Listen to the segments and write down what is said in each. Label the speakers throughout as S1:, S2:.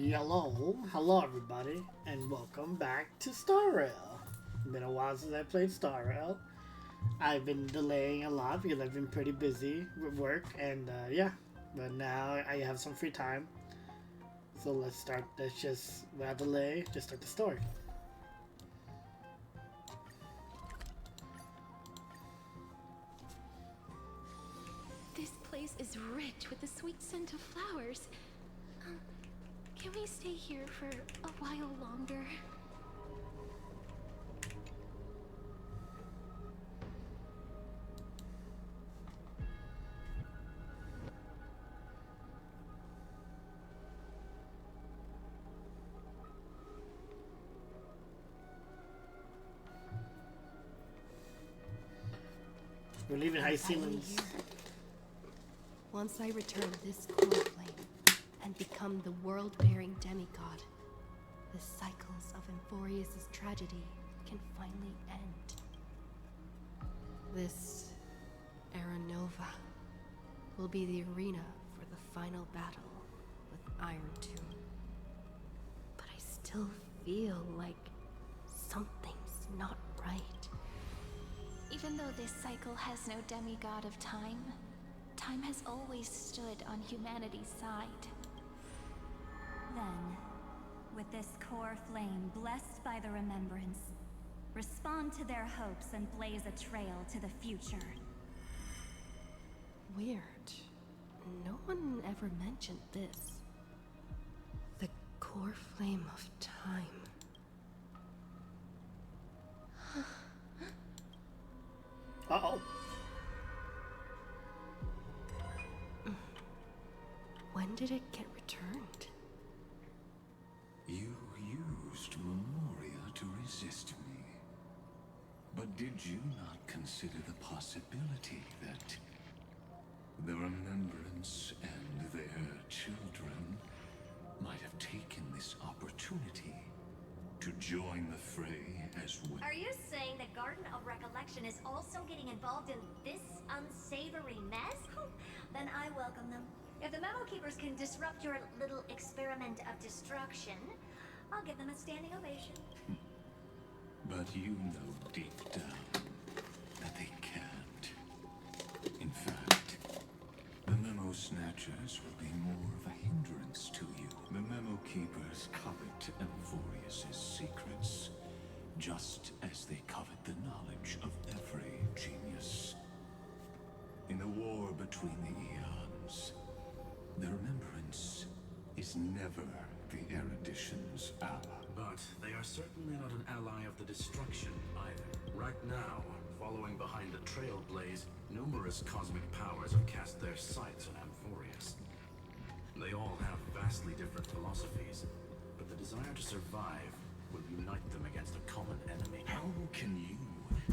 S1: Hello everybody, and welcome back to Star Rail. Been a while since I played Star Rail. I've been delaying a lot because I've been pretty busy with work, and yeah, but now I have some free time. So let's just, without delay, just start the story.
S2: This place is rich with the sweet scent of flowers. Can we stay here for a while longer?
S1: We're leaving High Ceilings.
S3: Once I return this core flame and become the world-bearing demigod, the cycles of Emphorius' tragedy can finally end. This Aranova will be the arena for the final battle with Iron Tomb. But I still feel like something's not right.
S2: Even though this cycle has no demigod of time, time has always stood on humanity's side.
S4: Then, with this core flame blessed by the remembrance, respond to their hopes and blaze a trail to the future.
S3: Weird. No one ever mentioned this. The core flame of time.
S1: Uh-oh.
S3: When did it get returned?
S5: You used Memoria to resist me. But did you not consider the possibility that the Remembrance and their children might have taken this opportunity to join the fray as well?
S4: Are you saying the Garden of Recollection is also getting involved in this unsavory mess? Then I welcome them. If the Memo Keepers can disrupt your little experiment of destruction, I'll give them a standing ovation.
S5: But you know deep down that they can't. In fact, the Memo Snatchers will be more of a hindrance to you. The Memo Keepers covet Emphorius' secrets, just as they covet the knowledge of every genius. In the war between the eons, the Remembrance is never the Erudition's ally.
S6: But they are certainly not an ally of the destruction either. Right now, following behind the Trailblaze, numerous cosmic powers have cast their sights on Amphorius. They all have vastly different philosophies, but the desire to survive will unite them against a common enemy.
S5: How can you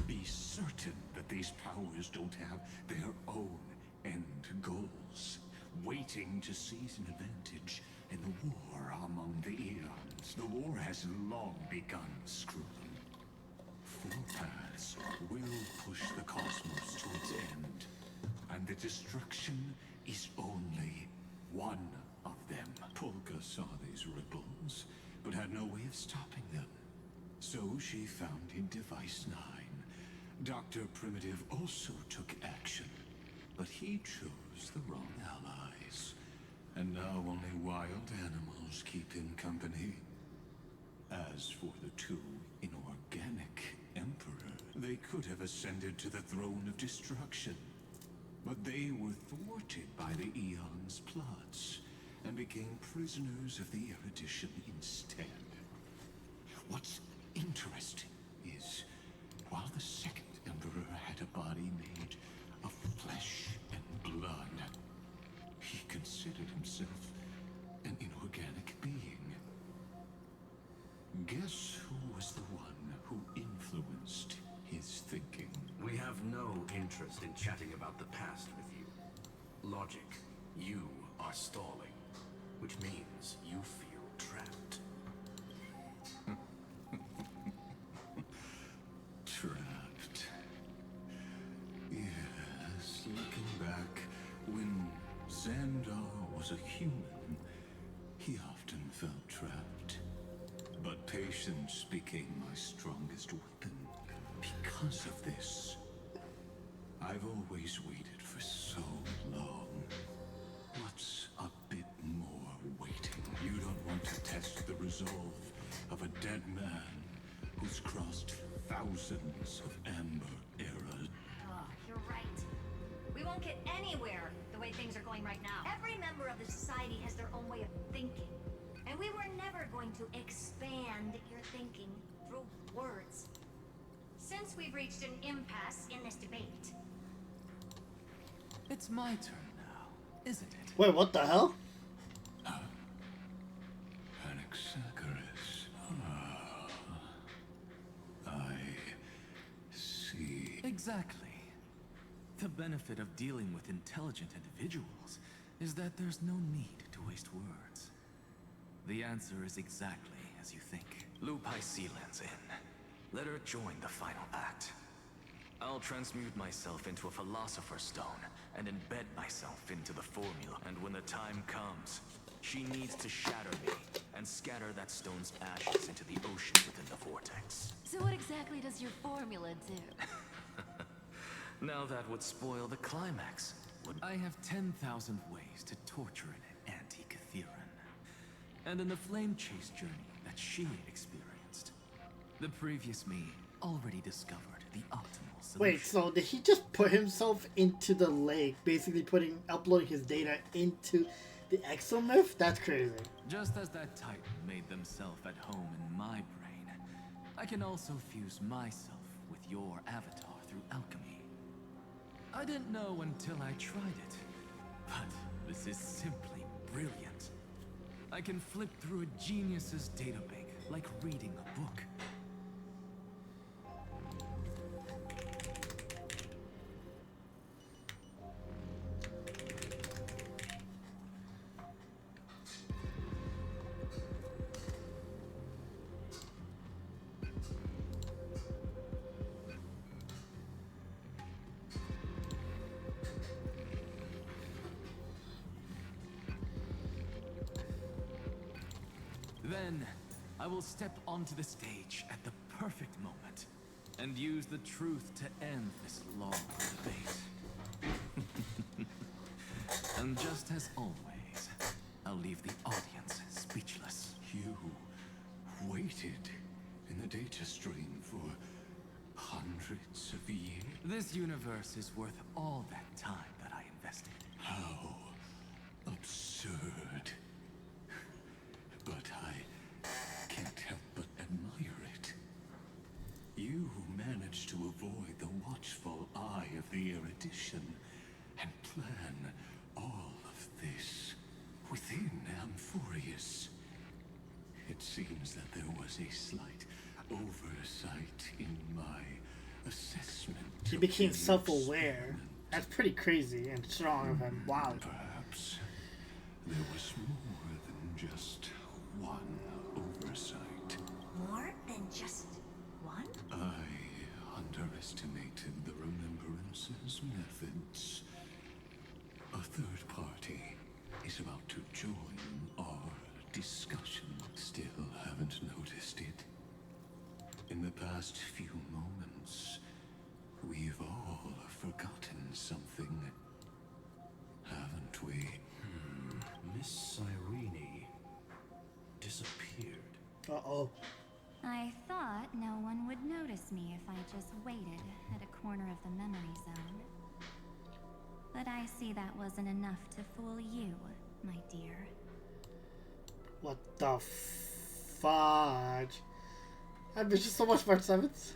S5: be certain that these powers don't have their own end goals, waiting to seize an advantage in the war among the eons? The war has long begun, Scruton. Four paths will push the cosmos to its end, and the destruction is only one of them. Polka saw these ripples, but had no way of stopping them. So she founded Device 9. Dr. Primitive also took action, but he chose the wrong allies. And now only wild animals keep him company. As for the two inorganic emperors, they could have ascended to the throne of destruction. But they were thwarted by the Eon's plots, and became prisoners of the Erudition instead. What's interesting is, while the second emperor had a body made of flesh and blood, he considered himself an inorganic being. Guess who was the one who influenced his thinking?
S6: We have no interest in chatting about the past with you. Logic, you are stalling, which means you feel trapped.
S5: Trapped. Yes, looking back, when Xandar was a human, he often felt Patience became my strongest weapon because of this. I've always waited for so long. What's a bit more waiting? You don't want to test the resolve of a dead man who's crossed thousands of amber eras.
S4: Oh, you're right. We won't get anywhere the way things are going right now. Every member of the society has their own way of thinking. And we were never going to expand your thinking through words. Since we've reached an impasse in this debate.
S7: It's my turn now, isn't it?
S1: Wait, what the hell?
S5: Anaxagoras. I see.
S7: Exactly. The benefit of dealing with intelligent individuals is that there's no need to waste words. The answer is exactly as you think. Loop Sealands in. Let her join the final act. I'll transmute myself into a Philosopher's Stone and embed myself into the formula. And when the time comes, she needs to shatter me and scatter that stone's ashes into the ocean within the vortex.
S2: So what exactly does your formula do?
S7: Now that would spoil the climax. I have 10,000 ways to torture an anti-Catheran. And in the flame chase journey that she experienced, the previous me already discovered the optimal solution.
S1: Wait, so did he just put himself into the lake, basically uploading his data into the exomyth? That's crazy.
S7: Just as that Titan made themselves at home in my brain, I can also fuse myself with your avatar through alchemy. I didn't know until I tried it, but this is simply brilliant. I can flip through a genius's databank like reading a book. Then, I will step onto the stage at the perfect moment, and use the truth to end this long debate. And just as always, I'll leave the audience speechless.
S5: You waited in the data stream for hundreds of years?
S7: This universe is worth all that time that I invested.
S5: How absurd. But I can't help but admire it. You managed to avoid the watchful eye of the erudition and plan all of this within Amphorius. It seems that there was a slight oversight in my assessment.
S1: He
S5: of
S1: became
S5: the
S1: self-aware.
S5: experiment.
S1: That's pretty crazy and strong of him. Wow.
S5: Perhaps there was more than just one oversight.
S4: More than just one?
S5: I underestimated the Remembrance's methods. A third party is about to join our discussion. Still haven't noticed it. In the past few moments, we've all forgotten something, haven't we?
S6: Miss Cyrene disappeared.
S1: Uh-oh.
S8: I thought no one would notice me if I just waited at a corner of the memory zone. But I see that wasn't enough to fool you, my dear.
S1: What the fudge? I miss you so much, March 7th.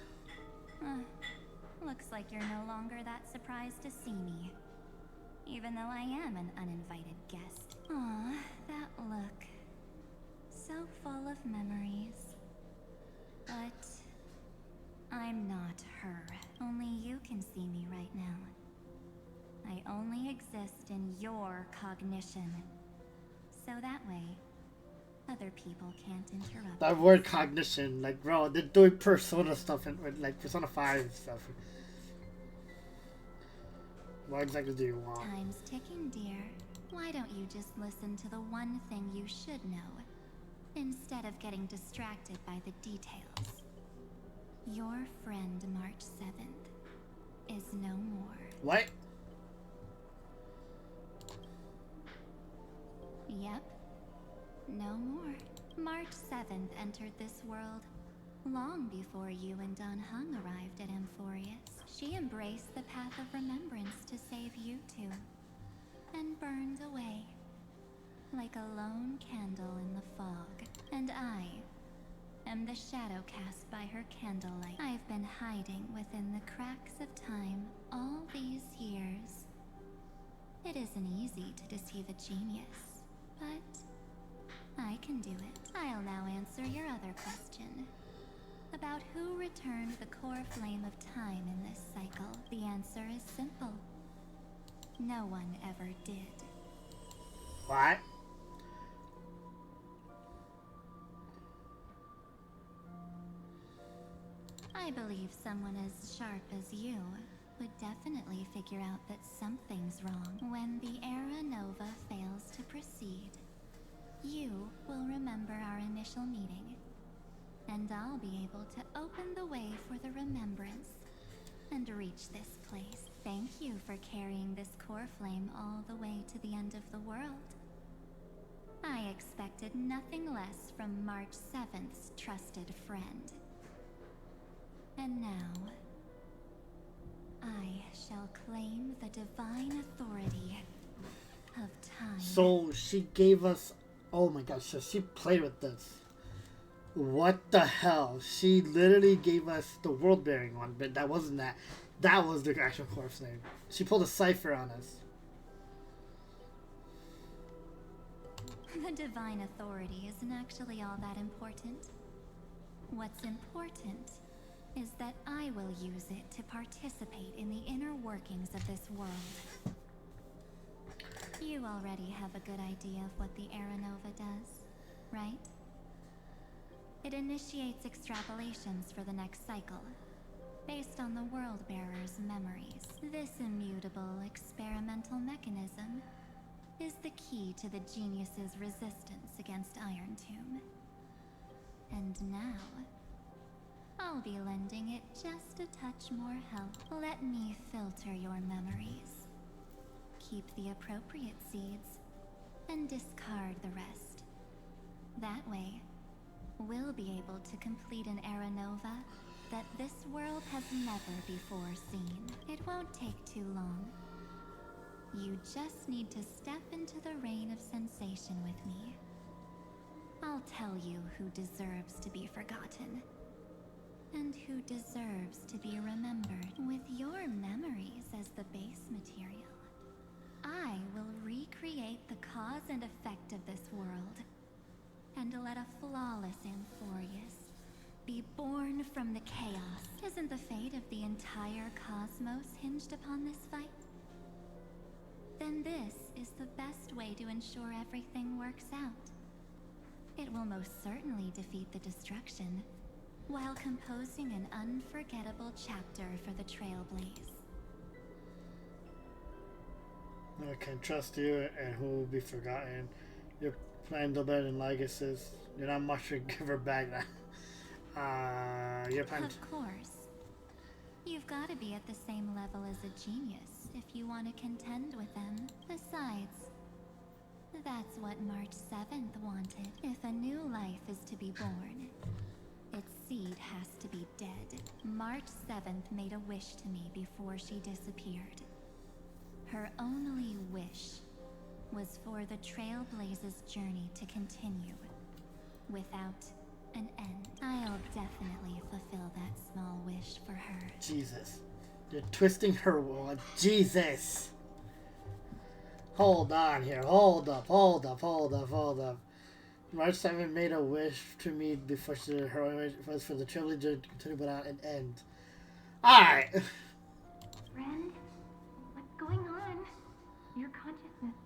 S8: Looks like you're no longer that surprised to see me. Even though I am an uninvited guest. Aw, that look. So full of memories. But I'm not her. Only you can see me right now. I only exist in your cognition. So that way, other people can't interrupt.
S1: That word cognition, like, bro, they're doing Persona stuff and like Persona 5 and stuff. What exactly do you want?
S8: Time's ticking, dear. Why don't you just listen to the one thing you should know? instead of getting distracted by the details. Your friend March 7th is no more.
S1: What?
S8: Yep. No more. March 7th entered this world long before you and Dun Hung arrived at Amphorius. She embraced the path of remembrance to save you two, and burned away like a lone candle in the fog. And I am the shadow cast by her candlelight. I've been hiding within the cracks of time all these years. It isn't easy to deceive a genius, but I can do it. I'll now answer your other question about who returned the core flame of time in this cycle. The answer is simple. No one ever did.
S1: What?
S8: I believe someone as sharp as you would definitely figure out that something's wrong when the Era Nova fails to proceed. You will remember our initial meeting, and I'll be able to open the way for the remembrance and reach this place. Thank you for carrying this core flame all the way to the end of the world. I expected nothing less from March 7th's trusted friend. And now, I shall claim the divine authority of time.
S1: So she gave us... Oh my gosh, so she played with this. What the hell? She literally gave us the world-bearing one, but that wasn't that. That was the actual core flame. She pulled a cipher on us.
S8: The divine authority isn't actually all that important. What's important is that I will use it to participate in the inner workings of this world. You already have a good idea of what the Era Nova does, right? It initiates extrapolations for the next cycle, based on the World-Bearer's memories. This immutable experimental mechanism is the key to the genius's resistance against Iron Tomb. And now, I'll be lending it just a touch more help. Let me filter your memories. Keep the appropriate seeds, and discard the rest. That way, we'll be able to complete an Era Nova that this world has never before seen. It won't take too long. You just need to step into the reign of sensation with me. I'll tell you who deserves to be forgotten, and who deserves to be remembered. With your memories as the base material, I will recreate the cause and effect of this world, and let a flawless Amphorius be born from the chaos. Isn't the fate of the entire cosmos hinged upon this fight? Then this is the best way to ensure everything works out. It will most certainly defeat the destruction, while composing an unforgettable chapter for the Trailblaze.
S1: I can trust you, and who will be forgotten. You're playing the better than Lygus. You're not much to give her back now. You're playing...
S8: Of course. You've got to be at the same level as a genius if you want to contend with them. Besides, that's what March 7th wanted. If a new life is to be born, its seed has to be dead. March 7th made a wish to me before she disappeared. Her only wish was for the Trailblaze's journey to continue, without an end. I'll definitely fulfill that small wish for her.
S1: Jesus. You're twisting her world. Jesus. Hold on here. Hold up. March 7 made a wish to me before her wish was for the trilogy to continue without an end. Alright.
S2: Friend, what's going on? Your consciousness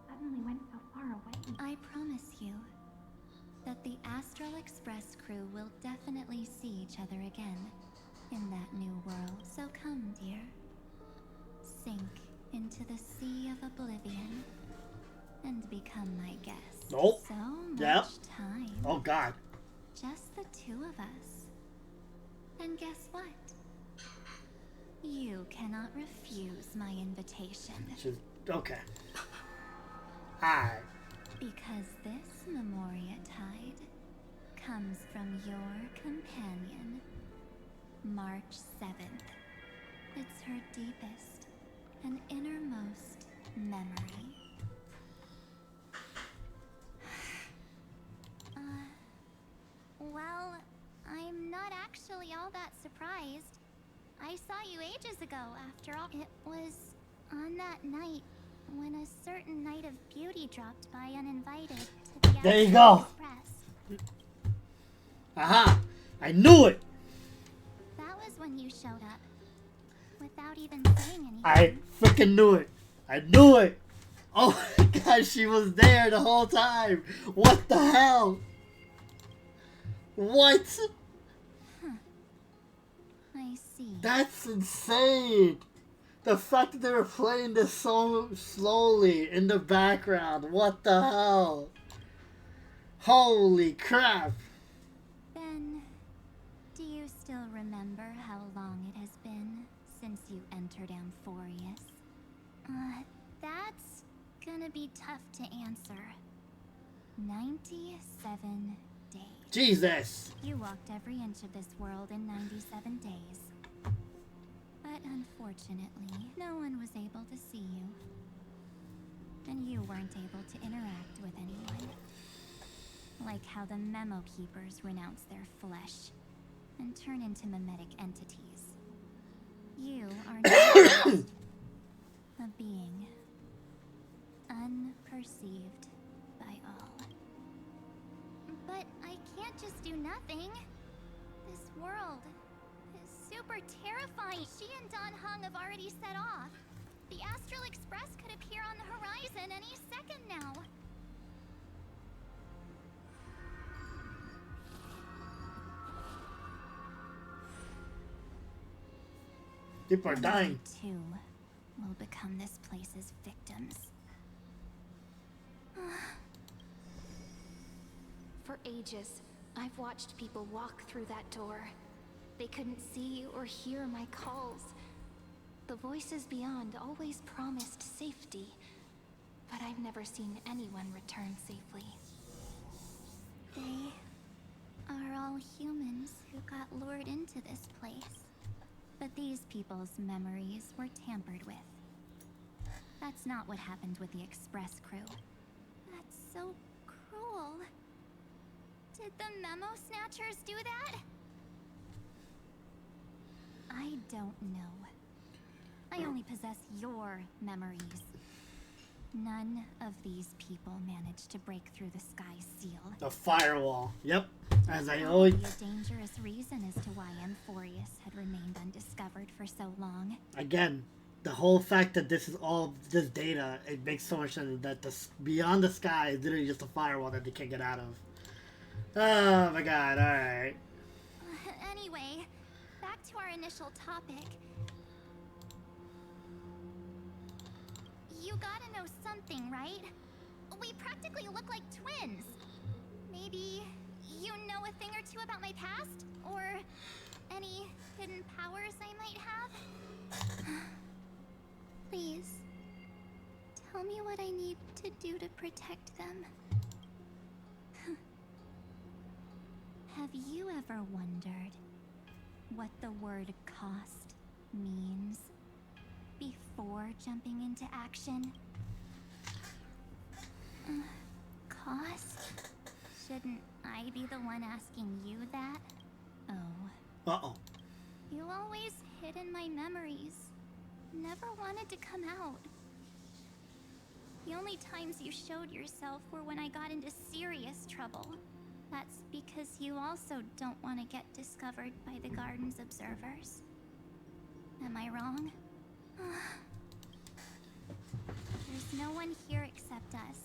S2: suddenly went so far away.
S8: I promise you that the Astral Express crew will definitely see each other again in that new world. So come, dear. Sink into the sea of oblivion and become my guest.
S1: Nope.
S8: So much
S1: Yep.
S8: time.
S1: Oh God.
S8: Just the two of us. And guess what? You cannot refuse my invitation.
S1: Okay. Alright.
S8: Because this Memoria Tide comes from your companion, March 7th. It's her deepest and innermost memory. Well, I'm not actually all that surprised. I saw you ages ago, after all. It was on that night when a certain Knight of Beauty dropped by uninvited to the
S1: There you go.
S8: Express.
S1: Aha! I knew it!
S8: That was when you showed up, without even saying anything.
S1: I freaking knew it! I knew it! Oh my god, she was there the whole time! What the hell? What?
S8: I see.
S1: That's insane! The fact that they were playing this so slowly in the background. What the hell? Holy crap!
S8: Then, do you still remember how long it has been since you entered Amphorius? That's gonna be tough to answer. 97 days.
S1: Jesus!
S8: You walked every inch of this world in 97 days. But unfortunately, no one was able to see you. And you weren't able to interact with anyone. Like how the Memo Keepers renounce their flesh and turn into mimetic entities. You are not just a being, unperceived by all. But I can't just do nothing. This world is super terrifying. She and Don Hung have already set off. The Astral Express could appear on the horizon any second now.
S1: People are dying.
S8: You too will become this place's victims.
S2: For ages, I've watched people walk through that door. They couldn't see or hear my calls. The voices beyond always promised safety, but I've never seen anyone return safely.
S8: They are all humans who got lured into this place. But these people's memories were tampered with. That's not what happened with the Express crew. That's so cruel. Did the Memo Snatchers do that? I don't know. I only possess your memories. None of these people managed to break through the sky seal.
S1: The firewall. Yep. As I always...
S8: Probably a dangerous reason as to why Amphorius had remained undiscovered for so long.
S1: Again, the whole fact that this is all this data, it makes so much sense that the beyond the sky is literally just a firewall that they can't get out of. Oh my god, alright.
S8: Anyway, back to our initial topic. You gotta know something, right? We practically look like twins. Maybe you know a thing or two about my past? Or any hidden powers I might have? Please, tell me what I need to do to protect them. Have you ever wondered what the word cost means before jumping into action? Cost? Shouldn't I be the one asking you that? Oh.
S1: Uh-oh.
S8: You always hid in my memories. Never wanted to come out. The only times you showed yourself were when I got into serious trouble. That's because you also don't want to get discovered by the Garden's observers. Am I wrong? There's no one here except us.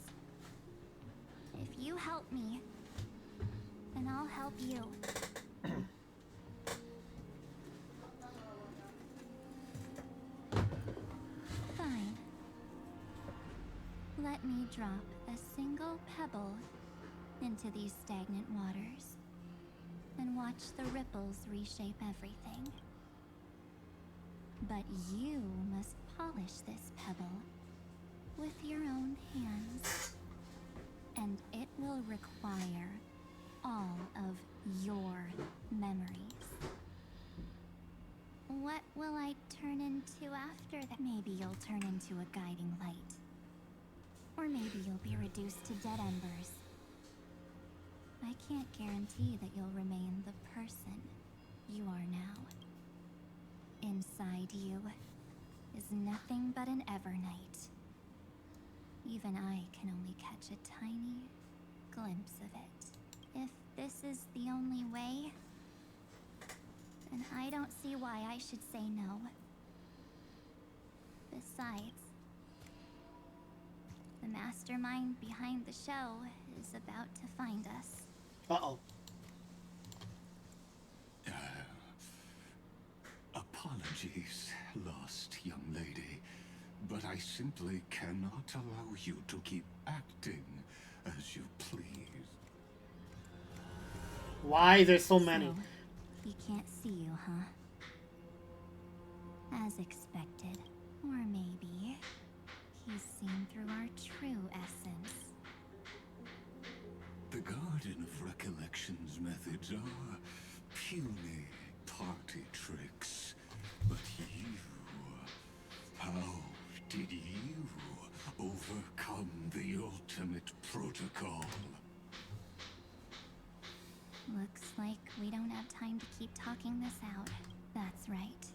S8: If you help me, then I'll help you. Fine. Let me drop a single pebble into these stagnant waters and watch the ripples reshape everything. But you must polish this pebble with your own hands. And it will require all of your memories. What will I turn into after that? Maybe you'll turn into a guiding light. Or maybe you'll be reduced to dead embers. I can't guarantee that you'll remain the person you are now. Inside you is nothing but an Evernight. Even I can only catch a tiny glimpse of it. If this is the only way, then I don't see why I should say no. Besides, the mastermind behind the show is about to find us.
S1: Uh-oh.
S5: Apologies, lost young lady, but I simply cannot allow you to keep acting as you please.
S1: Why there's so many?
S8: So, he can't see you, huh? As expected. Or maybe he's seen through our true essence.
S5: The Garden of Recollection's methods are puny party tricks. But you, how did you overcome the ultimate protocol?
S8: Looks like we don't have time to keep talking this out. That's right.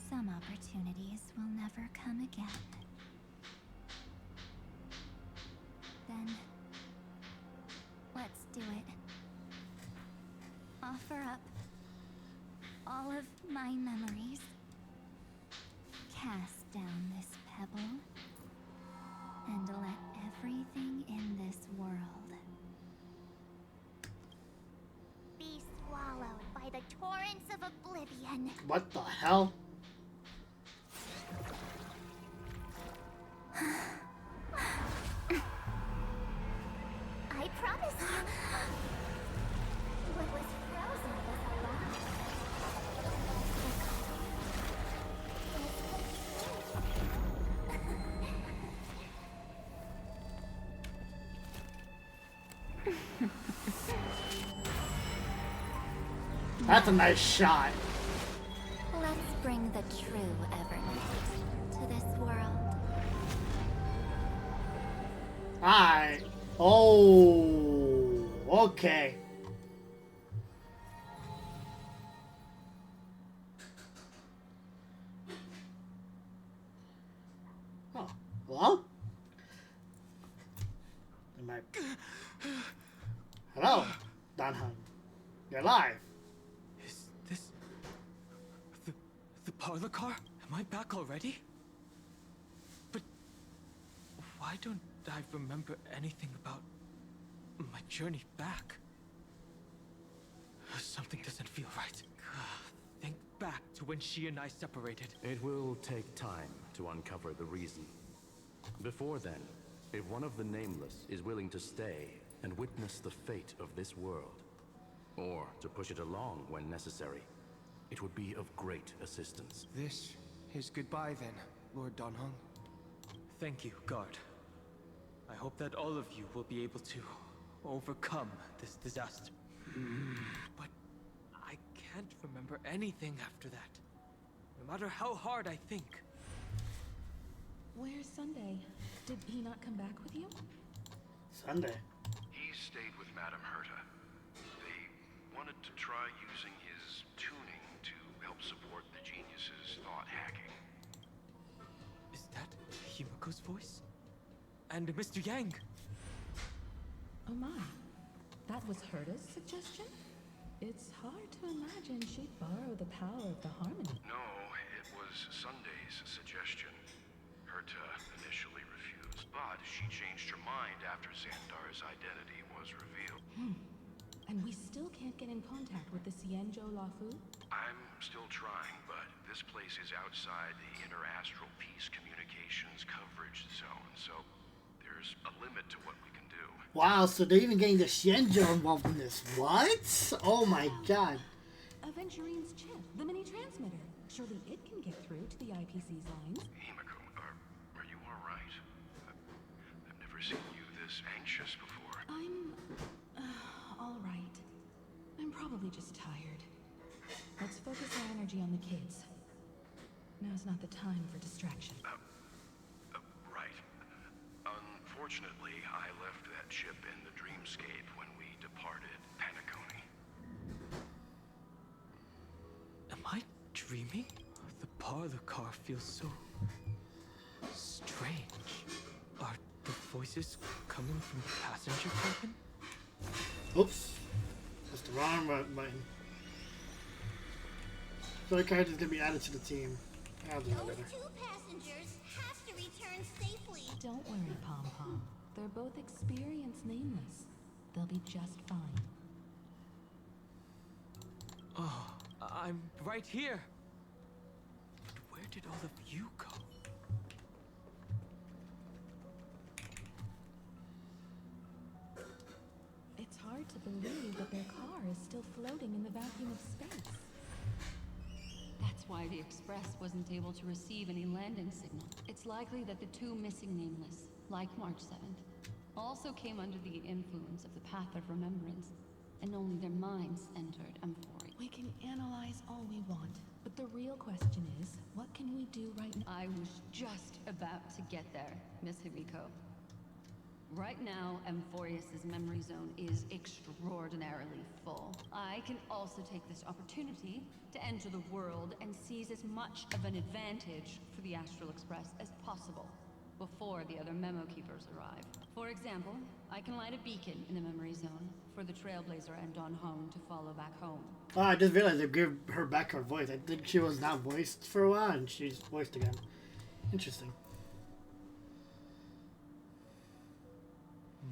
S8: Some opportunities will never come again. Then, let's do it. Offer up all of my memories. Cast down this pebble, and let everything in this world be swallowed by the torrents of oblivion.
S1: What the hell?
S8: I promise you, what was frozen was alive.
S1: That's a nice shot.
S8: Let's bring the true Evernight to this world.
S1: Alright. Oh, okay. Oh, hello? Am I... Hello, Danheng. You're live.
S9: Is this the parlor car? Am I back already? But why don't I remember anything about my journey back? Something doesn't feel right. Think back to when she and I separated.
S6: It will take time to uncover the reason. Before then, if one of the Nameless is willing to stay and witness the fate of this world, or to push it along when necessary, it would be of great assistance.
S10: This is goodbye then, Lord Danheng.
S9: Thank you, guard. I hope that all of you will be able to overcome this disaster. But I can't remember anything after that. No matter how hard I think.
S11: Where's Sunday? Did he not come back with you?
S1: Sunday.
S12: He stayed with Madame Herta. They wanted to try using his tuning to help support the genius's thought hacking.
S9: Is that Himiko's voice? And Mr. Yang?
S11: Oh my. That was Herta's suggestion? It's hard to imagine she'd borrow the power of the harmony.
S12: No, it was Sunday's suggestion. Herta initially refused, but she changed her mind after Xandar's identity was revealed.
S11: And we still can't get in contact with the Xianzhou Lafu?
S12: I'm still trying, but this place is outside the interastral peace communications coverage zone, so there's a limit to what we can do.
S1: Wow, so they're even getting the Shenjo involved in this. What? Oh my god.
S11: Aventurine's chip, the mini transmitter. Surely it can get through to the IPC's lines.
S12: Himiko, are you alright? I've never seen you this anxious before.
S11: I'm all right. I'm probably just tired. Let's focus our energy on the kids. Now's not the time for distraction.
S12: Right. Unfortunately, I left that ship in the dreamscape when we departed Penacony.
S9: Am I dreaming? The parlor car feels so strange. Are the voices coming from the passenger cabin?
S1: Oops. That's the wrong button. So the character's gonna be added to the team. I'll do that later.
S13: Those two passengers have to return safely.
S11: Don't worry, Pom Pom. They're both experienced nameless. They'll be just fine.
S9: Oh, I'm right here. But where did all of you go?
S11: It's hard to believe that their car is still floating in the vacuum of space.
S14: That's why the Express wasn't able to receive any landing signal. It's likely that the two missing nameless, like March 7th, also came under the influence of the Path of Remembrance, and only their minds entered Amphoria.
S11: We can analyze all we want, but the real question is, what can we do right now?
S14: I was just about to get there, Miss Himiko. Right now, Amphorius's memory zone is extraordinarily full. I can also take this opportunity to enter the world and seize as much of an advantage for the Astral Express as possible before the other Memo Keepers arrive. For example, I can light a beacon in the memory zone for the Trailblazer and Don Hong to follow back home.
S1: Oh, I just realized they gave her back her voice. I think she was not voiced for a while, and she's voiced again. Interesting.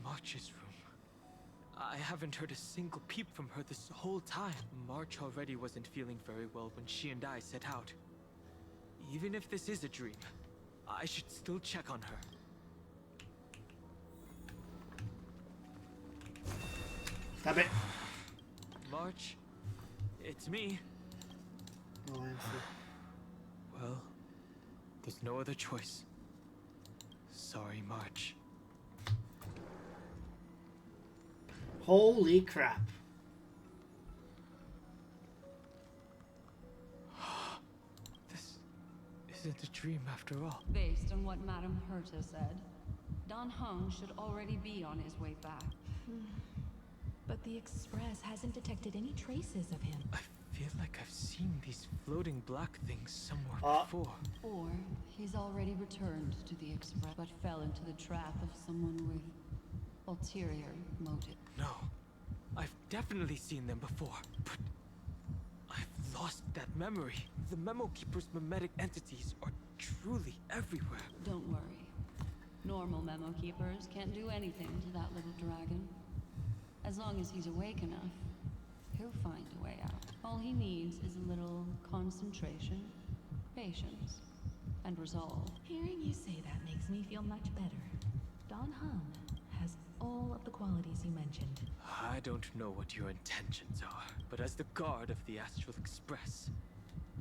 S9: March's room. I haven't heard a single peep from her this whole time. March already wasn't feeling very well when she and I set out. Even if this is a dream, I should still check on her.
S1: Stop it.
S9: March, it's me.
S1: No answer.
S9: Well, there's no other choice. Sorry, March.
S1: Holy crap.
S9: This isn't a dream after all.
S14: Based on what Madame Herta said, Don Hong should already be on his way back.
S11: But the Express hasn't detected any traces of him.
S9: I feel like I've seen these floating black things somewhere before.
S14: Or he's already returned to the Express, but fell into the trap of someone with ulterior motive.
S9: No, I've definitely seen them before, but I've lost that memory. The Memo Keeper's mimetic entities are truly everywhere.
S14: Don't worry. Normal Memo Keepers can't do anything to that little dragon. As long as he's awake enough, he'll find a way out. All he needs is a little concentration, patience, and resolve.
S11: Hearing you say that makes me feel much better. Don Hong has all of the qualities you mentioned.
S9: I don't know what your intentions are, but as the guard of the Astral Express,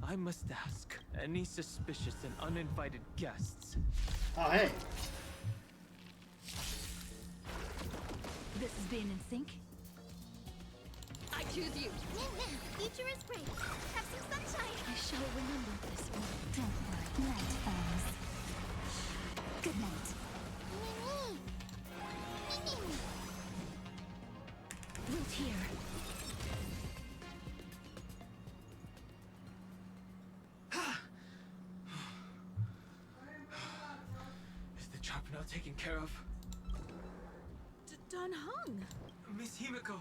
S9: I must ask, any suspicious and uninvited guests?
S1: Oh, hey.
S2: This is being in sync.
S13: I choose you. Future is great. Have some sunshine.
S2: I shall remember this one. Don't worry. Night falls. Good night. Root here.
S9: Is the trap now taken care of?
S11: Don Hong!
S9: Miss Himiko!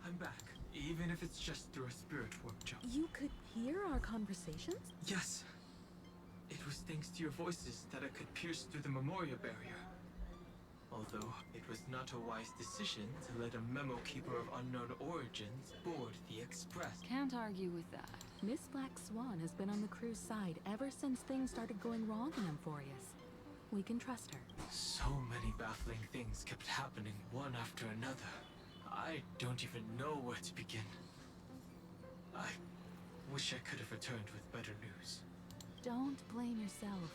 S9: I'm back, even if it's just through a spirit warp jump.
S11: You could hear our conversations?
S9: Yes. It was thanks to your voices that I could pierce through the Memoria barrier. Although, it was not a wise decision to let a Memo Keeper of unknown origins board the Express.
S14: Can't argue with that.
S11: Miss Black Swan has been on the crew's side ever since things started going wrong in Amphorius. We can trust her.
S9: So many baffling things kept happening one after another. I don't even know where to begin. I wish I could have returned with better news.
S11: Don't blame yourself.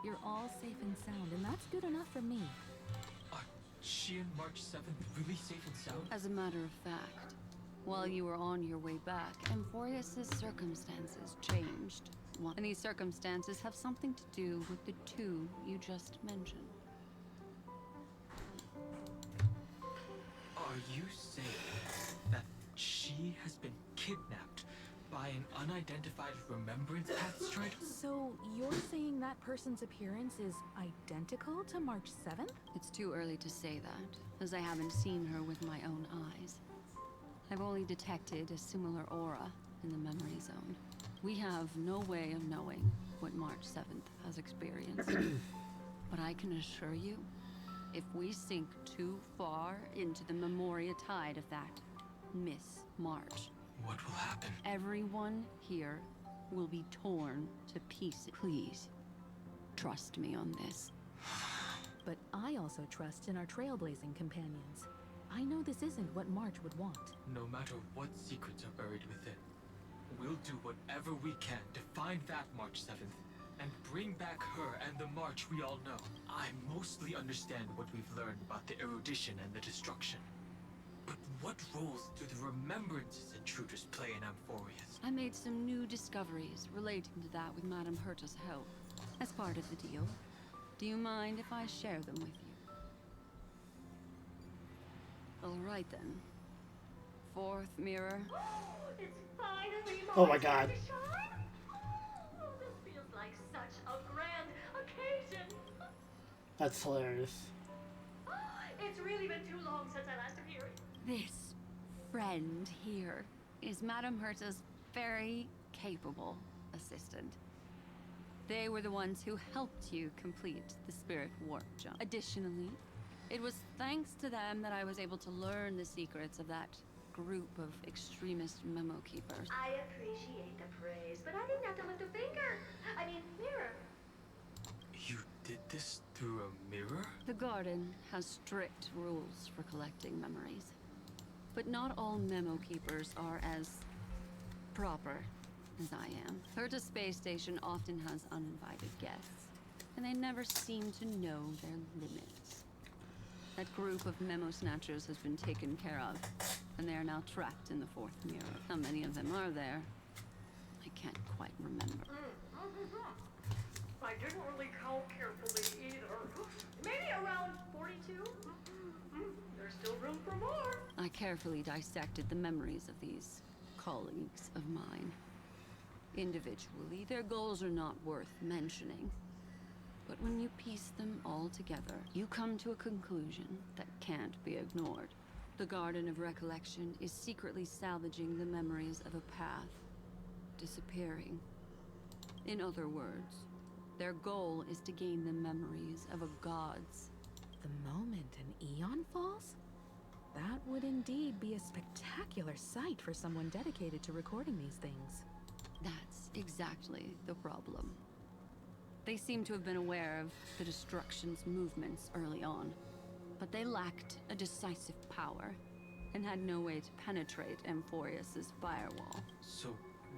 S11: You're all safe and sound, and that's good enough for me.
S9: Are she and March 7th really safe and sound?
S14: As a matter of fact, while you were on your way back, Amphorius's circumstances changed. And these circumstances have something to do with the two you just mentioned.
S9: Are you saying that she has been kidnapped by an unidentified remembrance path strider?
S11: So you're saying that person's appearance is identical to March 7th?
S14: It's too early to say that, as I haven't seen her with my own eyes. I've only detected a similar aura in the memory zone. We have no way of knowing what March 7th has experienced. But I can assure you, if we sink too far into the memoria tide of that Miss March,
S9: what will happen?
S14: Everyone here will be torn to pieces. Please, trust me on this.
S11: But I also trust in our trailblazing companions. I know this isn't what March would want.
S9: No matter what secrets are buried within, we'll do whatever we can to find that March 7th and bring back her and the March we all know. I mostly understand what we've learned about the erudition and the destruction. But what roles do the remembrances intruders play in Amphorius?
S14: I made some new discoveries relating to that with Madame Herta's help. As part of the deal, do you mind if I share them with you? All right then. Fourth mirror.
S4: It's finally
S1: Oh my God.
S4: turn to shine. Oh, this feels like such a grand occasion.
S1: That's hilarious.
S4: It's really been too long since I last appeared.
S14: This friend here is Madame Herta's very capable assistant. They were the ones who helped you complete the spirit warp jump. Additionally, it was thanks to them that I was able to learn the secrets of that group of extremist memo keepers.
S4: I appreciate the praise, but I didn't have to lift a finger. I mean, mirror.
S9: You did this through a mirror?
S14: The garden has strict rules for collecting memories. But not all memo keepers are as proper as I am. Herta Space Station often has uninvited guests, and they never seem to know their limits. That group of memo snatchers has been taken care of, and they are now trapped in the fourth mirror. How many of them are there? I can't quite remember.
S4: I didn't really count carefully either. Maybe around 42? There's still room for more.
S14: I carefully dissected the memories of these colleagues of mine. Individually, their goals are not worth mentioning. But when you piece them all together, you come to a conclusion that can't be ignored. The Garden of Recollection is secretly salvaging the memories of a path disappearing. In other words, their goal is to gain the memories of a god's.
S11: The moment an Eon falls? That would indeed be a spectacular sight for someone dedicated to recording these things.
S14: That's exactly the problem. They seem to have been aware of the destruction's movements early on, but they lacked a decisive power and had no way to penetrate Amphorius's firewall.
S9: So,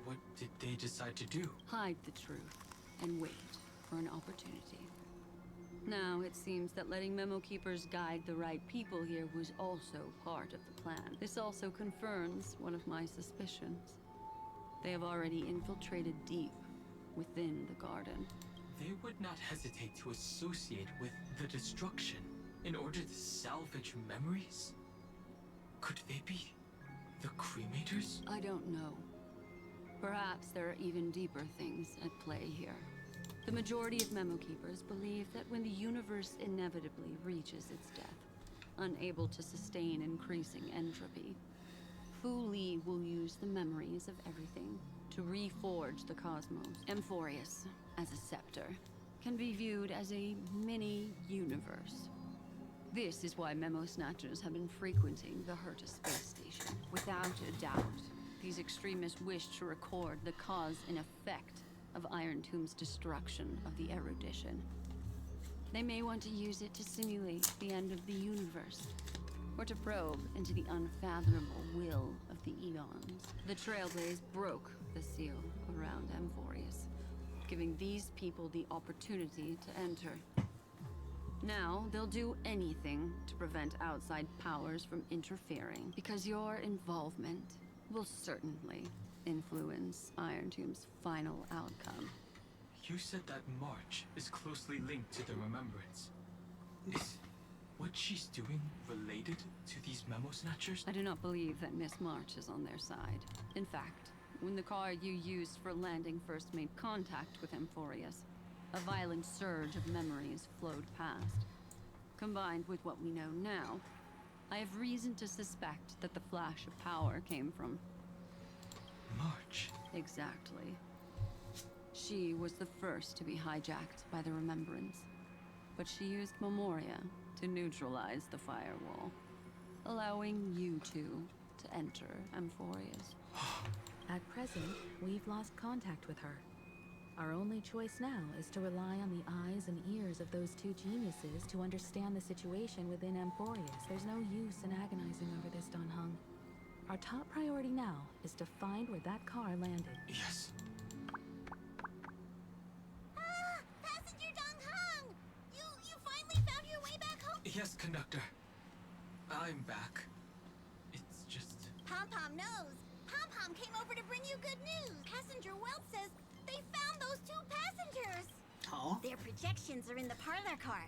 S9: what did they decide to do?
S14: Hide the truth and wait for an opportunity. Now, it seems that letting memo keepers guide the right people here was also part of the plan. This also confirms one of my suspicions. They have already infiltrated deep within the garden.
S9: They would not hesitate to associate with the destruction in order to salvage memories? Could they be the cremators?
S14: I don't know. Perhaps there are even deeper things at play here. The majority of memo keepers believe that when the universe inevitably reaches its death, unable to sustain increasing entropy, Fu Li will use the memories of everything to reforge the cosmos. Amphorius, as a scepter, can be viewed as a mini-universe. This is why memo snatchers have been frequenting the Herta space station. Without a doubt, these extremists wish to record the cause and effect of Iron Tomb's destruction of the erudition. They may want to use it to simulate the end of the universe, or to probe into the unfathomable will of the eons. The Trailblaze broke the seal around Amphorius, giving these people the opportunity to enter. Now, they'll do anything to prevent outside powers from interfering, because your involvement will certainly influence Iron Tomb's final outcome.
S9: You said that March is closely linked to the Remembrance. Is what she's doing related to these memo snatchers?
S14: I do not believe that Miss March is on their side. In fact, when the car you used for landing first made contact with Amphorius, a violent surge of memories flowed past. Combined with what we know now, I have reason to suspect that the flash of power came from
S9: March.
S14: Exactly. She was the first to be hijacked by the Remembrance, but she used Memoria to neutralize the firewall, allowing you two to enter Amphorius.
S11: At present, we've lost contact with her. Our only choice now is to rely on the eyes and ears of those two geniuses to understand the situation within Amphorius. There's no use in agonizing over this, Don Hung. Our top priority now is to find where that car landed.
S9: Yes.
S13: Passenger Dong Hung! You finally found your way back home?
S9: Yes, conductor. I'm back. It's just...
S13: Pom-Pom knows. Pom-Pom came over to bring you good news. Passenger Welt says they found those two passengers.
S1: Oh?
S13: Their projections are in the parlor car.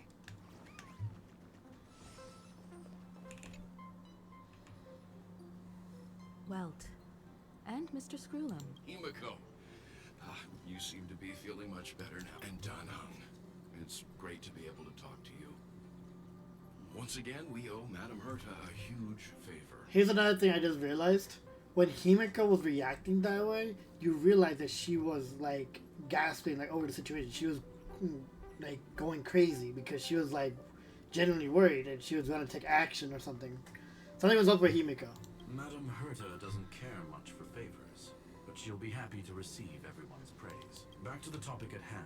S11: Welt. And Mr. Screwlum.
S12: Himiko, you seem to be feeling much better now. And Dan Hung, it's great to be able to talk to you. Once again, we owe Madame Herta a huge favor.
S1: Here's another thing I just realized. When Himiko was reacting that way, you realize that she was like gasping like over the situation. She was like going crazy because she was like genuinely worried and she was going to take action or something. Something was up with Himiko.
S6: Madame Herta doesn't care much for favors, but she'll be happy to receive everyone's praise. Back to the topic at hand.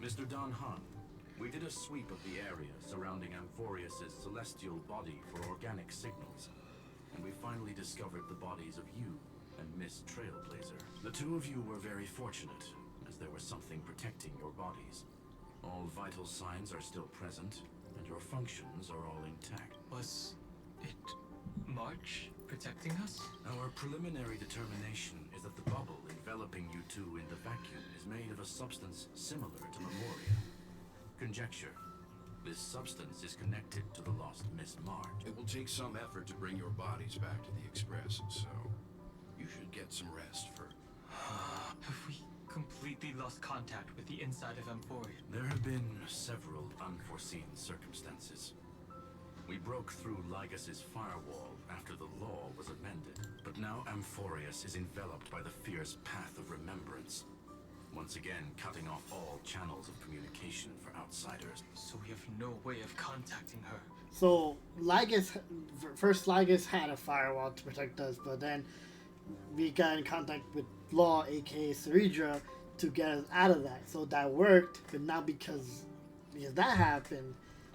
S6: Mr. Dan Han, we did a sweep of the area surrounding Amphorius' celestial body for organic signals, and we finally discovered the bodies of you and Miss Trailblazer. The two of you were very fortunate, as there was something protecting your bodies. All vital signs are still present, and your functions are all intact.
S9: Was it March protecting us?
S6: Our preliminary determination is that the bubble enveloping you two in the vacuum is made of a substance similar to Memoria. Conjecture. This substance is connected to the lost Miss March.
S12: It will take some effort to bring your bodies back to the Express, so you should get some rest for...
S9: Have we completely lost contact with the inside of Amphoria?
S6: There have been several unforeseen circumstances. We broke through Lygas's firewall after the law was amended, but now Amphorius is enveloped by the fierce path of remembrance, once again cutting off all channels of communication for outsiders.
S9: So we have no way of contacting her.
S1: So first Lygas had a firewall to protect us, but then we got in contact with Law, aka Ceridra, to get us out of that. So that worked, but now because that happened,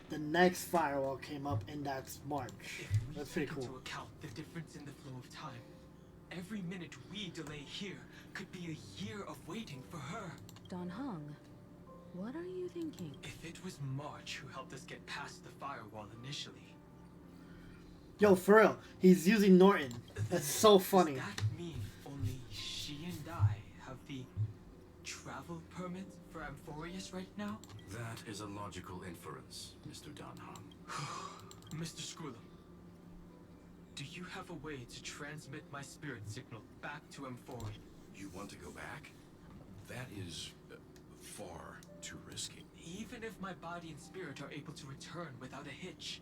S1: the next firewall came up, and that's March. That's pretty cool.
S9: To account the difference in the flow of time, every minute we delay here could be a year of waiting for her.
S11: Don Hung, what are you thinking?
S9: If it was March who helped us get past the firewall initially...
S1: Yo, for real, he's using Norton. That's so funny.
S9: Does that mean only she and I have the travel permit for Amphorius right now?
S6: That is a logical inference, Mr. Dan Han.
S9: Mr. Screwlum, do you have a way to transmit my spirit signal back to Amphoria?
S12: You want to go back? That is far too risky.
S9: Even if my body and spirit are able to return without a hitch,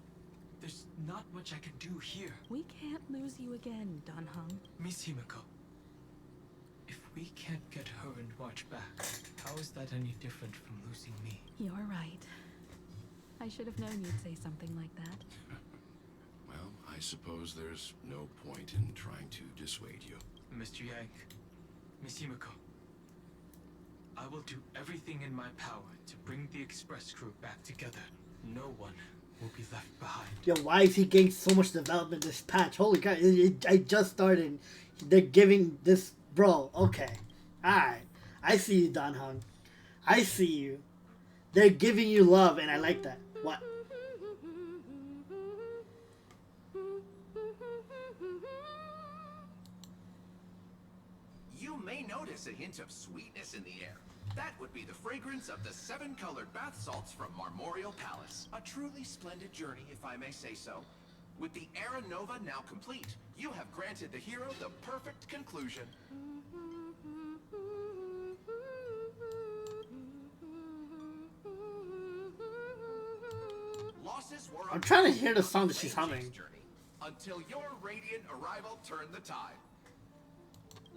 S9: there's not much I can do here.
S11: We can't lose you again, Don Hung.
S9: Miss Himiko, if we can't get her and March back, how is that any different from losing me?
S11: You're right. I should have known you'd say something like that.
S12: Well, I suppose there's no point in trying to dissuade you.
S9: Mr. Yang, Miss Himiko, I'll I will do everything in my power to bring the Express crew back together. No one will be left behind.
S1: Yo, why is he getting so much development this patch? Holy crap, I just started. They're giving this... Bro, okay. Alright. I see you, Don Hung. I see you. They're giving you love, and I like that. What?
S15: You may notice a hint of sweetness in the air. That would be the fragrance of the 7-colored bath salts from Marmorial Palace. A truly splendid journey, if I may say so. With the Era Nova now complete, you have granted the hero the perfect conclusion. Losses were
S1: I'm trying to hear the song that she's humming.
S15: Journey, until your radiant arrival turned the tide.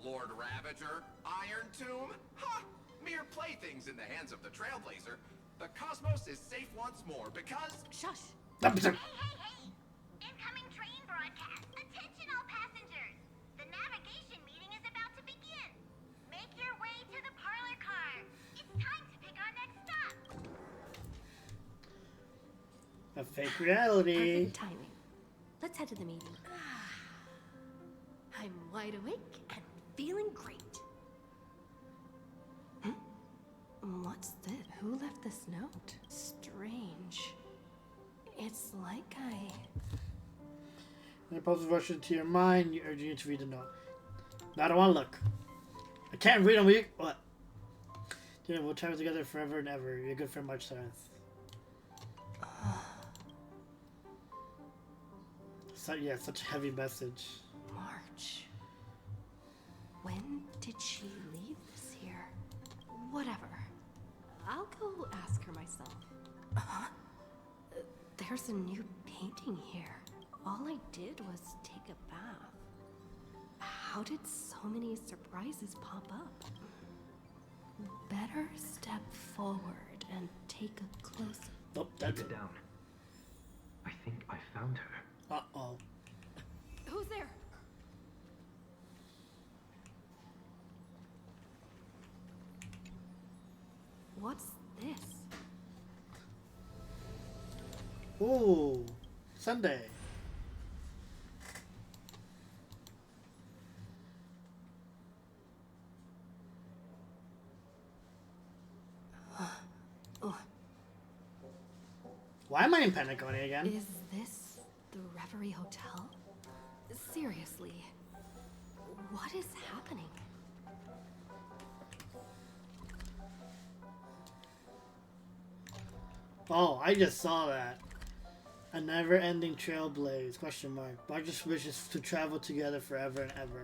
S15: Lord Ravager, Iron Tomb, ha! Mere playthings in the hands of the Trailblazer. The cosmos is safe once more because...
S3: Shush!
S13: Hey! Incoming train broadcast. Attention all passengers. The navigation meeting is about to begin. Make your way to the parlor car. It's time to pick our next stop.
S1: A fake reality.
S3: Perfect timing. Let's head to the meeting. I'm wide awake and feeling great. What's this? Who left this note? Strange. It's like
S1: An impulse rush into your mind, you urging you to read the note. No, I don't want to look. I can't read them. What? You know, we'll travel together forever and ever. You're good for March 7th. So, yeah, such a heavy message.
S3: March. When did she leave this here? Whatever. I'll go ask her myself. There's a new painting here. All I did was take a bath. How did so many surprises pop up? Better step forward and take a closer.
S1: Oh, that's
S16: it. Down. I think I found her.
S1: Uh-oh.
S3: Who's there? What's this?
S1: Ooh, Sunday. Why am I in Pentagon again?
S3: Is this the Reverie Hotel? Seriously, what is happening?
S1: Oh, I just saw that. A never-ending trailblaze, question mark. Mark just wishes to travel together forever and ever.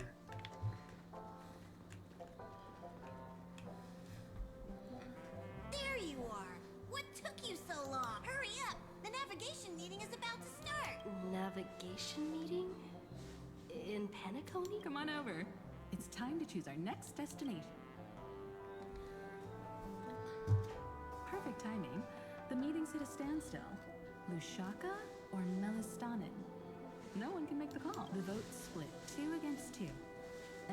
S13: There you are. What took you so long? Hurry up. The navigation meeting is about to start.
S3: Navigation meeting? In Penacony?
S11: Come on over. It's time to choose our next destination. Perfect timing. The meeting's at a standstill. Lushaka or Melistanen? No one can make the call. The vote's split 2 against 2.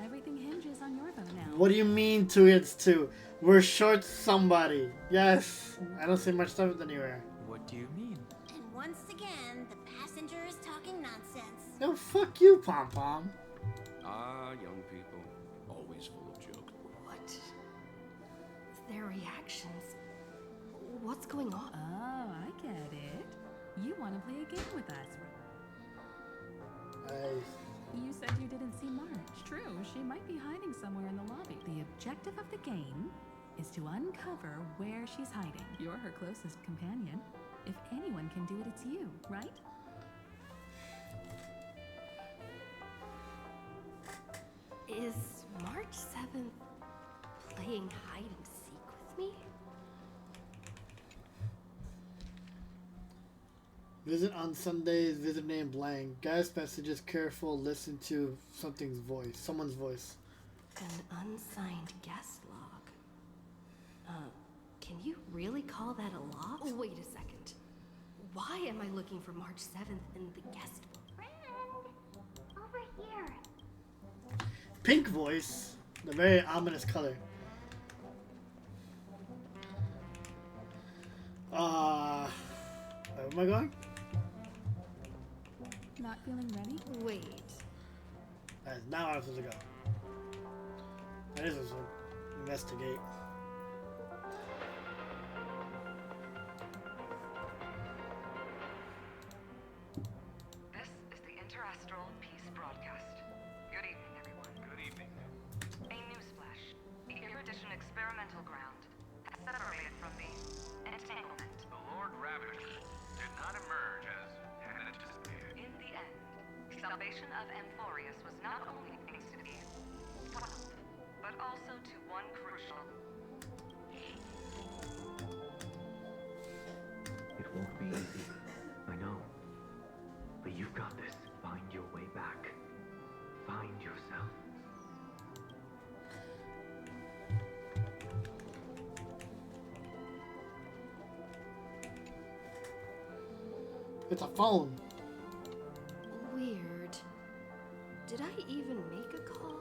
S11: Everything hinges on your vote now.
S1: What do you mean 2 against 2? We're short somebody. Yes. I don't see much stuff anywhere.
S9: What do you mean?
S13: And once again, the passenger is talking nonsense.
S1: No, fuck you, Pom Pom.
S12: Ah, young people, always full of joke.
S3: What? Their reactions. What's going on?
S11: Oh, I get it. You want to play a game with us. You said you didn't see March. True, she might be hiding somewhere in the lobby. The objective of the game is to uncover where she's hiding. You're her closest companion. If anyone can do it, it's you, right?
S3: Is March 7th playing hide and seek with me?
S1: Visit on Sundays, visit name blank. Guys messages, careful, listen to something's voice. Someone's voice.
S3: An unsigned guest log. Can you really call that a log? Oh, wait a second. Why am I looking for March 7th in the guest book?
S13: Friend, over here.
S1: Pink voice. The very ominous color. Where am I going?
S11: Not feeling ready?
S3: Wait.
S1: That is not where I'm supposed to go. That is supposed to investigate.
S17: This is the Interastral Peace Broadcast. Good evening, everyone.
S18: Good evening.
S17: A newsflash. The Erudition experimental ground has separated from the entanglement.
S18: The Lord Ravager did not emerge as had anticipated.
S17: In the end, salvation of Amphorius was not only needs to be one, but also to one crucial.
S16: It won't be easy. I know. But you've got this. Find your way back. Find yourself.
S1: It's a phone.
S3: Weird. Did I even make a call?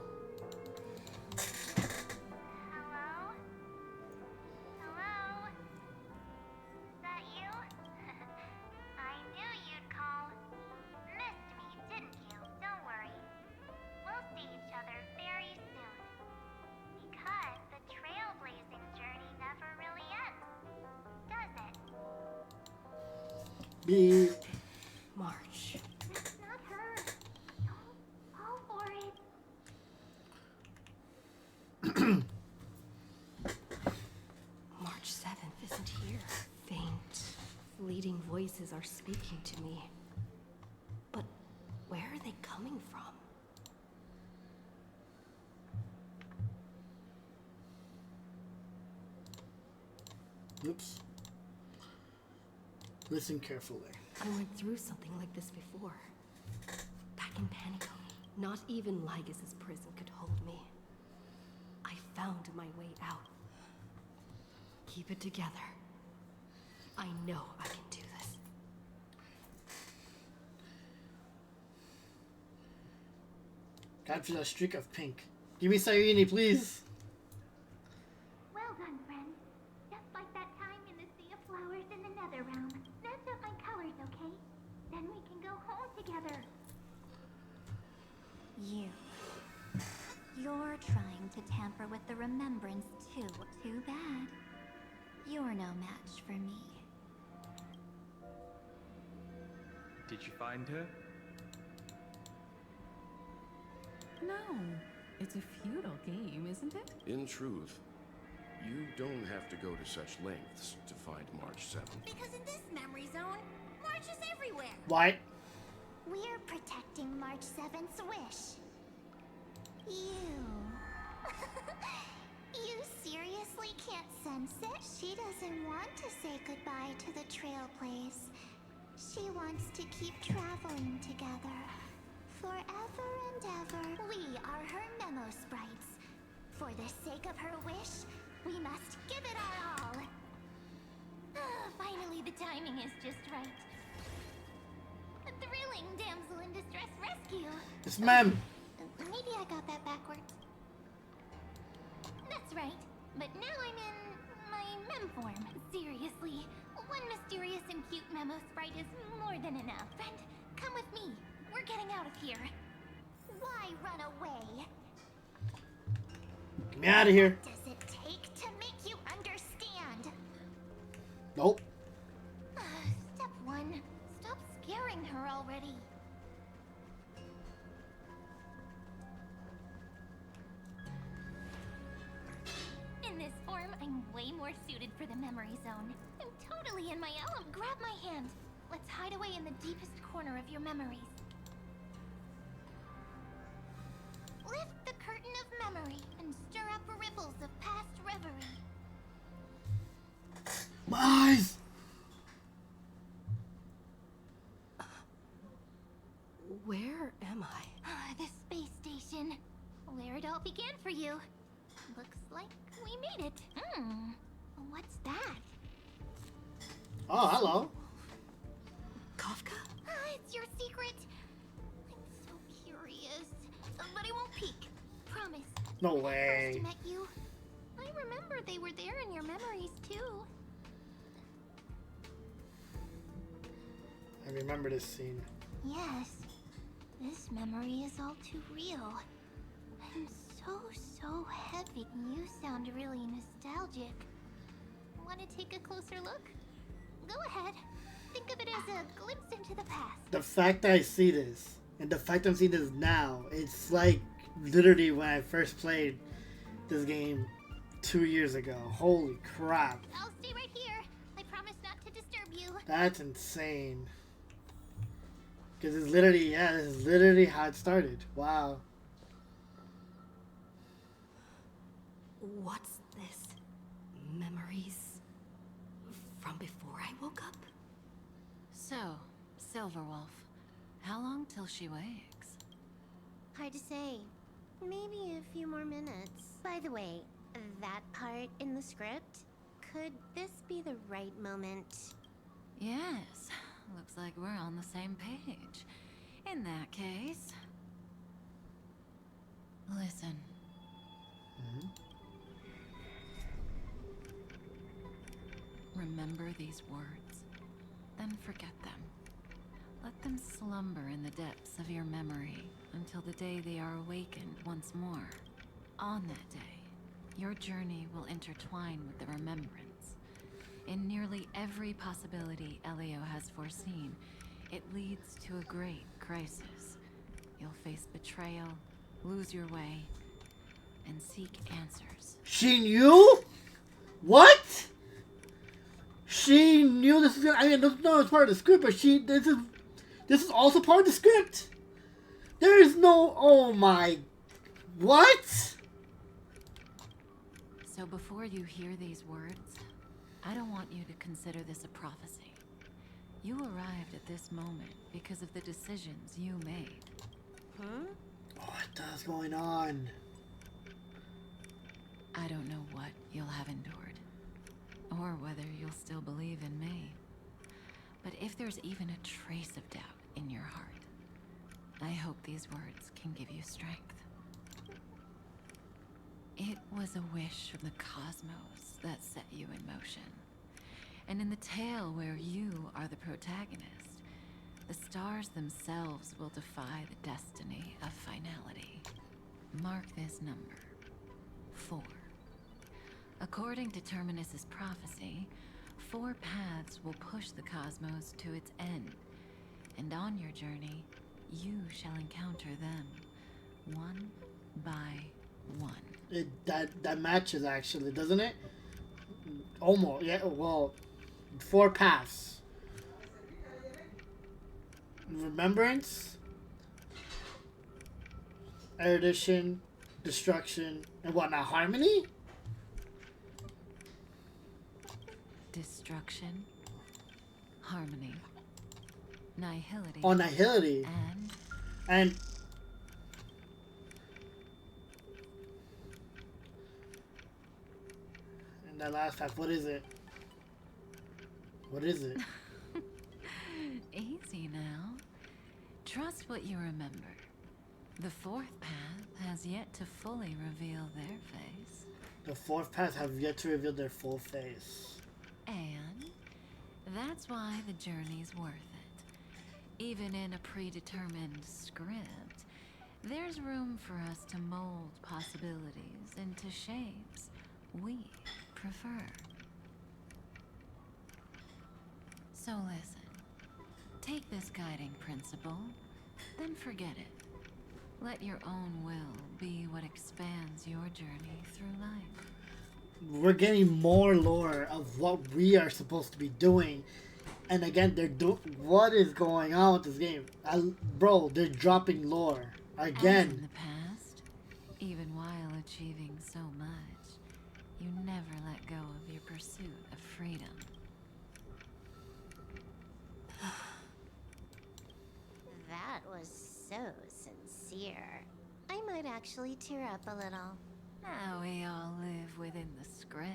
S13: Hello? Hello? Is that you? I knew you'd call. Missed me, didn't you? Don't worry. We'll see each other very soon. Because the trailblazing journey never really ends, does it?
S1: Beep.
S3: March.
S13: That's not her. Don't fall for it.
S3: March 7th isn't here. Faint, fleeting voices are speaking to me. But where are they coming from?
S1: Oops. Listen carefully.
S3: I went through something like this before. Back in Panico. Not even Lygus' prison could hold me. I found my way out. Keep it together. I know I can do this.
S1: Capture that streak of pink. Give me Sayuni, please.
S13: Well done, friend. Just like that time in the Sea of Flowers in the Nether Realm. Snatch up my colors, okay? Then we can go home together.
S2: You're trying to tamper with the remembrance too. Too bad. You're no match for me.
S9: Did you find her?
S11: No. It's a futile game, isn't it?
S12: In truth, you don't have to go to such lengths to find March 7th.
S4: Because in this memory zone, March is everywhere.
S1: What?
S13: We're protecting March 7th's wish.
S2: You. You seriously can't sense it? She doesn't want to say goodbye to the Trailblaze. She wants to keep traveling together. Forever and ever. We are her memo sprites. For the sake of her wish, we must give it our all.
S13: Finally, the timing is just right. A thrilling damsel in distress rescue.
S1: Yes, ma'am.
S2: Maybe I got that backwards.
S13: That's right. But now I'm in my mem form. Seriously, one mysterious and cute memo sprite is more than enough. Friend, come with me. We're getting out of here.
S2: Why run away?
S1: Get me out of here.
S2: What does it take to make you understand?
S1: Nope.
S13: Step 1. Stop scaring her already. In this form, I'm way more suited for the memory zone. I'm totally in my element. Grab my hand. Let's hide away in the deepest corner of your memories. Lift the curtain of memory and stir up ripples of past reverie.
S1: My eyes.
S3: Where am I?
S13: The space station. Where it all began for you. Looks like we made it. What's that?
S1: Oh, hello.
S3: Kafka?
S13: It's your secret. I'm so curious. But I won't peek. Promise.
S1: No
S13: When I
S1: way.
S13: first met you, I remember they were there in your memories too.
S1: I remember this scene.
S2: Yes, this memory is all too real. I'm so heavy. You sound really nostalgic. Want to take a closer look? Go ahead. Think of it as a glimpse into the past.
S1: The fact that I see this, and the fact I'm seeing this now, it's like literally when I first played this game 2 years ago. Holy crap.
S2: I'll stay right here. I promise not to disturb you.
S1: That's insane. Because it's literally, yeah, this is literally how it started. Wow.
S3: What's this? Memories from before I woke up?
S11: So, Silverwolf, how long till she wakes?
S19: Hard to say. Maybe a few more minutes. By the way, that part in the script, could this be the right moment?
S11: Yes, looks like we're on the same page. In that case... Listen. Remember these words, then forget them. Let them slumber in the depths of your memory until the day they are awakened once more. On that day, your journey will intertwine with the remembrance. In nearly every possibility Elio has foreseen, it leads to a great crisis. You'll face betrayal, lose your way, and seek answers.
S1: She knew? What? She knew this was gonna, I mean, no, it's part of the script, but this is also part of the script. There is no, oh my, what?
S11: So before you hear these words, I don't want you to consider this a prophecy. You arrived at this moment because of the decisions you made.
S1: What is going on?
S11: I don't know what you'll have endured, or whether you'll still believe in me. But if there's even a trace of doubt in your heart, I hope these words can give you strength. It was a wish from the cosmos that set you in motion. And in the tale where you are the protagonist, the stars themselves will defy the destiny of finality. Mark this number, 4. According to Terminus's prophecy, 4 paths will push the cosmos to its end, and on your journey, you shall encounter them, one by one.
S1: That matches actually, doesn't it? Almost, yeah. Well, 4 paths. Remembrance, erudition, destruction, and what now? Harmony.
S11: Destruction, harmony, nihility.
S1: Oh, nihility. And that last path, what is it? What is it?
S11: Easy now. Trust what you remember. The 4th path has yet to fully reveal their face.
S1: The 4th path have yet to reveal their full face.
S11: And that's why the journey's worth it. Even in a predetermined script, there's room for us to mold possibilities into shapes we prefer. So listen, take this guiding principle, then forget it. Let your own will be what expands your journey through life.
S1: We're getting more lore of what we are supposed to be doing. And again, what is going on with this game? Bro, they're dropping lore. Again.
S11: As in the past, even while achieving so much, you never let go of your pursuit of freedom.
S19: That was so sincere. I might actually tear up a little.
S11: Now we all live within the script,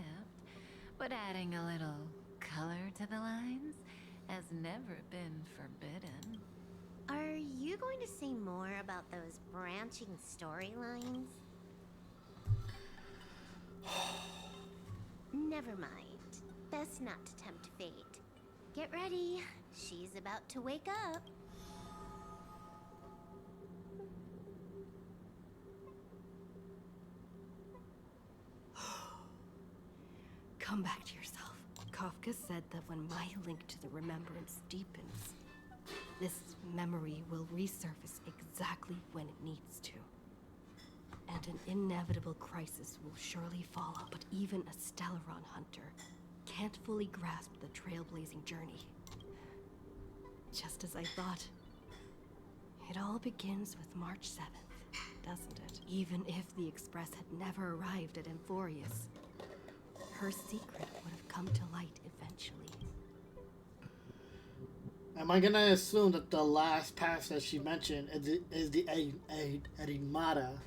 S11: but adding a little color to the lines has never been forbidden.
S19: Are you going to say more about those branching storylines? Never mind. Best not to tempt fate. Get ready. She's about to wake up.
S3: Come back to yourself. Kafka said that when my link to the remembrance deepens, this memory will resurface exactly when it needs to. And an inevitable crisis will surely follow. But even a Stellaron hunter can't fully grasp the trailblazing journey. Just as I thought. It all begins with March 7th, doesn't it? Even if the Express had never arrived at Amphorius, her secret would have come to light eventually.
S1: Am I gonna assume that the last path that she mentioned is the Enigmata?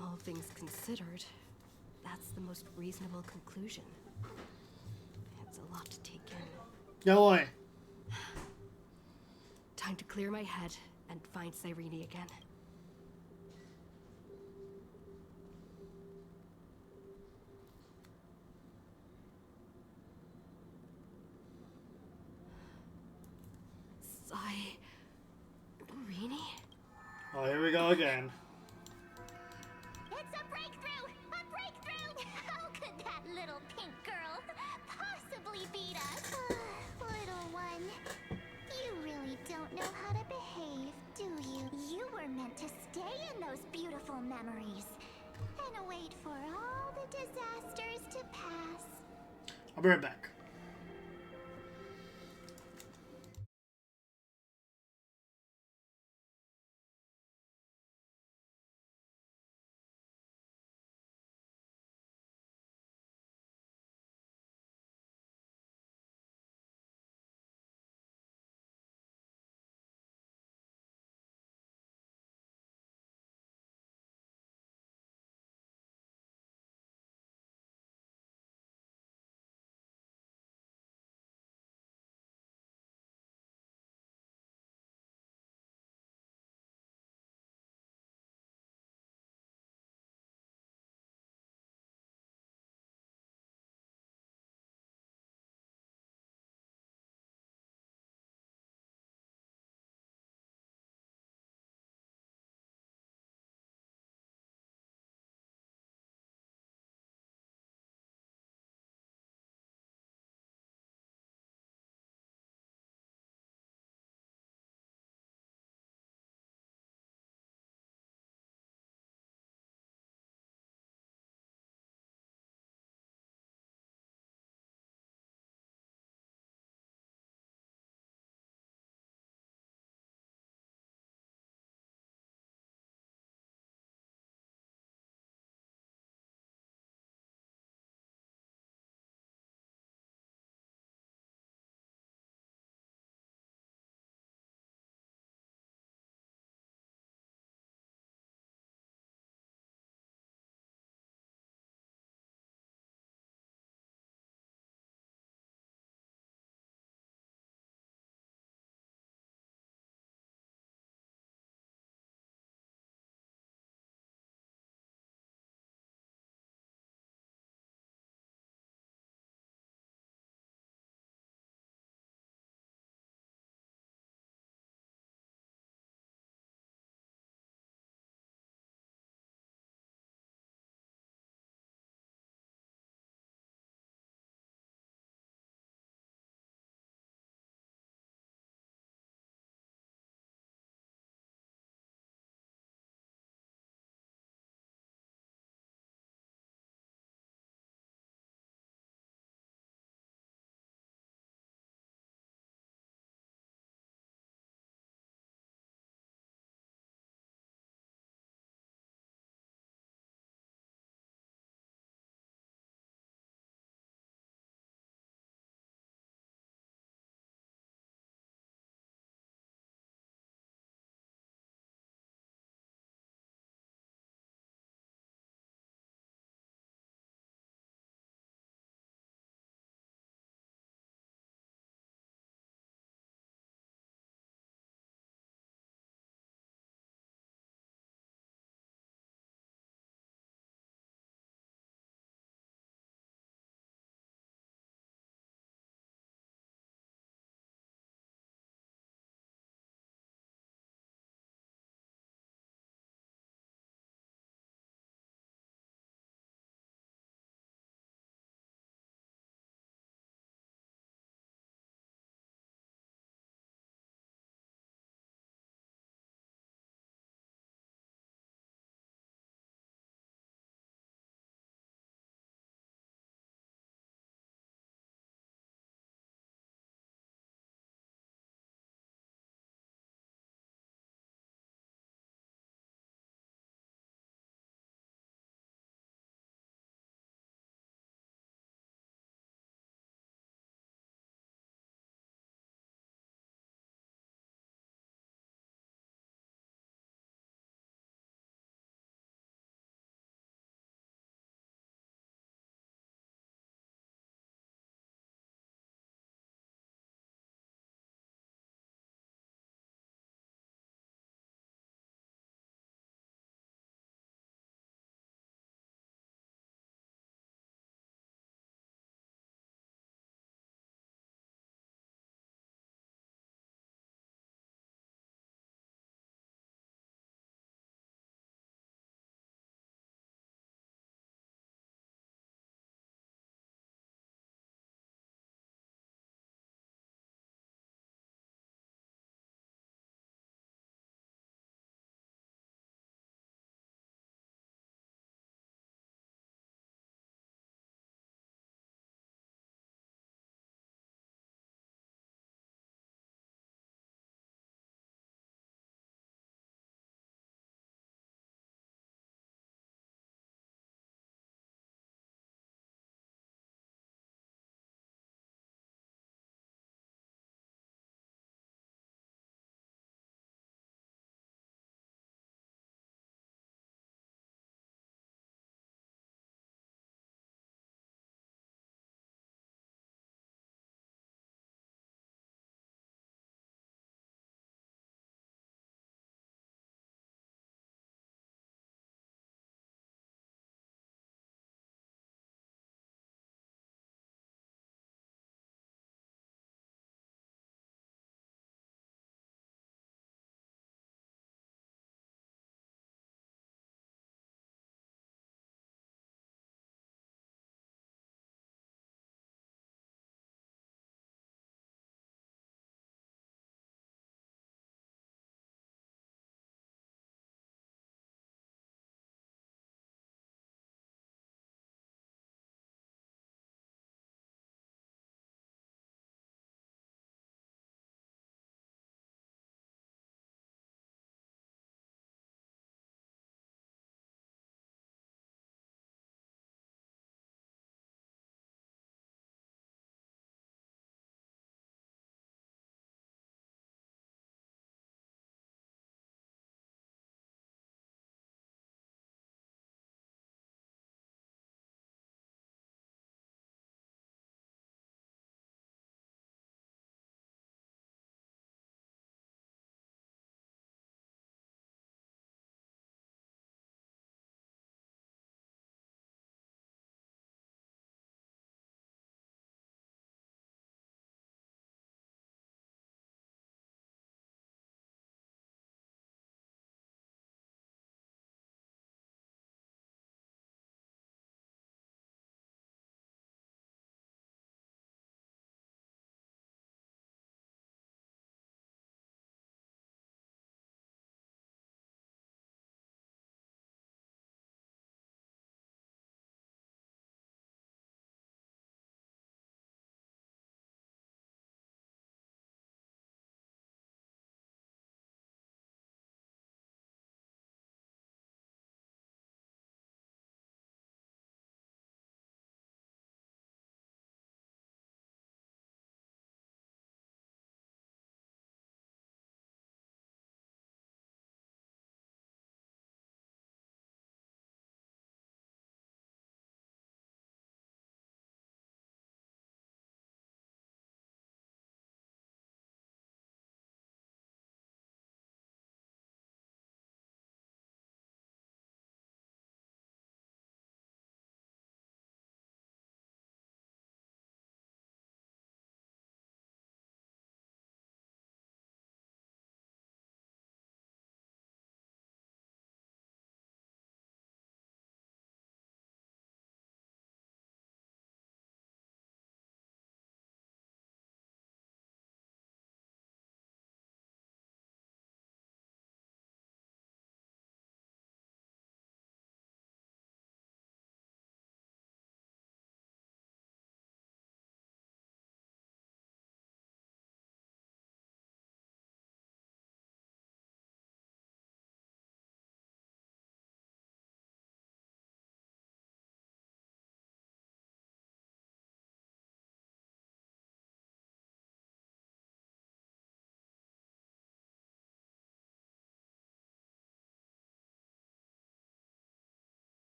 S3: All things considered, that's the most reasonable conclusion. It's a lot to take in.
S1: Go away.
S3: Time to clear my head and find Cyrene again. Cyrene?
S1: Oh, here we go again.
S13: It's a breakthrough! A breakthrough! How could that little pink girl possibly beat us?
S19: Little one, you really don't know how to behave, do you?
S13: You were meant to stay in those beautiful memories
S19: And wait for all the disasters to pass.
S1: I'll be right back.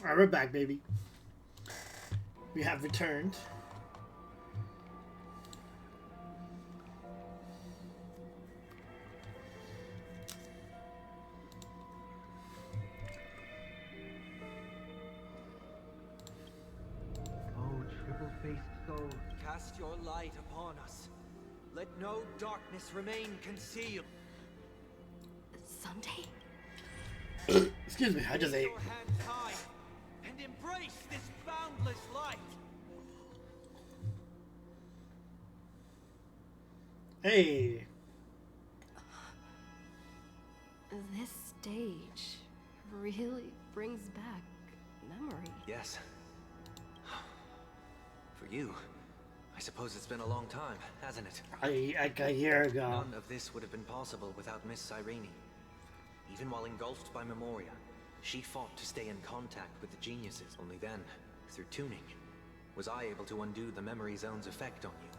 S1: Alright, we're back, baby. We have returned.
S16: Oh, triple-faced soul.
S20: Cast your light upon us. Let no darkness remain concealed.
S3: Sunday?
S1: Excuse me, I just ate.
S20: Your hands high and embrace this boundless light.
S1: Hey.
S3: This stage really brings back memory.
S21: Yes. For you, I suppose it's been a long time, hasn't it?
S1: Like a year ago.
S21: None of this would have been possible without Miss Cyrene. Even while engulfed by Memoria, she fought to stay in contact with the geniuses. Only then, through tuning, was I able to undo the memory zone's effect on you.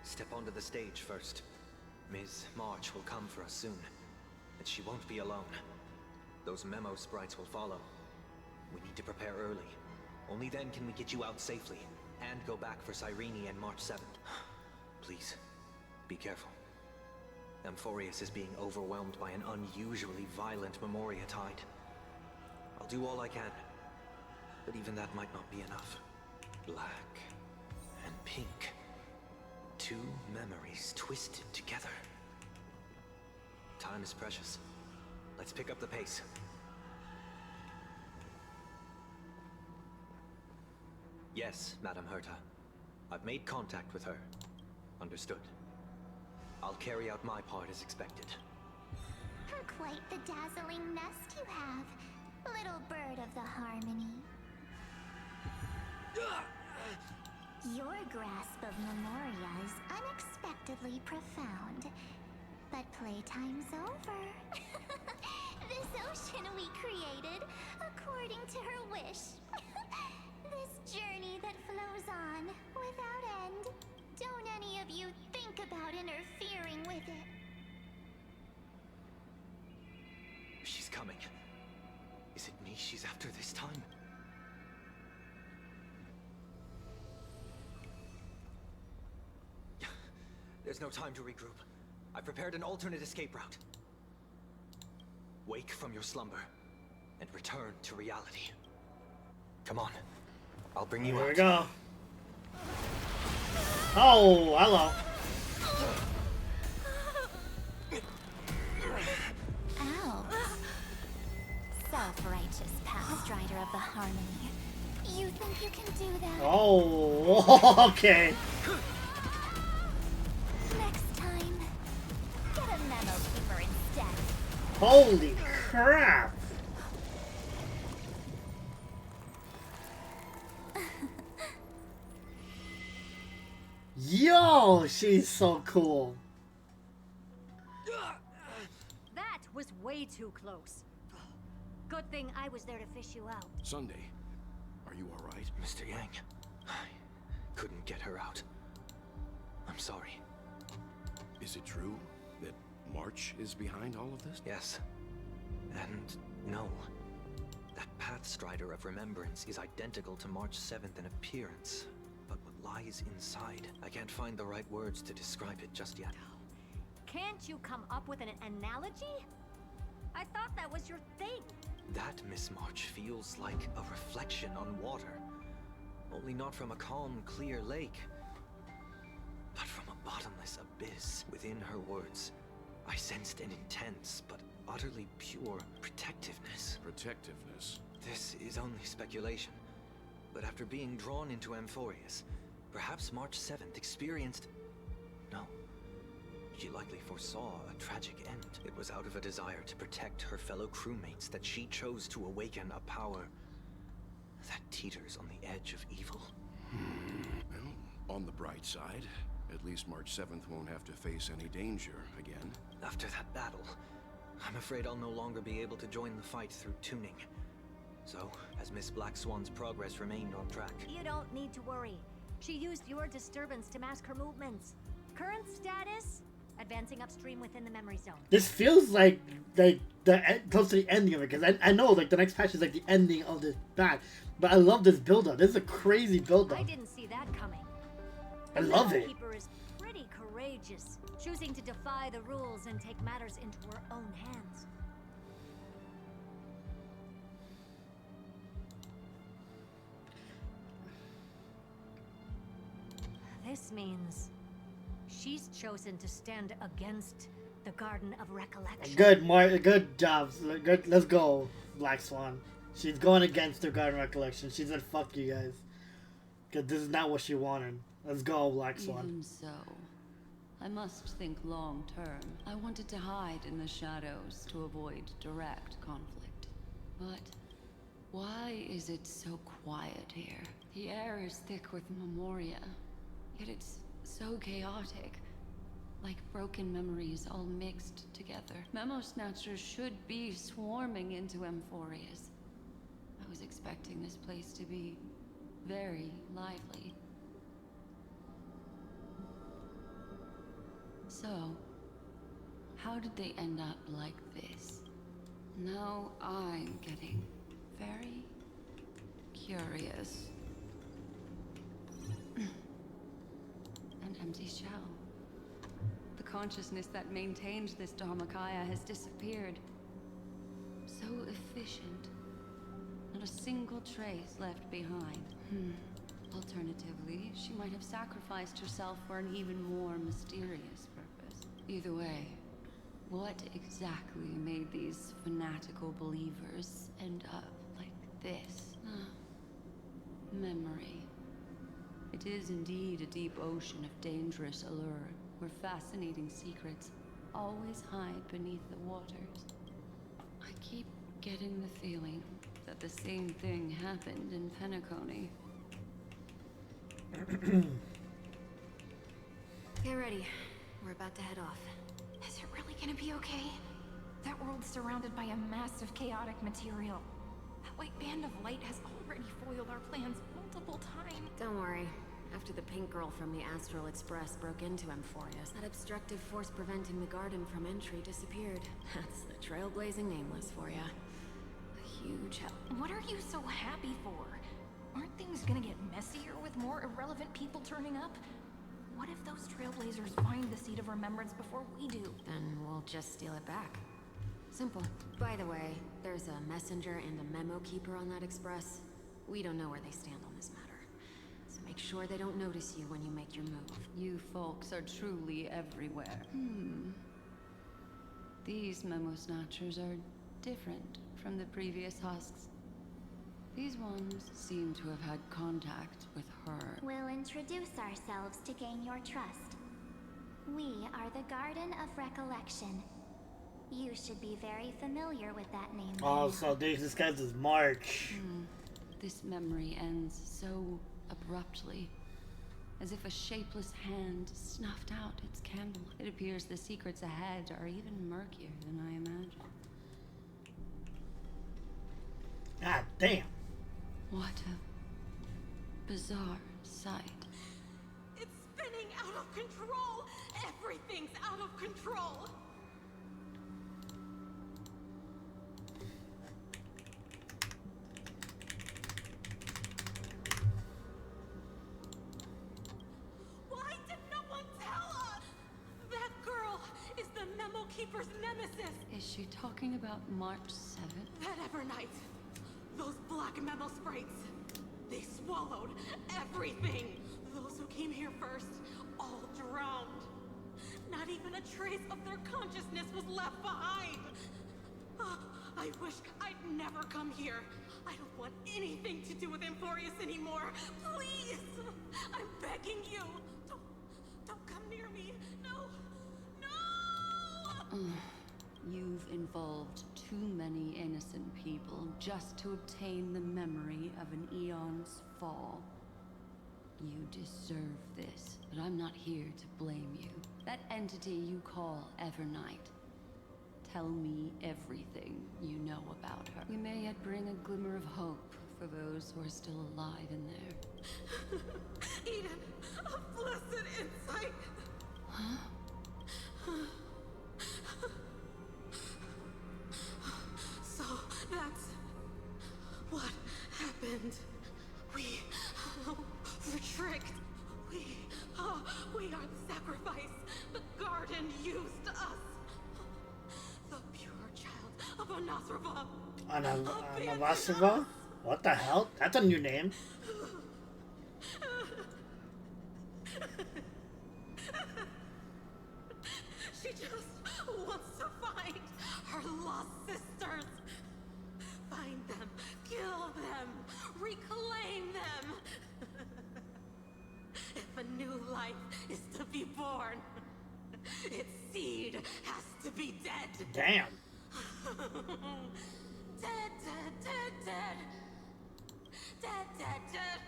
S21: Step onto the stage first. Ms. March will come for us soon, and she won't be alone. Those memo sprites will follow. We need to prepare early. Only then can we get you out safely, and go back for Cyrene and March 7th. Please, be careful. Amphorius is being overwhelmed by an unusually violent Memoria tide. I'll do all I can, but even that might not be enough. Black and pink. Two memories twisted together. Time is precious. Let's pick up the pace. Yes, Madam Herta. I've made contact with her. Understood. I'll carry out my part as expected.
S19: Quite the dazzling nest you have, little bird of the harmony. Your grasp of Memoria is unexpectedly profound. But playtime's over. This ocean we created, according to her wish. This journey that flows on, without end. Don't any of you think about interfering with it.
S21: She's coming. Is it me she's after this time? There's no time to regroup. I prepared an alternate escape route. Wake from your slumber and return to reality. Come on. I'll bring you out.
S1: Here we go. Oh, hello.
S19: Ow. Self-righteous past rider of the harmony. You think you can do that?
S1: Oh, okay.
S19: Next time, get a memo keeper instead.
S1: Holy crap. Yo, she's so cool.
S4: That was way too close. Good thing I was there to fish you out.
S12: Sunday, are you all right?
S21: Mr. Yang, I couldn't get her out. I'm sorry.
S12: Is it true that March is behind all of this?
S21: Yes. And no. That Pathstrider of Remembrance is identical to March 7th in appearance. But what lies inside, I can't find the right words to describe it just yet.
S4: Can't you come up with an analogy? I thought that was your thing.
S21: That Miss March feels like a reflection on water. Only not from a calm, clear lake, but from a bottomless abyss. Within her words, I sensed an intense but utterly pure protectiveness.
S12: Protectiveness?
S21: This is only speculation, but after being drawn into Amphorius, perhaps March 7th experienced... No. She likely foresaw a tragic end. It was out of a desire to protect her fellow crewmates that she chose to awaken a power that teeters on the edge of evil.
S12: Well, on the bright side, at least March 7th won't have to face any danger again.
S21: After that battle, I'm afraid I'll no longer be able to join the fight through tuning. So, as Miss Black Swan's progress remained on track...
S4: You don't need to worry. She used your disturbance to mask her movements. Current status? advancing upstream within the memory zone.
S1: This feels like close to the ending of it, because I know like the next patch is like the ending of this patch, but I love this build up. This is a crazy build up.
S4: I didn't see that coming.
S1: I love it.
S4: The Keeper is pretty courageous, choosing to defy the rules and take matters into her own hands. This means she's chosen to stand against the Garden of Recollection.
S1: Good job. Good. Let's go, Black Swan. She's going against the Garden of Recollection. She said, "Fuck you guys," because this is not what she wanted. Let's go, Black Swan.
S3: Even so, I must think long term. I wanted to hide in the shadows to avoid direct conflict. But why is it so quiet here? The air is thick with memoria, yet it's so chaotic. Like broken memories all mixed together. Memo Snatchers should be swarming into Emphorius. I was expecting this place to be very lively. So, how did they end up like this? Now I'm getting very curious. An empty shell. The consciousness that maintained this Dharmakaya has disappeared. So efficient. Not a single trace left behind. Alternatively, she might have sacrificed herself for an even more mysterious purpose. Either way, what exactly made these fanatical believers end up like this? Memory. It is indeed a deep ocean of dangerous allure, where fascinating secrets always hide beneath the waters. I keep getting the feeling that the same thing happened in Penacony.
S2: Get ready. We're about to head off. Is it really gonna be okay? That world's surrounded by a mass of chaotic material. That white band of light has already foiled our plans multiple times.
S7: Don't worry. After the pink girl from the Astral Express broke into Emphorius, that obstructive force preventing the garden from entry disappeared. That's the trailblazing nameless for ya. A huge help.
S2: What are you so happy for? Aren't things gonna get messier with more irrelevant people turning up? What if those trailblazers find the Seat of Remembrance before we do?
S7: Then we'll just steal it back. Simple. By the way, there's a messenger and a memo keeper on that express. We don't know where they stand on this matter. So make sure they don't notice you when you make your move.
S3: You folks are truly everywhere. These Memo Snatchers are different from the previous husks. These ones seem to have had contact with her.
S19: We'll introduce ourselves to gain your trust. We are the Garden of Recollection. You should be very familiar with that name.
S1: Oh, so this guy's is March.
S3: This memory ends so abruptly, as if a shapeless hand snuffed out its candle. It appears the secrets ahead are even murkier than I imagined.
S1: God damn.
S3: What a bizarre sight.
S22: It's spinning out of control! Everything's out of control! Why did no one tell us? That girl is the Memo Keeper's nemesis!
S3: Is she talking about March 7th?
S22: That Evernight! Those black memo sprites! They swallowed everything! Those who came here first, all drowned. Not even a trace of their consciousness was left behind! I wish I'd never come here. I don't want anything to do with Emphorius anymore. Please! I'm begging you! Don't come near me! No! No!
S3: You've involved too many innocent people just to obtain the memory of an eon's fall. You deserve this, but I'm not here to blame you. That entity you call Evernight. Tell me everything you know about her. We may yet bring a glimmer of hope for those who are still alive in there.
S22: Eden, a blessed insight!
S3: Huh?
S1: Anavasava? What the hell? That's a new name.
S22: She just wants to find her lost sisters. Find them, kill them, reclaim them. If a new life is to be born, its seed has to be dead.
S1: Damn.
S22: Dead, dead, dead, dead. Dead, dead, dead.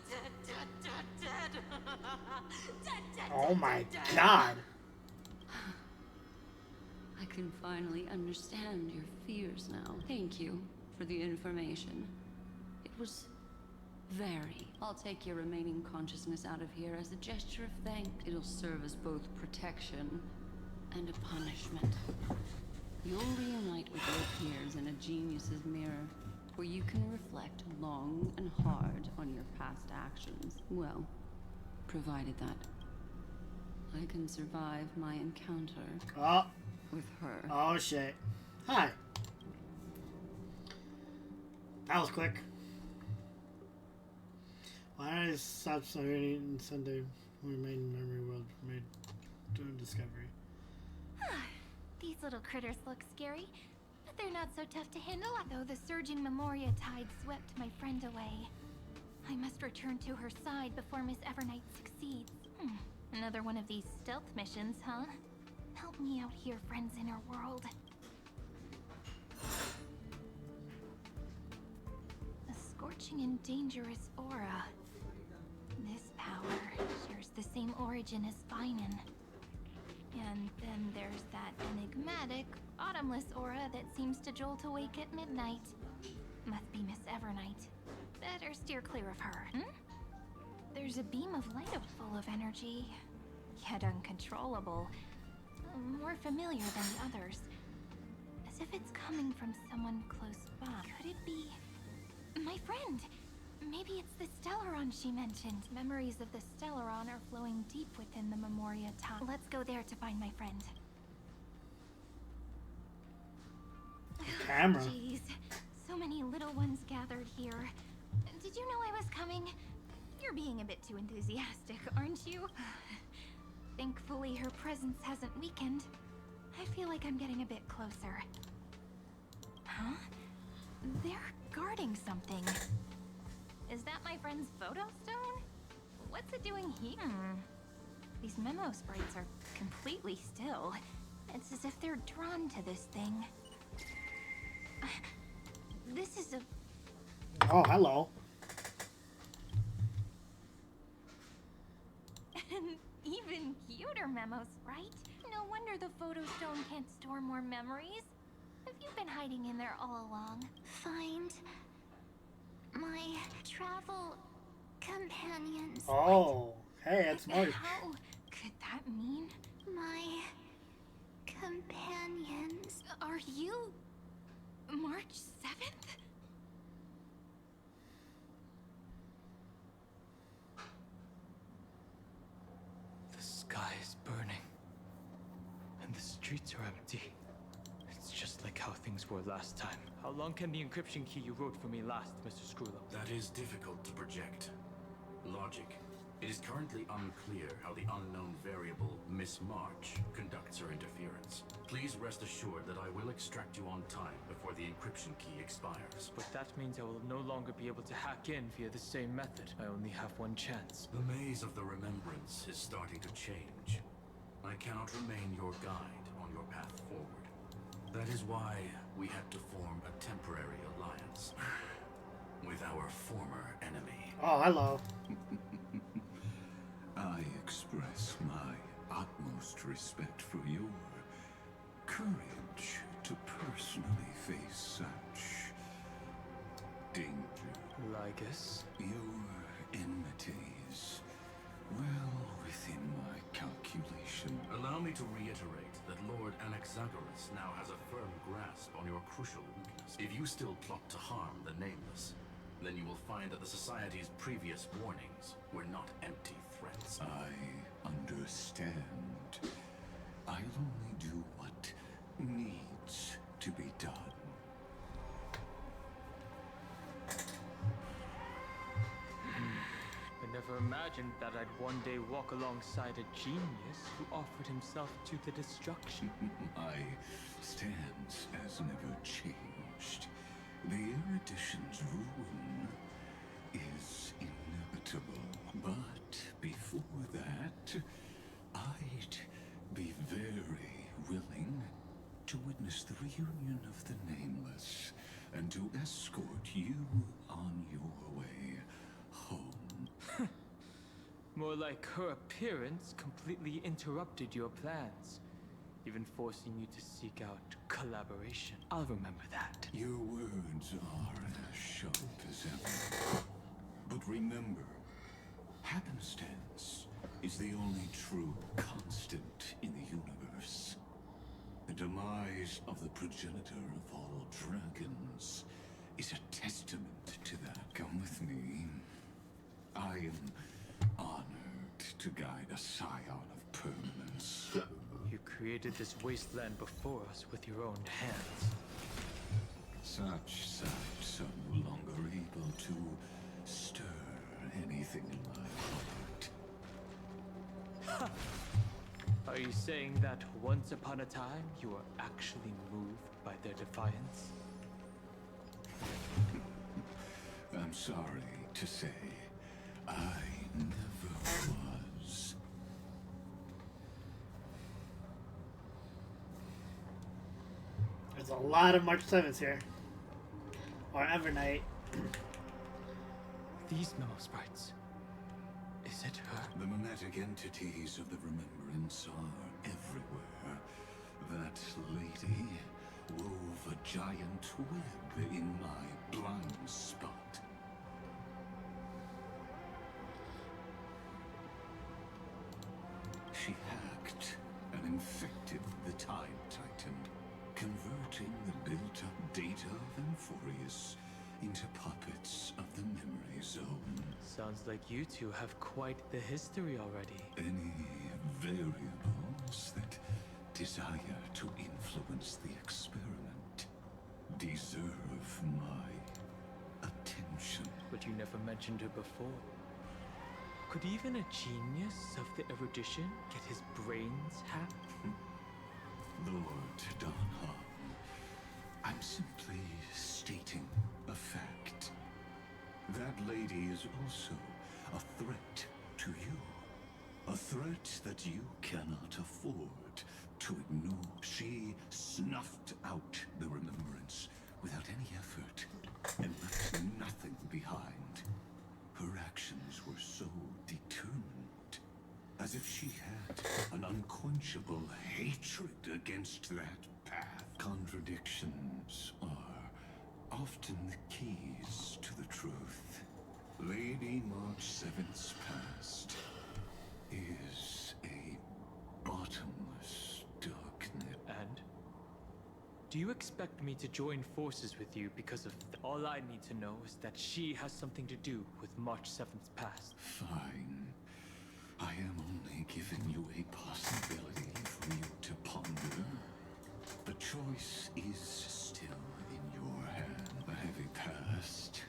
S22: Dead, dead, dead, dead. Dead, dead,
S1: Oh my
S22: dead, dead.
S1: god.
S14: I can finally understand your fears now. Thank you for the information. It was very. I'll take your remaining consciousness out of here as a gesture of thanks. It'll serve as both protection and a punishment. You'll reunite with your peers in a genius's mirror, where you can reflect long and hard on your past actions. Well, provided that I can survive my encounter with her.
S1: Oh shit. Hi. That was quick. Why did I stop celebrating Sunday? Remain memory world made doing discovery.
S2: These little critters look scary, but they're not so tough to handle. Though the surging Memoria tide swept my friend away, I must return to her side before Miss Evernight succeeds. Another one of these stealth missions, huh? Help me out here, friends in her world. A scorching and dangerous aura. This power shares the same origin as Finan. And then there's that enigmatic, bottomless aura that seems to jolt awake at midnight. Must be Miss Evernight. Better steer clear of her. There's a beam of light full of energy, yet uncontrollable. More familiar than the others. As if it's coming from someone close by. Could it be my friend? Maybe it's the Stellaron she mentioned. Memories of the Stellaron are flowing deep within the Memoria tide. Let's go there to find my friend.
S1: Camera.
S2: Jeez, so many little ones gathered here. Did you know I was coming? You're being a bit too enthusiastic, aren't you? Thankfully, her presence hasn't weakened. I feel like I'm getting a bit closer. Huh? They're guarding something. Is that my friend's photo stone? What's it doing here? These memo sprites are completely still. It's as if they're drawn to this thing. This is a...
S1: Oh, hello.
S2: An even cuter memo sprite. No wonder the photo stone can't store more memories. Have you been hiding in there all along?
S19: Find my travel companions.
S1: Oh, hey, it's Marty.
S2: How could that mean?
S19: My companions.
S2: Are you March 7th?
S9: The sky is burning, and the streets are empty. It's just like how things were last time. How long can the encryption key you wrote for me last, Mr. Screwlo?
S6: That is difficult to project. Logic. It is currently unclear how the unknown variable, Miss March, conducts her interference. Please rest assured that I will extract you on time before the encryption key expires.
S9: But that means I will no longer be able to hack in via the same method. I only have one chance.
S6: The maze of the remembrance is starting to change. I cannot remain your guide on your path forward. That is why we had to form a temporary alliance with our former enemy.
S1: Oh, hello.
S5: I express my utmost respect for your courage to personally face such danger.
S9: Lygus?
S5: Your enmities, well within my calculation.
S6: Allow me to reiterate that Lord Anaxagoras now has a firm grasp on your crucial weakness. If you still plot to harm the Nameless, then you will find that the Society's previous warnings were not empty threats.
S5: I understand. I'll only do what needs to be done.
S9: imagined that I'd one day walk alongside a genius who offered himself to the destruction.
S5: My stance has never changed. The erudition's ruin is inevitable. But before that, I'd be very willing to witness the reunion of the Nameless and to escort you on your way home.
S9: More like her appearance completely interrupted your plans, even forcing you to seek out collaboration. I'll remember that.
S5: Your words are as sharp as ever. But remember, happenstance is the only true constant in the universe. The demise of the progenitor of all dragons is a testament to that. Come with me. I am honored to guide a scion of permanence.
S9: You created this wasteland before us with your own hands.
S5: Such sights are no longer able to stir anything in my heart.
S9: Are you saying that once upon a time you were actually moved by their defiance?
S5: I'm sorry to say, I never was.
S1: There's a lot of March 7th here. Or Evernight.
S9: These memo sprites. Is it her?
S5: The mimetic entities of the remembrance are everywhere. That lady wove a giant web in my blind spot. She hacked and infected the Time Titan, converting the built-up data of Amphorius into puppets of the memory zone.
S9: Sounds like you two have quite the history already.
S5: Any variables that desire to influence the experiment deserve my attention.
S9: But you never mentioned her before. Could even a genius of the erudition get his brains hacked?
S5: Lord Donham, I'm simply stating a fact. That lady is also a threat to you. A threat that you cannot afford to ignore. She snuffed out the remembrance without any effort and left nothing behind. Her actions were so determined, as if she had an unquenchable hatred against that path. Contradictions are often the keys to the truth. Lady March 7th's past is a bottomless darkness.
S9: And? Do you expect me to join forces with you because of... All I need to know is that she has something to do with March 7th's past.
S5: Fine. I am only giving you a possibility for you to ponder. The choice is still in your hand. A heavy past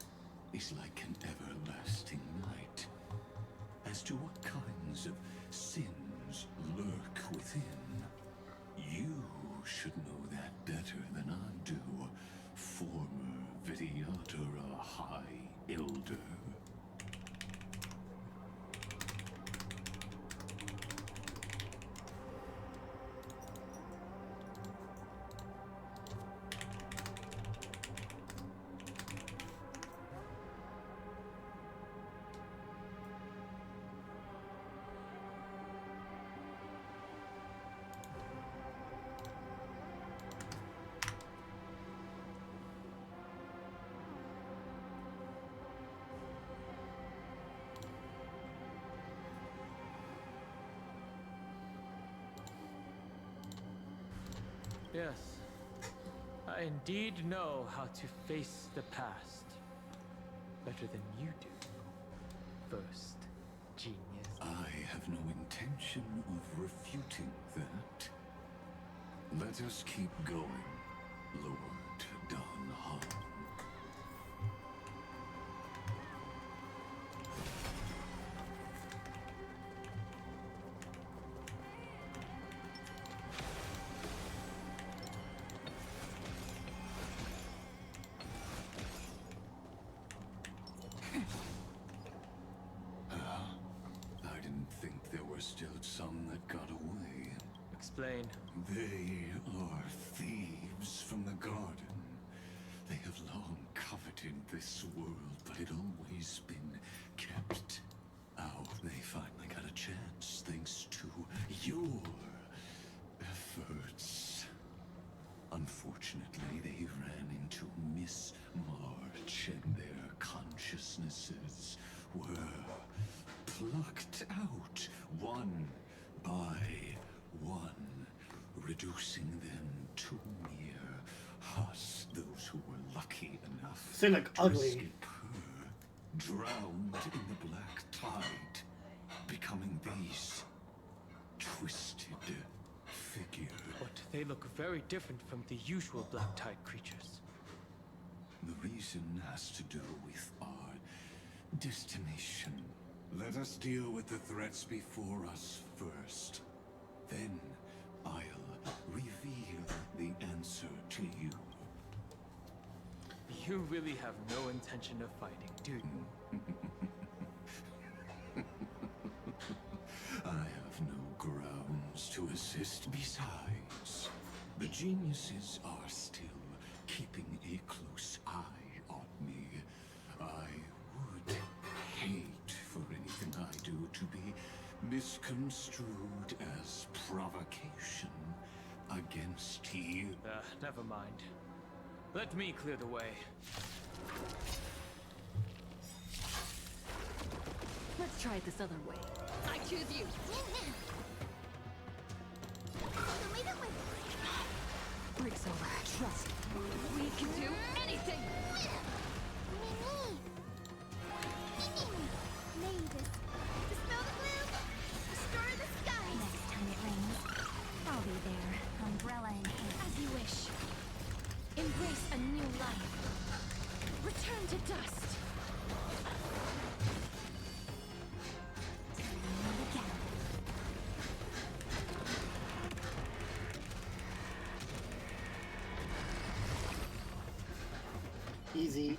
S5: is like an everlasting night. As to what kinds of sins lurk within, you should know that better than I do, former Vidyatara High Elder.
S9: Yes. I indeed know how to face the past. Better than you do. First, genius.
S5: I have no intention of refuting that. Let us keep going, Lord Donham. some that got away.
S9: Explain.
S5: They are thieves from the garden. They have long coveted this world, but it always been kept out. They finally got a chance thanks to your efforts. Unfortunately, they ran into Miss March, and their consciousnesses were plucked out one by one, reducing them to mere us, those who were lucky enough
S1: They look
S5: to
S1: ugly.
S5: escape her, drowned in the black tide, becoming these twisted figures.
S9: But they look very different from the usual Black Tide creatures.
S5: The reason has to do with our destination. Let us deal with the threats before us first. Then I'll reveal the answer to you.
S9: You really have no intention of fighting, do you?
S5: I have no grounds to assist. Besides, the geniuses are still keeping a close eye on me. I would hate for anything I do to be misconstrued as provocation against you.
S9: Never mind. Let me clear the way.
S14: Let's try it this other way. I choose you. Bricks over. Trust me. We can do anything.
S19: Mavis, dispel the gloom, restore the sky. Next time it rains, I'll be there, umbrella in hand. As you wish. Embrace a new life. Return to dust.
S1: Easy.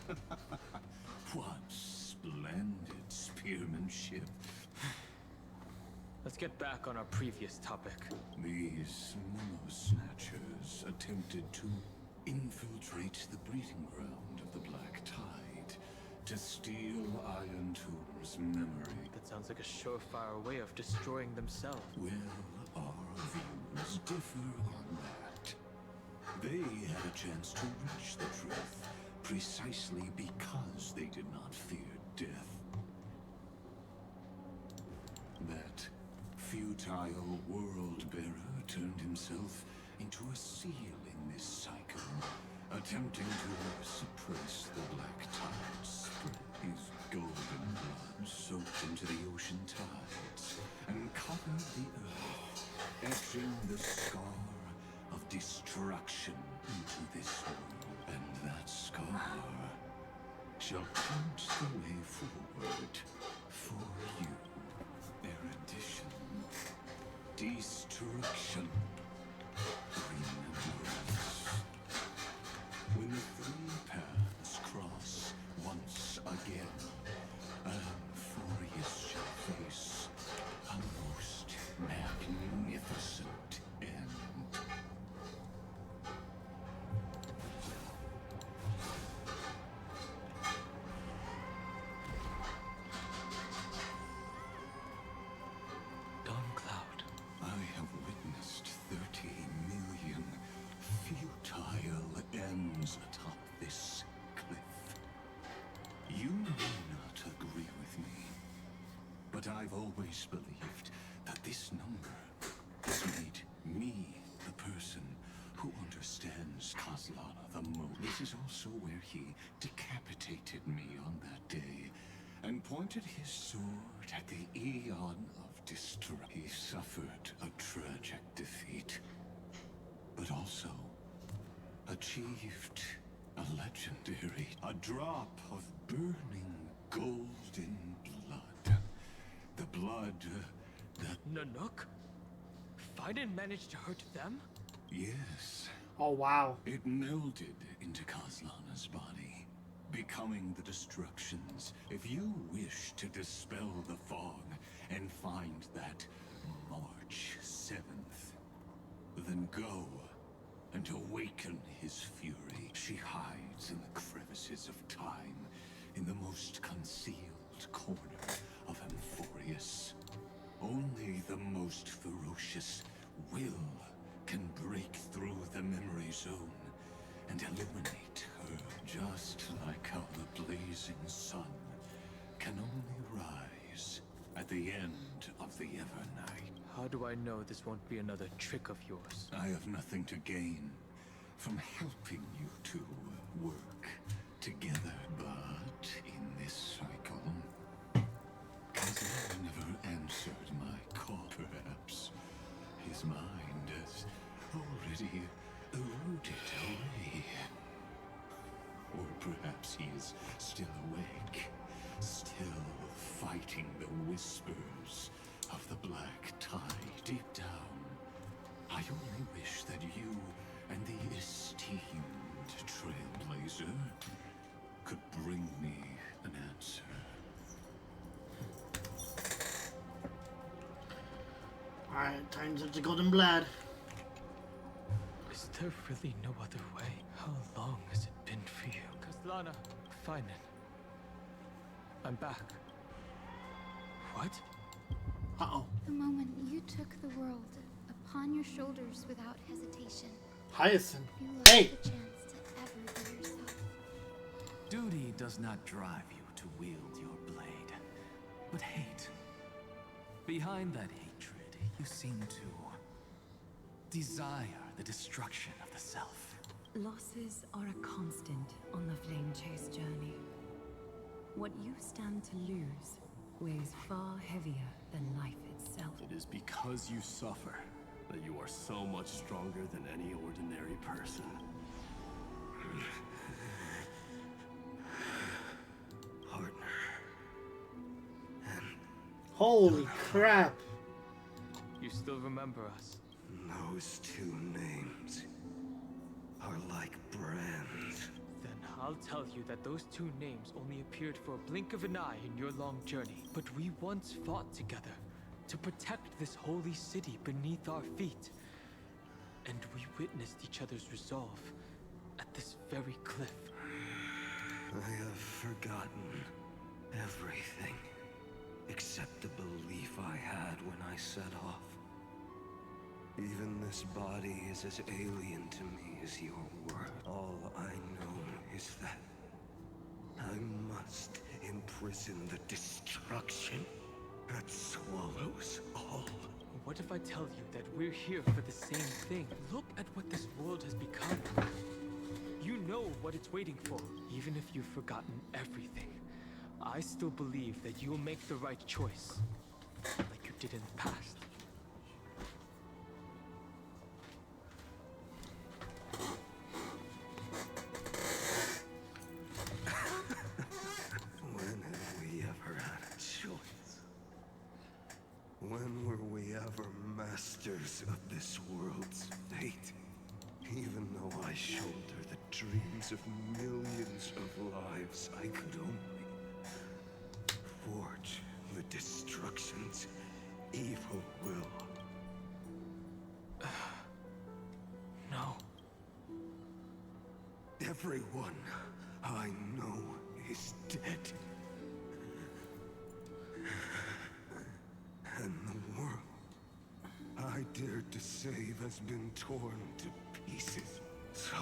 S5: What splendid spearmanship.
S9: Let's get back on our previous topic.
S5: These memo snatchers attempted to infiltrate the breeding ground of the Black Tide to steal Iron Tomb's memory.
S9: That sounds like a surefire way of destroying themselves.
S5: Well, our views differ on that. They had a chance to reach the truth precisely because they did not fear death. That futile world-bearer turned himself into a seal in this cycle, attempting to suppress the Black Tide spread. His golden blood soaked into the ocean tides and covered the earth, etching the scar of destruction into this world. And that scar shall point the way forward for you. Erudition, destruction, remembrance. When the three paths cross once again, Amphorius shall face a most magnificent end.
S9: Cloud.
S5: I have witnessed 30 million futile ends atop this cliff. You may not agree with me, but I've always believed that this number has made me the person who understands Kozlana the most. This is also where he decapitated me on that day and pointed his sword at the Eon of Destruction. He suffered a tragic defeat, but also achieved a legendary, a drop of burning golden blood. The blood that...
S9: Nanook? Fiden managed to hurt them?
S5: Yes.
S1: Oh, wow.
S5: It melded into Kozlana's body, becoming the destructions. If you wish to dispel the fog and find that mark Go and awaken his fury. She hides in the crevices of time, in the most concealed corner of Amphorius. Only the most ferocious will can break through the memory zone and eliminate her, just like how the blazing sun can only rise at the end of the Evernight.
S9: How do I know this won't be another trick of yours?
S5: I have nothing to gain from helping you two work together, but in this cycle, Kazir never answered my call. Perhaps his mind has already eroded away. Or perhaps he is still awake, still fighting the whispers of the black tide. Deep down, I only wish that you and the esteemed Trailblazer could bring me an answer.
S1: Alright, time's up to Golden Blood.
S9: Is there really no other way? How long has it been for you? Kaslana, find it. I'm back. What?
S1: Uh-oh.
S2: The moment you took the world upon your shoulders without hesitation.
S1: Hyacinth.
S2: You lost
S1: Hey!
S2: the chance to ever be yourself.
S6: Duty does not drive you to wield your blade, but hate. Behind that hatred, you seem to desire the destruction of the self.
S8: Losses are a constant on the Flame Chase journey. What you stand to lose weighs far heavier than life itself.
S10: It is because you suffer that you are so much stronger than any ordinary person. Partner.
S1: Holy crap.
S9: You still remember us?
S10: Those two names are like brands.
S9: Then I'll tell you that those two names only appeared for a blink of an eye in your long journey. But we once fought together to protect this holy city beneath our feet. And we witnessed each other's resolve at this very cliff.
S10: I have forgotten everything except the belief I had when I set off. Even this body is as alien to me as your world. All I know is that I must imprison the destruction that swallows all.
S9: What if I tell you that we're here for the same thing? Look at what this world has become. You know what it's waiting for. Even if you've forgotten everything, I still believe that you'll make the right choice, like you did in the past.
S10: When have we ever had a choice? When were we ever masters of this world's fate? Even though I shoulder the dreams of millions of lives, I could only forge the destruction's evil will.
S9: No.
S10: Everyone I know is dead. And the world I dared to save has been torn to pieces. So,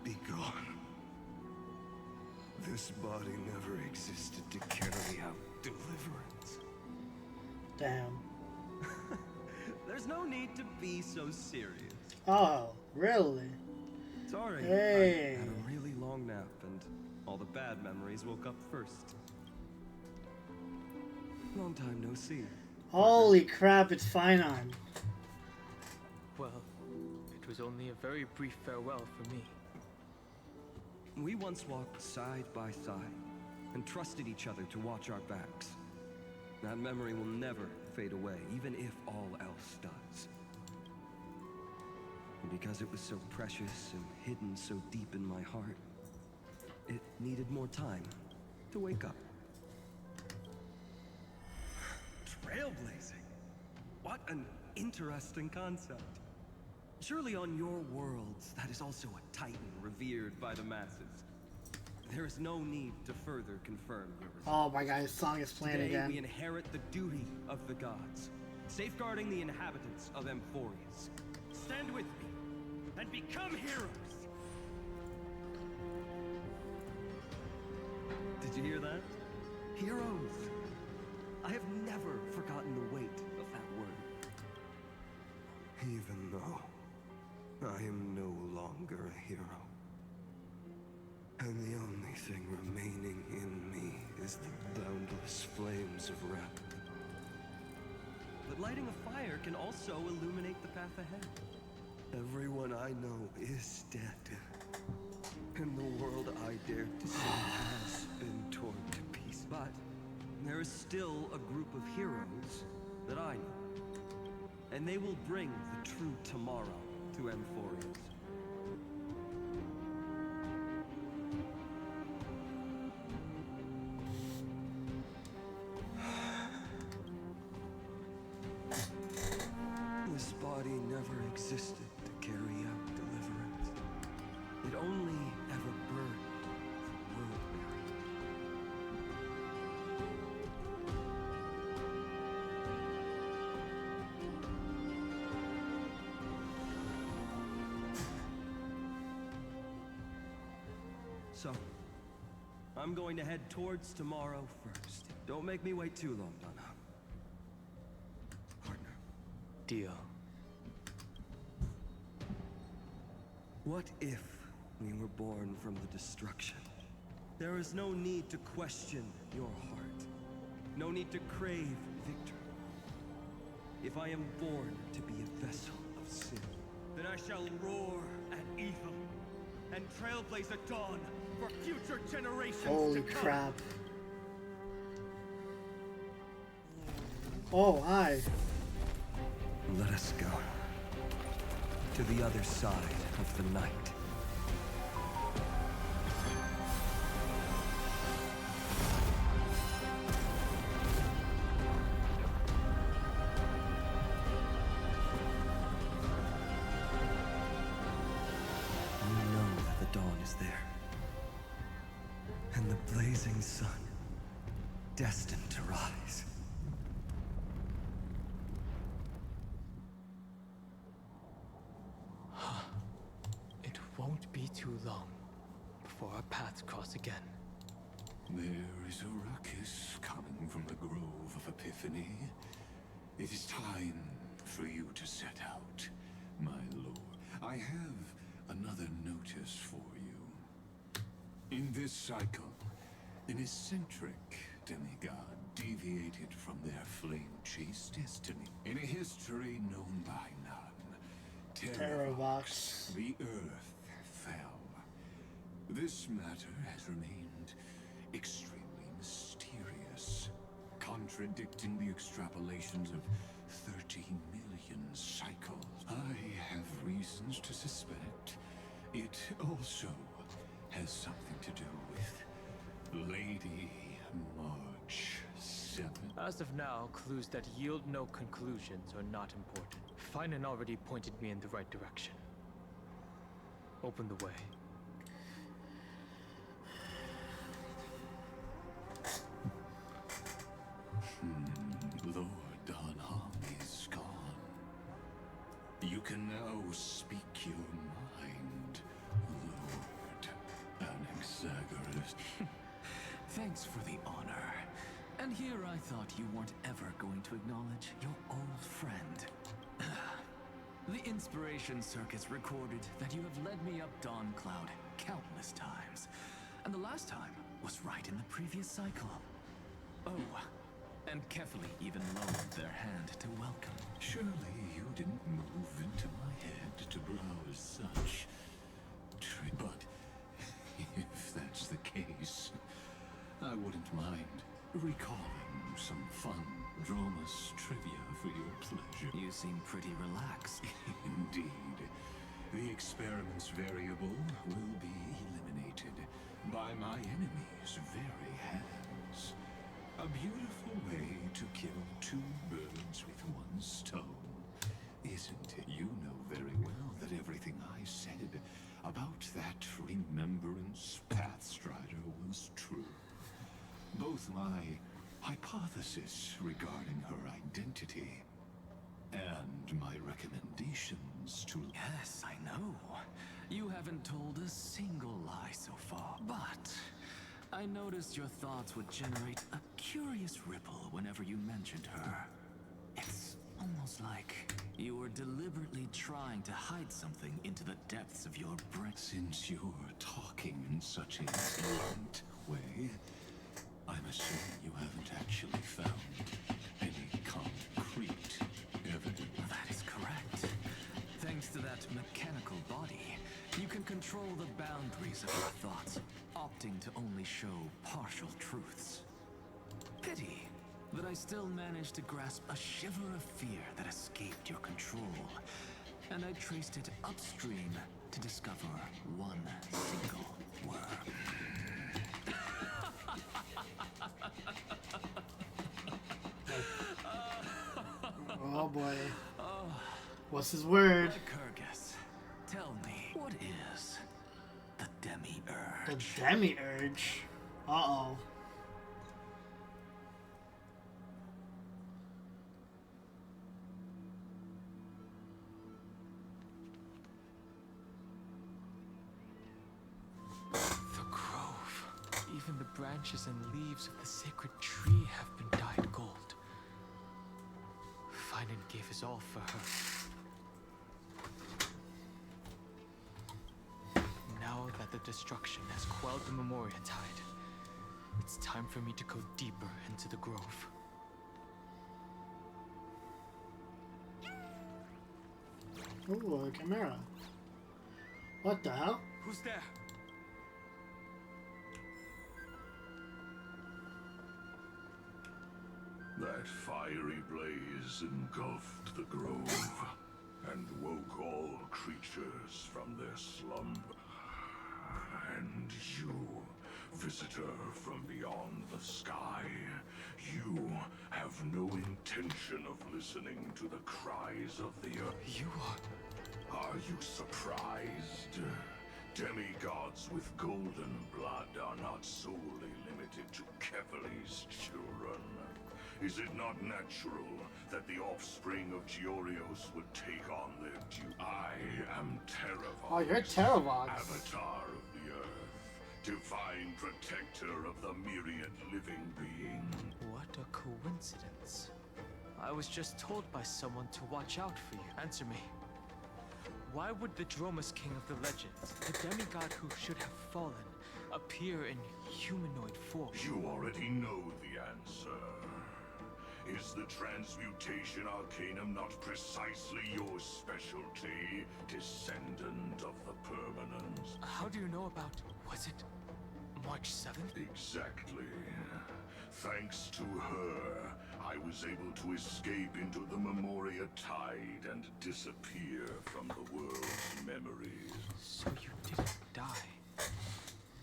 S10: be gone. This body never existed to carry out deliverance.
S1: Damn.
S23: There's no need to be so serious.
S1: Oh, really?
S23: Sorry,
S1: Hey.
S23: I had a really long nap and all the bad memories woke up first. Long time no see.
S1: Holy crap, it's Finon.
S9: Well, it was only a very brief farewell for me.
S23: We once walked side by side and trusted each other to watch our backs. That memory will never fade away, even if all else does. And because it was so precious and hidden so deep in my heart, it needed more time to wake up. Trailblazing? What an interesting concept. Surely on your worlds, that is also a titan revered by the masses. There is no need to further confirm your results.
S1: Oh my god, his song is playing
S23: Today,
S1: again.
S23: we inherit the duty of the gods, safeguarding the inhabitants of Emphorius. Stand with me, and become heroes! Did you hear that? Heroes! I have never forgotten the weight of that word.
S10: Even though I am no longer a hero, and the only thing remaining in me is the boundless flames of wrath.
S23: But lighting a fire can also illuminate the path ahead.
S10: Everyone I know is dead, and the world I dared to see has been torn to pieces.
S23: But there is still a group of heroes that I know, and they will bring the true tomorrow to Emphorius.
S10: This body never existed to carry out deliverance. It only ever burned for world-bearing.
S23: So, I'm going to head towards tomorrow first. Don't make me wait too long, Donna.
S9: Deal.
S23: What if we were born from the destruction? There is no need to question your heart. No need to crave victory. If I am born to be a vessel of sin, then I shall roar at evil and trailblaze a dawn for future generations
S1: Holy
S23: to come.
S1: crap. Oh, hi.
S23: Let us go to the other side of the night.
S10: You know that the dawn is there, and the blazing sun, destined to rise.
S9: It won't be too long before our paths cross again.
S5: There is a ruckus coming from the Grove of Epiphany. It is time for you to set out, my lord. I have another notice for you. In this cycle, an eccentric demigod deviated from their flame-chased destiny. In a history known by none,
S1: Terravox.
S5: the earth fell. This matter has remained extremely mysterious, contradicting the extrapolations of 30 million cycles. I have reasons to suspect it also has something to do with Lady March 7.
S9: As of now, clues that yield no conclusions are not important. Finan already pointed me in the right direction. Open the way.
S5: Lord Don Hong is gone. You can now speak your mind, Lord Anaxagoras.
S15: Thanks for the honor. And here I thought you weren't ever going to acknowledge your old friend. The Inspiration Circus recorded that you have led me up Dawn Cloud countless times. And the last time was right in the previous cycle. Oh, and Kefali even lowered their hand to welcome.
S5: Surely you didn't move into my head to browse such but if that's the case, I wouldn't mind recalling some fun Dromus trivia for your pleasure.
S15: You seem pretty relaxed.
S5: Indeed. The experiment's variable will be eliminated by my enemy's very hands. A beautiful way to kill two birds with one stone, isn't it? You know very well my hypothesis regarding her identity and my recommendations to...
S15: Yes, I know. You haven't told a single lie so far, but I noticed your thoughts would generate a curious ripple whenever you mentioned her. It's almost like you were deliberately trying to hide something into the depths of your brain.
S5: Since you're talking in such a blunt way, I'm assuming you haven't actually found any concrete evidence.
S15: That is correct. Thanks to that mechanical body, you can control the boundaries of your thoughts, opting to only show partial truths. Pity that I still managed to grasp a shiver of fear that escaped your control, and I traced it upstream to discover one single word.
S1: Oh boy. What's his word?
S15: Lycurgus, tell me, what is the demiurge?
S1: The demiurge? Uh-oh.
S9: The grove. Even the branches and leaves of the sacred tree have been dyed gold. Finan gave his all for her. Now that the destruction has quelled the Memoria tide, it's time for me to go deeper into the grove.
S1: Ooh, a chimera. What the hell?
S9: Who's there?
S12: That fiery blaze engulfed the grove and woke all creatures from their slumber. And you, visitor from beyond the sky, you have no intention of listening to the cries of the earth.
S9: You
S12: Are you surprised? Demigods with golden blood are not solely limited to Kefali's children. Is it not natural that the offspring of Georios would take on their due? I am Terravox.
S1: Oh, you're Terravox.
S12: Avatar of the Earth, divine protector of the myriad living beings.
S9: What a coincidence. I was just told by someone to watch out for you. Answer me. Why would the Dromus King of the legends, the demigod who should have fallen, appear in humanoid form?
S12: You already know the answer. Is the transmutation arcanum not precisely your specialty, descendant of the permanents?
S9: How do you know about... was it March 7th?
S12: Exactly. Thanks to her, I was able to escape into the Memoria tide and disappear from the world's memories.
S9: So you didn't die.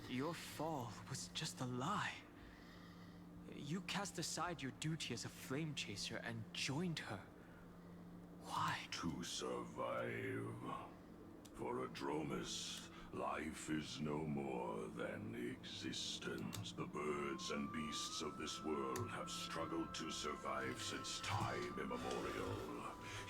S9: Your fall was just a lie. You cast aside your duty as a flame chaser and joined her. Why?
S12: To survive. For a Dromus, life is no more than existence. The birds and beasts of this world have struggled to survive since time immemorial.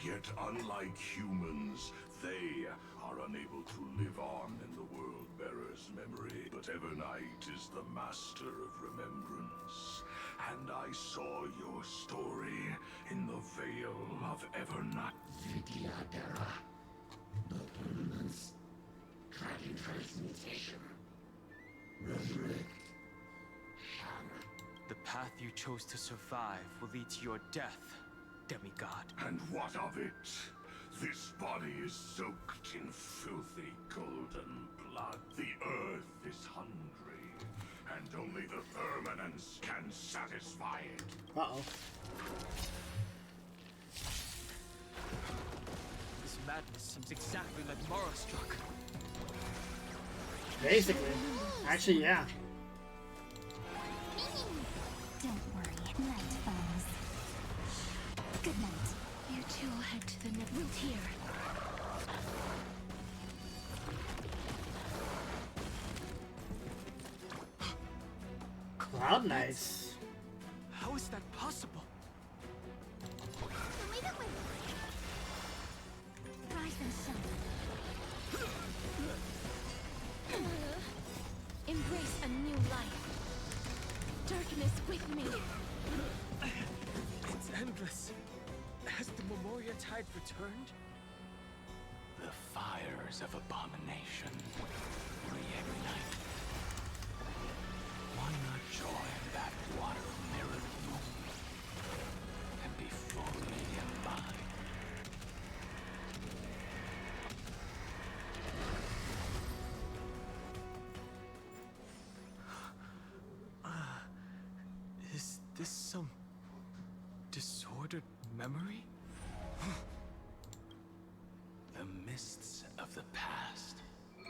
S12: Yet unlike humans, they are unable to live on in the World-Bearer's memory. But Evernight is the master of remembrance. And I saw your story in the Veil of Evernight.
S5: Vidyadhara. The permanence. Tracking transmutation. Resurrect.
S9: The path you chose to survive will lead to your death, demigod.
S12: And what of it? This body is soaked in filthy golden blood. The earth is hungry, and only the permanence can satisfy it.
S1: Uh-oh.
S9: This madness seems exactly like Mara struck.
S1: Basically. Actually, yeah.
S2: Don't worry, night falls. Good night. You two will head to the route here.
S1: Cloud Knights.
S2: darkness with me.
S9: It's endless. Has the Memoria tide returned?
S5: The fires of abomination reignite. Why not join that water-mirrored moon and be fully embodied?
S9: Is this some disordered memory?
S5: The mists of the past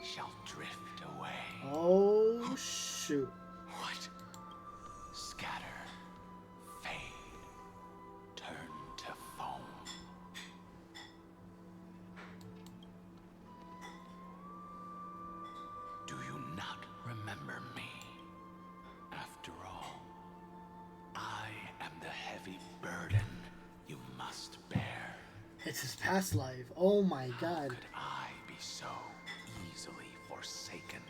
S5: shall drift away.
S1: Oh, shoot.
S5: What? Scatter, fade, turn to foam. Do you not remember me? After all, I am the heavy burden you must bear.
S1: It's his past life. Oh my god.
S5: Could I be so easily forsaken?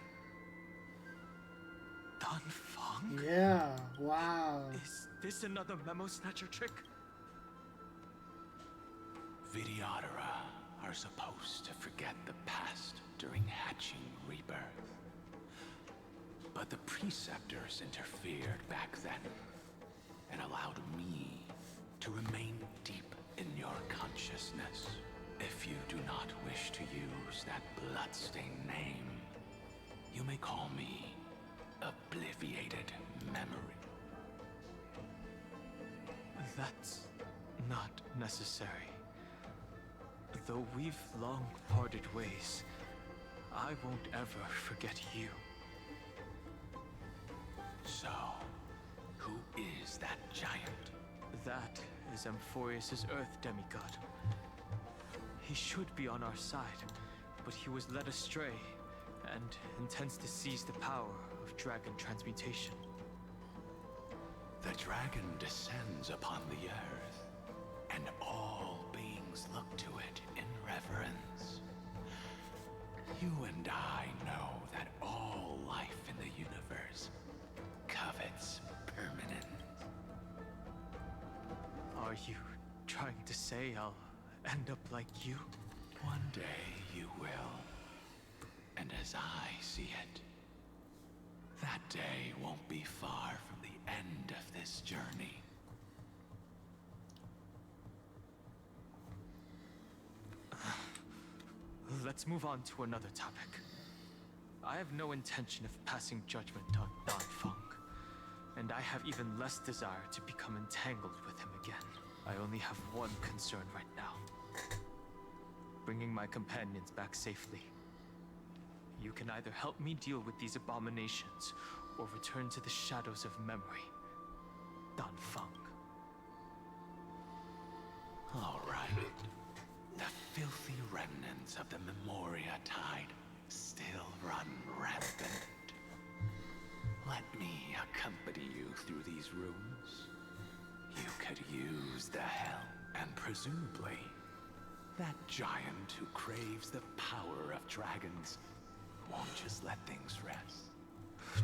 S9: Dan Feng?
S1: Yeah, wow.
S9: Is this another memo snatcher trick?
S5: Vidyadhara are supposed to forget the past during hatching rebirth. But the preceptors interfered back then and allowed me to remain deep in your consciousness. If you do not wish to use that bloodstained name, you may call me Obliviated Memory.
S9: That's not necessary. Though we've long parted ways, I won't ever forget you.
S5: So, who is that giant?
S9: That is Amphorius' Earth demigod. He should be on our side, but he was led astray and intends to seize the power of dragon transmutation.
S5: The dragon descends upon the earth, and all beings look to it in reverence. You and I know that all life in the universe covets permanence.
S9: Are you trying to say I'll end up like you?
S5: One day you will. And as I see it, that day won't be far from the end of this journey.
S9: Let's move on to another topic. I have no intention of passing judgment on Dan Feng, and I have even less desire to become entangled with him again. I only have one concern right now. Bringing my companions back safely. You can either help me deal with these abominations, or return to the shadows of memory. Dan Feng.
S5: All right. The filthy remnants of the Memoria tide still run rampant. Let me accompany you through these rooms. You could use the help, and presumably, that giant who craves the power of dragons won't just let things rest.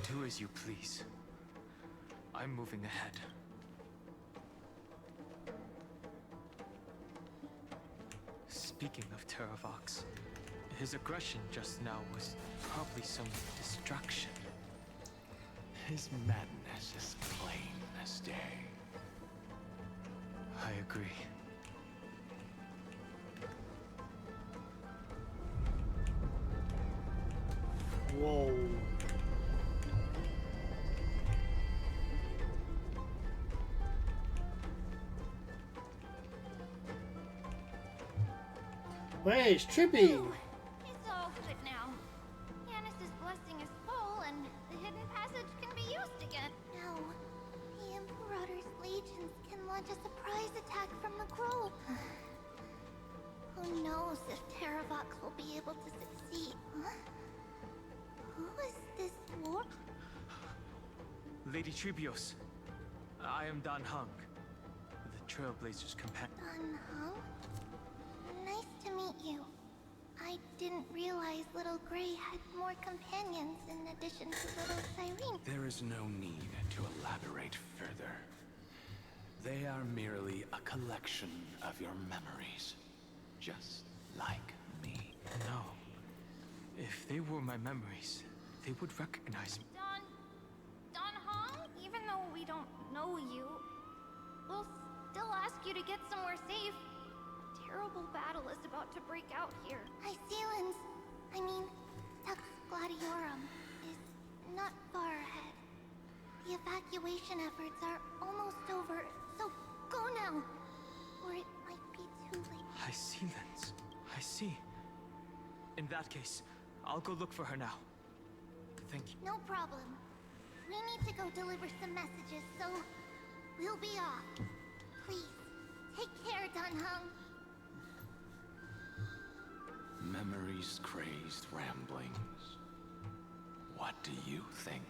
S9: Do as you please. I'm moving ahead. Speaking of Terravox, his aggression just now was probably some distraction.
S5: His madness is plain as day.
S9: I agree.
S1: Whoa. Wait, it's trippy.
S2: It's all good now. Yanis's blessing is full, and the hidden passage can be used again.
S19: No. The Imperator's legions can launch a surprise attack from the grove. Who knows if Terravox will be able to succeed? Huh? Who is this lord?
S9: Lady Tribios, I am Dan Heng, the Trailblazer's companion.
S19: Dan Heng? Nice to meet you. I didn't realize realized little Gray had more companions in addition to little Cyrene.
S15: There is no need to elaborate further. They are merely a collection of your memories, just like me.
S9: No. If they were my memories, they would recognize me.
S2: Don Hong, even though we don't know you, we'll still ask you to get somewhere safe. A terrible battle is about to break out here.
S19: Iceland's, I mean, Tux Gladiorum is not far ahead. The evacuation efforts are almost over, so go now, or it might be too late.
S9: I see, Lens. I see. In that case, I'll go look for her now. Thank you.
S19: No problem. We need to go deliver some messages, so we'll be off. Please, take care, Don Hung.
S15: Memories crazed ramblings. What do you think?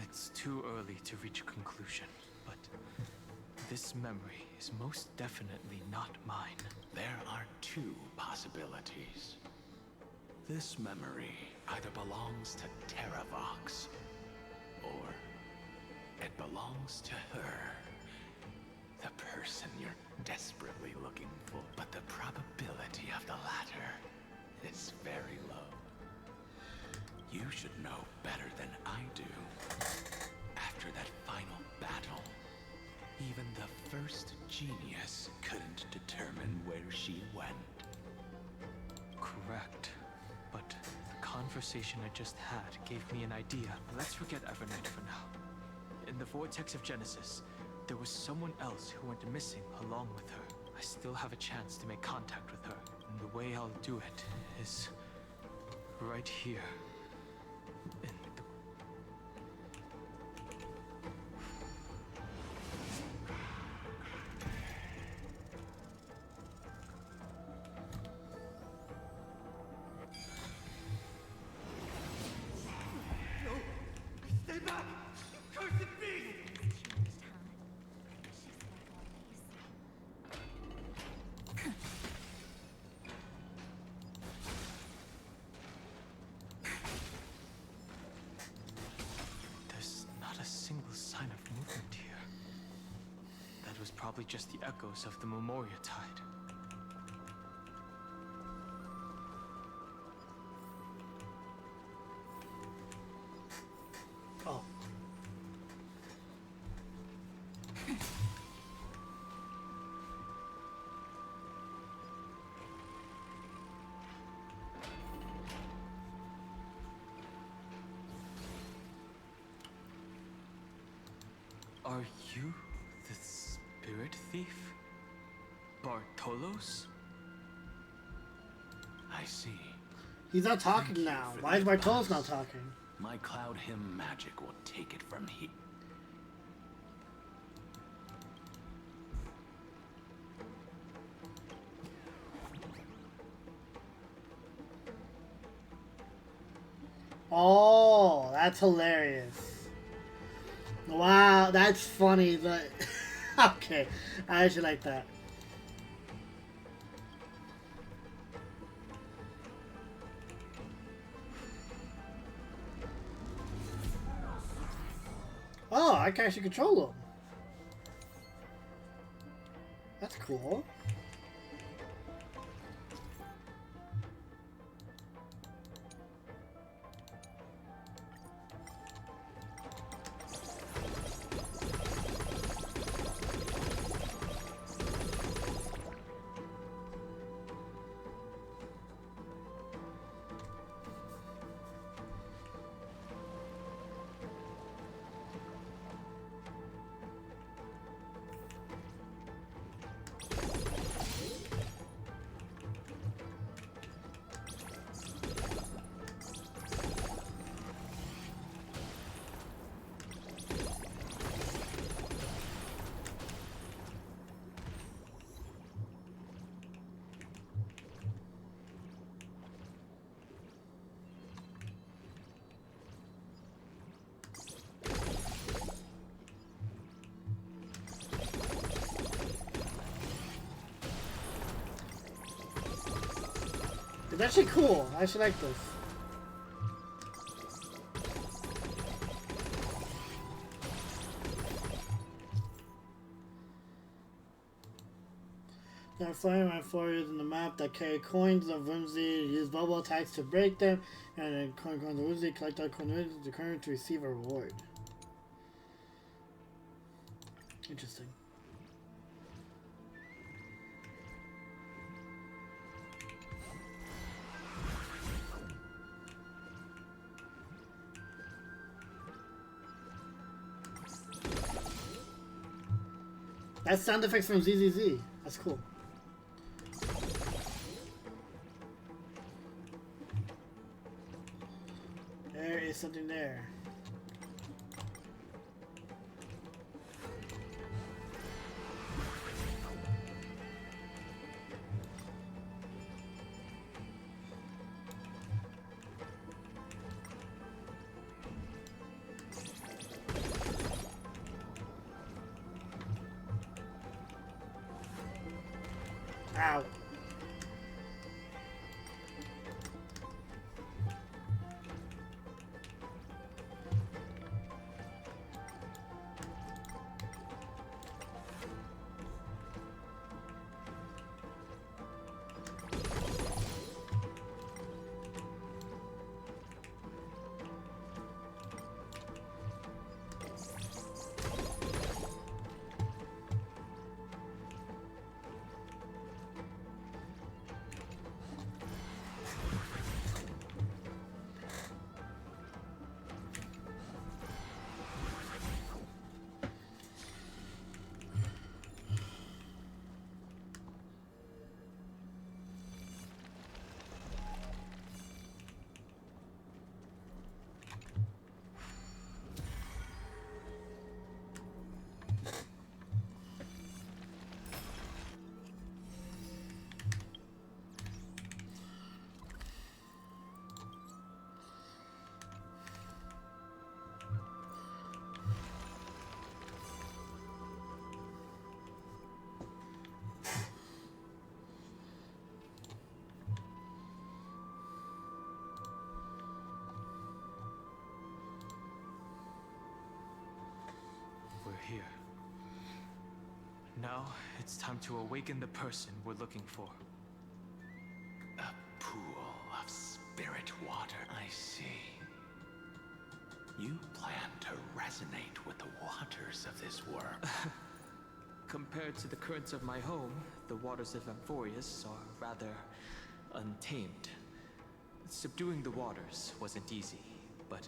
S9: It's too early to reach a conclusion, but this memory is most definitely not mine.
S15: There are two possibilities. This memory either belongs to Terravox, or it belongs to her. The person you're desperately looking for. But the probability of the latter is very low. You should know better than I do. After that final battle, even the first genius couldn't determine where she went.
S9: Correct. But the conversation I just had gave me an idea. Let's forget Evernight for now. In the Vortex of Genesis, there was someone else who went missing along with her. I still have a chance to make contact with her. And the way I'll do it is right here. In the...
S20: Stay back! Cursed beast!
S9: There's not a single sign of movement here. That was probably just the echoes of the Memoria Tide.
S1: Oh.
S9: Are you the spirit thief? Bartolos?
S15: I see.
S1: He's not talking now. Why is Bartolos not talking?
S15: My cloud hymn magic will take it from here.
S1: Oh, that's hilarious. Wow, that's funny. But okay, I actually like that. Oh, I can actually control them. That's cool.
S19: Thank you.
S1: It's actually cool. I actually like this. There are flying around floors in the map that carry coins of whimsy. Use bubble attacks to break them, and then coins of whimsy collect our coins the current to receive a reward. Interesting. That's sound effects from ZZZ. That's cool. There is something there. Ow.
S9: We're here. Now, it's time to awaken the person we're looking for.
S15: A pool of spirit water, I see. You plan to resonate with the waters of this world.
S9: Compared to the currents of my home, the waters of Amphorius are rather untamed. Subduing the waters wasn't easy, but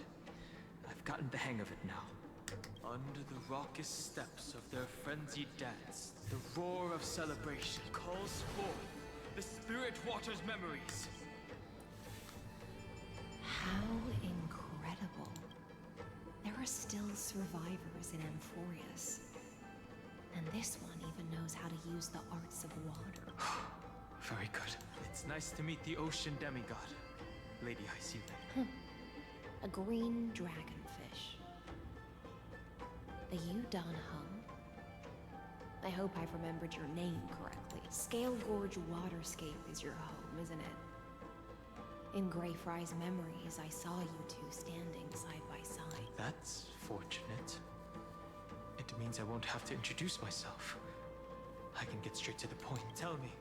S9: I've gotten the hang of it now. Under the raucous steps of their frenzied dance, the roar of celebration calls forth the spirit water's memories.
S7: How incredible. There are still survivors in Amphorius. And this one even knows how to use the arts of water.
S9: Very good. It's nice to meet the ocean demigod, Lady Hycelia.
S7: A green dragonfish. The Yudon Hung? I hope I've remembered your name correctly. Scale Gorge Waterscape is your home, isn't it? In Greyfry's memories, I saw you two standing side by side.
S9: That's fortunate. It means I won't have to introduce myself. I can get straight to the point. Tell me,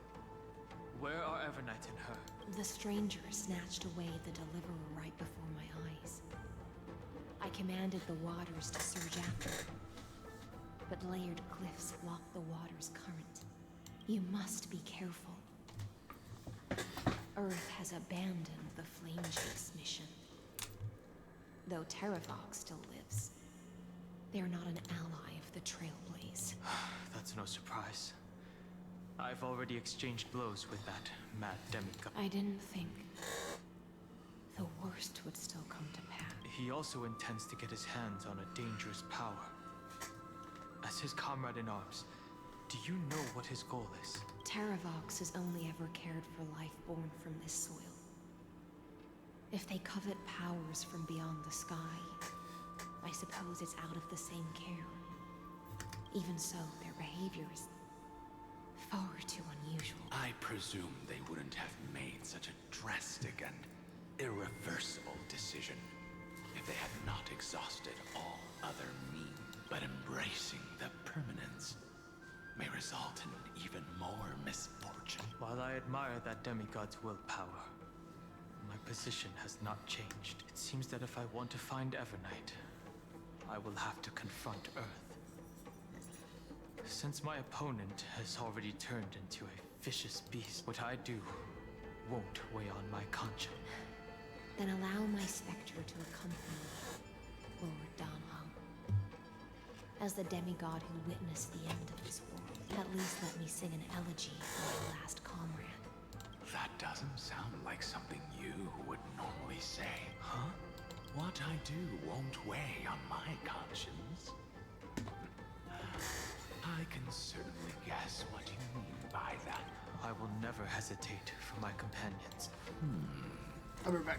S9: where are Evernight and her?
S7: The stranger snatched away the deliverer right before my eyes. I commanded the waters to surge after her. But layered cliffs block the water's current. You must be careful. Earth has abandoned the Flame Chase mission. Though Terravox still lives, they're not an ally of the Trailblaze.
S9: That's no surprise. I've already exchanged blows with that mad demigod.
S7: I didn't think the worst would still come to pass.
S9: He also intends to get his hands on a dangerous power. As his comrade in arms, do you know what his goal is?
S7: Terravox has only ever cared for life born from this soil. If they covet powers from beyond the sky, I suppose it's out of the same care. Even so, their behavior is far too unusual.
S15: I presume they wouldn't have made such a drastic and irreversible decision if they had not exhausted all other means. But embracing the permanence may result in even more misfortune.
S9: While I admire that demigod's willpower, my position has not changed. It seems that if I want to find Evernight, I will have to confront Earth. Since my opponent has already turned into a vicious beast, what I do won't weigh on my conscience.
S7: Then allow my specter to accompany you, Lord Danhong. As the demigod who witnessed the end of this world, at least let me sing an elegy for my last comrade.
S15: That doesn't sound like something you would normally say. Huh? What I do won't weigh on my conscience. I can certainly guess what you mean by that.
S9: I will never hesitate for my companions.
S1: I'll be back.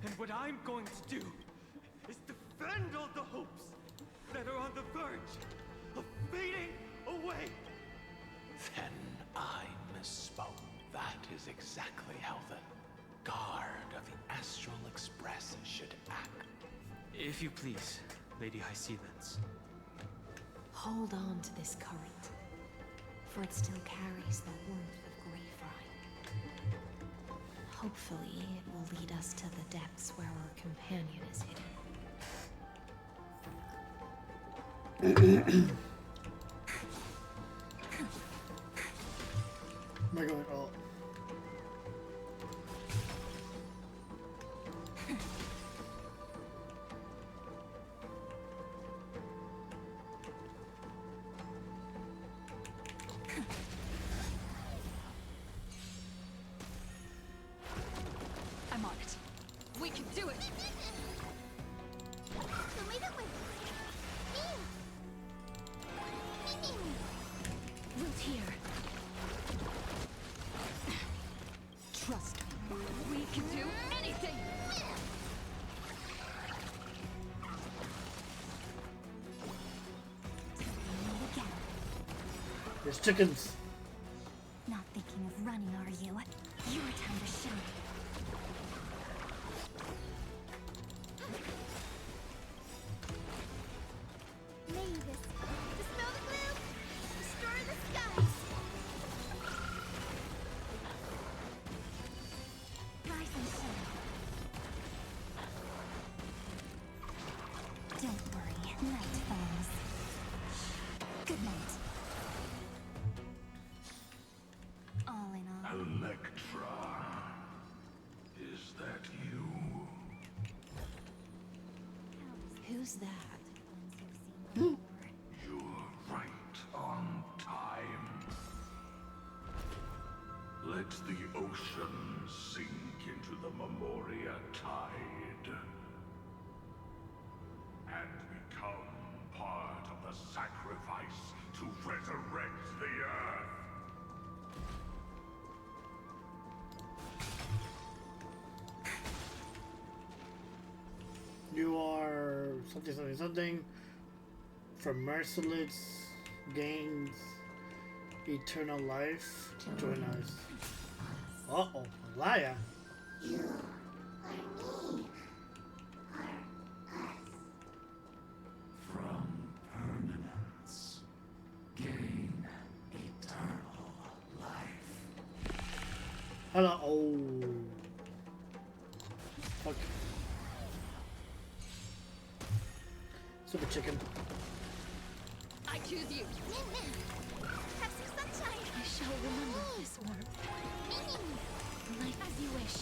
S9: And what I'm going to do is defend all the hopes that are on the verge of fading away.
S15: Then I misspoke. That is exactly how the guard of the Astral Express should act.
S9: If you please, Lady High Sealands.
S7: Hold on to this current, for it still carries the warmth of Greyfry. Hopefully, it will lead us to the depths where our companion is hidden.
S1: Am I going all?
S14: I'm on it. We can do it. Wilt here. Trust me. We can do anything.
S1: There's chickens.
S19: Not thinking of running, are you? Your time to shine. Mavis, dispel the gloom, destroy the skies. Rise and shine. Don't worry, night falls. Good night. All in all.
S5: Electra, is that you?
S7: Who's that?
S5: You're right on time. Let the ocean sink into the Memoria tide and become part of the sacrifice to resurrect the Earth.
S1: You are something from merciless gains eternal life. Join us. Uh-oh, Elia.
S5: From permanence, gain eternal life.
S1: Hello. Oh. Fuck. Super chicken.
S14: I choose you.
S19: Have some sunshine.
S14: I shall remember this warmth. Life as you wish.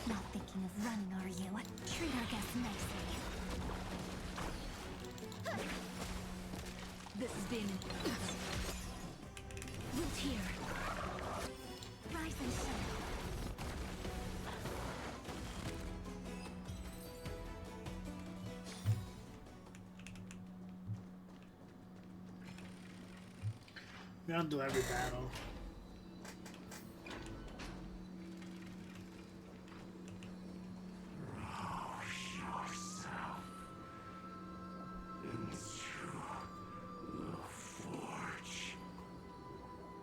S19: Not thinking of running, are you? Treat our guests nicely.
S14: This has been... Wilt here.
S19: Rise and shine.
S1: We don't do every battle.
S5: Yourself into the forge.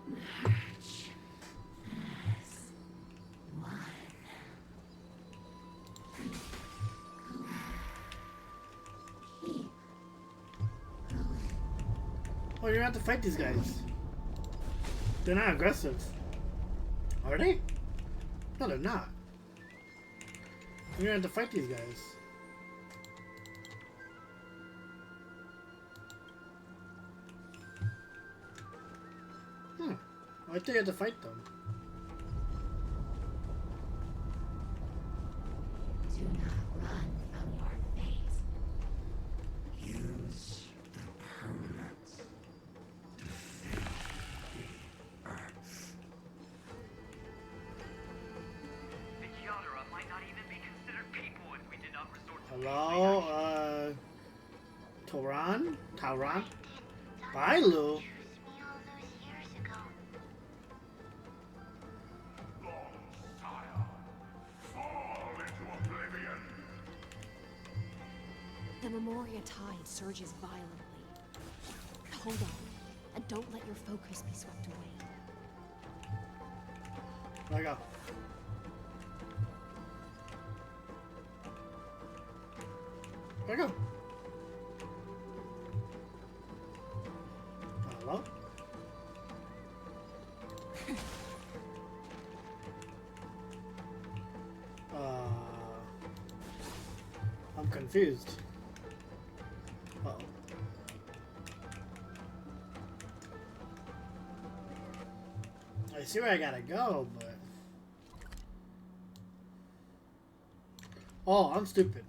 S5: Match as one.
S1: Oh, you're gonna have to fight these guys. They're not aggressive. Are they? No, they're not. You're gonna have to fight these guys. I think you have to fight them.
S5: Do not run from your fate. Use the permanence to fade the Earth.
S16: The Yadara might not even be considered people if we did not resort to
S1: Hello, Tauron? Bailu?
S3: The Memoria tide surges violently. Hold on, and don't let your focus be swept away.
S1: There I go. There I go. Hello? I'm confused. Uh-oh. I see where I gotta go, but... Oh, I'm stupid.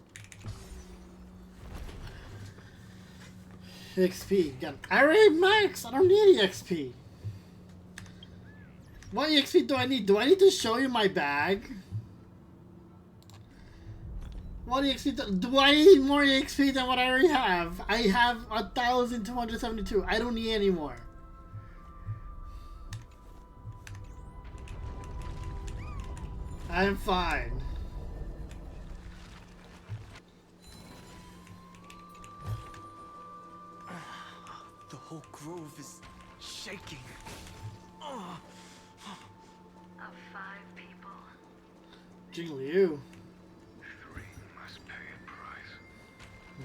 S1: XP. Got I already max! I don't need XP. What XP do I need? Do I need to show you my bag? What XP do I need more XP than what I already have? I have 1,272. I don't need any more. I'm fine.
S9: The whole grove is shaking.
S13: Of 5 people.
S1: Jing Liu.
S5: 3 must pay a price.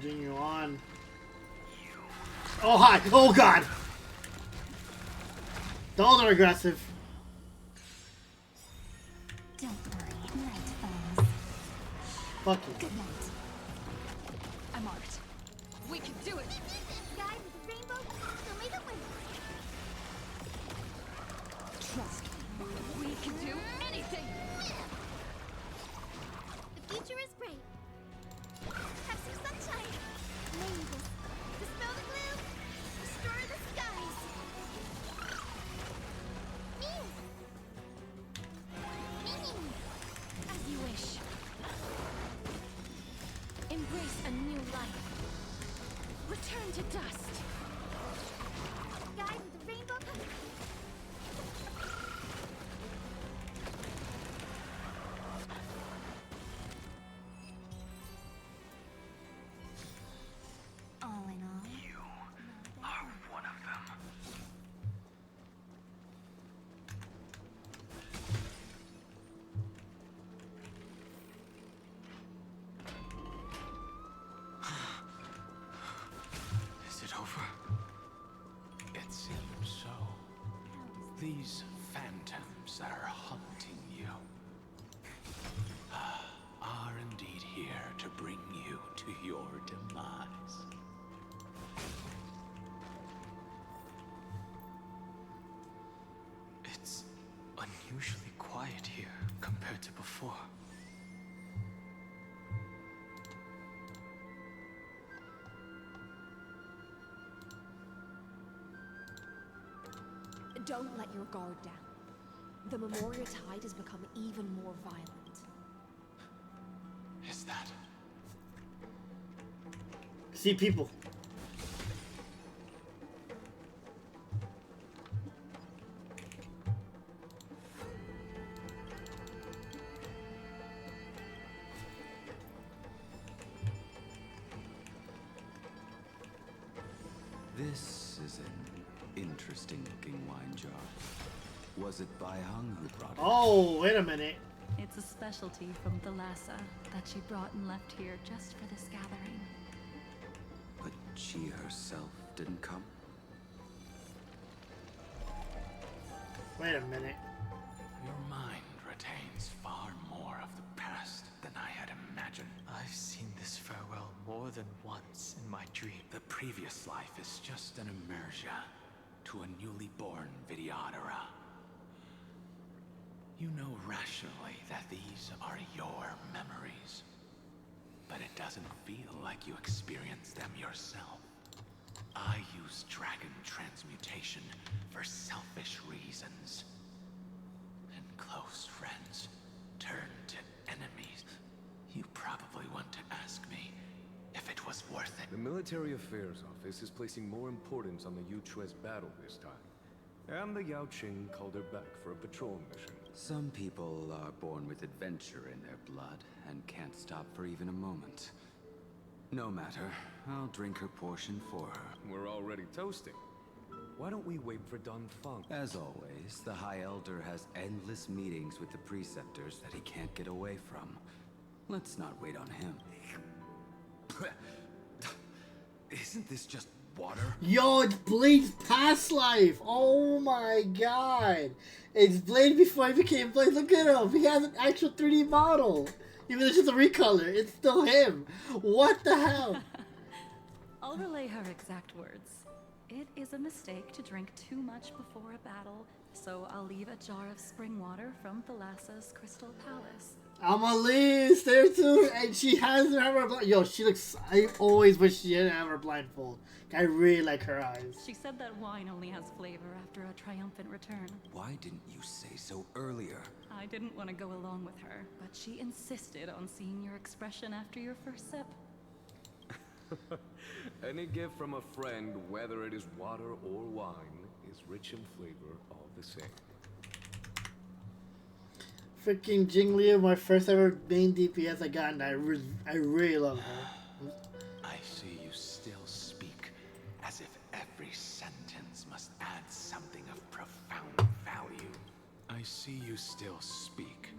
S1: Jing Yuan. Oh, hi. Oh, God. Those are aggressive.
S19: Don't worry, night falls.
S1: Fuck you.
S14: Good night. I'm marked. We can do it.
S19: Guy with the rainbow, show me the way.
S14: Trust me. We can do anything.
S19: The future is bright. Have some sunshine. Rainbows. Dispel the gloom. Restore the skies.
S2: As you wish. Embrace a new life. Return to dust.
S19: Guy with the rainbow. All in all.
S5: You are one of them.
S9: Is it over?
S5: It seems so. These phantoms that are haunting you are indeed here to bring you to your demise.
S9: It's unusually quiet here compared to before.
S3: Don't let your guard down. The Memoria tide has become even more violent.
S5: Is that?
S1: See people.
S11: This is an interesting looking wine jar. Was it Baihang who brought it?
S1: Oh, wait a minute.
S8: It's a specialty from Thalassa that she brought and left here just for this gathering.
S11: But she herself didn't come?
S1: Wait a minute.
S5: Your mind retains far more of the past than I had imagined.
S9: I've seen this farewell more than once in my dream.
S5: The previous life is just an immersion to a newly born Vidyadhara. You know rationally that these are your memories, but it doesn't feel like you experienced them yourself. I use dragon transmutation for selfish reasons, and close friends turn to enemies. You probably want to ask me if it
S11: was worth it.
S17: The Military Affairs Office is placing more importance on the Yuchue's battle this time. And the Yaoqing called her back for a patrol mission.
S11: Some people are born with adventure in their blood and can't stop for even a moment. No matter, I'll drink her portion for her.
S17: We're already toasting. Why don't we wait for Don Feng?
S11: As always, the High Elder has endless meetings with the Preceptors that he can't get away from. Let's not wait on him. Isn't this just water?
S1: Yo, it's Blade's past life! Oh my god! It's Blade before he became Blade. Look at him! He has an actual 3D model! Even though it's just a recolor, it's still him! What the hell?
S18: I'll relay her exact words. It is a mistake to drink too much before a battle, so I'll leave a jar of spring water from Thalassa's Crystal Palace.
S1: Amelie's there too, and she has her blind. Yo, she looks. I always wish she didn't have her blindfold. I really like her eyes.
S18: She said that wine only has flavor after a triumphant return.
S11: Why didn't you say so earlier?
S18: I didn't want to go along with her, but she insisted on seeing your expression after your first sip.
S17: Any gift from a friend, whether it is water or wine, is rich in flavor all the same.
S1: Freaking Jingliu, my first ever main DPS I got, and I really love her.
S11: I see you still speak as if every sentence must add something of profound value. I see you still speak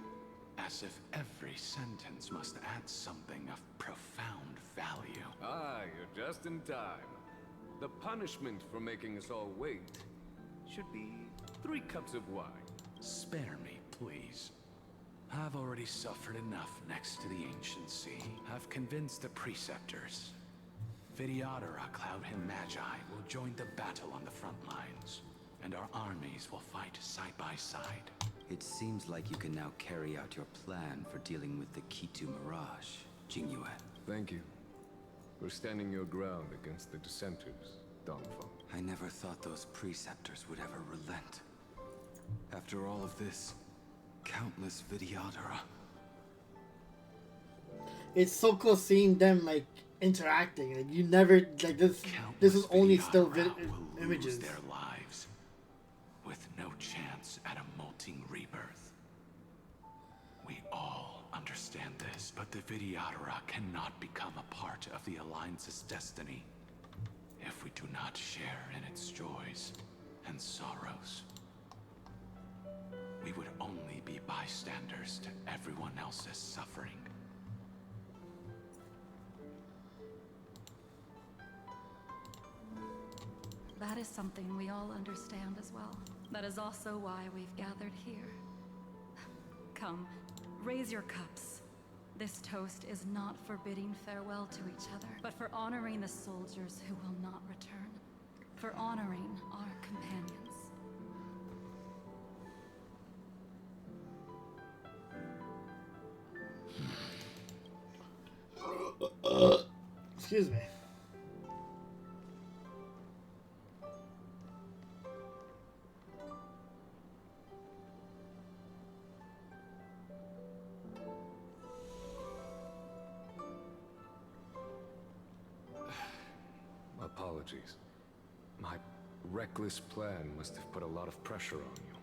S11: as if every sentence must add something of profound value.
S17: Ah, you're just in time. The punishment for making us all wait should be 3 cups of wine.
S11: Spare me, please. I've already suffered enough next to the Ancient Sea. I've convinced the Preceptors. Vidyadhara, Cloudhim Magi will join the battle on the front lines, and our armies will fight side by side. It seems like you can now carry out your plan for dealing with the Kitu Mirage, Jingyue.
S17: Thank you for standing your ground against the dissenters, Dongfeng.
S11: I never thought those Preceptors would ever relent. After all of this, countless Vidyadhara.
S1: It's so cool seeing them like interacting. Like you never like this. This is only still images.
S11: Their lives with no chance at a molting rebirth. We all understand this, but the Vidyadhara cannot become a part of the Alliance's destiny if we do not share in its joys and sorrows. We would only be bystanders to everyone else's suffering.
S18: That is something we all understand as well. That is also why we've gathered here. Come, raise your cups. This toast is not for bidding farewell to each other, but for honoring the soldiers who will not return. For honoring our companions.
S1: Excuse me.
S17: Apologies. My reckless plan must have put a lot of pressure on you.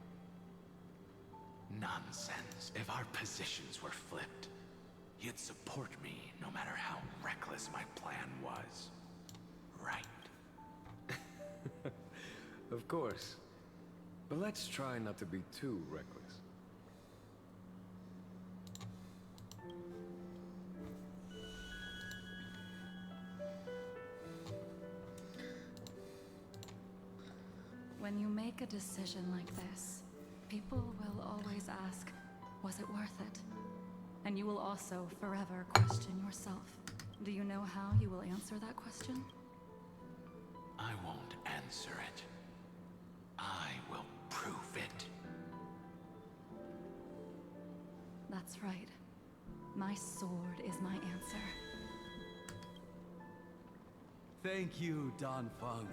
S11: Nonsense. If our positions were flipped, you'd support me no matter how reckless my plan was. Right?
S17: Of course. But let's try not to be too reckless.
S18: When you make a decision like this, people will always ask, was it worth it? And you will also forever question yourself. Do you know how you will answer that question?
S11: I won't answer it. I will prove it.
S18: That's right. My sword is my answer.
S10: Thank you, Don Feng.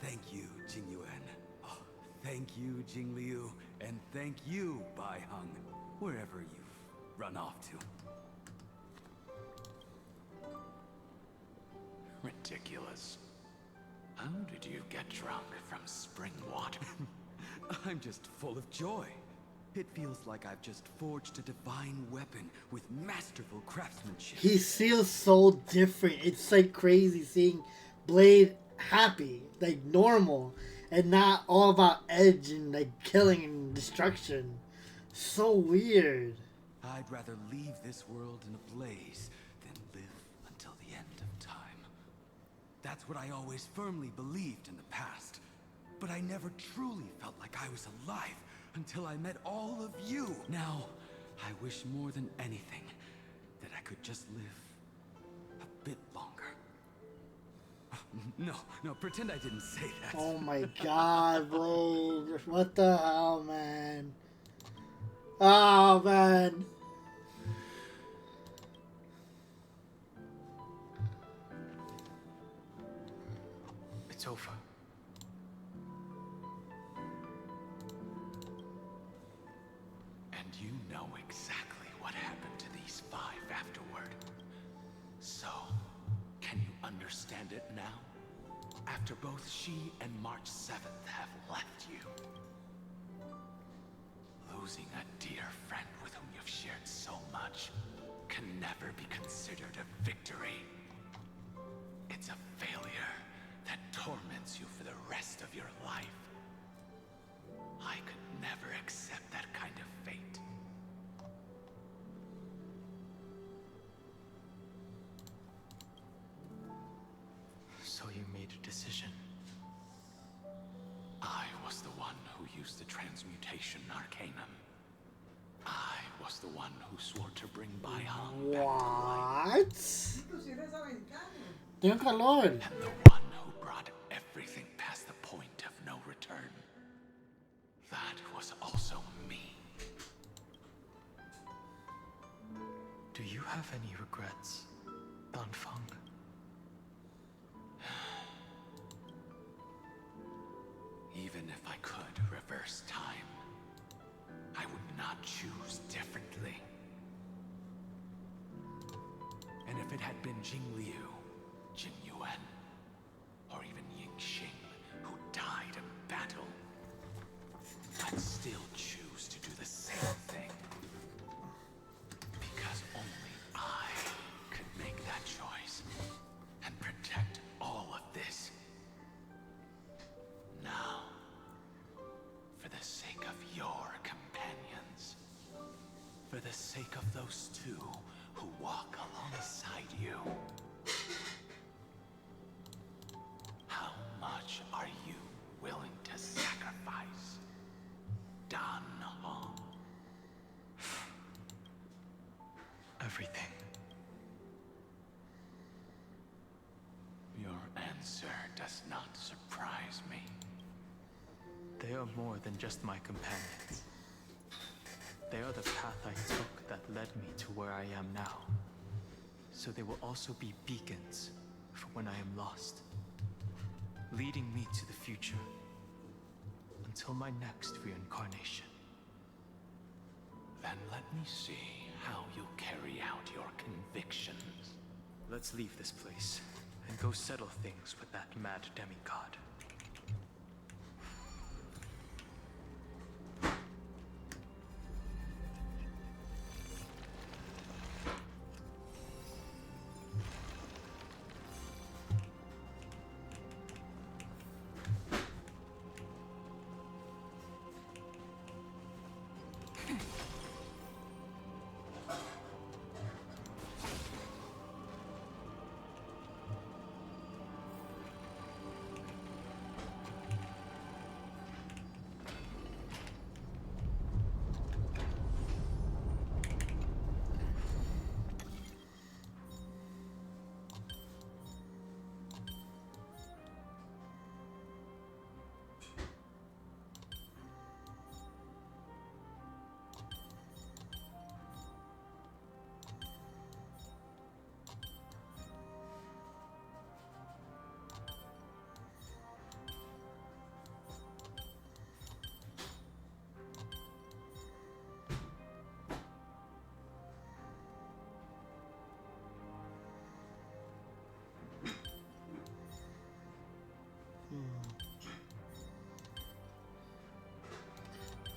S10: Thank you, Jingyuan. Oh, thank you, Jingliu. And thank you, Bai Heng, wherever you've run off to.
S11: Ridiculous. How did you get drunk from spring water?
S23: I'm just full of joy. It feels like I've just forged a divine weapon with masterful craftsmanship.
S1: He feels so different. It's like crazy seeing Blade happy, like normal, and not all about edge and like killing and destruction. So weird.
S23: I'd rather leave this world in a blaze than live until the end of time. That's what I always firmly believed in the past. But I never truly felt like I was alive until I met all of you. Now, I wish more than anything that I could just live a bit longer. No, pretend I didn't say that.
S1: Oh my god, bro. What the hell, man? Oh, man.
S9: It's over.
S11: And you know exactly what happened to these 5 afterward. So, can you understand it now? After both she and March 7th have left you. Losing a dear friend with whom you've shared so much can never be considered a victory. It's a failure that torments you for the rest of your life. I could never accept that kind of fate.
S9: So you made a decision.
S11: I was the one who used the transmutation arcanum. I was the one who swore to bring Baihang back to life.
S1: Dear Lord.
S11: And the one who brought everything past the point of no return. That was also me.
S9: Do you have any regrets, Danfeng?
S11: Even if I could reverse time, I would not choose differently. And if it had been Jing Liu, Jing Yuan, or even Ying Xing who died in battle, I'd still choose to do the same thing. Because only I could make that choice and protect all of this. Now, for the sake of your companions, for the sake of those 2 who walk alongside you, how much are you willing to sacrifice, Dan Hong?
S9: Everything.
S11: Your answer does not surprise me.
S9: They are more than just my companions. They are the path I took that led me to where I am now. So they will also be beacons for when I am lost, leading me to the future until my next reincarnation.
S11: Then let me see how you'll carry out your convictions.
S9: Let's leave this place and go settle things with that mad demigod.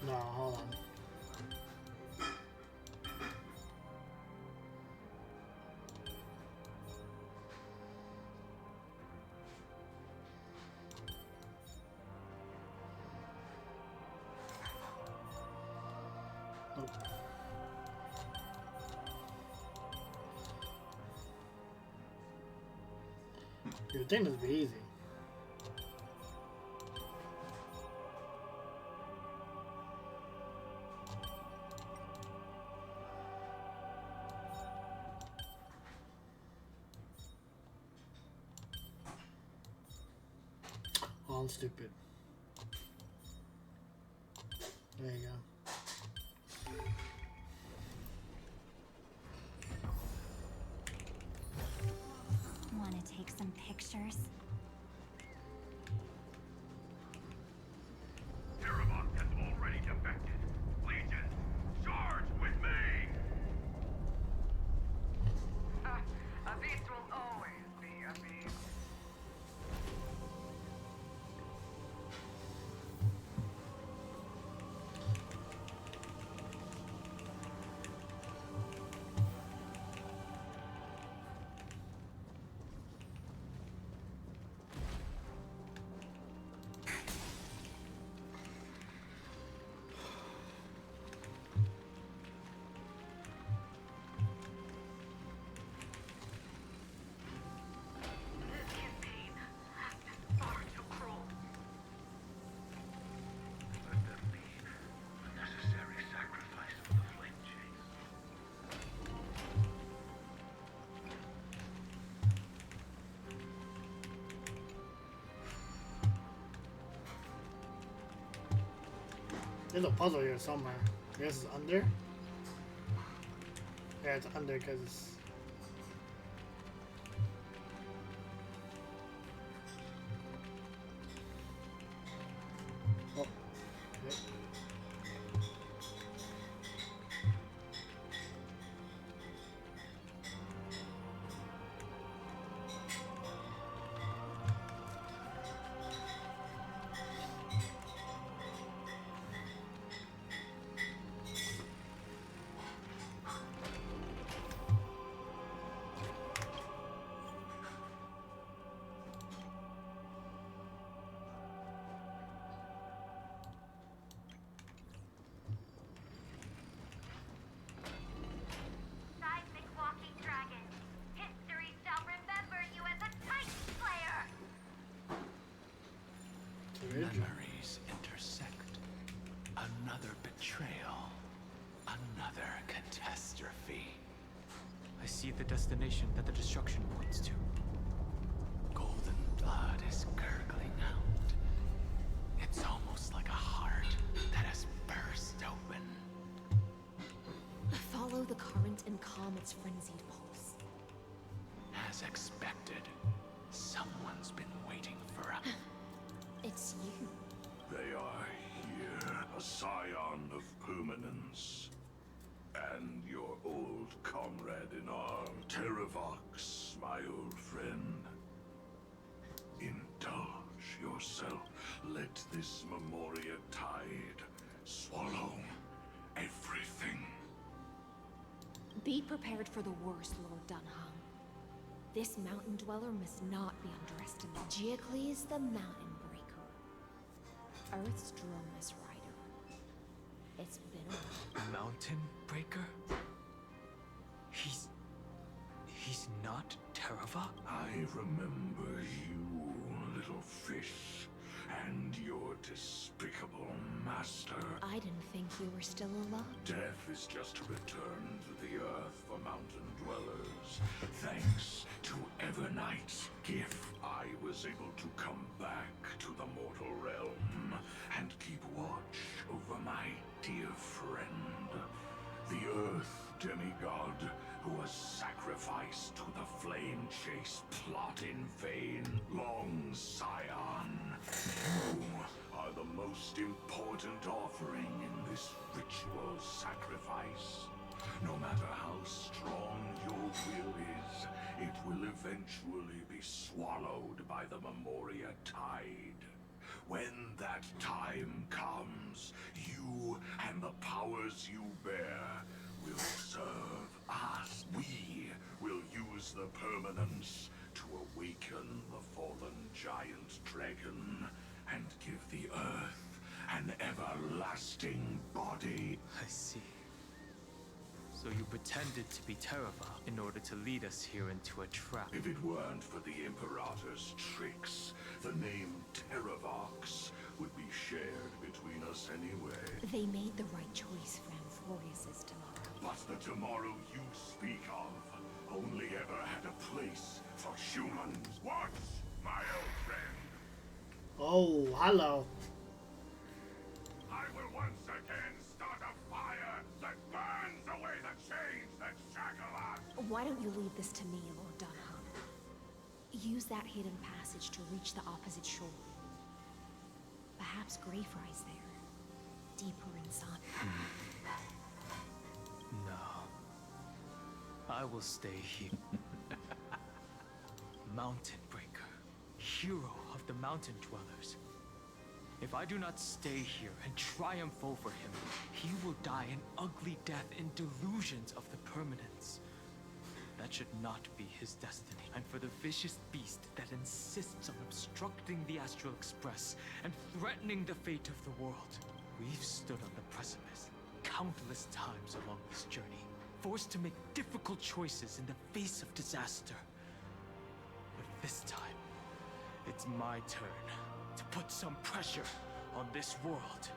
S1: No, hold on. Nope. You'd think this would be easy. Oh, I'm stupid. There you go.
S19: Want to take some pictures?
S4: Terravon has already defected. Legion, charge with me! A beast will always be a beast. This campaign has been far too cruel. Let them be a necessary sacrifice for the flame chase.
S1: There's a puzzle here somewhere. I guess it's under. Yeah, it's under because it's. Oh. Okay.
S13: Seismic walking dragon. History shall remember you as a Titan Slayer.
S11: Memories intersect. Another betrayal. Another catastrophe.
S9: I see the destination that the destruction points to.
S11: Golden blood is gurgling out. It's almost like a heart that has burst open.
S3: Follow the current and calm its frenzied pulse.
S11: As expected, someone's been waiting for us.
S3: It's you.
S12: They are here, a scion of permanence. And your old comrade in arms, Terravox, my old friend. Indulge yourself. Let this Memoria tide swallow everything.
S3: Be prepared for the worst, Lord Dunham. This mountain dweller must not be underestimated. Geocles the Mountain Breaker. Earth's Dromus Rider. It's been a while.
S9: Mountain Breaker? He's not Terava?
S12: I remember you, little fish, and your despicable master.
S3: I didn't think you were still alive.
S12: Death is just a return to the earth for mountain dwellers. Thanks to Evernight's gift, I was able to come back to the mortal realm and keep watch over my dear friend, the Earth demigod who was sacrificed to the flame chase plot in vain. Long Scion, you are the most important offering in this ritual sacrifice.
S5: No matter how strong your will is, it will eventually be swallowed by the Memoria tide. When that time comes, you and the powers you bear will serve us. We will use the permanence to awaken the fallen giant dragon and give the Earth an everlasting body.
S9: I see. So you pretended to be Tereva in order to lead us here into a trap.
S5: If it weren't for the Imperator's tricks, the name Terravox would be shared between us anyway.
S7: They made the right choice for Amphorius's tomorrow.
S5: But the tomorrow you speak of only ever had a place for humans. What, my old friend?
S1: Oh, hello.
S5: I will once again start a fire that burns away the chains that shackle us.
S7: Why don't you leave this to me, Lord Dunham? Use that hidden passage to reach the opposite shore. Perhaps Greyfry's there, deeper inside.
S9: No. I will stay here. Mountain Breaker, hero of the mountain dwellers. If I do not stay here and triumph over him, he will die an ugly death in delusions of the permanence. That should not be his destiny. And for the vicious beast that insists on obstructing the Astral Express and threatening the fate of the world, we've stood on the precipice countless times along this journey, forced to make difficult choices in the face of disaster. But this time, it's my turn to put some pressure on this world.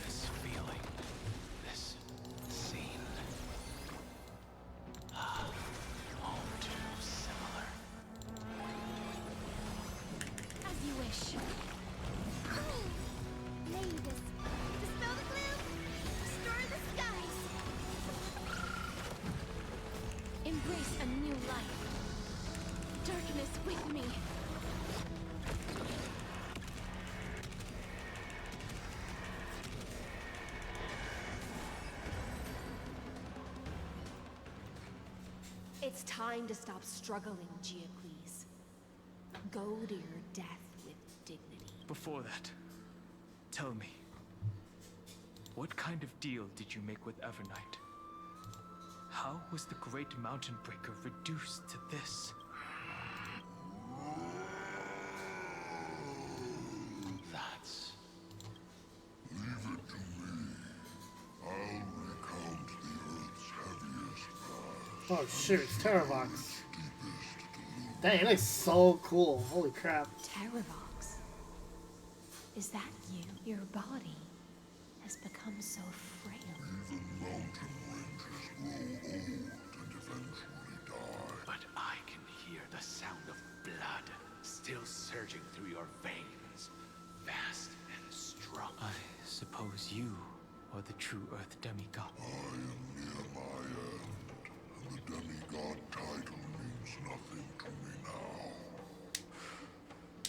S11: This feeling, this scene. All too similar.
S2: As you wish. Mavis, dispel the gloom, restore the skies. Embrace a new life. Darkness with me.
S7: It's time to stop struggling, Geocles. Go to your death with dignity.
S9: Before that, tell me, what kind of deal did you make with Evernight? How was the Great Mountain Breaker reduced to this?
S5: That's...
S6: Leave it to me. I'll recount the Earth's heaviest past.
S1: Oh shoot, it's Terravox. Dang, it looks so cool. Holy crap.
S7: Terravox? Is that you? Your body has become so frail.
S6: Even mountain ranges grow old and eventually die.
S11: But I can hear the sound of blood still surging through your veins, fast and strong.
S9: I suppose you are the true Earth demigod.
S6: I am near my end, and the demigod title means nothing to me now.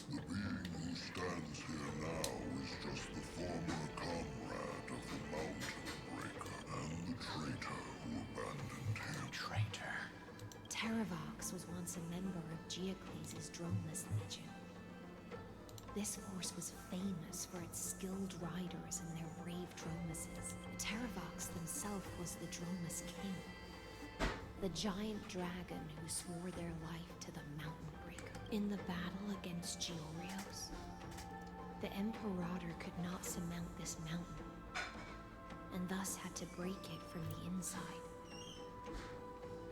S6: The being who stands here now is just the former comrade of the Mountain Breaker and the traitor who abandoned him.
S11: Traitor?
S7: Terravox was once a member of Geocles' Dromeless Legion. This force was famous for its skilled riders and their brave Dromeses. Terravox himself was the Dromeless King, the giant dragon who swore their life to the Mountain Breaker. In the battle against Georios, the Imperator could not surmount this mountain, and thus had to break it from the inside.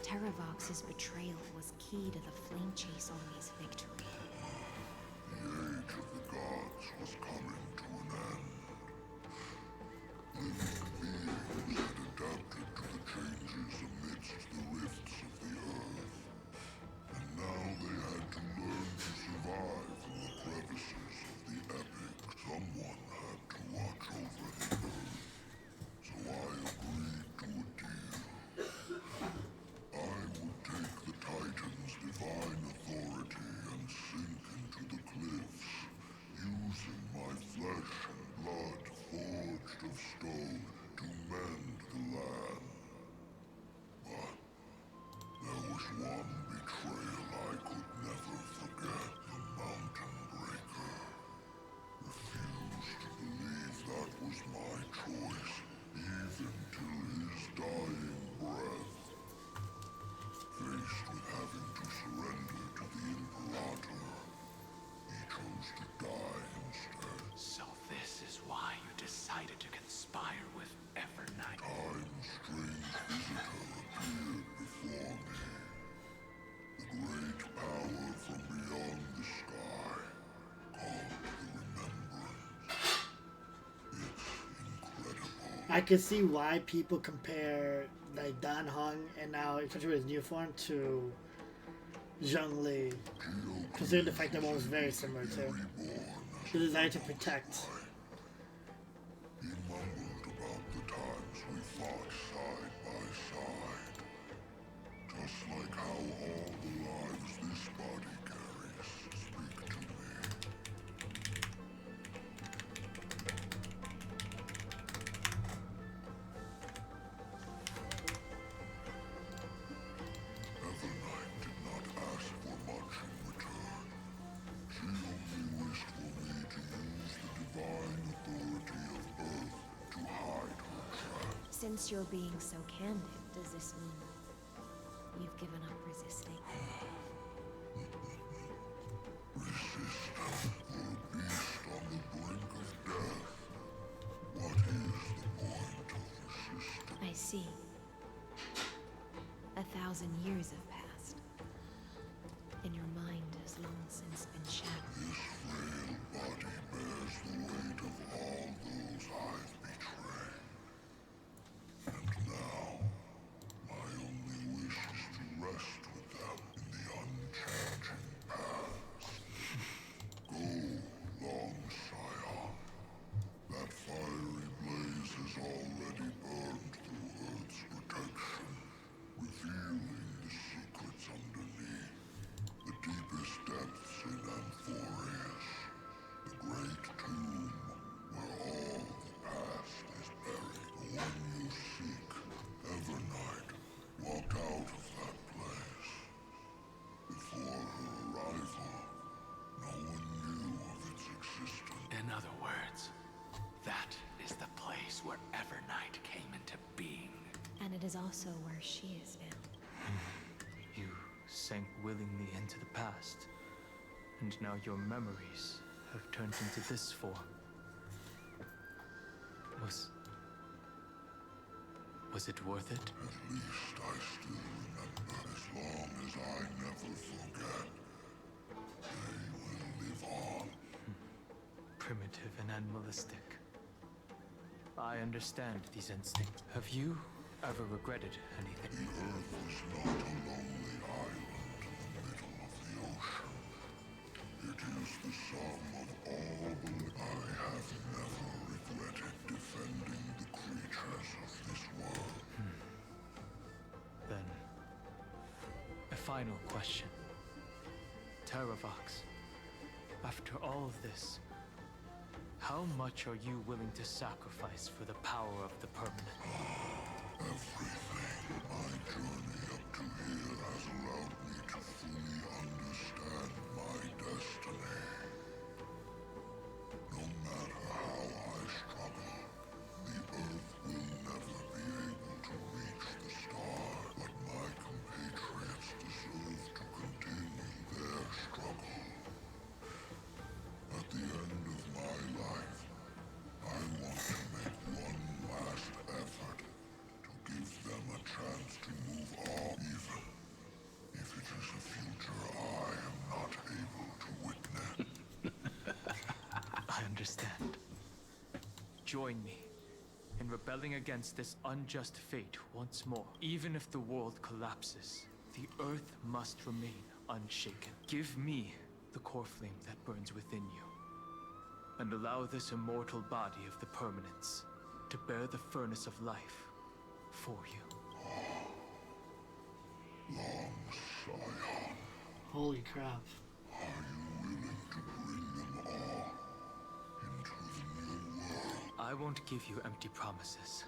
S7: Terravox's betrayal was key to the Flame Chase Army's victory.
S6: The age of the gods was coming to an end. Living beings had adapted to the changes amidst the rifts of the Earth, and now they had to learn to survive in the crevices of the epic. Someone had to watch over the Earth, so I agreed to a deal. I would take the Titan's divine authority and sink into the cliffs, using my flesh and blood forged great power from beyond the sky, called the Remembrance. It's incredible.
S1: I can see why people compare like Dan Heng and now, especially with his new form, to Zhongli, considering the fact that one was very similar to the desire to protect.
S6: He mumbled about the times we fought side by side. Just like how all the lives this body carries speak to me. Evernight did not ask for much in return. She only wished for me to use the divine authority of Earth to hide her tracks.
S7: Since you're being so candid, does this mean you've given up resisting?
S6: Resist for a beast on the brink of death. What is the point of resistance?
S7: I see. 1,000 years have passed, and your mind has long since been shattered.
S6: This frail body bears the weight of all those I've betrayed. And now, my only wish is to rest with them in the unchanging past. Go, long Scion. That fiery blaze has already burned through Earth's protection, revealing the secrets underneath. The deepest depths in Amphorius. The great tomb where all the past is buried. The one you seek, Evernight, walked out of that place. Before her arrival, no one knew of its existence.
S11: In other words, that is the place where Evernight came into being.
S7: And it is also where she is now.
S9: You sank willingly into the past, and now your memories have turned into this form. Was it worth it?
S6: At least I still remember. As long as I never forget, they will live on.
S9: Primitive and animalistic. I understand these instincts. Have you ever regretted anything?
S6: The Earth was not a lonely island in the middle of the ocean. It is the sum of all the... I have never regretted defending the creatures of this world.
S9: Then, a final question. Terravox, after all of this, how much are you willing to sacrifice for the power of the permanent?
S6: Everything. My journey up to here has allowed me to fully understand my destiny. No matter how I struggle, the Earth will never be able to reach the stars. But my compatriots deserve to continue their struggle. At the end of my life, I want to make one last effort to give them a chance to move on, even if it is a future I am not able to witness.
S9: I understand. Join me in rebelling against this unjust fate once more. Even if the world collapses, the Earth must remain unshaken. Give me the core flame that burns within you, and allow this immortal body of the permanence to bear the furnace of life for you.
S6: Long Scion,
S1: Holy crap.
S6: are you willing to bring them all into the new world?
S9: I won't give you empty promises.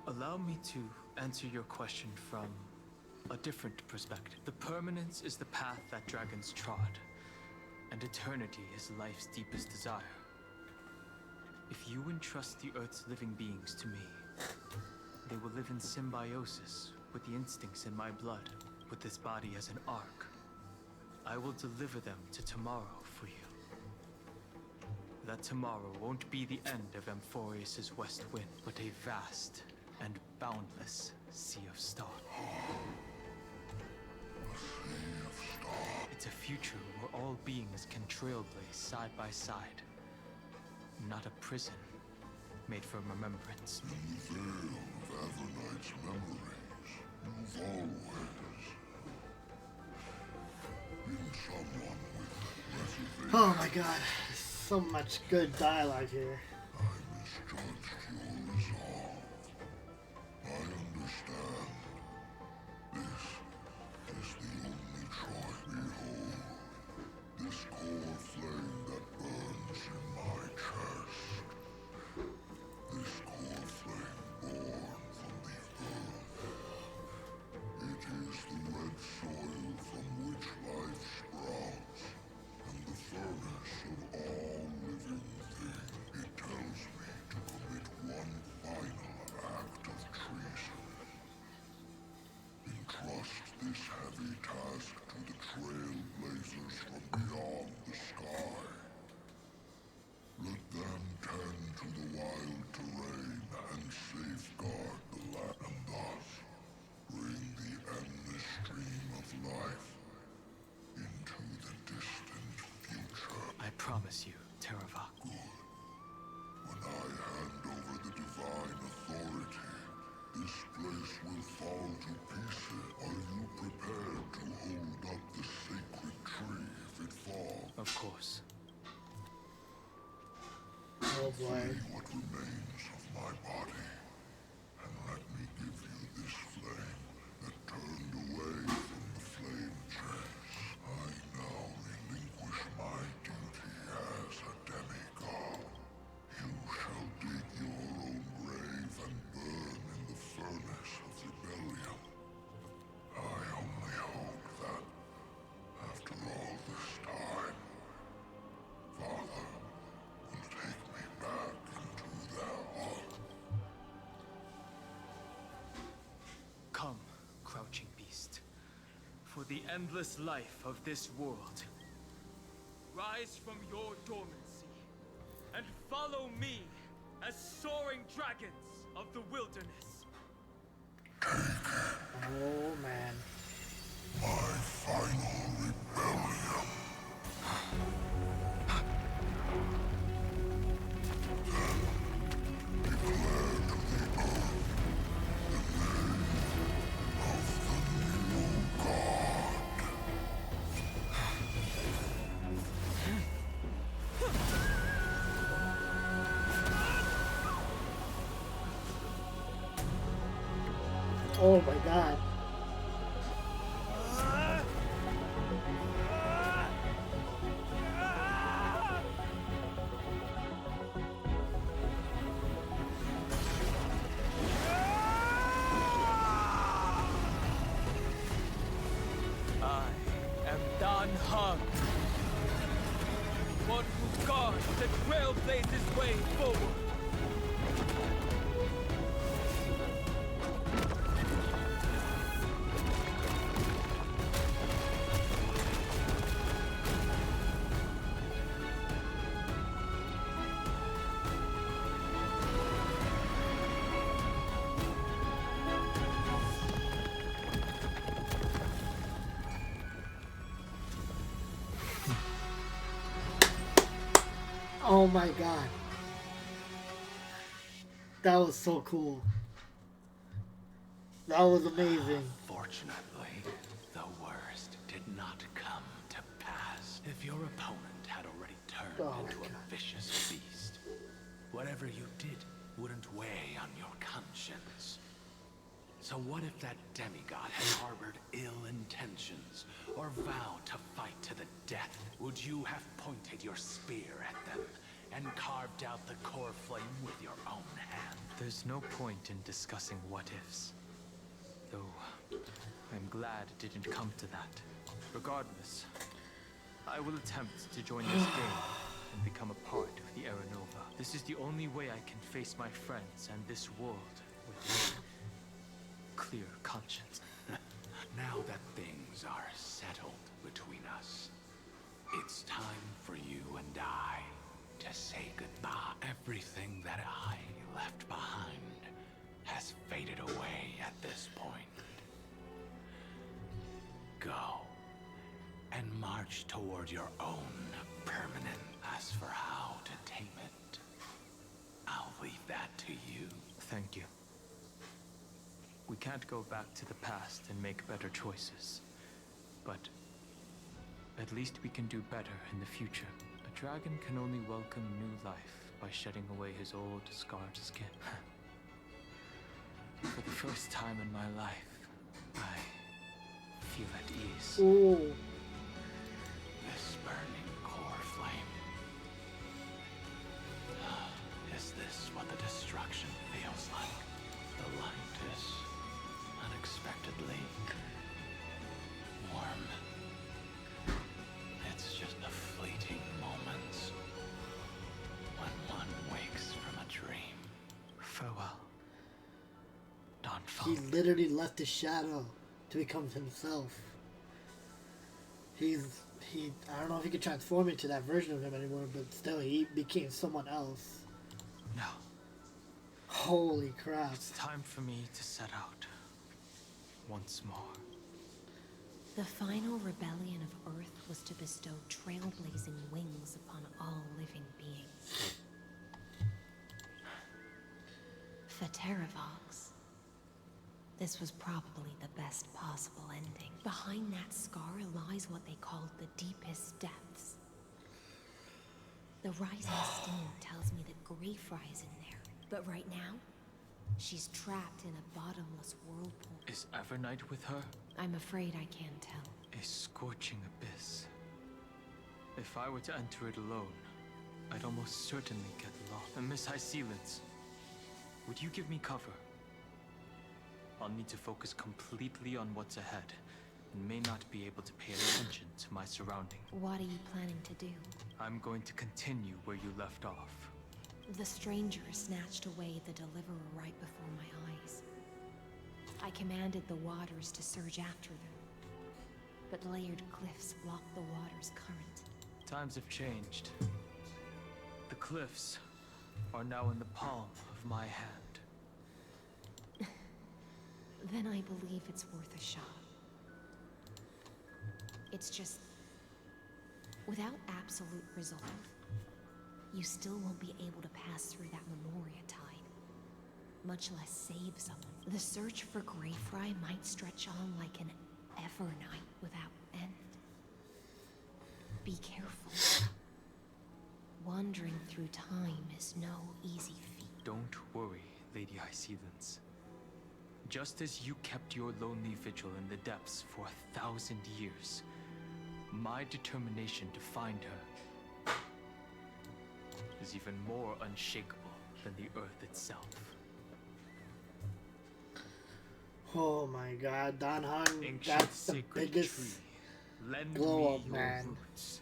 S9: Allow me to answer your question from a different perspective. The permanence is the path that dragons trod, and eternity is life's deepest desire. If you entrust the Earth's living beings to me, they will live in symbiosis with the instincts in my blood, with this body as an ark. I will deliver them to tomorrow for you. That tomorrow won't be the end of Amphorius' west wind, but a vast and boundless sea of stars.
S6: A
S9: future where all beings can trailblaze side by side. Not a prison made for remembrance.
S6: In the veil of Evernight's memories, you've always been someone with reservations.
S1: Oh my god, so much good dialogue here.
S6: I misjudged your resolve. I understand. This is the only choice. Behold, this core flame that burns in my chest. This core flame born from the earth. It is the red soil from which life sprouts, and the furnace of all living things. It tells me to commit one final act of treason. Entrust this heavy task to the trailblazers from beyond the sky. Let them tend to the wild terrain and safeguard the land, and thus bring the endless stream of life into the distant future.
S9: I promise you, Terava.
S6: Good. When I hand over the divine authority, this place will fall to pieces. Are you prepared to hold up the sacred tree if it falls?
S9: Of course.
S1: Oh boy.
S6: Free what remains of my body, and let me give you this flame that turned away from the flame chase. I now relinquish my duty as a demigod. You shall dig your own grave and burn in the furnace of rebellion. I only hope that, after all this time, Father will take me back into their heart.
S9: Come, crouching beast, for the endless life of this world. Rise from your dormancy, and follow me as soaring dragons of the wilderness.
S1: Oh man.
S6: My final rebellion. Then declare to the earth the name of the new god.
S1: Oh my god.
S9: I am Dan Hung, one who guards the trailblazer's way forward.
S1: Oh my god. That was so cool. That was amazing.
S11: Fortunately, the worst did not come to pass. If your opponent had already turned into a vicious beast, whatever you did wouldn't weigh on your conscience. So what if that demigod had harbored ill intentions, or vowed to fight to the death? Would you have pointed your spear at them, and carved out the core flame with your own hand?
S9: There's no point in discussing what-ifs. Though, I'm glad it didn't come to that. Regardless, I will attempt to join this game and become a part of the Aranova. This is the only way I can face my friends and this world with a clear conscience.
S11: Now that things are settled between us, it's time for you and I to say goodbye. Everything that I left behind has faded away at this point. Go and march toward your own permanent. As for how to tame it, I'll leave that to you.
S9: Thank you. We can't go back to the past and make better choices, but at least we can do better in the future. A dragon can only welcome new life by shedding away his old, scarred skin. For the first time in my life, I feel at ease.
S1: Ooh.
S11: This burning core flame. Is this what the destruction feels like? The light is unexpectedly warm. It's just a fleeting moment when one wakes from a dream.
S9: Farewell.
S1: He literally left his shadow to become himself. I don't know if he could transform into that version of him anymore, but still, he became someone else.
S9: No.
S1: Holy crap.
S9: It's time for me to set out. Once more.
S3: The final rebellion of Earth was to bestow trailblazing wings upon all living beings. For Terravox, this was probably the best possible ending. Behind that scar lies what they called the deepest depths. The rising steam tells me that Greyfry is in there. But right now, she's trapped in a bottomless whirlpool.
S9: Is Evernight with her?
S3: I'm afraid I can't tell.
S9: A scorching abyss. If I were to enter it alone, I'd almost certainly get lost. And Miss High Sealants, would you give me cover? I'll need to focus completely on what's ahead, and may not be able to pay attention to my surroundings.
S3: What are you planning to do?
S9: I'm going to continue where you left off.
S3: The stranger snatched away the deliverer right before my eyes. I commanded the waters to surge after them, but layered cliffs blocked the water's current.
S9: Times have changed. The cliffs are now in the palm of my hand.
S3: Then I believe it's worth a shot. It's just, without absolute resolve, you still won't be able to pass through that Memoria tide, much less save someone. The search for Greyfry might stretch on like an Evernight without end. Be careful. Wandering through time is no easy feat.
S9: Don't worry, Lady High Sealants. Just as you kept your lonely vigil in the depths for 1,000 years, my determination to find her is even more unshakable than the earth itself.
S1: Oh my god, Don Hung,
S9: Ancient
S1: that's the
S9: sacred
S1: biggest
S9: tree, lend
S1: glow up,
S9: me your
S1: man.
S9: roots.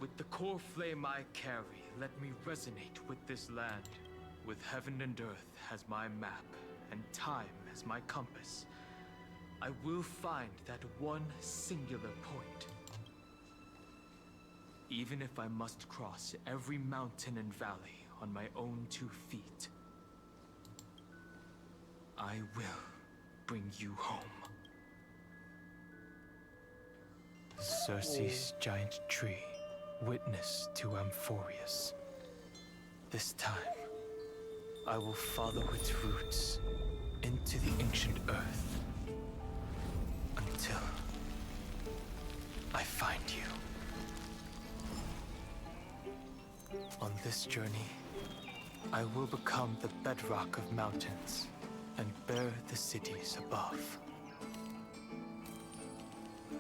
S9: With the core flame I carry, let me resonate with this land. With heaven and earth as my map, and time as my compass, I will find that one singular point. Even if I must cross every mountain and valley on my own 2 feet, I will bring you home. Circe's giant tree, witness to Amphorius. This time, I will follow its roots into the ancient earth until I find you. On this journey, I will become the bedrock of mountains and bear the cities above.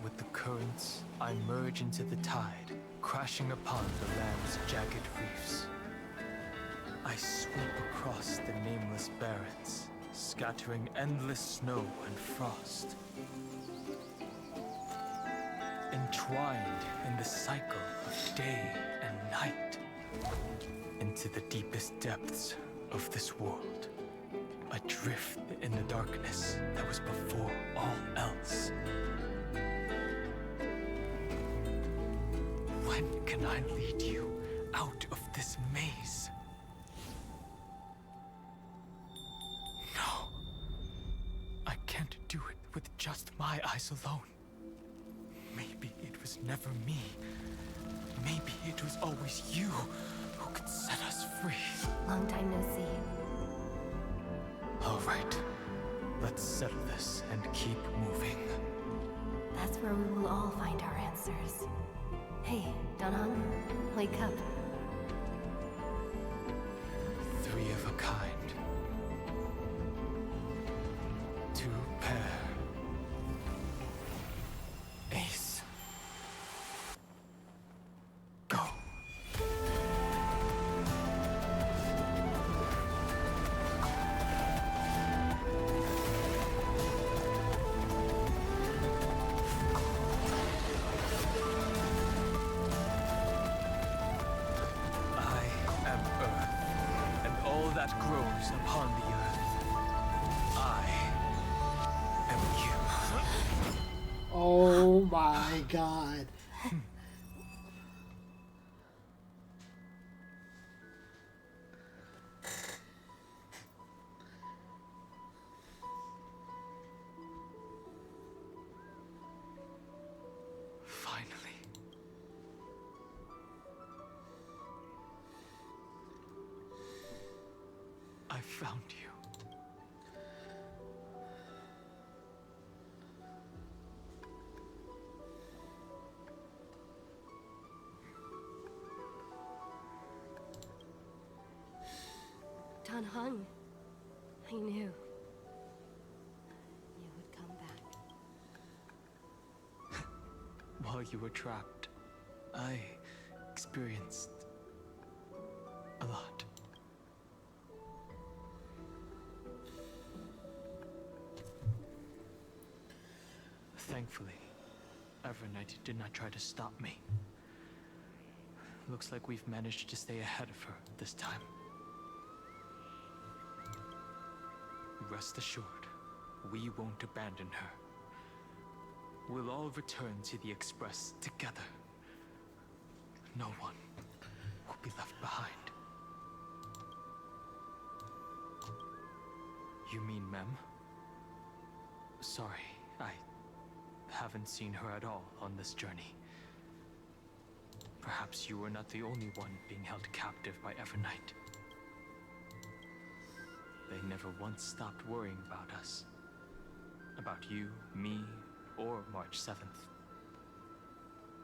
S9: With the currents, I merge into the tide, crashing upon the land's jagged reefs. I sweep across the nameless barrens, scattering endless snow and frost. Entwined in the cycle of day and night, into the deepest depths of this world, adrift in the darkness that was before all else. When can I lead you out of this maze? No. I can't do it with just my eyes alone. Maybe it never me. Maybe it was always you who could set us free.
S3: Long time no see.
S9: All right. Let's settle this and keep moving.
S3: That's where we will all find our answers. Hey, Danhong, wake up.
S9: Three of a kind. Two pair. Ace. Go. I am Earth, and all that grows upon the earth. I am you.
S1: Oh my god.
S9: Finally. I found you.
S3: Danhong, I knew you would come back.
S9: While you were trapped, I experienced a lot. Thankfully, Evernight did not try to stop me. Looks like we've managed to stay ahead of her this time. Rest assured, we won't abandon her. We'll all return to the Express together. No one will be left behind. You mean Mem? Sorry, I haven't seen her at all on this journey. Perhaps you were not the only one being held captive by Evernight. They never once stopped worrying about us. About you, me, or March 7th.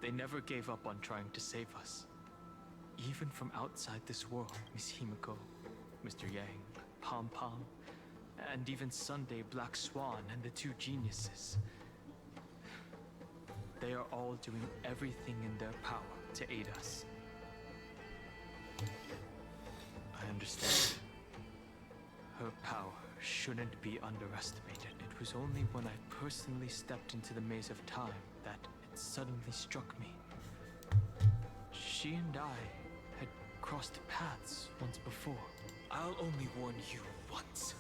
S9: They never gave up on trying to save us. Even from outside this world, Miss Himiko, Mr. Yang, Pom Pom, and even Sunday Black Swan and the two geniuses. They are all doing everything in their power to aid us. I understand. Her power shouldn't be underestimated. It was only when I personally stepped into the maze of time that it suddenly struck me. She and I had crossed paths once before. I'll only warn you once.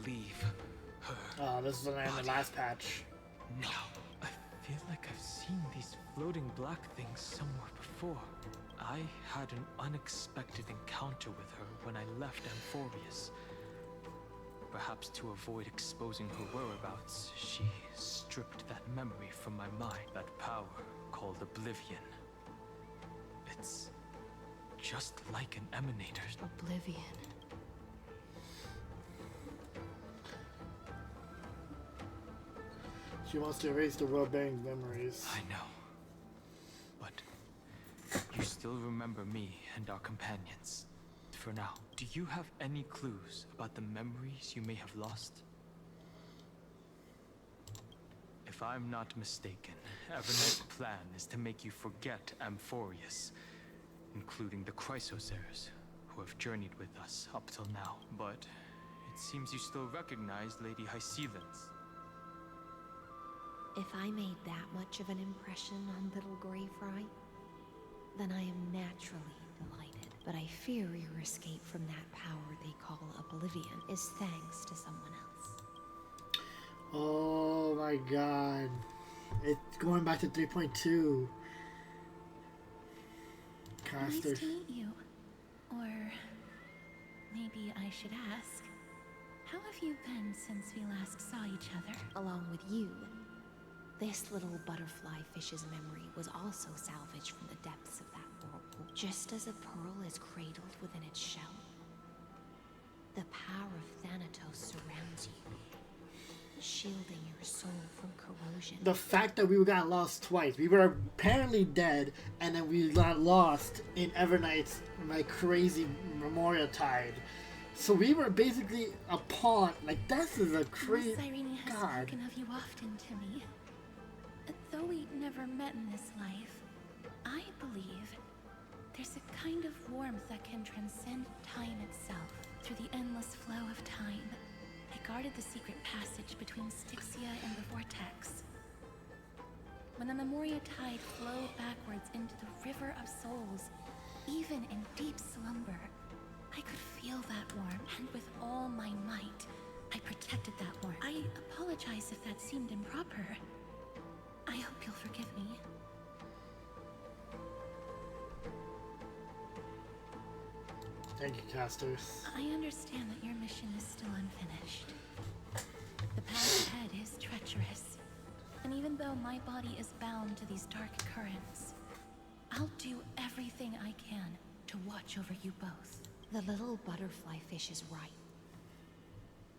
S9: Leave her.
S1: Oh, this is in the last patch.
S9: No. I feel like I've seen these floating black things somewhere before. I had an unexpected encounter with her when I left Amphorius. Perhaps to avoid exposing her whereabouts, she stripped that memory from my mind. That power called Oblivion. It's just like an emanator.
S3: Oblivion.
S1: She wants to erase the world-bearing memories.
S9: I know. But you still remember me and our companions. For now, do you have any clues about the memories you may have lost? If I'm not mistaken, Evernight's plan is to make you forget Amphorius, including the Chrysosaurs, who have journeyed with us up till now. But it seems you still recognize Lady Hycelens.
S3: If I made that much of an impression on little Grey Fry, then I am naturally delighted. But I fear your escape from that power they call Oblivion is thanks to someone else.
S1: Oh my god. It's going back to 3.2.
S2: Nice to meet you. Or maybe I should ask, how have you been since we last saw each other?
S3: Along with you, This little butterfly fish's memory was also salvaged from the depths of that whirlpool. Just as a pearl is cradled within its shell, the power of Thanatos surrounds you, shielding your soul from corrosion.
S1: The fact that we got lost twice. We were apparently dead, and then we got lost in Evernight's crazy Memoria Tide. So we were basically a pawn. Like, this is a crazy...
S20: Cyrene has
S1: God.
S20: spoken of you often to me. Though we never met in this life, I believe there's a kind of warmth that can transcend time itself. Through the endless flow of time, I guarded the secret passage between Styxia and the Vortex. When the Memoria Tide flowed backwards into the River of Souls, even in deep slumber, I could feel that warmth, and with all my might, I protected that warmth. I apologize if that seemed improper. I hope you'll forgive me.
S1: Thank you, casters.
S20: I understand that your mission is still unfinished. The path ahead is treacherous, and even though my body is bound to these dark currents, I'll do everything I can to watch over you both.
S3: The little butterfly fish is right.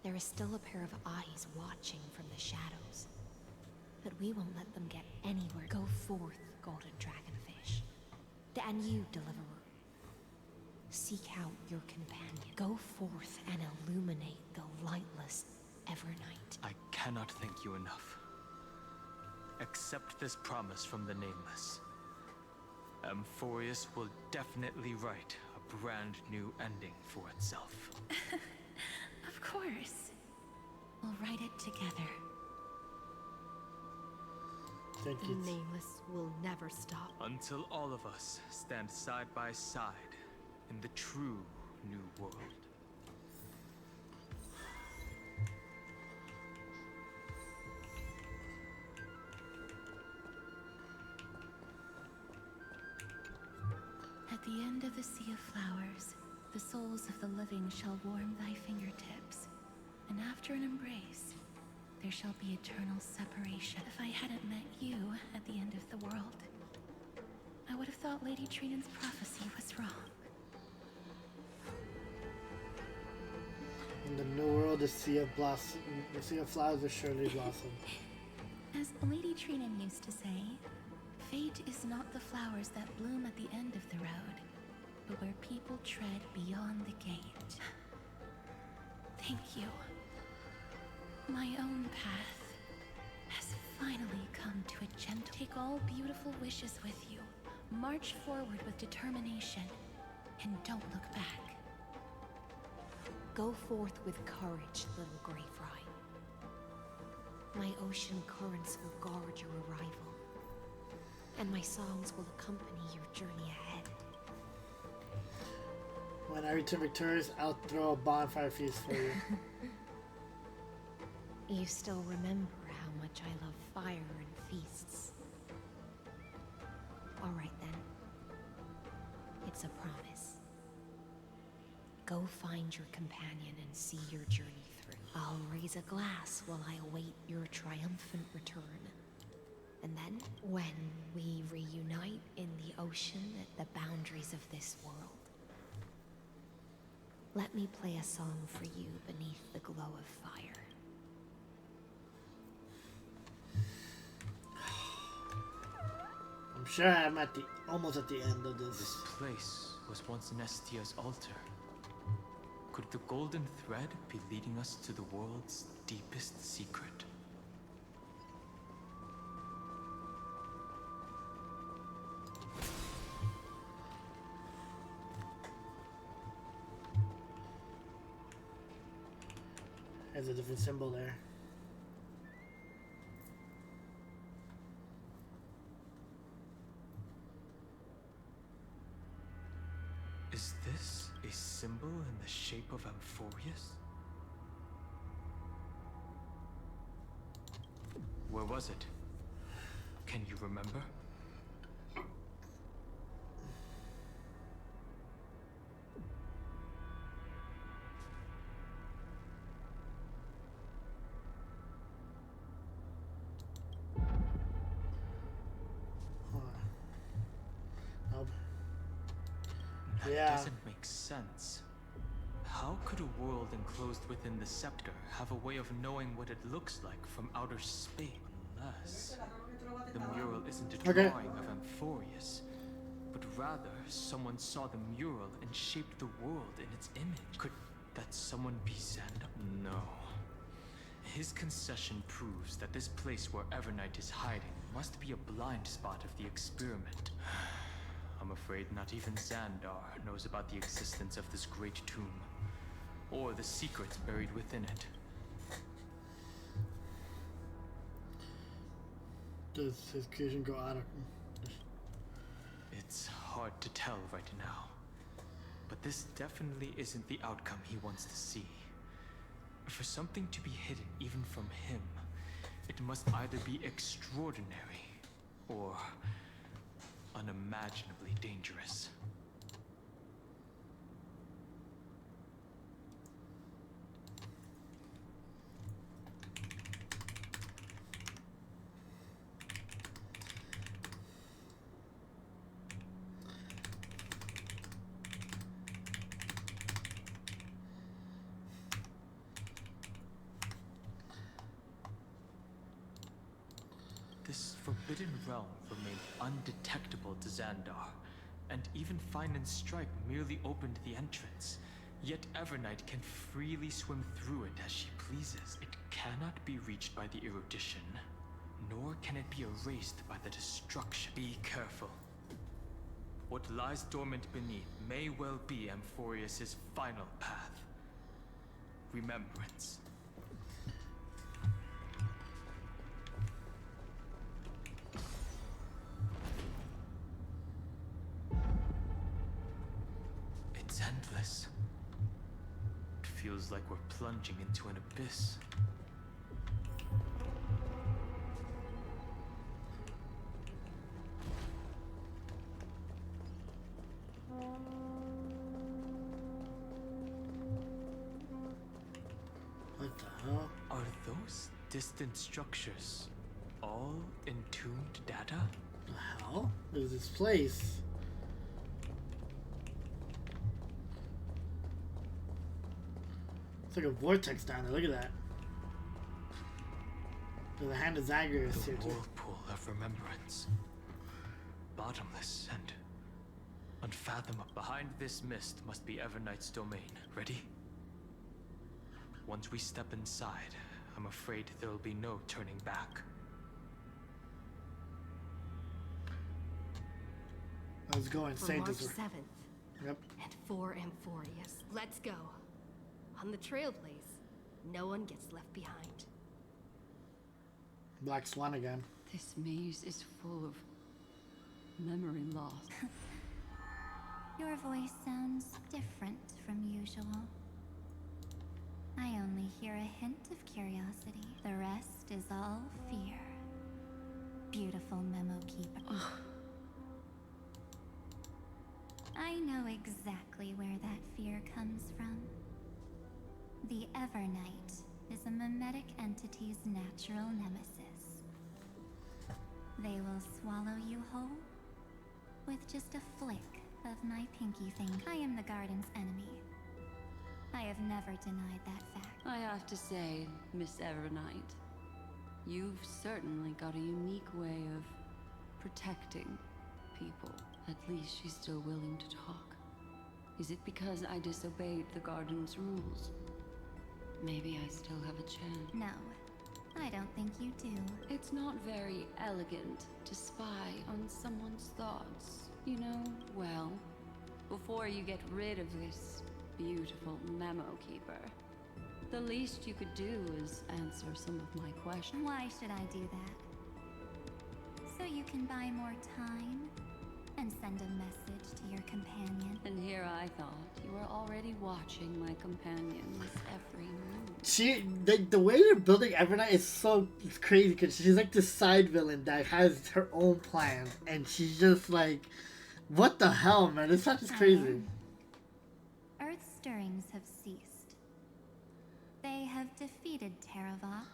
S3: There is still a pair of eyes watching from the shadows. But we won't let them get anywhere. Go forth, golden dragonfish. And you, deliverer. Seek out your companion. Go forth and illuminate the lightless Evernight.
S9: I cannot thank you enough. Accept this promise from the Nameless. Amphorius will definitely write a brand new ending for itself.
S20: Of course. We'll write it together.
S1: Thank
S3: the
S1: you.
S3: Nameless will never stop.
S9: Until all of us stand side by side in the true new world.
S20: At the end of the Sea of Flowers, the souls of the living shall warm thy fingertips, and after an embrace, there shall be eternal separation. If I hadn't met you at the end of the world, I would have thought Lady Trinan's prophecy was wrong.
S1: In the new world, the sea of blossom, the sea of flowers will surely blossom.
S20: As Lady Trinan used to say, fate is not the flowers that bloom at the end of the road, but where people tread beyond the gate. Thank you. My own path has finally come to a gentle... Take all beautiful wishes with you. March forward with determination, and don't look back.
S3: Go forth with courage, little Grey Fry. My ocean currents will guard your arrival, and my songs will accompany your journey ahead.
S1: When I return victorious, I'll throw a bonfire feast for you.
S3: You still remember how much I love fire and feasts. All right then. It's a promise. Go find your companion and see your journey through. I'll raise a glass while I await your triumphant return. And then, when we reunite in the ocean at the boundaries of this world, let me play a song for you beneath the glow of fire.
S1: I'm sure I'm at the almost at the end of this.
S9: This place was once Nestia's altar. Could the golden thread be leading us to the world's deepest secret?
S1: There's a different symbol there.
S9: Is this a symbol in the shape of Amphorius? Where was it? Can you remember?
S1: Yeah.
S9: doesn't make sense. How could a world enclosed within the scepter have a way of knowing what it looks like from outer space? Unless the mural isn't a drawing of Amphorius, but rather someone saw the mural and shaped the world in its image. Could that someone be Xandar? No. His concession proves that this place where Evernight is hiding must be a blind spot of the experiment. I'm afraid not even Xandar knows about the existence of this great tomb, or the secrets buried within it.
S1: Does his creation go out of...
S9: It's hard to tell right now, but this definitely isn't the outcome he wants to see. For something to be hidden even from him, it must either be extraordinary or unimaginably dangerous. This forbidden realm remained undetectable to Xandar, and even Fine and Strike merely opened the entrance. Yet Evernight can freely swim through it as she pleases. It cannot be reached by the erudition, nor can it be erased by the destruction. Be careful. What lies dormant beneath may well be Amphorius's final path. Remembrance. It's endless. It feels like we're plunging into an abyss.
S1: What the hell?
S9: Are those distant structures all entombed data?
S1: The hell is this place? It's like a vortex down there. Look at that. There's a hand of Zagreus
S9: The
S1: here too.
S9: whirlpool of remembrance. Bottomless and unfathomable. Behind this mist must be Evernight's domain. Ready? Once we step inside, I'm afraid there will be no turning back.
S1: Let's go and
S3: For
S1: say
S3: March
S1: this.
S3: 7th.
S1: Yep.
S3: And for Amphorius. Let's go. On the Trailblaze, no one gets left behind.
S1: Black Swan again.
S14: This maze is full of memory loss.
S19: Your voice sounds different from usual. I only hear a hint of curiosity. The rest is all fear. Beautiful memo keeper. I know exactly where that fear comes from. The Evernight is a mimetic entity's natural nemesis. They will swallow you whole with just a flick of my pinky finger. I am the garden's enemy. I have never denied that fact.
S14: I have to say, Miss Evernight, you've certainly got a unique way of protecting people. At least she's still willing to talk. Is it because I disobeyed the garden's rules? Maybe I still have a chance.
S19: No, I don't think you do.
S14: It's not very elegant to spy on someone's thoughts, you know? Well, before you get rid of this beautiful memo keeper, the least you could do is answer some of my questions.
S19: Why should I do that? So you can buy more time and send a message to your companion.
S14: And here I thought you were already watching my companion's every move.
S1: The way they're building Evernight is so crazy because she's like this side villain that has her own plan, and she's just like, what the hell, man? It's not just crazy.
S19: Earth stirrings have ceased. They have defeated Terravox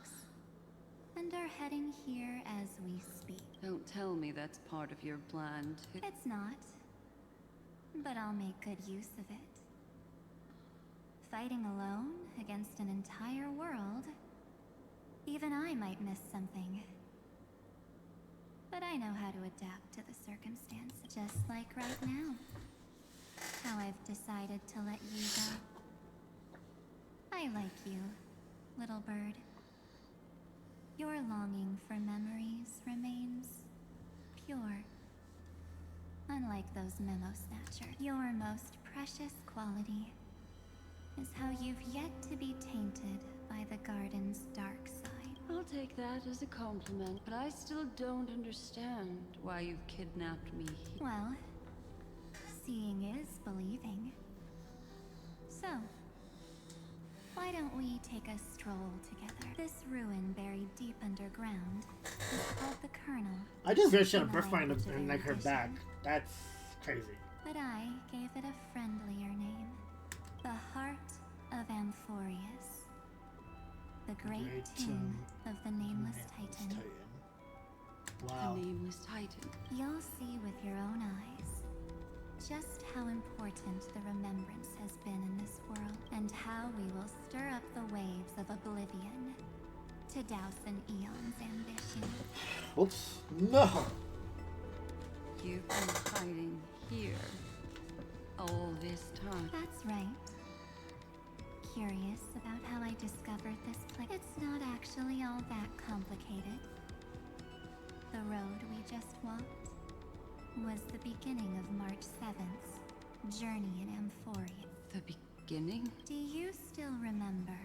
S19: and are heading here as we speak.
S14: Don't tell me that's part of your plan, too.
S19: It's not.
S2: but I'll make good use of it. Fighting alone against an entire world, even I might miss something. But I know how to adapt to the circumstance, just like right now. How I've decided to let you go. I like you, little bird. Your longing for memories remains pure. Unlike those memo snatchers, your most precious quality is how you've yet to be tainted by the garden's dark side.
S14: I'll take that as a compliment, but I still don't understand why you've kidnapped me.
S2: Well, seeing is believing. So, why don't we take a stroll together? This ruin buried deep underground is called the Kernel.
S1: I just wish she had a birthmark and like her back. That's crazy.
S2: But I gave it a friendlier name. The Heart of Amphorius. The great tomb of the Nameless Titan.
S1: Wow.
S14: The Nameless Titan.
S2: You'll see with your own eyes just how important the remembrance has been in this world, and how we will stir up the waves of oblivion to douse an eon's ambition.
S1: Oops. No!
S14: You've been hiding here all this time.
S2: That's right. Curious about how I discovered this place? It's not actually all that complicated. The road we just walked was the beginning of March 7th's journey in Amphoria.
S14: The beginning?
S2: Do you still remember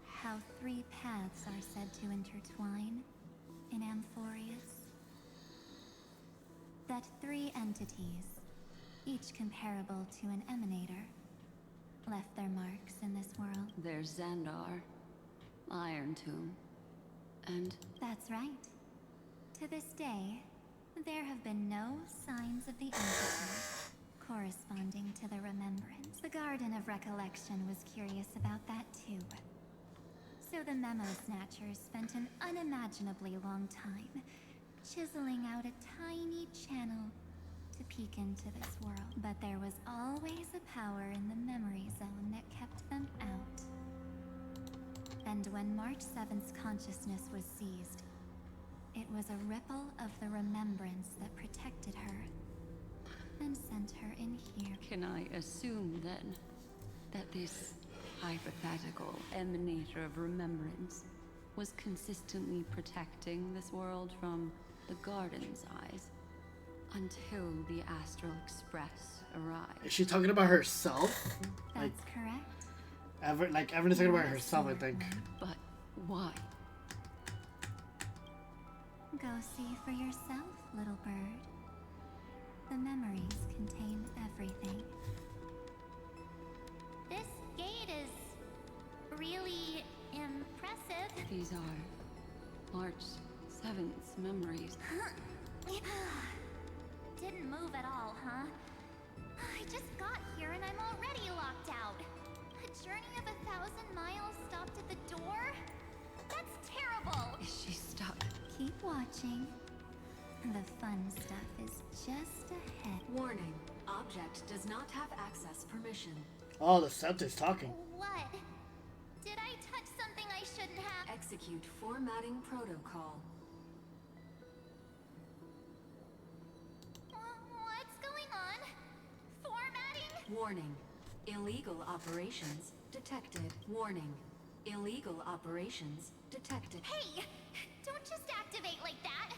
S2: how 3 paths are said to intertwine in Amphorius? That 3 entities, each comparable to an emanator, left their marks in this world.
S14: There's Xandar, Iron Tomb, and...
S2: That's right. To this day, there have been no signs of the entity corresponding to the remembrance. The Garden of Recollection was curious about that too. So the Memo Snatchers spent an unimaginably long time chiseling out a tiny channel to peek into this world. But there was always a power in the memory zone that kept them out. And when March 7th's consciousness was seized, it was a ripple of the remembrance that protected her and sent her in here.
S14: Can I assume then that this hypothetical emanator of remembrance was consistently protecting this world from the Garden's eyes until the Astral Express arrived?
S1: Is she talking about herself?
S2: That's correct.
S1: Everyone's talking about herself, I think.
S14: But why?
S2: Go see for yourself, little bird. The memories contain everything. This gate is really impressive.
S14: These are March 7th's memories.
S2: Didn't move at all, huh? I just got here and I'm already locked out. A journey of 1,000 miles stopped at the door? That's terrible!
S14: Is she stuck?
S2: Keep watching. The fun stuff is just ahead.
S7: Warning. Object does not have access permission.
S1: Oh, the Scepter's talking.
S2: What? Did I touch something I shouldn't have?
S7: Execute formatting protocol.
S2: What's going on? Formatting?
S7: Warning. Illegal operations detected. Warning. Illegal operations detected.
S2: Hey! Don't just activate like that!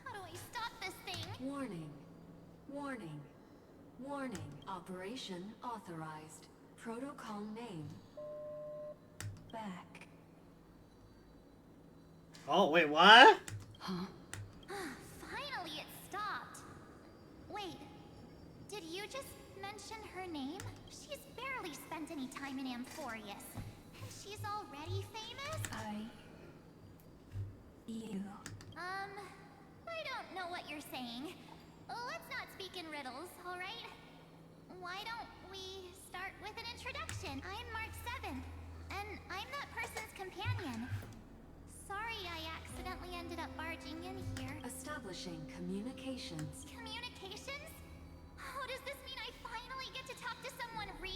S2: How do I stop this thing?
S7: Warning. Warning. Warning. Operation authorized. Protocol name. Back.
S1: Oh, wait, what?
S14: Huh?
S2: Finally it stopped. Wait, did you just mention her name? She's barely spent any time in Amphorius. And she's already famous?
S8: You.
S2: I don't know what you're saying. Let's not speak in riddles, alright? Why don't we start with an introduction? I'm March 7th, and I'm that person's companion. Sorry I accidentally ended up barging in here.
S7: Establishing communications.
S2: Communications? Oh, does this mean I
S19: finally get to talk to someone real?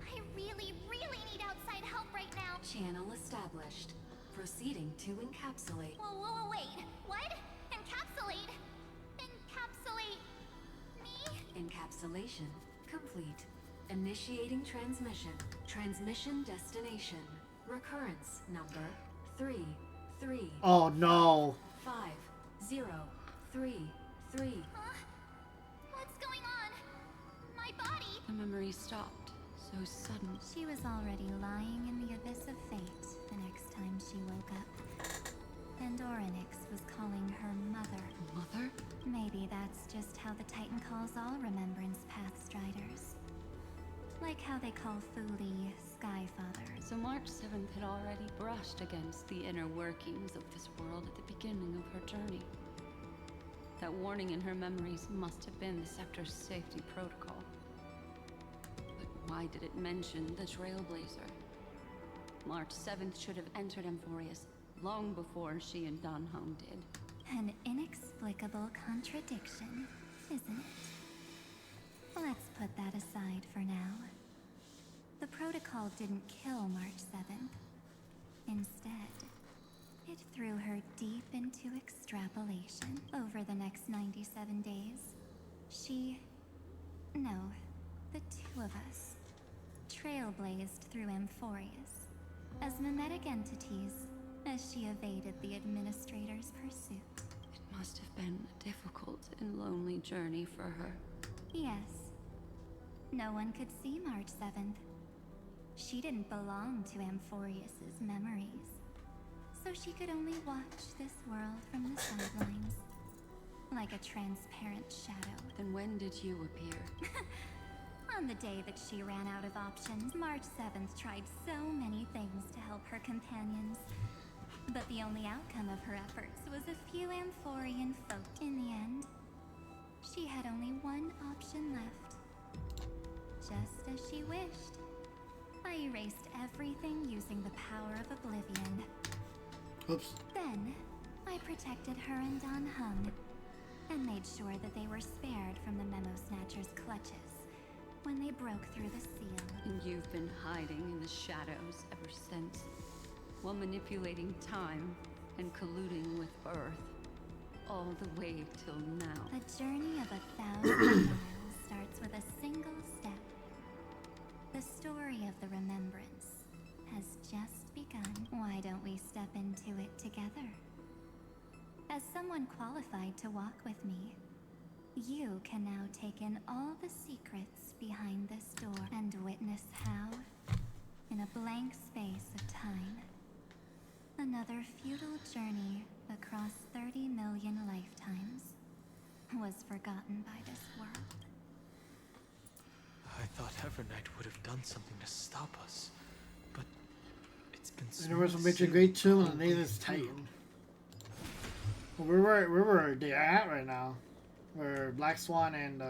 S19: I really, really need outside help right now.
S7: Channel established. Proceeding to encapsulate.
S19: Whoa, wait. What? Encapsulate? Encapsulate me?
S7: Encapsulation complete. Initiating transmission. Transmission destination. Recurrence number 3
S1: Oh no.
S7: 5 0 3 3.
S19: Huh? What's going on? My body?
S18: The memory stopped. So sudden.
S19: She was already lying in the abyss of fate the next time she woke up. And Orynyx was calling her mother.
S18: Mother?
S19: Maybe that's just how the Titan calls all Remembrance Pathstriders. Like how they call Thule Skyfather.
S14: So March 7th had already brushed against the inner workings of this world at the beginning of her journey. That warning in her memories must have been the Scepter's safety protocol. But why did it mention the Trailblazer? March 7th should have entered Amphorius long before she and Dan Hong did.
S19: An inexplicable contradiction, isn't it? Let's put that aside for now. The protocol didn't kill March 7th. Instead, it threw her deep into extrapolation. Over the next 97 days, the two of us, trailblazed through Amphorius as mimetic entities as she evaded the Administrator's pursuit.
S14: It must have been a difficult and lonely journey for her.
S19: Yes. No one could see March 7th. She didn't belong to Amphorius's memories, so she could only watch this world from the sidelines, like a transparent shadow.
S14: Then when did you appear?
S19: On the day that she ran out of options, March 7th tried so many things to help her companions. But the only outcome of her efforts was a few Amphorian folk. In the end, she had only one option left. Just as she wished. I erased everything using the power of oblivion.
S1: Oops.
S19: Then, I protected her and Dan Hung, and made sure that they were spared from the Memo Snatcher's clutches when they broke through the seal.
S14: And you've been hiding in the shadows ever since, while manipulating time and colluding with Earth, all the way till now.
S19: A journey of 1,000 miles starts with a single step. The story of the Remembrance has just begun. Why don't we step into it together? As someone qualified to walk with me, you can now take in all the secrets behind this door and witness how, in a blank space of time, another futile journey across 30 million lifetimes was forgotten by this world.
S9: I thought Evernight would have done something to stop us, but it's been so.
S1: Universal Major Great Tomb and Nathan's Titan. Well, where were they at right now? Where Black Swan and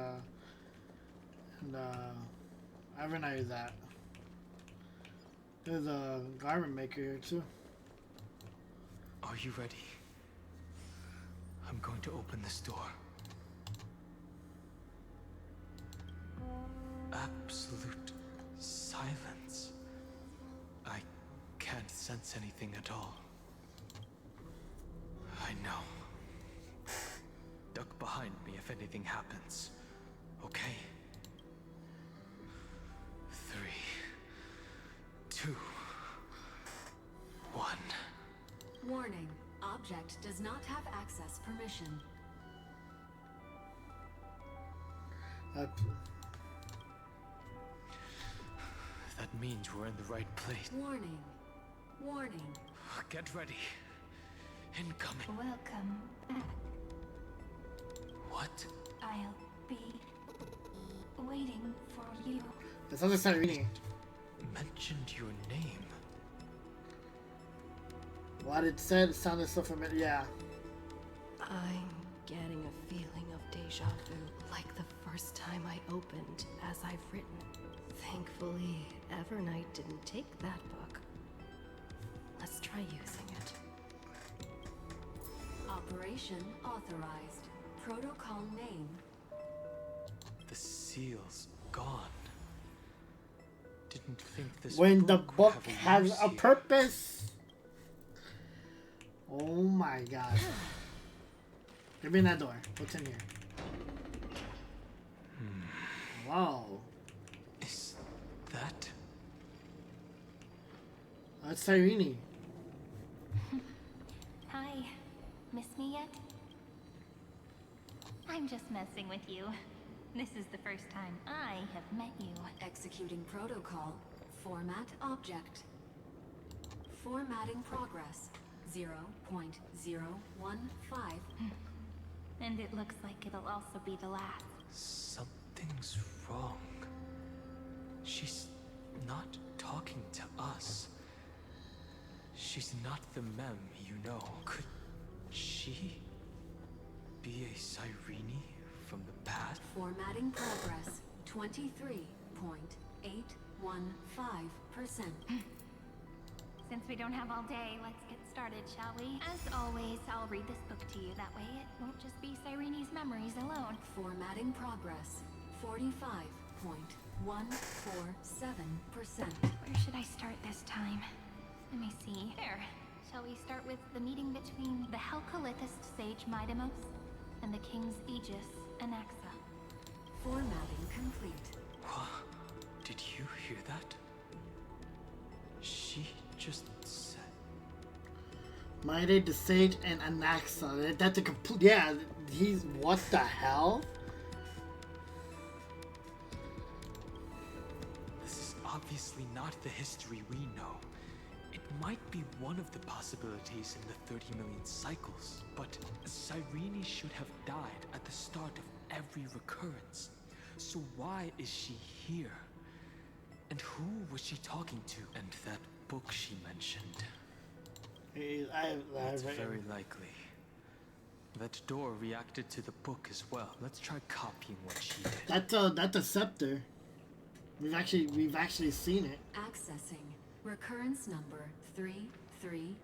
S1: Evernight is at. There's a garment maker here too.
S9: Are you ready? I'm going to open this door. Absolute silence. I can't sense anything at all. I know. Duck behind me if anything happens. Okay? 3, 2, 1.
S7: Warning. Object does not have access permission.
S9: That means we're in the right place.
S7: Warning. Warning.
S9: Get ready. Incoming.
S19: Welcome back.
S9: What?
S19: I'll be waiting for you.
S1: It sounds like Sarini.
S9: Mentioned your name.
S1: What it said it sounded so familiar. Yeah.
S3: I'm getting a feeling of deja vu, like the first time I opened as I've written. Thankfully, Evernight didn't take that book. Let's try using it.
S7: Operation authorized. Protocol name.
S9: The seals gone. Didn't think this
S1: When the
S9: book would
S1: book
S9: have
S1: has
S9: use
S1: a
S9: here.
S1: purpose. Oh my god. Give me that door. What's in here? Wow.
S9: Is that?
S1: That's Cyrene.
S2: Hi. Miss me yet? I'm just messing with you. This is the first time I have met you.
S7: Executing protocol. Format object. Formatting progress. 0.015.
S2: And it looks like it'll also be the last.
S9: Something's wrong. She's not talking to us. She's not the mem you know. Could she be a Cyrene from the past?
S7: Formatting progress. 23.815%.
S2: Since we don't have all day, let's get started, shall we? As always, I'll read this book to you. That way it won't just be Cyrene's memories alone.
S7: Formatting progress. 45.147%.
S2: Where should I start this time? Let me see. There. Shall we start with the meeting between the Helcolithist sage Midamos and the King's Aegis, Anaxa?
S7: Formatting complete.
S9: What? Did you hear that? She just said...
S1: Mide, the Sage, and Anaxa. That's a complete... Yeah, he's... What the hell?
S9: This is obviously not the history we know. It might be one of the possibilities in the 30 million cycles, but Cyrene should have died at the start of every recurrence. So why is she here? And who was she talking to? And that book she mentioned. It's very likely. That door reacted to the book as well. Let's try copying what she did.
S1: That's a scepter. We've actually seen it.
S7: Accessing. Recurrence number 335503337.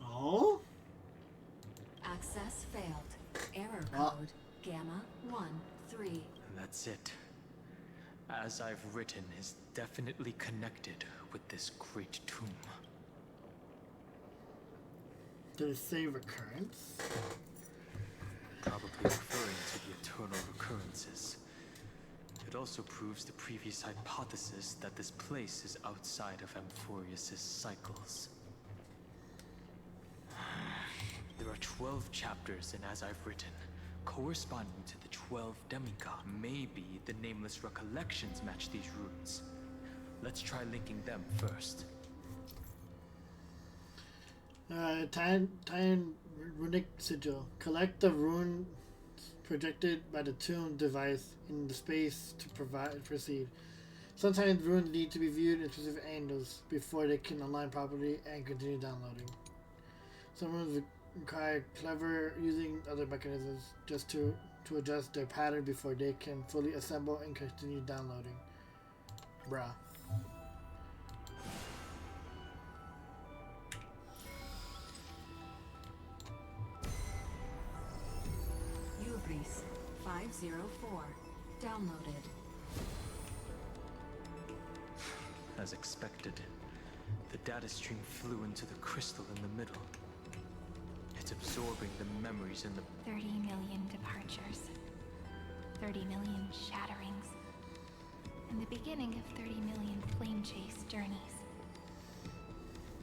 S1: Oh?
S7: Access failed. Error code Gamma 13.
S9: That's it. As I've written, is definitely connected with this great tomb.
S1: Did it say recurrence?
S9: Probably referring to the eternal recurrences. It also proves the previous hypothesis that this place is outside of Amphorius' cycles. There are 12 chapters in As I've Written, corresponding to the 12 demigods. Maybe the nameless recollections match these runes. Let's try linking them first.
S1: Titan runic sigil. Collect the rune projected by the tomb device in the space to proceed. Sometimes runes need to be viewed in specific angles before they can align properly and continue downloading. Some runes require clever using other mechanisms just to adjust their pattern before they can fully assemble and continue downloading. Bruh.
S7: Ubris 504. Downloaded.
S9: As expected, the data stream flew into the crystal in the middle. It's absorbing the memories in the
S2: 30 million departures. 30 million shatterings. And the beginning of 30 million flame chase journeys.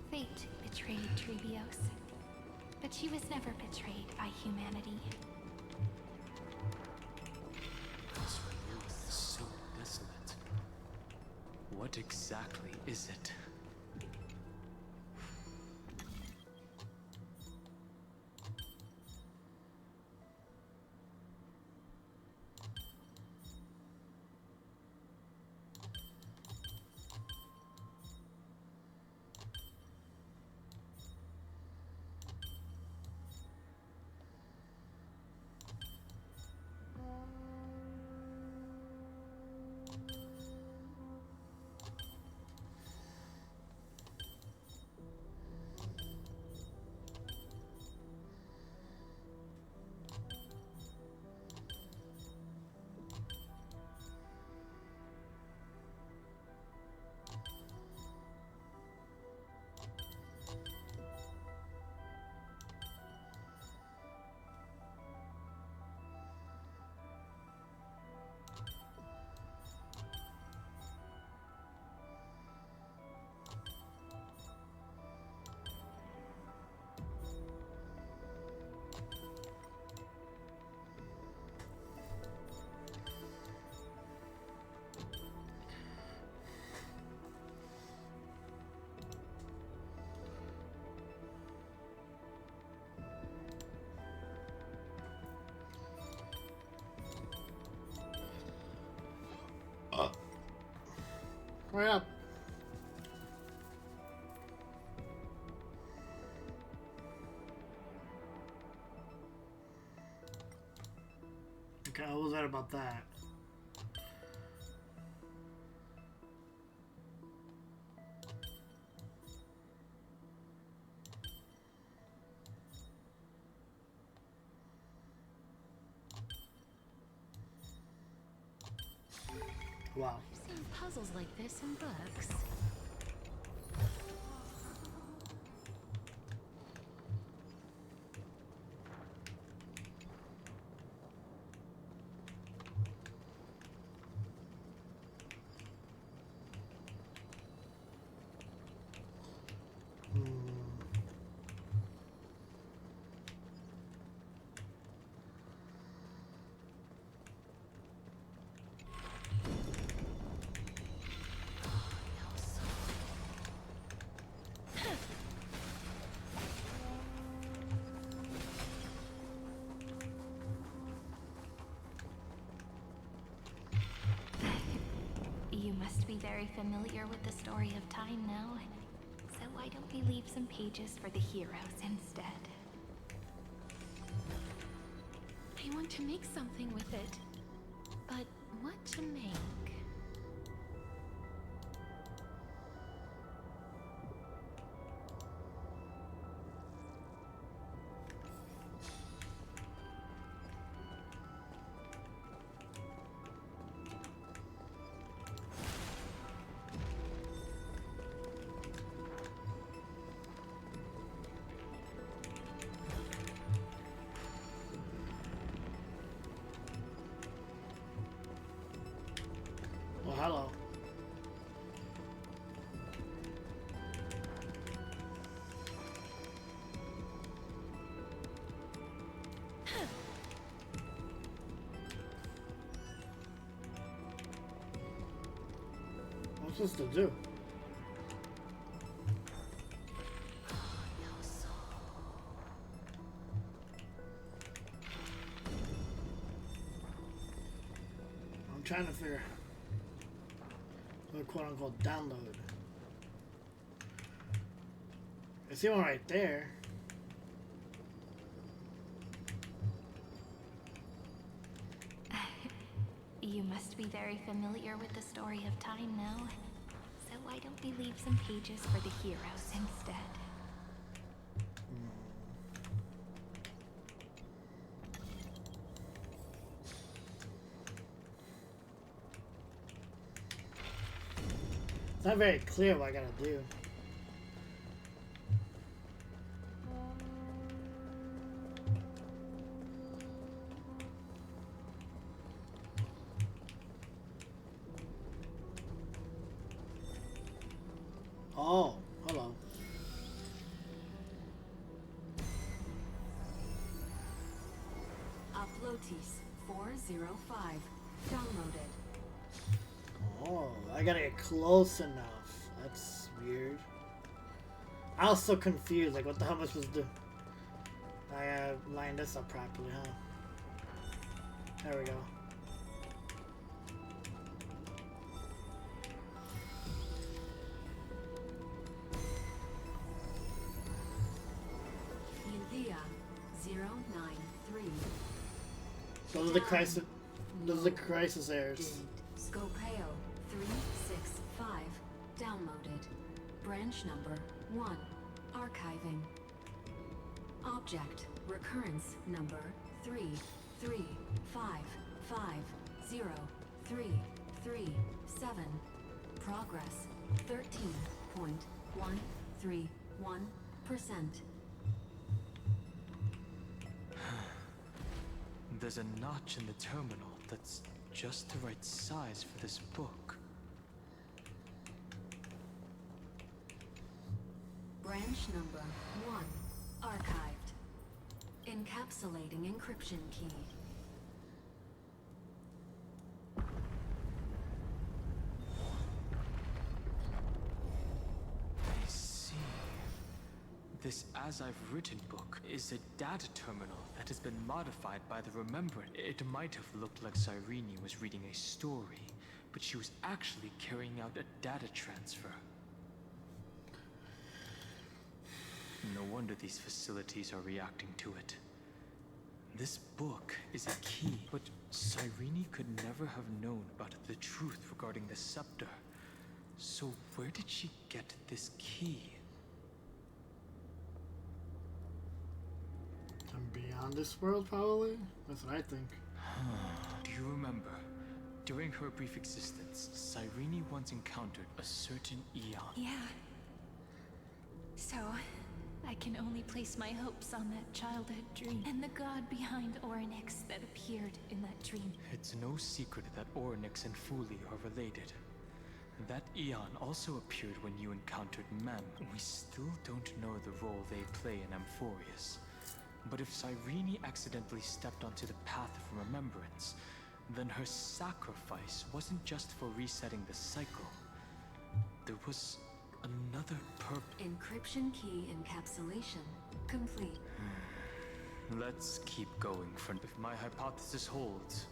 S2: Fate betrayed Trebios. But she was never betrayed by humanity.
S9: This earth is so desolate. What exactly is it?
S1: Hurry up. Okay, what was that about that? Wow.
S2: I've seen puzzles like this in books. You must be very familiar with the story of time now. So why don't we leave some pages for the heroes instead? I want to make something with it. But what to make?
S1: Well, hello. What's this to do? I'm trying to figure quote unquote download. I see one right there.
S2: You must be very familiar with the story of time now. So why don't we leave some pages for the heroes instead?
S1: It's not very clear what I gotta do. Oh, hello.
S7: Uploads 405. Downloaded.
S1: Oh, I gotta get close enough. That's weird. I was so confused. Like, what the hell am I supposed to do? I gotta line this up properly, huh? There we go.
S7: Ilea 093.
S1: Those are the crisis. Those are the crisis errors.
S7: Scopeo 365. Downloaded. Branch number 1. Archiving. Object recurrence number 335503337. Progress 13.131%.
S9: There's a notch in the terminal that's just the right size for this book.
S7: Branch number 1. Archived. Encapsulating encryption key.
S9: I see. This As I've Written book is a data terminal that has been modified by the Remembrance. It might have looked like Cyrene was reading a story, but she was actually carrying out a data transfer. No wonder these facilities are reacting to it. This book is a key, but Cyrene could never have known about the truth regarding the scepter. So where did she get this key?
S1: And beyond this world, probably? That's what I think.
S9: Do you remember? During her brief existence, Cyrene once encountered a certain Eon.
S20: Yeah. So, I can only place my hopes on that childhood dream and the god behind Orynyx that appeared in that dream.
S9: It's no secret that Orynyx and Fuli are related. That Eon also appeared when you encountered Mem. We still don't know the role they play in Amphorius. But if Cyrene accidentally stepped onto the path of remembrance, then her sacrifice wasn't just for resetting the cycle. There was another purpose.
S7: Encryption key encapsulation complete.
S9: Let's keep going, friend. If my hypothesis holds,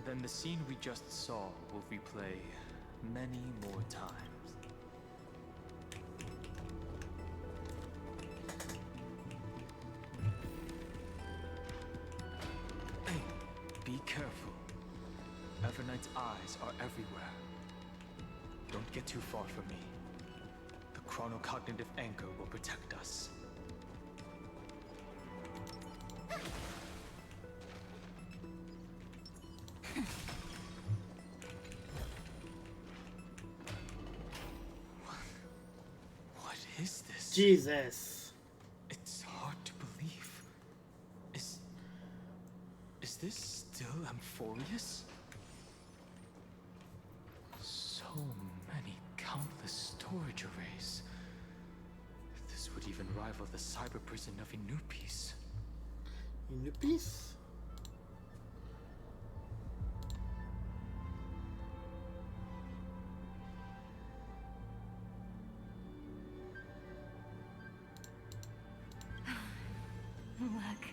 S9: then the scene we just saw will replay many more times. Hey, be careful. Evernight's eyes are everywhere. Don't get too far from me. The chronocognitive anchor will protect us. What is this?
S1: Jesus.
S9: It's hard to believe. Is this still Amphorius? So many countless storage arrays. This would even rival the cyber prison of Inupis.
S1: Inupis?
S2: Look,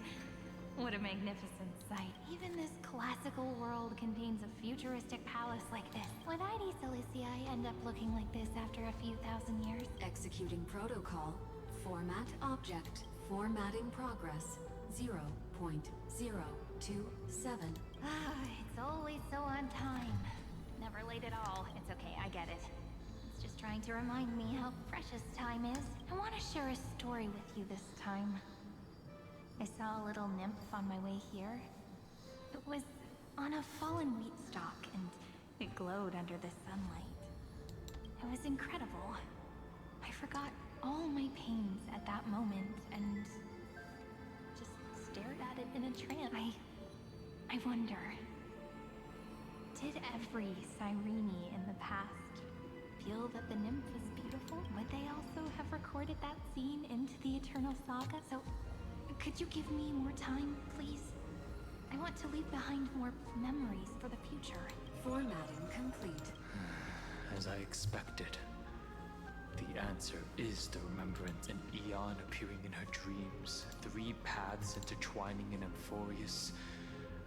S2: what a magnificent sight. Even this classical world contains a futuristic palace like this. Would ID Silicii end up looking like this after a few thousand years?
S7: Executing protocol. Format object. Formatting progress. 0.027.
S2: It's always so on time. Never late at all. It's okay, I get it. It's just trying to remind me how precious time is. I want to share a story with you this time. I saw a little nymph on my way here. It was on a fallen wheat stalk, and it glowed under the sunlight. It was incredible. I forgot all my pains at that moment, and just stared at it in a trance. I wonder, did every Cyrene in the past feel that the nymph was beautiful? Would they also have recorded that scene into the Eternal Saga? So, could you give me more time, please? I want to leave behind more memories for the future.
S7: Formatting complete.
S9: As I expected. The answer is the remembrance, an Eon appearing in her dreams, 3 paths intertwining in Amphorius,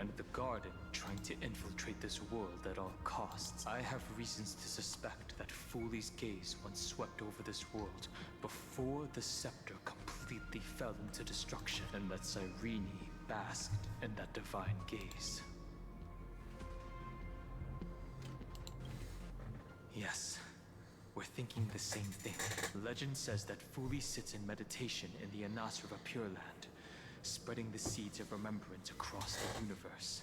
S9: and the garden trying to infiltrate this world at all costs. I have reasons to suspect that Fuli's gaze once swept over this world before the scepter completely fell into destruction, and that Cyrene basked in that divine gaze. Yes, we're thinking the same thing. Legend says that Fuli sits in meditation in the Anasra Pure Land, spreading the seeds of remembrance across the universe.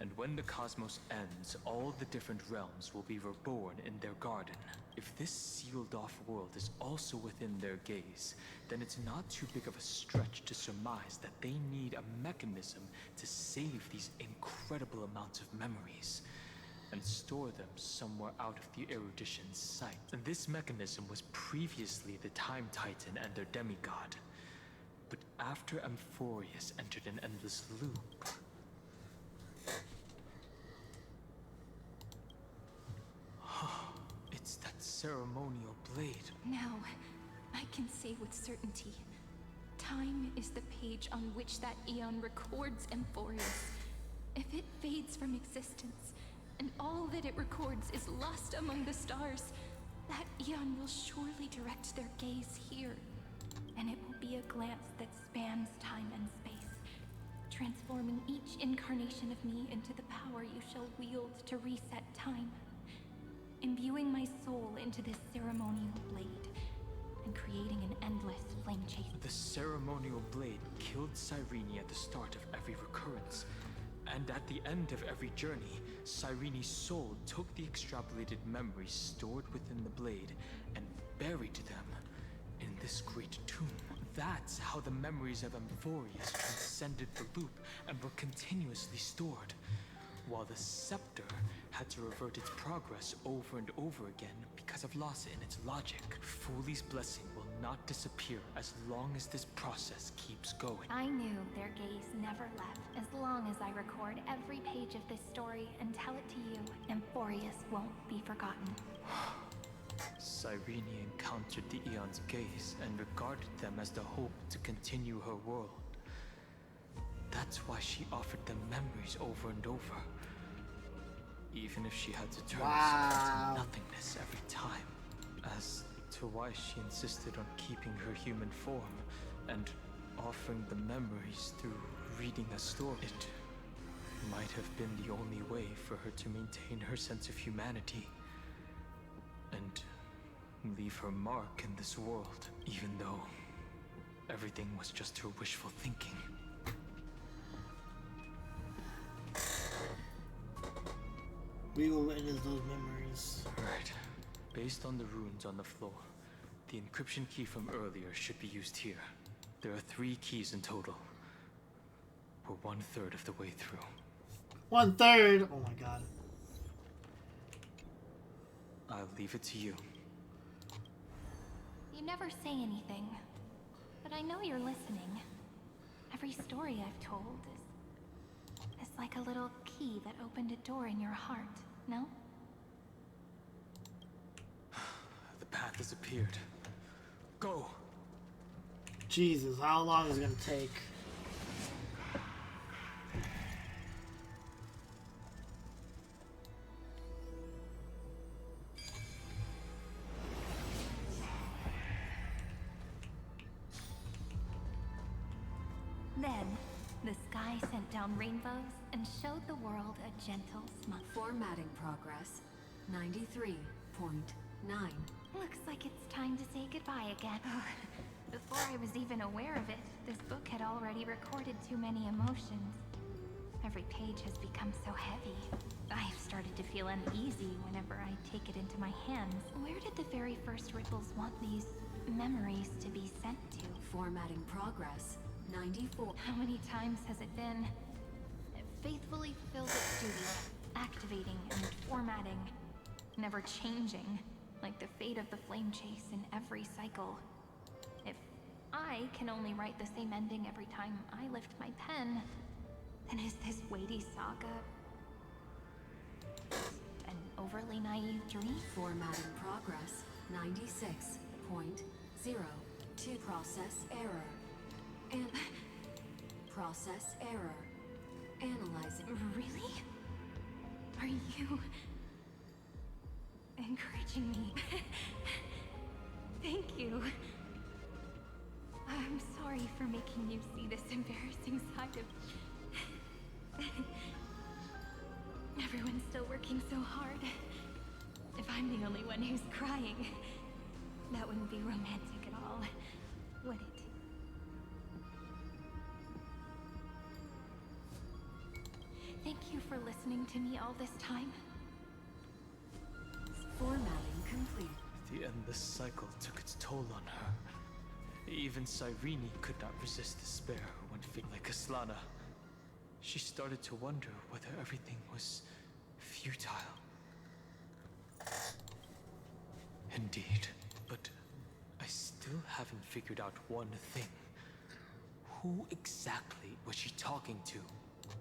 S9: And when the cosmos ends, all the different realms will be reborn in their garden. If this sealed-off world is also within their gaze, then it's not too big of a stretch to surmise that they need a mechanism to save these incredible amounts of memories and store them somewhere out of the erudition's sight. And this mechanism was previously the Time Titan and their demigod. But after Amphorius entered an endless loop... It's that ceremonial blade.
S20: Now, I can say with certainty, time is the page on which that Eon records Amphorius. If it fades from existence,
S2: and all that it records is lost among the stars, that eon will surely direct their gaze here. And it will be a glance that spans time and space, transforming each incarnation of me into the power you shall wield to reset time, imbuing my soul into this ceremonial blade, and creating an endless flame chase.
S9: The ceremonial blade killed Cyrene at the start of every recurrence, and at the end of every journey, Cyrene's soul took the extrapolated memories stored within the blade and buried them in this great tomb. That's how the memories of Amphorius transcended the loop and were continuously stored, while the scepter had to revert its progress over and over again because of loss in its logic. Foley's blessing will not disappear as long as this process keeps going.
S2: I knew their gaze never left as long as I record every page of this story and tell it to you. Amphorius won't be forgotten.
S9: Cyrene encountered the Eon's gaze and regarded them as the hope to continue her world. That's why she offered them memories over and over, even if she had to turn herself into nothingness every time. As to why she insisted on keeping her human form and offering the memories through reading a story. It might have been the only way for her to maintain her sense of humanity and leave her mark in this world, even though everything was just her wishful thinking.
S1: We will witness those memories.
S9: Right. Based on the runes on the floor, the encryption key from earlier should be used here. There are 3 keys in total. We're 1/3 of the way through.
S1: 1/3? Oh my god.
S9: I'll leave it to you.
S2: You never say anything, but I know you're listening. Every story I've told is like a little key that opened a door in your heart, no?
S9: The path has appeared. Go!
S1: Jesus, how long is it gonna take?
S2: Then, the sky sent down rainbows and showed the world a gentle smile.
S7: Formatting progress, 93.9.
S2: Looks like it's time to say goodbye again. Before I was even aware of it, this book had already recorded too many emotions. Every page has become so heavy. I've started to feel uneasy whenever I take it into my hands. Where did the very first ripples want these memories to be sent to?
S7: Formatting progress, 94.
S2: How many times has it been? It faithfully filled its duty, activating and formatting, never changing, like the fate of the flame chase in every cycle. If I can only write the same ending every time I lift my pen, then is this weighty saga an overly naive dream?
S7: Formatting progress, 96.02. Process error. And process error. Analyzing.
S2: Really? Are you encouraging me? Thank you. I'm sorry for making you see this embarrassing side of... Everyone's still working so hard. If I'm the only one who's crying, that wouldn't be romantic at all, would it? Thank you for listening to me all this time.
S7: Formatting complete.
S9: The endless cycle took its toll on her. Even Cyrene could not resist despair when feeling like Aslana. She started to wonder whether everything was futile. Indeed, but I still haven't figured out one thing. Who exactly was she talking to?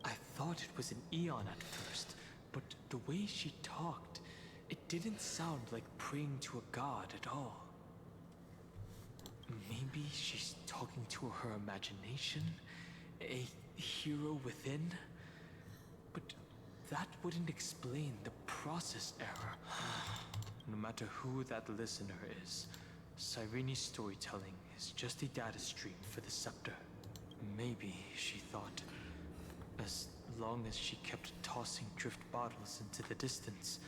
S9: I thought it was an Eon at first, but the way she talked, it didn't sound like praying to a god at all. Maybe she's talking to her imagination? A hero within? But that wouldn't explain the process error. No matter who that listener is, Cyrene's storytelling is just a data stream for the scepter. Maybe, she thought, as long as she kept tossing drift bottles into the distance,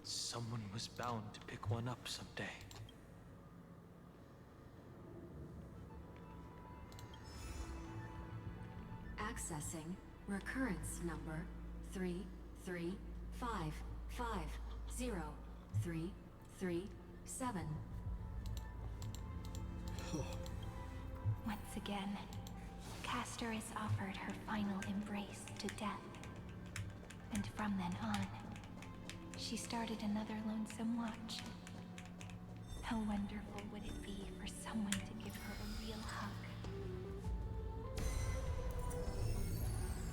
S9: someone was bound to pick one up someday.
S7: Accessing recurrence number 335503337.
S2: Once again, Castor is offered her final embrace to death. And from then on, she started another lonesome watch. How wonderful would it be for someone to give her a real hug?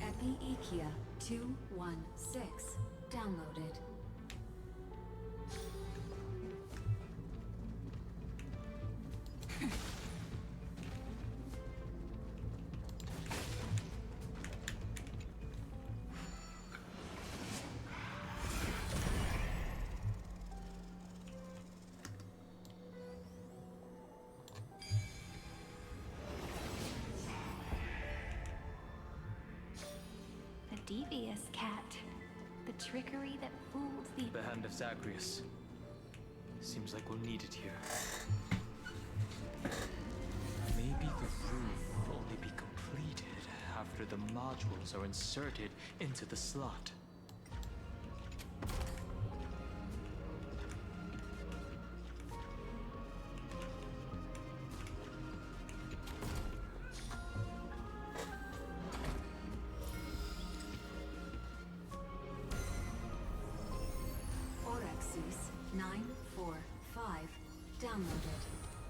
S7: Epi-Ikia 216 downloaded.
S2: Devious cat. The trickery that fooled the
S9: Hand of Zagreus. Seems like we'll need it here. Maybe the room will only be completed after the modules are inserted into the slot.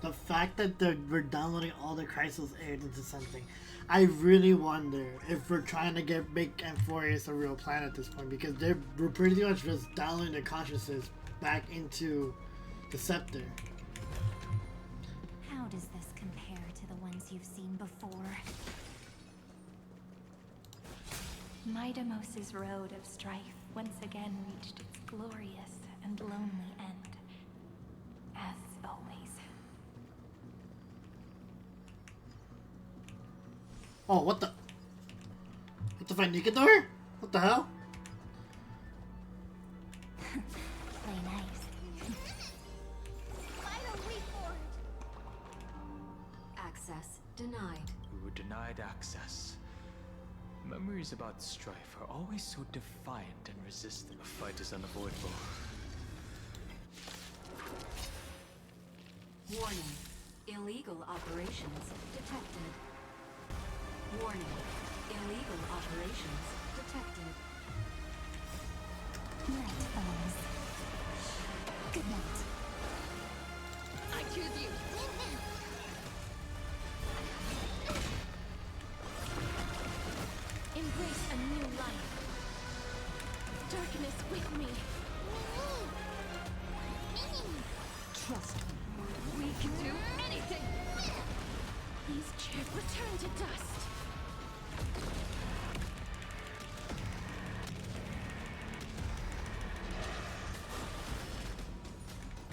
S1: The fact that we're downloading all the Crisis aids into something, I really wonder if we're trying to make Amphorius a real planet at this point, because we're pretty much just downloading their consciousness back into the scepter.
S19: How does this compare to the ones you've seen before?
S2: Midamos's road of strife once again reached its glorious and lonely end. As always.
S1: Oh, what the? Have to find Nicanor? What the hell?
S19: Play nice.
S7: Access denied.
S9: We were denied access. Memories about strife are always so defiant and resistant. A fight is unavoidable.
S7: Warning. Illegal operations detected. Warning. Illegal operations detected.
S19: Night falls. Good night.
S18: I choose you. Embrace a new life. Darkness with me. Trust me. We can do anything. These chairs return to dust.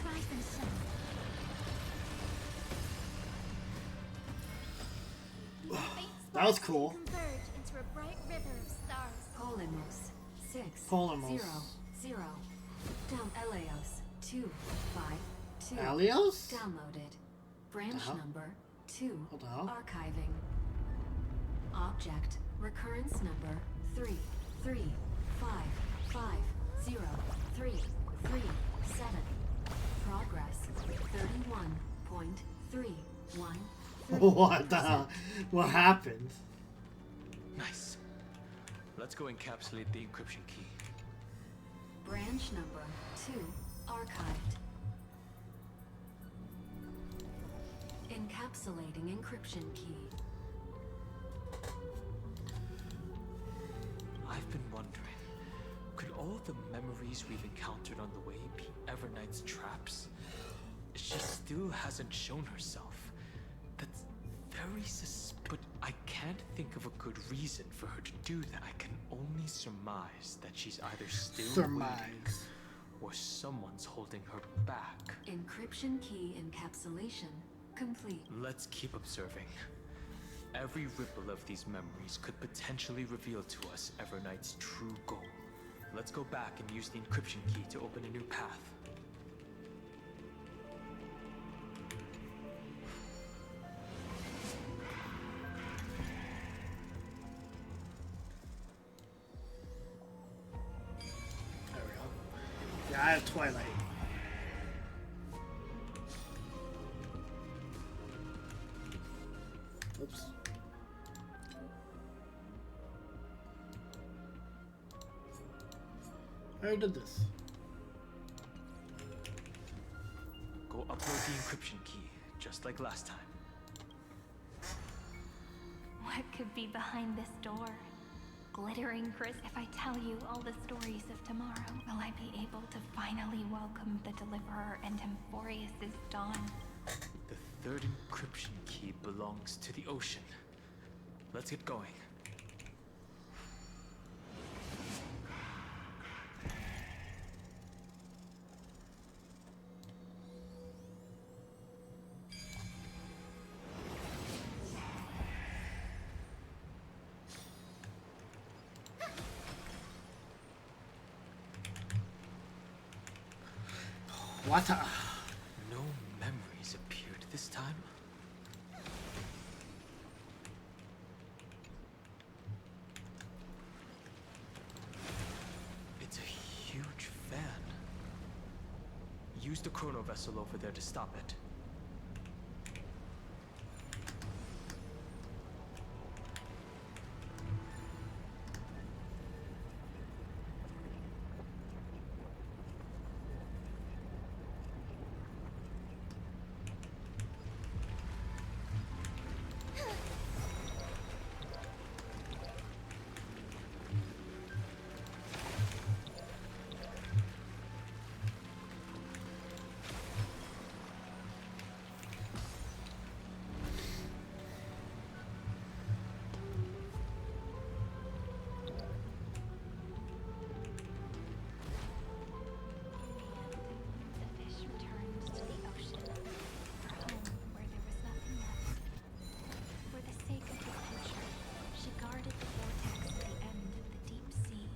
S19: Rise and shine.
S1: That was cool.
S13: Converge into a bright river of stars.
S7: Polymos 6
S1: Polymos.
S7: 0 0. Down Eleos 252.
S1: Eleos?
S7: Downloaded. Branch
S1: hell?
S7: number 2.
S1: What the hell?
S7: Archiving. Object recurrence number 335503337. Progress 31.313.
S1: What the hell? What happened?
S9: Nice. Let's go encapsulate the encryption key.
S7: Branch number 2 archived. Encapsulating encryption key.
S9: I've been wondering, could all the memories we've encountered on the way be Evernight's traps? She still hasn't shown herself. That's very but I can't think of a good reason for her to do that. I can only me surmise that she's either still
S1: Surmise.
S9: waiting or someone's holding her back.
S7: Encryption key encapsulation complete.
S9: Let's keep observing. Every ripple of these memories could potentially reveal to us Evernight's true goal. Let's go back and use the encryption key to open a new path.
S1: There we go. Yeah, I have Twilight. Oops. I already did this.
S9: Go upload the encryption key, just like last time.
S2: What could be behind this door? Glittering crisp. If I tell you all the stories of tomorrow, will I be able to finally welcome the Deliverer and Emphorius' dawn?
S9: The third encryption key belongs to the ocean. Let's get going.
S1: What?
S9: No memories appeared this time. It's a huge fan. Use the chrono vessel over there to stop it.
S2: The fish returned to the ocean, her home where there was nothing left. For the sake of the adventure, she guarded the vortex at the end of the deep sea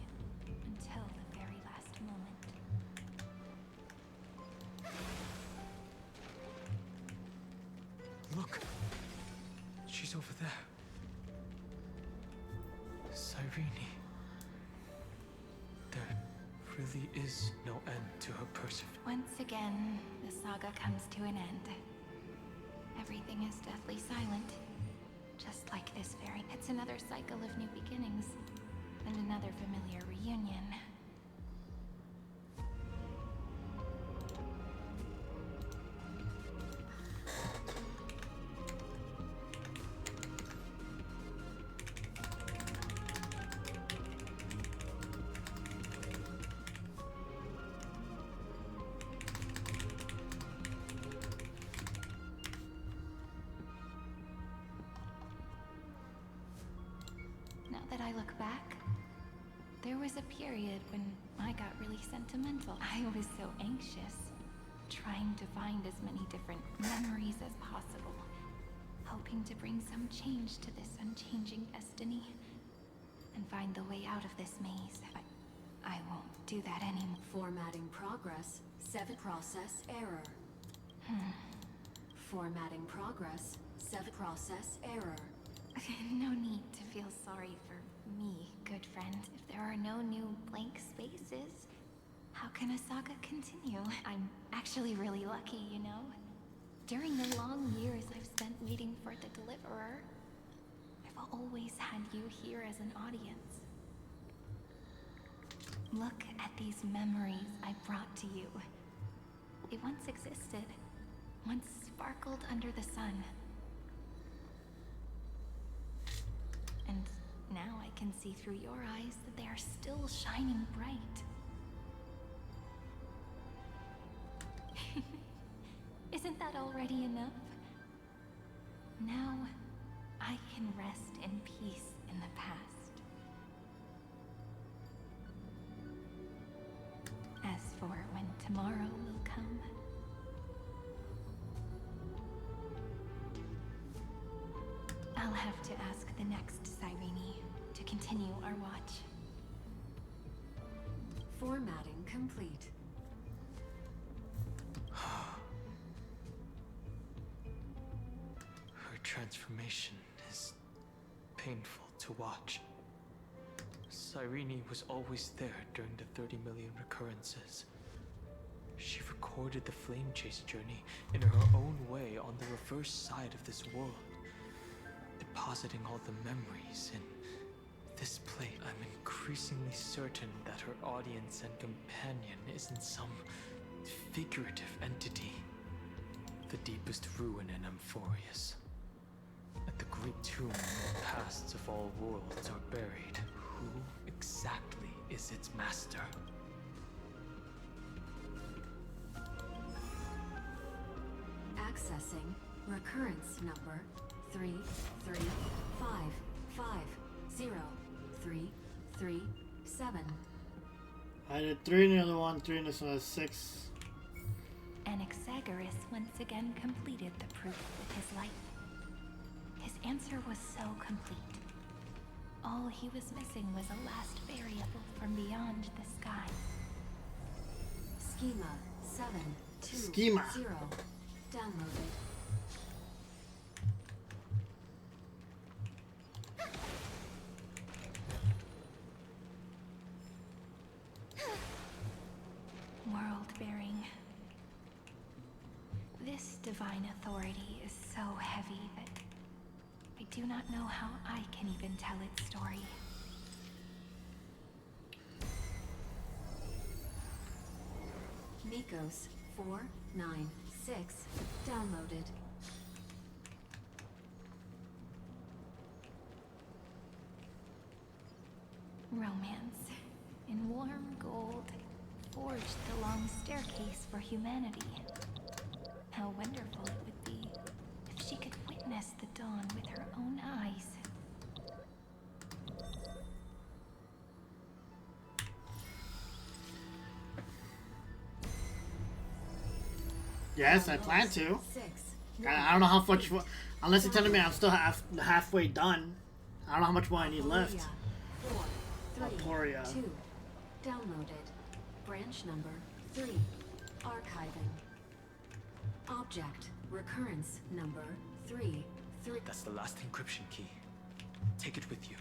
S2: until the very last moment.
S9: Look! She's over there. Cyrene. There really is no end to her perseverance.
S2: Once again, the saga comes to an end. Everything is deathly silent. Just like this very... It's another cycle of new beginnings. And another familiar reunion. Now that I look back, there was a period when I got really sentimental. I was so anxious, trying to find as many different memories as possible, hoping to bring some change to this unchanging destiny, and find the way out of this maze. I won't do that anymore.
S7: Formatting progress. 7 process error. Formatting progress. 7 process error.
S2: No need to feel sorry for me, good friend. If there are no new blank spaces, how can a saga continue? I'm actually really lucky, you know? During the long years I've spent waiting for the Deliverer, I've always had you here as an audience. Look at these memories I brought to you. It once existed, once sparkled under the sun. And now I can see through your eyes that they are still shining bright. Isn't that already enough? Now, I can rest in peace in the past. as for when tomorrow will come. I'll have to ask the next Cyrene to continue our watch.
S7: Formatting complete.
S9: Her transformation is painful to watch. Cyrene was always there during the 30 million recurrences. She recorded the flame chase journey in her own way on the reverse side of this world, depositing all the memories in this plate. I'm increasingly certain that her audience and companion isn't some figurative entity. The deepest ruin in Amphorius. At the great tomb where the pasts of all worlds are buried. Who exactly is its master?
S7: Accessing recurrence number 335503337.
S1: I did 3 in the other one, 3 in this one, 6.
S2: Anaxagoras once again completed the proof with his life. His answer was so complete. All he was missing was a last variable from beyond the sky.
S7: Schema 720.
S1: Schema.
S7: Downloaded.
S2: World-bearing. This divine authority is so heavy that I do not know how I can even tell its story.
S7: Nikos 496 downloaded.
S2: Romance in warm gold forged the long staircase for humanity. How wonderful it would be if she could witness the dawn with her own eyes.
S1: Yes, I plan to. I don't know how much, unless you're telling me I'm still halfway done. I don't know how much more I need left.
S7: 4, 3, 2. Downloaded. Branch number 3. Archiving. Object. Recurrence number 3.
S9: That's the last encryption key. Take it with you.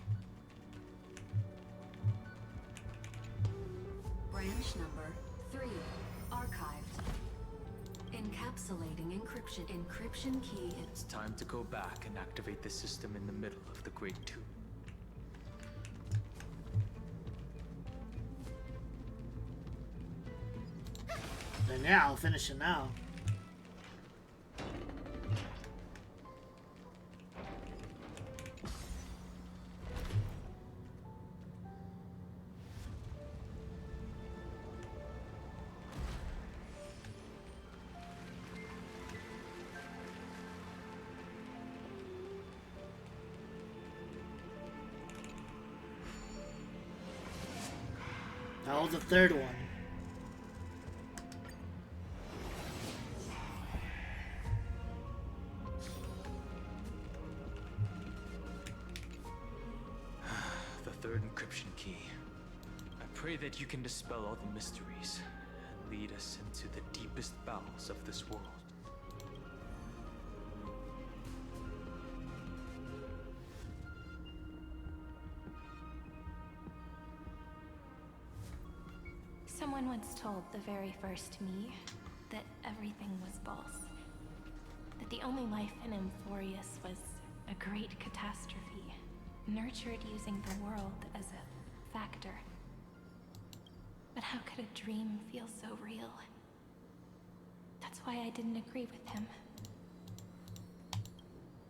S7: Branch number 3. Archived. Encapsulating encryption. Encryption key.
S9: It's time to go back and activate the system in the middle of the Great Tomb.
S1: Then yeah, I'll finish it now. That was the third one.
S9: The third encryption key. I pray that you can dispel all the mysteries and lead us into the deepest bowels of this world.
S2: Someone once told the very first me that everything was false. That the only life in Amphorius was a great catastrophe, nurtured using the world as a factor. But how could a dream feel so real? That's why I didn't agree with him.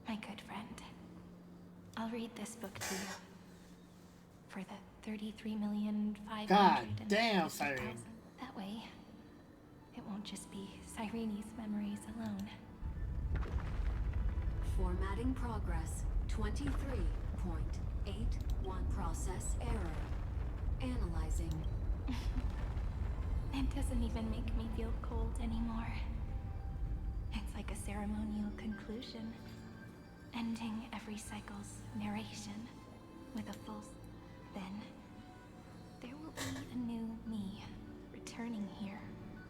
S2: My good friend, I'll read this book to you. For the 33,500,000.
S1: God damn, Cyrene.
S2: That way, it won't just be Cyrene's memories alone.
S7: Formatting progress 23.81 process error. Analyzing.
S2: It doesn't even make me feel cold anymore. It's like a ceremonial conclusion, ending every cycle's narration with a full... Then, there will be a new me, returning here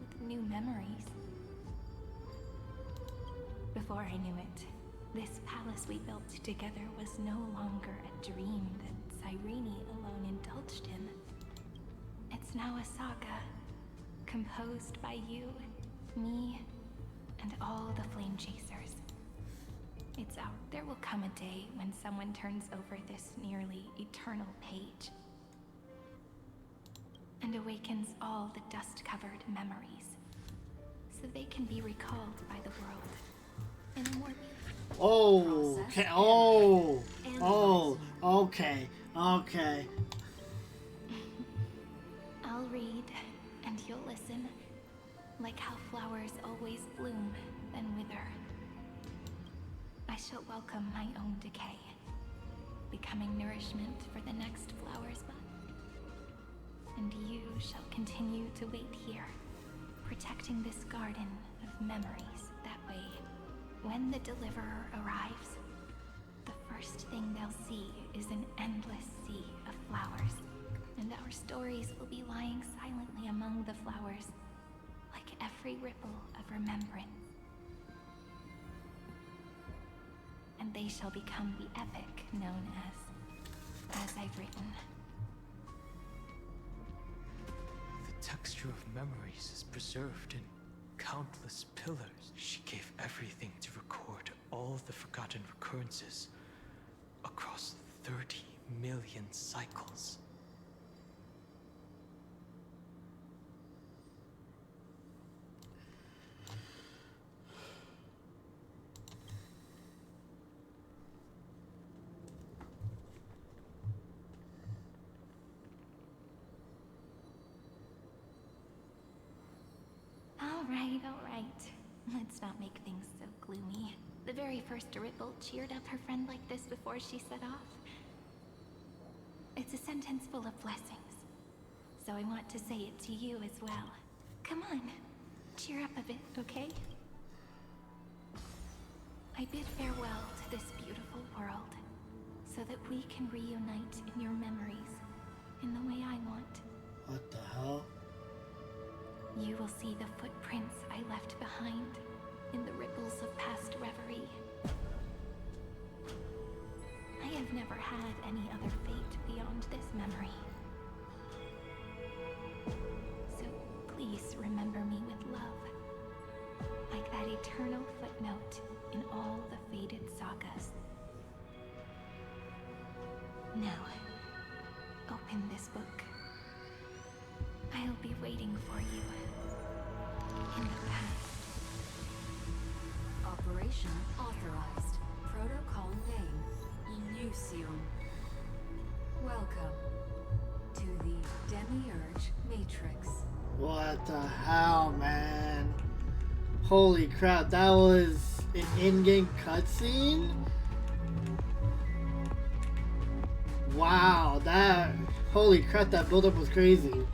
S2: with new memories. Before I knew it, this palace we built together was no longer a dream that Cyrene alone indulged in. It's now a saga, composed by you, me, and all the flame chasers. It's out. There will come a day when someone turns over this nearly eternal page and awakens all the dust-covered memories, so they can be recalled by the world in a more
S1: Oh, okay. Okay. Okay.
S2: I'll read, and you'll listen, like how flowers always bloom, then wither. I shall welcome my own decay, becoming nourishment for the next flower's bud. And you shall continue to wait here, protecting this garden of memories. That way, when the deliverer arrives, the first thing they'll see is an endless sea of flowers, and our stories will be lying silently among the flowers, like every ripple of remembrance. And they shall become the epic known as I've written.
S9: The texture of memories is preserved in countless pillars. She gave everything to record all the forgotten recurrences across 30 million cycles.
S2: All right. Let's not make things so gloomy. The very first ripple cheered up her friend like this before she set off. It's a sentence full of blessings, so I want to say it to you as well. Come on, cheer up a bit, okay? I bid farewell to this beautiful world, so that we can reunite in your memories, in the way I want.
S1: What the hell?
S2: You will see the footprints I left behind in the ripples of past reverie. I have never had any other fate beyond this memory. So please remember me with love, like that eternal footnote in all the faded sagas. Now, open this book. I'll be waiting for you in the past.
S7: Operation authorized. Protocol name, Lucium. Welcome to the Demiurge Matrix.
S1: What the hell, man? Holy crap, that was an in-game cutscene? Wow, holy crap, that build-up was crazy.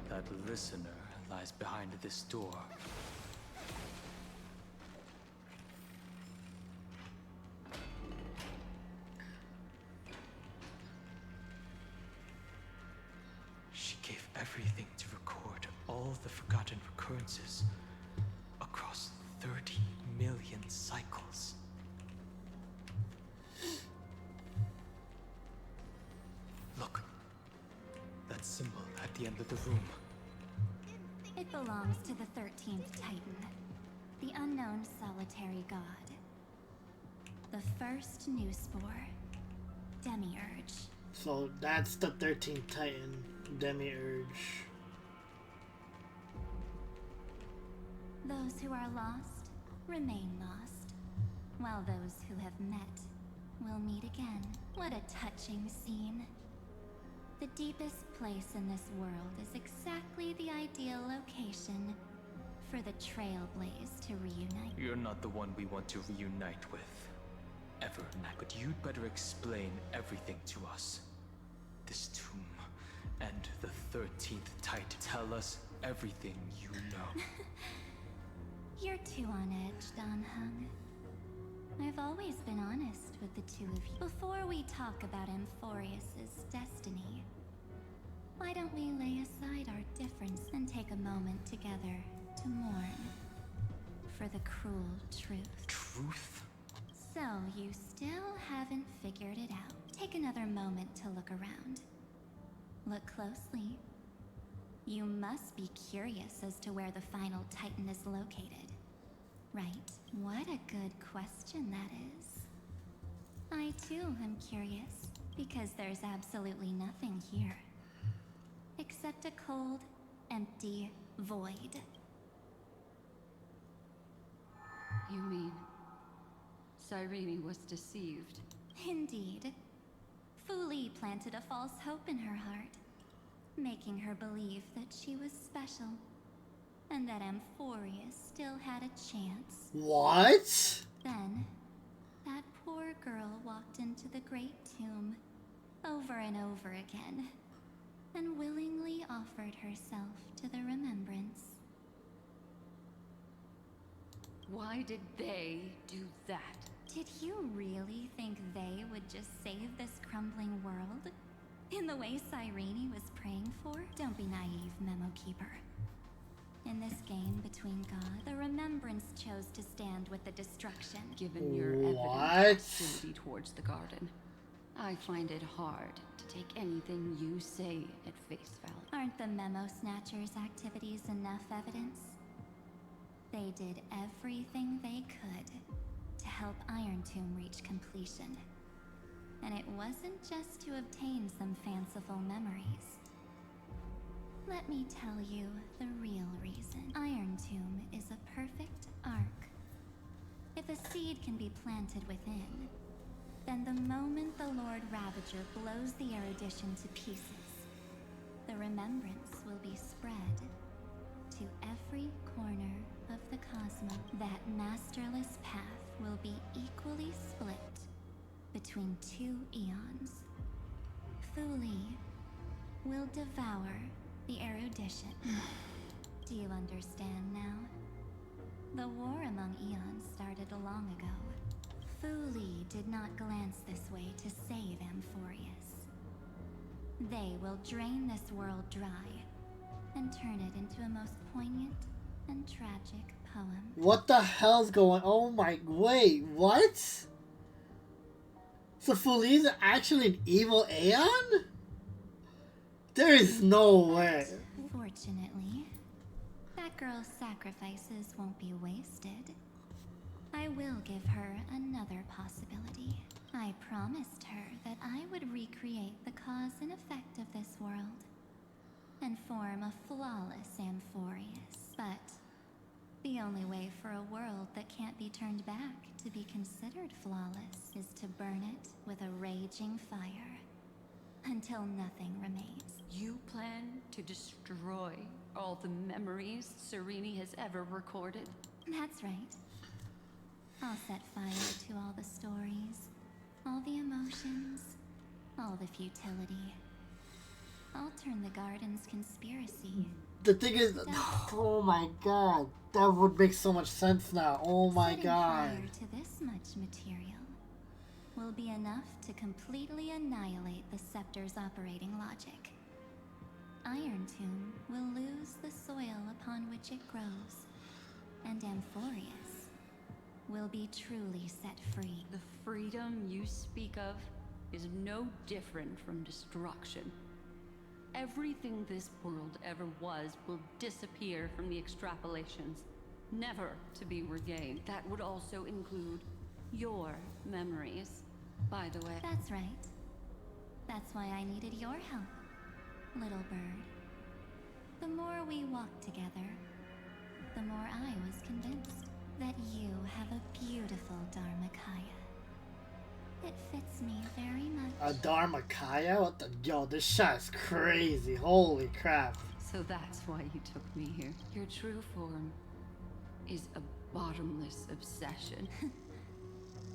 S9: That listener lies behind this door. She gave everything to record all the forgotten recurrences across 30 million cycles. Look, that symbol at the end of the room.
S19: It belongs to the 13th Titan, the unknown solitary god. The first new spore, Demiurge.
S1: So that's the 13th Titan, Demiurge.
S19: Those who are lost remain lost, while those who have met we'll meet again. What a touching scene. The deepest place in this world is exactly the ideal location for the Trailblaze to reunite.
S9: You're not the one we want to reunite with. Evernight. But you'd better explain everything to us. This tomb and the 13th Titan. Tell us everything you know.
S19: You're too on edge, Dan Hung. I've always been honest with the two of you. Before we talk about Amphorius's destiny, why don't we lay aside our difference and take a moment together to mourn for the cruel truth?
S9: Truth?
S19: So, you still haven't figured it out. Take another moment to look around. Look closely. You must be curious as to where the final Titan is located. Right? What a good question that is. I too am curious, because there's absolutely nothing here. Except a cold, empty void.
S14: You mean Cyrene was deceived?
S19: Indeed. Fu Li planted a false hope in her heart, making her believe that she was special, and that Amphorius still had a chance.
S1: What?
S19: Then, that poor girl walked into the Great Tomb, over and over again, and willingly offered herself to the remembrance.
S14: Why did they do that?
S19: Did you really think they would just save this crumbling world? In the way Cyrene was praying for? Don't be naive, Memo Keeper. In this game between gods, the Remembrance chose to stand with the destruction.
S14: Given your evident hostility towards the garden, I find it hard to take anything you say at face value.
S19: Aren't the Memo Snatchers' activities enough evidence? They did everything they could to help Iron Tomb reach completion. And it wasn't just to obtain some fanciful memories. Let me tell you the real reason. Iron Tomb is a perfect arc. If a seed can be planted within, then the moment the Lord Ravager blows the erudition to pieces, the remembrance will be spread to every corner of the cosmos. That masterless path will be equally split between two eons. Fu Li will devour the erudition. Do you understand now? The war among eons started long ago. Fu Li did not glance this way to save Amphorius. They will drain this world dry and turn it into a most poignant and tragic poem.
S1: What the hell's going on? Oh my, wait, what? So Fu Li's actually an evil Aeon? There is no way.
S19: Fortunately, that girl's sacrifices won't be wasted. I will give her another possibility. I promised her that I would recreate the cause and effect of this world and form a flawless Amphorius. But the only way for a world that can't be turned back to be considered flawless is to burn it with a raging fire until nothing remains.
S14: You plan to destroy all the memories Cyrene has ever recorded?
S19: That's right. I'll set fire to all the stories, all the emotions, all the futility. I'll turn the garden's conspiracy.
S1: The thing is, oh my god, that would make so much sense now. Oh my god.
S19: Setting fire to this much material will be enough to completely annihilate the scepter's operating logic. Iron Tomb will lose the soil upon which it grows, and Amphorius will be truly set free.
S14: The freedom you speak of is no different from destruction. Everything this world ever was will disappear from the extrapolations, never to be regained. That would also include your memories, by the way.
S19: That's right. That's why I needed your help, little bird. The more we walked together, the more I was convinced that you have a beautiful Dharmakaya. It fits me very much.
S1: A Dharmakaya? What the? Yo, this shot is crazy. Holy crap.
S14: So that's why you took me here. Your true form is a bottomless obsession.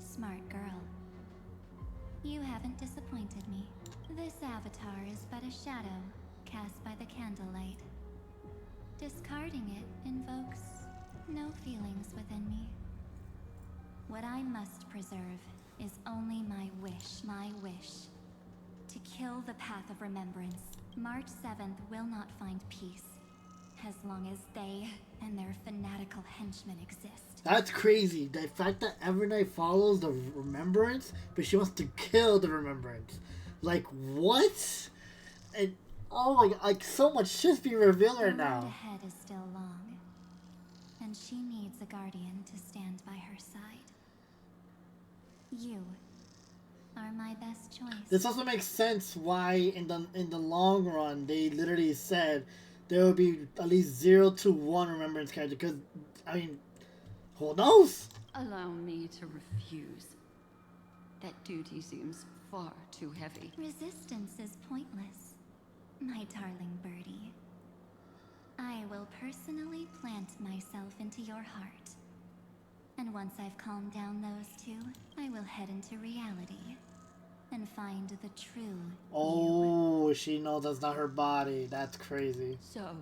S19: Smart girl. You haven't disappointed me. This avatar is but a shadow cast by the candlelight. Discarding it invokes no feelings within me. What I must preserve is only my wish. My wish. To kill the path of remembrance. March 7th will not find peace. As long as they and their fanatical henchmen exist.
S1: That's crazy. The fact that Evernight follows the remembrance, but she wants to kill the remembrance. Like, what? And, oh my god, like, so much shit's being revealed right now.
S19: The road ahead is still long. And she needs a guardian to stand by her side. You are my best choice.
S1: This also makes sense why in the long run they literally said there will be at least 0 to 1 remembrance character, because I mean, who knows?
S14: Allow me to refuse. That duty seems far too heavy.
S19: Resistance is pointless, my darling birdie. I will personally plant myself into your heart. And once I've calmed down those two, I will head into reality and find the true.
S1: Oh, she knows that's not her body. That's crazy.
S14: So,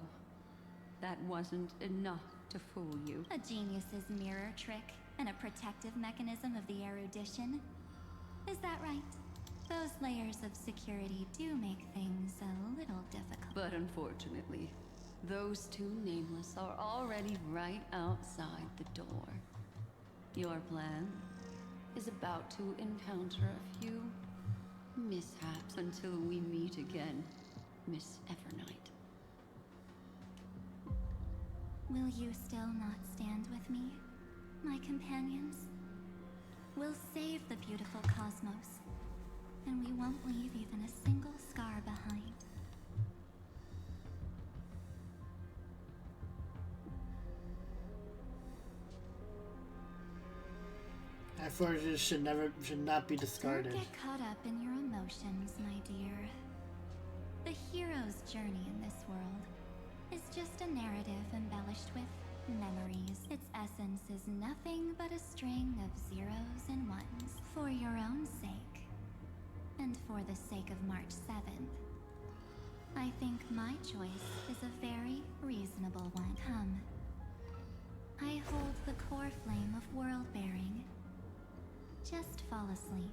S14: that wasn't enough to fool you.
S19: A genius's mirror trick and a protective mechanism of the erudition. Is that right? Those layers of security do make things a little difficult.
S14: But unfortunately, those two nameless are already right outside the door. Your plan is about to encounter a few mishaps until we meet again, Miss Evernight.
S19: Will you still not stand with me, my companions? We'll save the beautiful cosmos, and we won't leave even a single scar behind.
S1: Effort should not be discarded.
S19: Don't get caught up in your emotions, my dear. The hero's journey in this world is just a narrative embellished with memories. Its essence is nothing but a string of zeros and ones. For your own sake, and for the sake of March 7th, I think my choice is a very reasonable one. Come. I hold the core flame of world-bearing. Just fall asleep,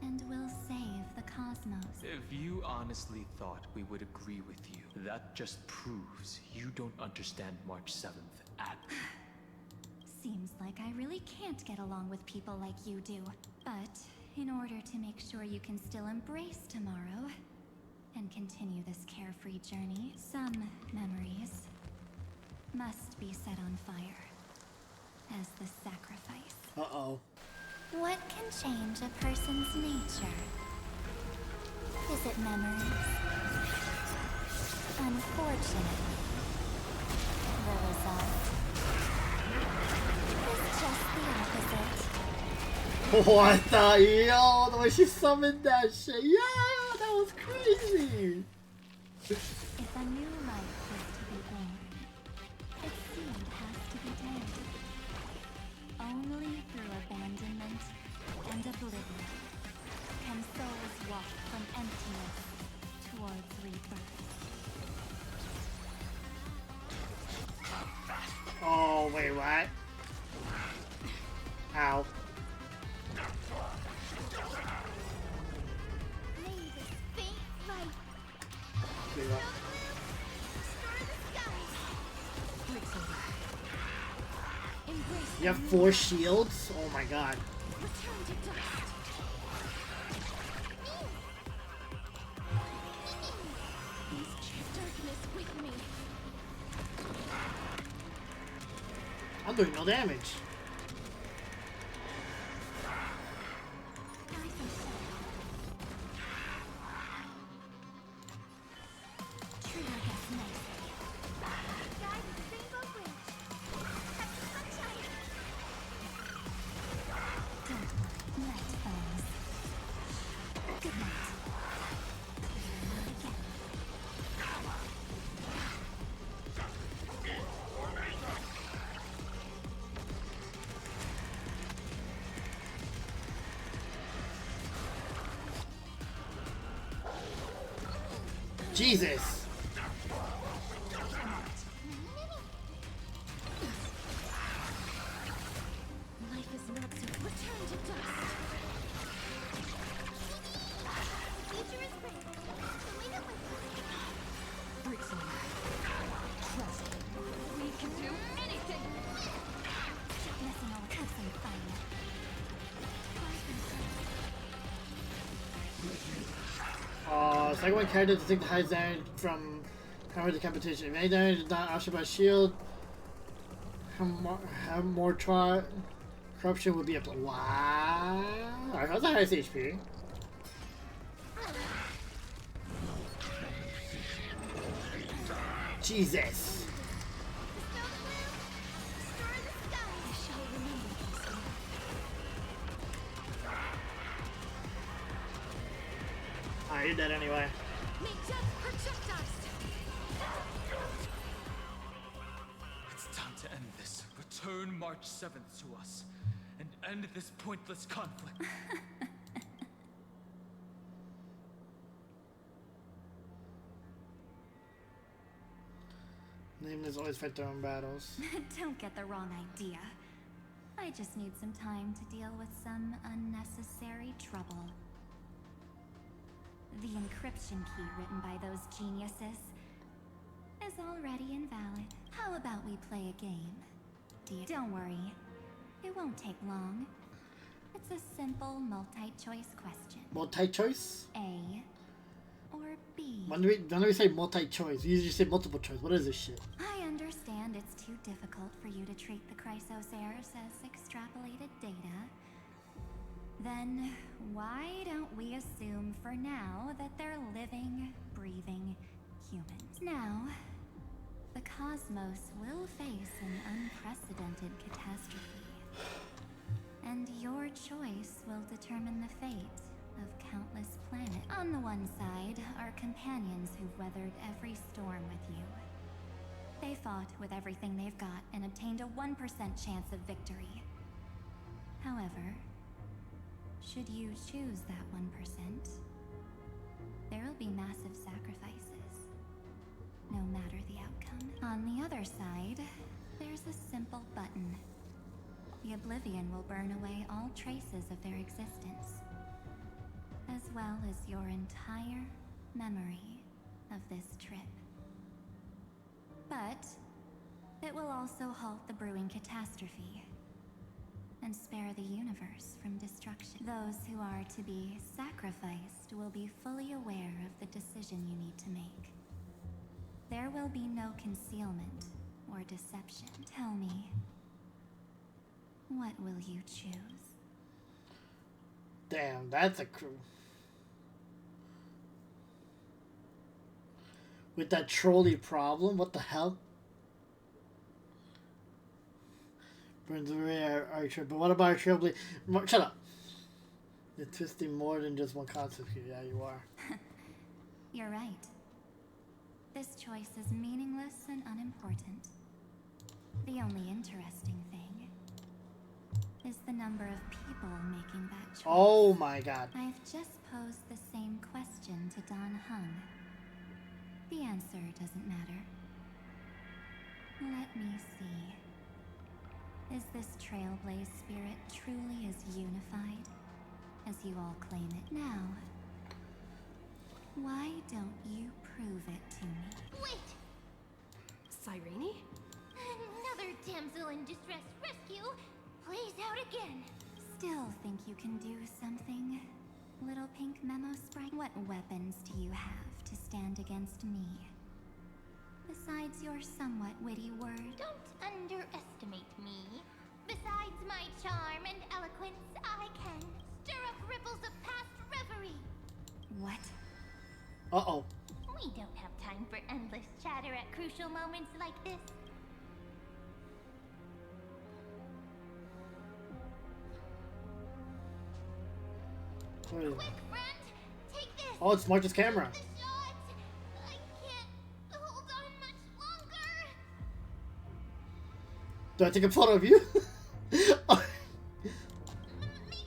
S19: and we'll save the cosmos.
S9: If you honestly thought we would agree with you, that just proves you don't understand March 7th at all.
S19: Seems like I really can't get along with people like you do. But in order to make sure you can still embrace tomorrow and continue this carefree journey, some memories must be set on fire as the sacrifice.
S1: Uh-oh.
S19: What can change a person's nature? Is it memories? Unfortunately, the result is just the opposite.
S1: What the? Yo, the way she summoned that shit. Yeah, that was crazy.
S19: If a new life is to be born, its seed has to be dead. Only through abandonment and oblivion can souls walk from emptiness towards rebirth.
S1: Oh, wait, what? Ow.
S19: May this faint light
S1: Wait, what? You have 4 shields? Oh my god.
S19: return to dust. Please darkness with me.
S1: I'm doing no damage. Jesus!
S2: Life is not so. Return to dust. Future is great. Leave it with
S14: Bricks on. Trust. We can do anything.
S2: Keep messing all the cups on fire.
S1: Second one character to take the highest damage from power the competition. If any damage is not offset by shield, have more corruption will be applied. Wow! Alright, how's the highest HP? Jesus! Alright, you're dead anyway.
S2: May death protect us.
S9: It's time to end this. Return March 7th to us, and end this pointless conflict.
S1: Nameless always fight their own battles.
S2: Don't get the wrong idea. I just need some time to deal with some unnecessary trouble. The encryption key written by those geniuses is already invalid. How about we play a game? Don't worry. It won't take long. It's a simple multi-choice question.
S1: Multi-choice?
S2: A or B.
S1: When do we say multi-choice? We usually say multiple choice. What is this shit?
S2: I understand it's too difficult for you to treat the Chrysosairs as extrapolated data. Then why don't we assume for now that they're living, breathing humans? Now, the cosmos will face an unprecedented catastrophe. And your choice will determine the fate of countless planets. On the one side are companions who've weathered every storm with you. They fought with everything they've got and obtained a 1% chance of victory. However, should you choose that 1%, there will be massive sacrifices, no matter the outcome. On the other side, there's a simple button. The Oblivion will burn away all traces of their existence, as well as your entire memory of this trip. But it will also halt the brewing catastrophe and spare the universe from destruction. Those who are to be sacrificed will be fully aware of the decision you need to make. There will be no concealment or deception. Tell me, what will you choose?
S1: Damn, that's a crew. With that trolley problem, what the hell? Burns away our trip. But what about our trailblazer? Shut up. You're twisting more than just one concept here. Yeah, you are.
S2: You're right. This choice is meaningless and unimportant. The only interesting thing is the number of people making that choice.
S1: Oh my god.
S2: I've just posed the same question to Don Hung. The answer doesn't matter. Let me see. Is this Trailblaze spirit truly as unified as you all claim it? Now, why don't you prove it to me?
S13: Wait!
S3: Cyrene?
S13: Another damsel in distress rescue plays out again.
S2: Still think you can do something? Little pink memo sprite? What weapons do you have to stand against me? Besides your somewhat witty word.
S13: Don't underestimate me. Besides my charm and eloquence, I can stir up ripples of past reverie.
S2: What?
S1: Uh-oh.
S13: We don't have time for endless chatter at crucial moments like this. Quick, friend! Take this!
S1: Oh, it's March's camera.
S13: The shot! I can't hold on much longer!
S1: Do I take a photo of you?
S13: Make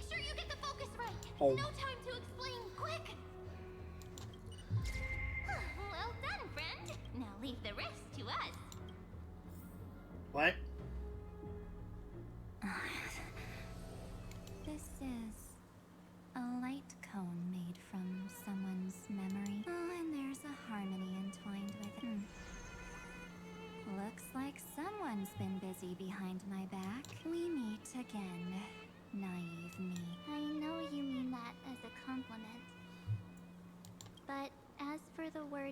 S13: sure you get the focus right!
S1: Oh.
S13: No time to explain! Quick! Well,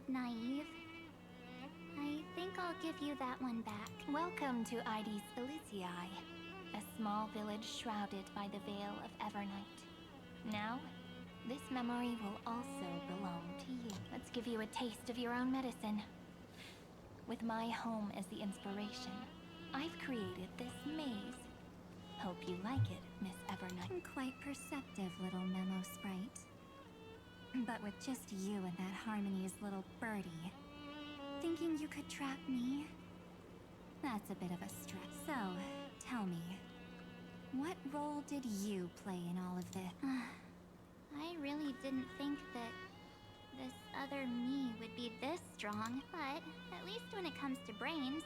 S19: naive. I think I'll give you that one back.
S2: Welcome to Ides Elysiae, a small village shrouded by the veil of Evernight. Now, this memory will also belong to you. Let's give you a taste of your own medicine. With my home as the inspiration, I've created this maze. Hope you like it, Miss Evernight.
S19: Quite perceptive, little memo sprite. But with just you and that Harmony's little birdie, thinking you could trap me? That's a bit of a stretch. So, tell me, what role did you play in all of this? I really didn't think that this other me would be this strong, but at least when it comes to brains,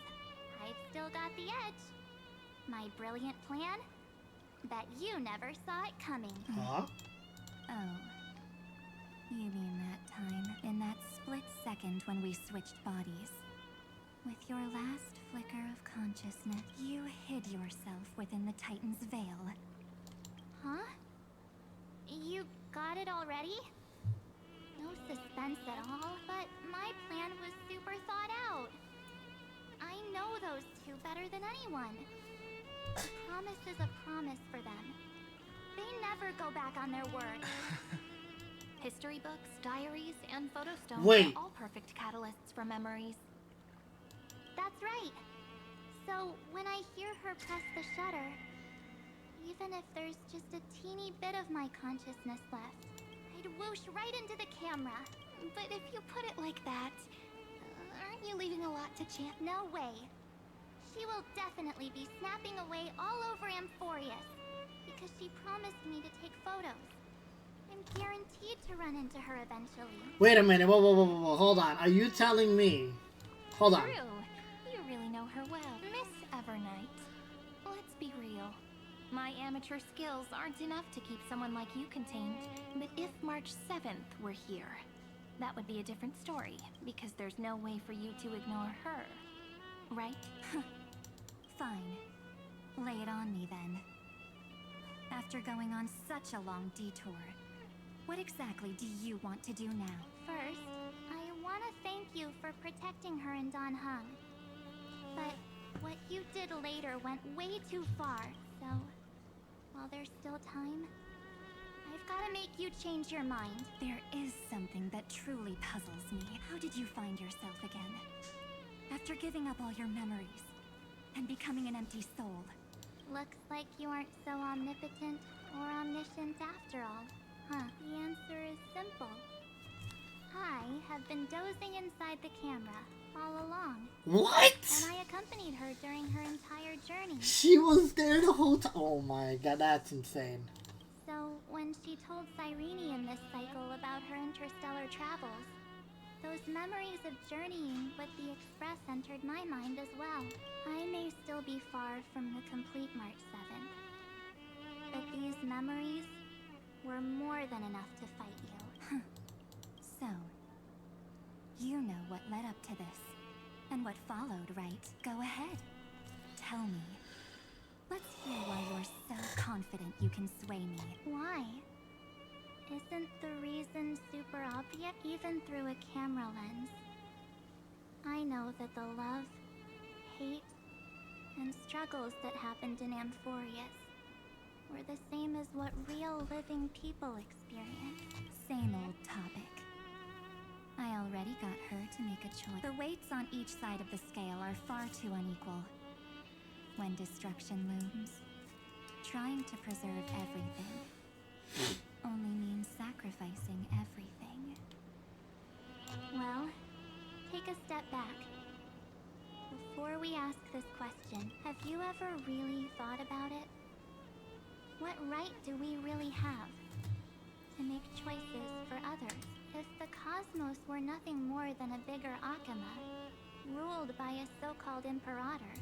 S19: I've still got the edge. My brilliant plan? Bet you never saw it coming.
S1: Huh?
S19: Oh. You mean that time, in that split second when we switched bodies. With your last flicker of consciousness, you hid yourself within the Titan's veil. Huh? You got it already? No suspense at all, but my plan was super thought out. I know those two better than anyone. A promise is a promise for them. They never go back on their word.
S2: History books, diaries, and photo stones
S1: Wait.
S2: are all perfect catalysts for memories.
S19: That's right. So, when I hear her press the shutter, even if there's just a teeny bit of my consciousness left, I'd whoosh right into the camera.
S2: But if you put it like that, aren't you leaving a lot to chance?
S19: No way. She will definitely be snapping away all over Amphorius, because she promised me to take photos. I'm guaranteed to run into her eventually.
S1: Wait a minute. Whoa. Hold on. Are you telling me? Hold on.
S2: True. You really know her well. Miss Evernight, let's be real. My amateur skills aren't enough to keep someone like you contained. But if March 7th were here, that would be a different story, because there's no way for you to ignore her. Right?
S19: Fine. Lay it on me then. After going on such a long detour, what exactly do you want to do now? First, I want to thank you for protecting her and Don Hung. But what you did later went way too far, so while there's still time, I've got to make you change your mind. There is something that truly puzzles me. How did you find yourself again? After giving up all your memories and becoming an empty soul. Looks like you aren't so omnipotent or omniscient after all, huh? The answer is simple. I have been dozing inside the camera all along.
S1: What?
S19: And I accompanied her during her entire journey.
S1: She was there the whole time. Oh my god, that's insane.
S19: So when she told Cyrene in this cycle about her interstellar travels, those memories of journeying with the Express entered my mind as well. I may still be far from the complete March 7th, but these memories were more than enough to fight you. So, you know what led up to this, and what followed, right? Go ahead. Tell me. Let's hear why you're so confident you can sway me. Why? Isn't the reason super obvious, even through a camera lens? I know that the love, hate, and struggles that happened in Amphorius were the same as what real living people experience. Same old topic. I already got her to make a choice. The weights on each side of the scale are far too unequal. When destruction looms, trying to preserve everything only means sacrificing everything. Well, take a step back. Before we ask this question, have you ever really thought about it? What right do we really have to make choices for others? If the cosmos were nothing more than a bigger Akama, ruled by a so-called Imperator,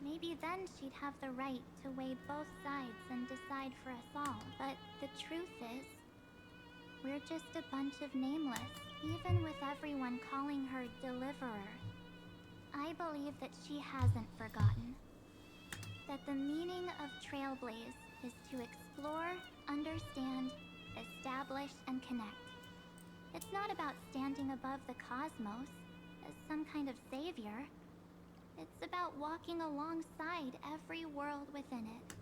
S19: maybe then she'd have the right to weigh both sides and decide for us all. But the truth is, we're just a bunch of nameless, even with everyone calling her Deliverer. I believe that she hasn't forgotten. That the meaning of Trailblaze is to explore, understand, establish, and connect. It's not about standing above the cosmos as some kind of savior. It's about walking alongside every world within it.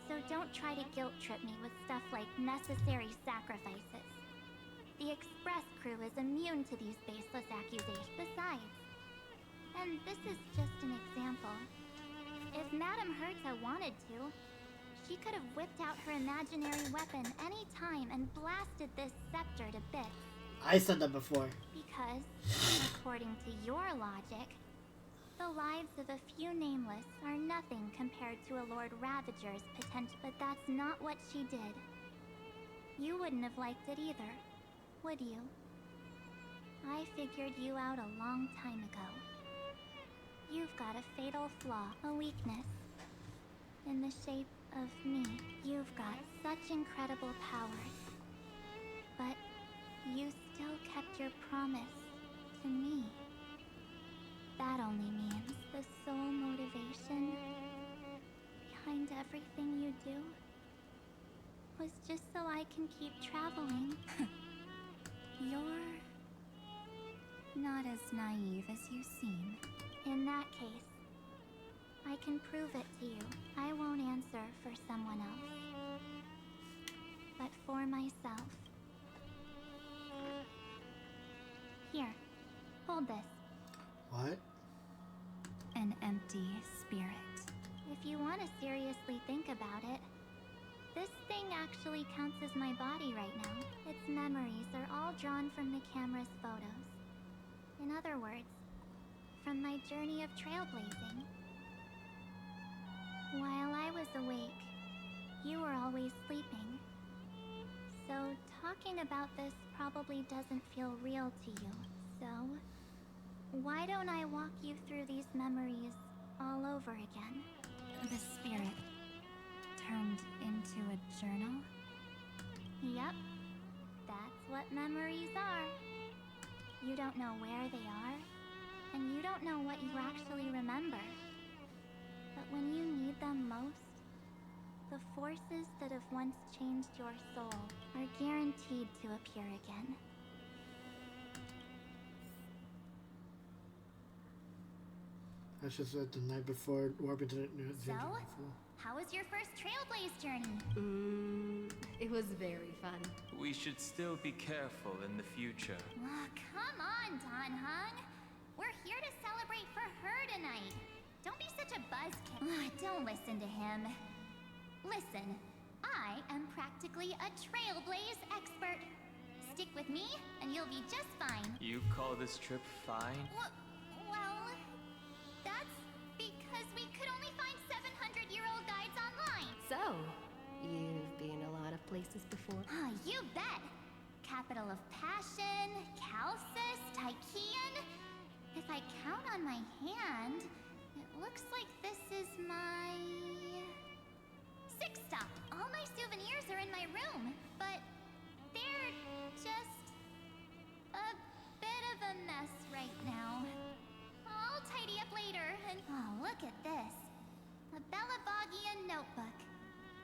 S19: So don't try to guilt trip me with stuff like necessary sacrifices. The Express crew is immune to these baseless accusations. Besides, and this is just an example, if Madame Herta wanted to, she could have whipped out her imaginary weapon any time and blasted this scepter to bits.
S1: I said that before.
S19: Because, according to your logic, the lives of a few nameless are nothing compared to a Lord Ravager's potential. But that's not what she did. You wouldn't have liked it either, would you? I figured you out a long time ago. You've got a fatal flaw, a weakness. In the shape of me. You've got such incredible powers. But you still kept your promise to me. That only means the sole motivation behind everything you do was just so I can keep traveling. You're not as naive as you seem. In that case, I can prove it to you. I won't answer for someone else, but for myself. Here, hold this.
S1: What?
S19: An empty spirit. If you want to seriously think about it, this thing actually counts as my body right now. Its memories are all drawn from the camera's photos. In other words, from my journey of trailblazing. While I was awake, you were always sleeping. So talking about this probably doesn't feel real to you. So, why don't I walk you through these memories all over again? The spirit turned into a journal? Yep, that's what memories are. You don't know where they are, and you don't know what you actually remember. But when you need them most, the forces that have once changed your soul are guaranteed to appear again.
S1: That's just the night before warping to the
S19: So, how was your first trailblaze journey?
S3: It was very fun.
S9: We should still be careful in the future.
S19: Oh, come on, Don Hung. We're here to celebrate for her tonight. Don't be such a buzzkill. Don't listen to him. Listen, I am practically a trailblaze expert. Stick with me, and you'll be just fine.
S9: You call this trip fine?
S19: Well, that's because we could only find 700-year-old guides online.
S3: So, you've been a lot of places before?
S19: You bet. Capital of Passion, Calcis, Tychean. If I count on my hand, it looks like this is my sixth stop. All my souvenirs are in my room, but they're just a bit of a mess right now. I'll tidy up later and... Oh, look at this. A Belabogian notebook.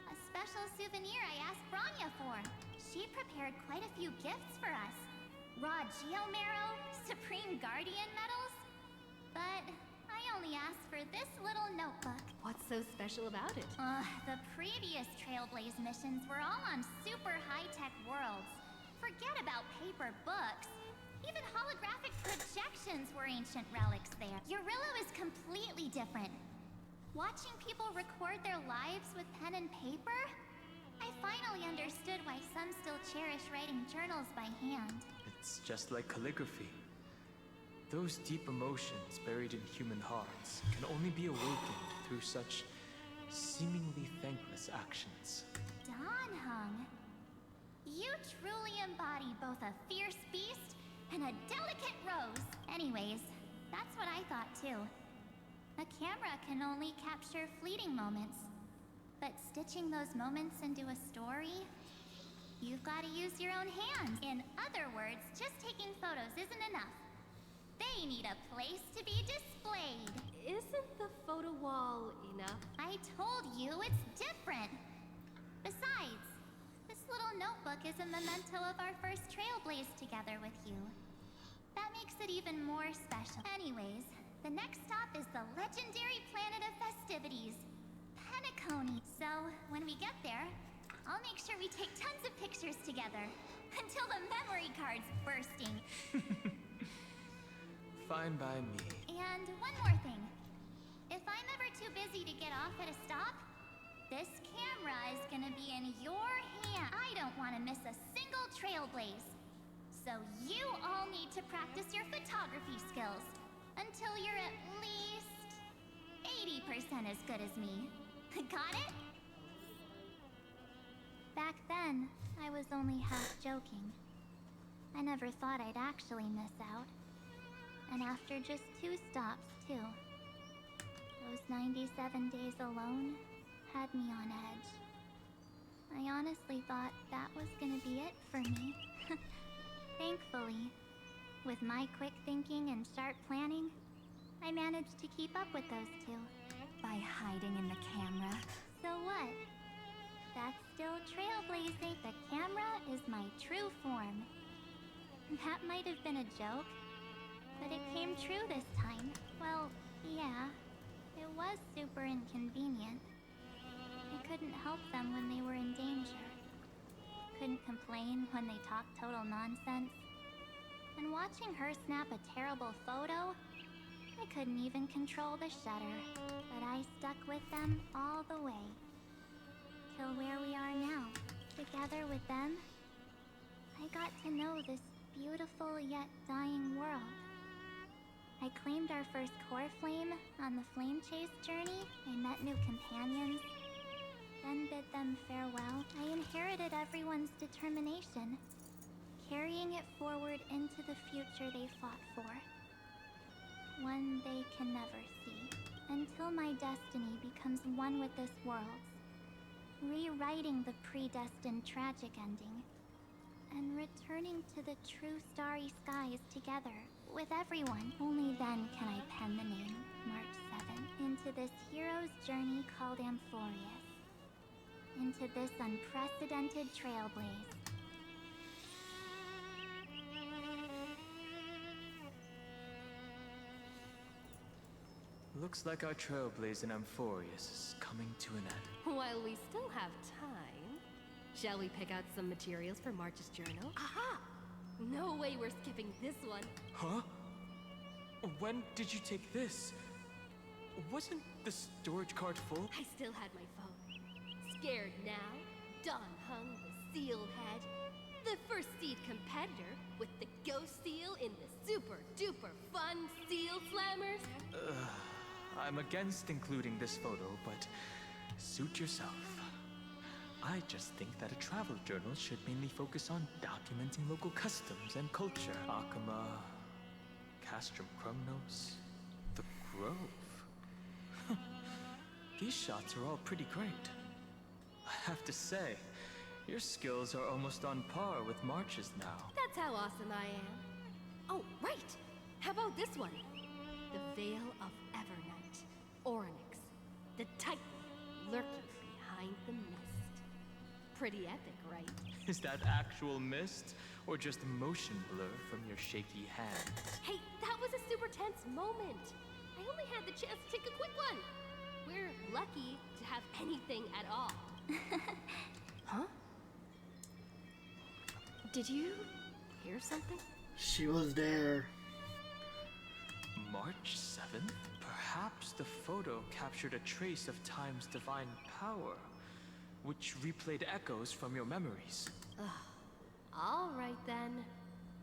S19: A special souvenir I asked Branya for. She prepared quite a few gifts for us. Raw Geomarrow, Supreme Guardian medals. But I only asked for this little notebook.
S3: What's so special about it?
S19: The previous Trailblaze missions were all on super high-tech worlds. Forget about paper books. Even holographic projections were ancient relics there. Eurillo is completely different. Watching people record their lives with pen and paper? I finally understood why some still cherish writing journals by hand.
S9: It's just like calligraphy. Those deep emotions buried in human hearts can only be awakened through such seemingly thankless actions.
S19: Don Hung, you truly embody both a fierce beast and a delicate rose. Anyways, that's what I thought too. A camera can only capture fleeting moments. But stitching those moments into a story, you've got to use your own hands. In other words, just taking photos isn't enough. They need a place to be displayed.
S3: Isn't the photo wall enough?
S19: I told you it's different. Besides, this little notebook is a memento of our first trailblaze together with you. That makes it even more special. Anyways, the next stop is the legendary planet of festivities, Penacony. So, when we get there, I'll make sure we take tons of pictures together. Until the memory card's bursting.
S9: Fine by me.
S19: And one more thing. If I'm ever too busy to get off at a stop, this camera is gonna be in your hand. I don't want to miss a single trailblaze. So you all need to practice your photography skills until you're at least 80% as good as me. Got it? Back then, I was only half joking. I never thought I'd actually miss out. And after just 2 stops, too. Those 97 days alone had me on edge. I honestly thought that was gonna be it for me. Thankfully, with my quick thinking and sharp planning, I managed to keep up with those 2.
S18: By hiding in the camera.
S19: So what? That's still trailblazing. The camera is my true form. That might have been a joke, but it came true this time. Well, yeah, it was super inconvenient. I couldn't help them when they were in danger. Couldn't complain when they talked total nonsense. And watching her snap a terrible photo, I couldn't even control the shutter. But I stuck with them all the way. Till where we are now. Together with them, I got to know this beautiful yet dying world. I claimed our first core flame on the flame chase journey. I met new companions, then bid them farewell. I inherited everyone's determination, carrying it forward into the future they fought for. One they can never see, until my destiny becomes one with this world's, rewriting the predestined tragic ending, and returning to the true starry skies together with everyone. Only then can I pen the name, March 7th, into this hero's journey called Amphorius. Into this unprecedented trailblaze.
S9: Looks like our trailblaze in Amphorius is coming to an end.
S3: While we still have time, shall we pick out some materials for March's journal? Aha! No way we're skipping this one.
S9: Huh? When did you take this? Wasn't the storage card full?
S3: I still had my phone. Scared now? Don Hung, the seal head. The first seed competitor with the ghost seal in the super duper fun seal slammers.
S9: I'm against including this photo, but suit yourself. I just think that a travel journal should mainly focus on documenting local customs and culture. Akama, Castrum Krumnos, the Grove. These shots are all pretty great. I have to say, your skills are almost on par with March's now.
S3: That's how awesome I am. Oh, right! How about this one? The Veil of Evernight. Orynyx, the Titan lurking behind the mist. Pretty epic, right?
S9: Is that actual mist, or just motion blur from your shaky hand?
S3: Hey, that was a super tense moment. I only had the chance to take a quick one. We're lucky to have anything at all. Huh? Did you hear something?
S1: She was there.
S9: March 7th? Perhaps the photo captured a trace of time's divine power, which replayed echoes from your memories.
S3: All right then,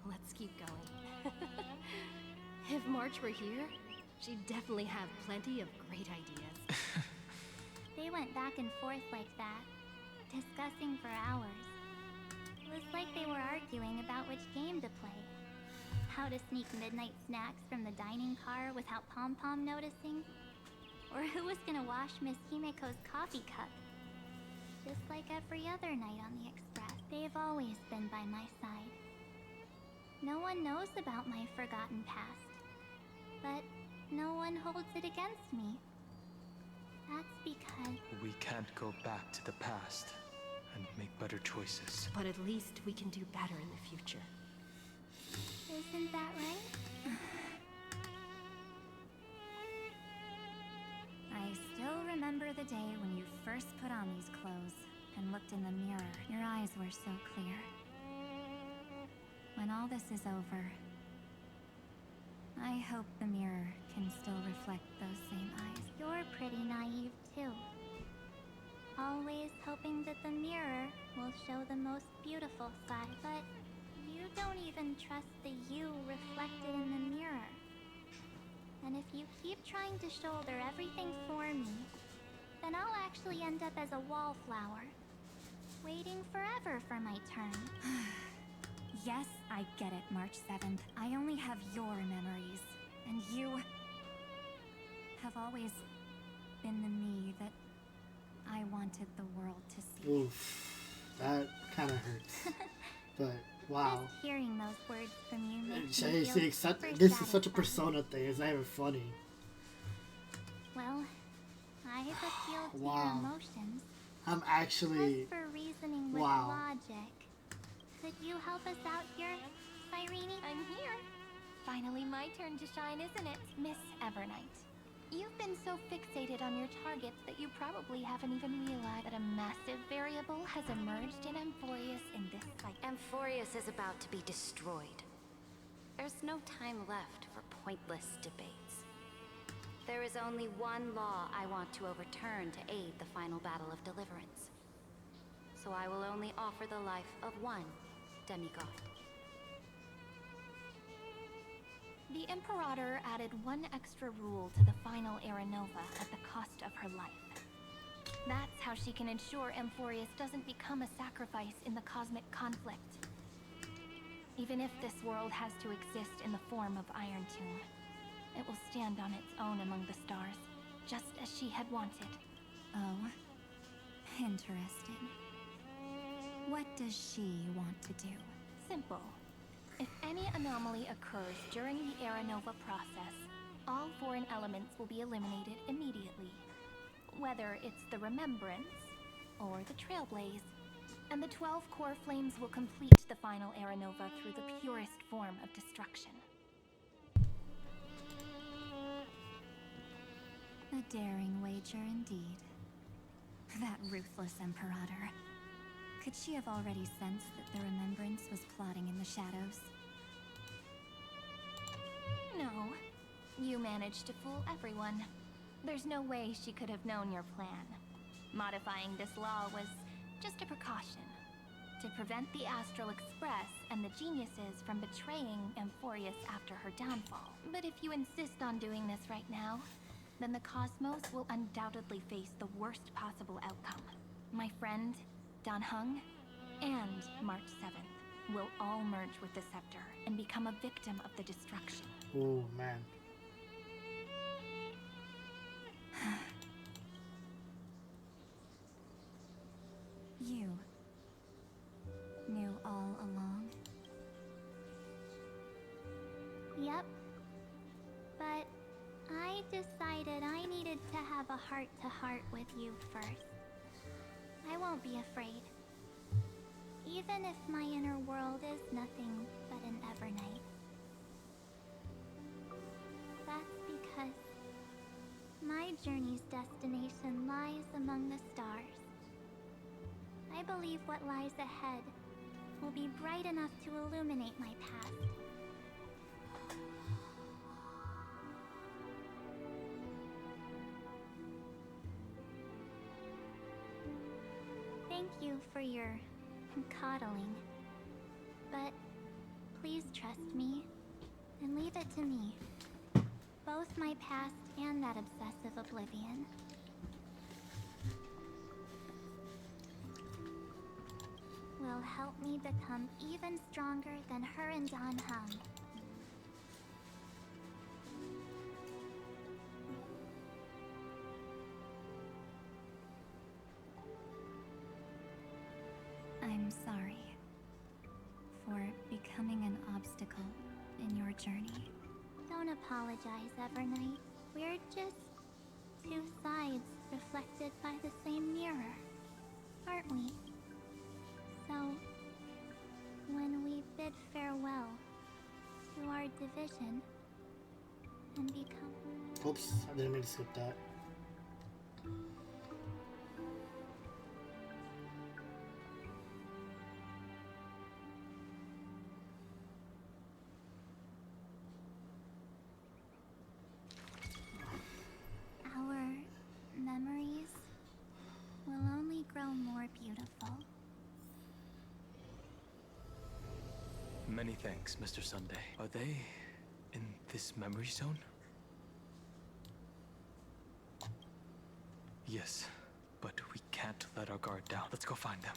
S3: let's keep going. If March were here, she'd definitely have plenty of great ideas.
S19: They went back and forth like that, discussing for hours. It was like they were arguing about which game to play. How to sneak midnight snacks from the dining car without Pom-Pom noticing. Or who was gonna wash Miss Himeko's coffee cup. Just like every other night on the Express, they've always been by my side. No one knows about my forgotten past, but no one holds it against me. That's because...
S9: We can't go back to the past, and make better choices.
S3: But at least we can do better in the future.
S19: Isn't that right? I still remember the day when you first put on these clothes and looked in the mirror. Your eyes were so clear. When all this is over, I hope the mirror can still reflect those same eyes. You're pretty naive, too. Always hoping that the mirror will show the most beautiful side, but you don't even trust the you reflected in the mirror. And if you keep trying to shoulder everything for me, then I'll actually end up as a wallflower, waiting forever for my turn. Yes, I get it, March 7th. I only have your memories, and you have always been the me that I wanted the world to see.
S1: Oof, that kind of hurts. But wow.
S19: Just hearing those words from you makes me
S1: This
S19: feel
S1: is such
S19: super
S1: a persona thing. It's not even funny.
S19: Well, I've appealed to your
S1: Wow.
S19: emotions.
S1: I'm actually.
S19: As for reasoning with
S1: Wow.
S19: logic, could you help us out here, Irene?
S2: I'm here. Finally my turn to shine, isn't it, Miss Evernight? You've been so fixated on your targets that you probably haven't even realized that a massive variable has emerged in Amphorius in this cycle.
S7: Amphorius is about to be destroyed. There's no time left for pointless debates. There is only one law I want to overturn to aid the final battle of deliverance. So I will only offer the life of one demigod.
S2: The Imperator added one extra rule to the final Aranova at the cost of her life. That's how she can ensure Amphorius doesn't become a sacrifice in the cosmic conflict. Even if this world has to exist in the form of Iron Tomb, it will stand on its own among the stars, just as she had wanted.
S19: Oh, interesting. What does she want to do?
S2: Simple. If any anomaly occurs during the Aranova process, all foreign elements will be eliminated immediately. Whether it's the Remembrance or the Trailblaze, and the 12 core flames will complete the final Aranova through the purest form of destruction.
S19: A daring wager indeed. That ruthless Imperator. Could she have already sensed that the Remembrance was plotting in the shadows?
S2: No. You managed to fool everyone. There's no way she could have known your plan. Modifying this law was just a precaution, to prevent the Astral Express and the geniuses from betraying Amphorius after her downfall. But if you insist on doing this right now, then the Cosmos will undoubtedly face the worst possible outcome. My friend, Dan Heng, and March 7th will all merge with the Scepter and become a victim of the destruction.
S1: Oh, man.
S19: You knew all along? Yep. But I decided I needed to have a heart-to-heart with you first. I won't be afraid. Even if my inner world is nothing but an Evernight. That's because my journey's destination lies among the stars. I believe what lies ahead will be bright enough to illuminate my path. Thank you for your coddling. But please trust me and leave it to me. Both my past and that obsessive oblivion. Will help me become even stronger than her and Dan Heng. I'm sorry for becoming an obstacle in your journey. Don't apologize, Evernight. We're just two sides reflected by the same mirror, aren't we? division and become...
S1: Oops, I didn't mean to skip that.
S19: Our memories will only grow more beautiful.
S9: Many thanks, Mr. Sunday. Are they in this memory zone? Yes, but we can't let our guard down. Let's go find them.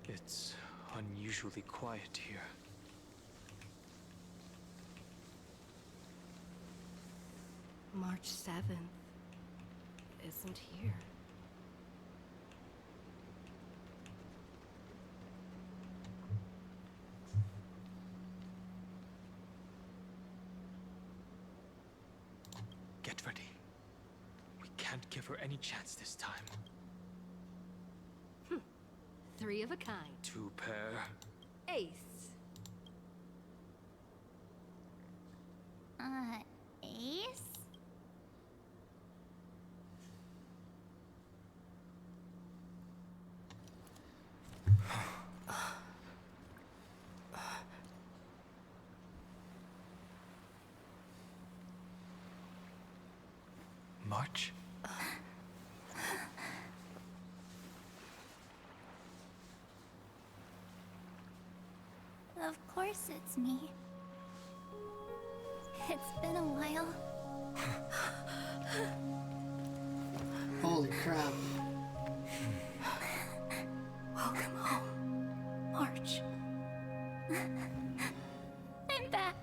S9: It's unusually quiet here.
S3: March 7th isn't here.
S9: Get ready. We can't give her any chance this time.
S3: Three of a kind.
S9: Two pair.
S3: Ace.
S19: Ace?
S9: March?
S19: Of course it's me. It's been a while.
S1: Holy crap.
S19: Welcome home, March. I'm back.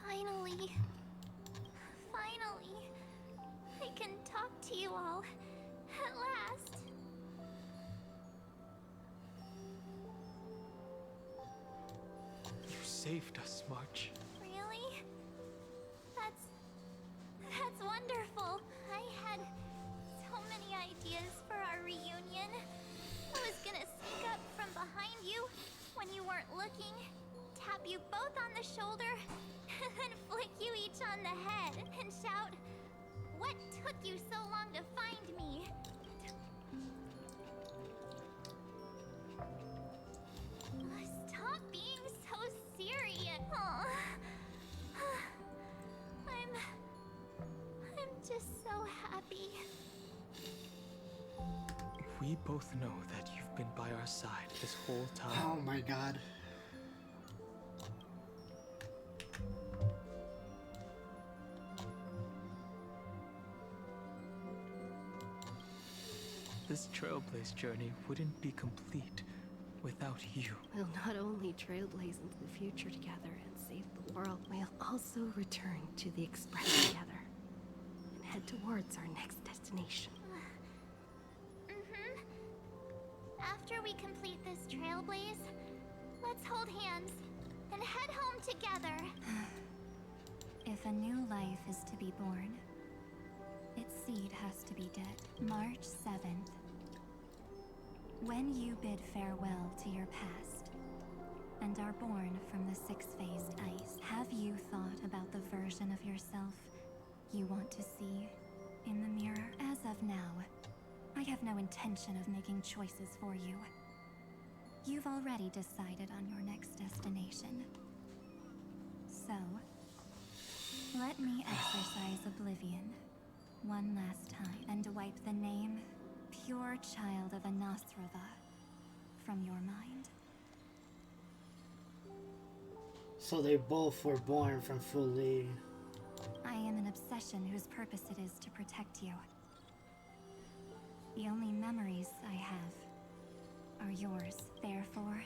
S19: Finally. Finally. I can talk to you all. At last.
S9: You saved us, March.
S19: Really? That's wonderful. I had so many ideas for our reunion. I was gonna sneak up from behind you when you weren't looking, tap you both on the shoulder, and then flick you each on the head and shout, "What took you so long to find me?" Stop being so serious. Aw. I'm just so happy.
S9: We both know that you've been by our side this whole time.
S1: Oh my god.
S9: This Trailblaze journey wouldn't be complete without you.
S3: We'll not only trailblaze into the future together and save the world, we'll also return to the Express together and head towards our next destination.
S19: After we complete this trailblaze, let's hold hands and head home together. If a new life is to be born, its seed has to be dead. March 7th. When you bid farewell to your past and are born from the six-phased ice, have you thought about the version of yourself you want to see in the mirror? As of now, I have no intention of making choices for you. You've already decided on your next destination. So, let me exercise oblivion one last time and wipe the name Pure Child of Anasrava from your mind.
S1: So they both were born from Fuli.
S19: I am an obsession whose purpose it is to protect you. The only memories I have are yours. Therefore,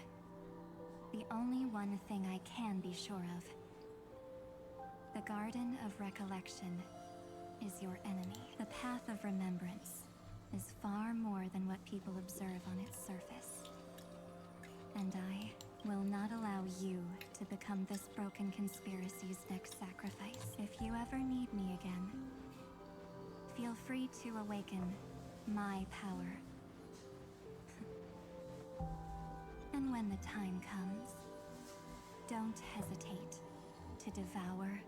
S19: the only one thing I can be sure of, the Garden of Recollection, is your enemy. The path of remembrance is far more than what people observe on its surface. And I will not allow you to become this broken conspiracy's next sacrifice. If you ever need me again, feel free to awaken
S2: my power. And when the time comes, don't hesitate to devour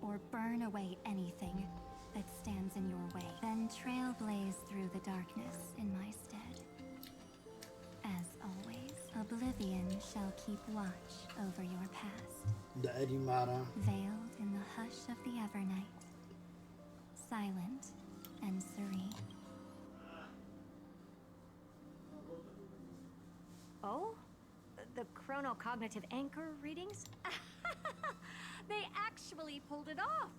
S2: or burn away anything that stands in your way. Then trailblaze through the darkness in my stead. As always, Oblivion shall keep watch over your past.
S1: The Edimata.
S2: Veiled in the hush of the Evernight. Silent and serene.
S15: Oh? The chronocognitive anchor readings? They actually pulled it off.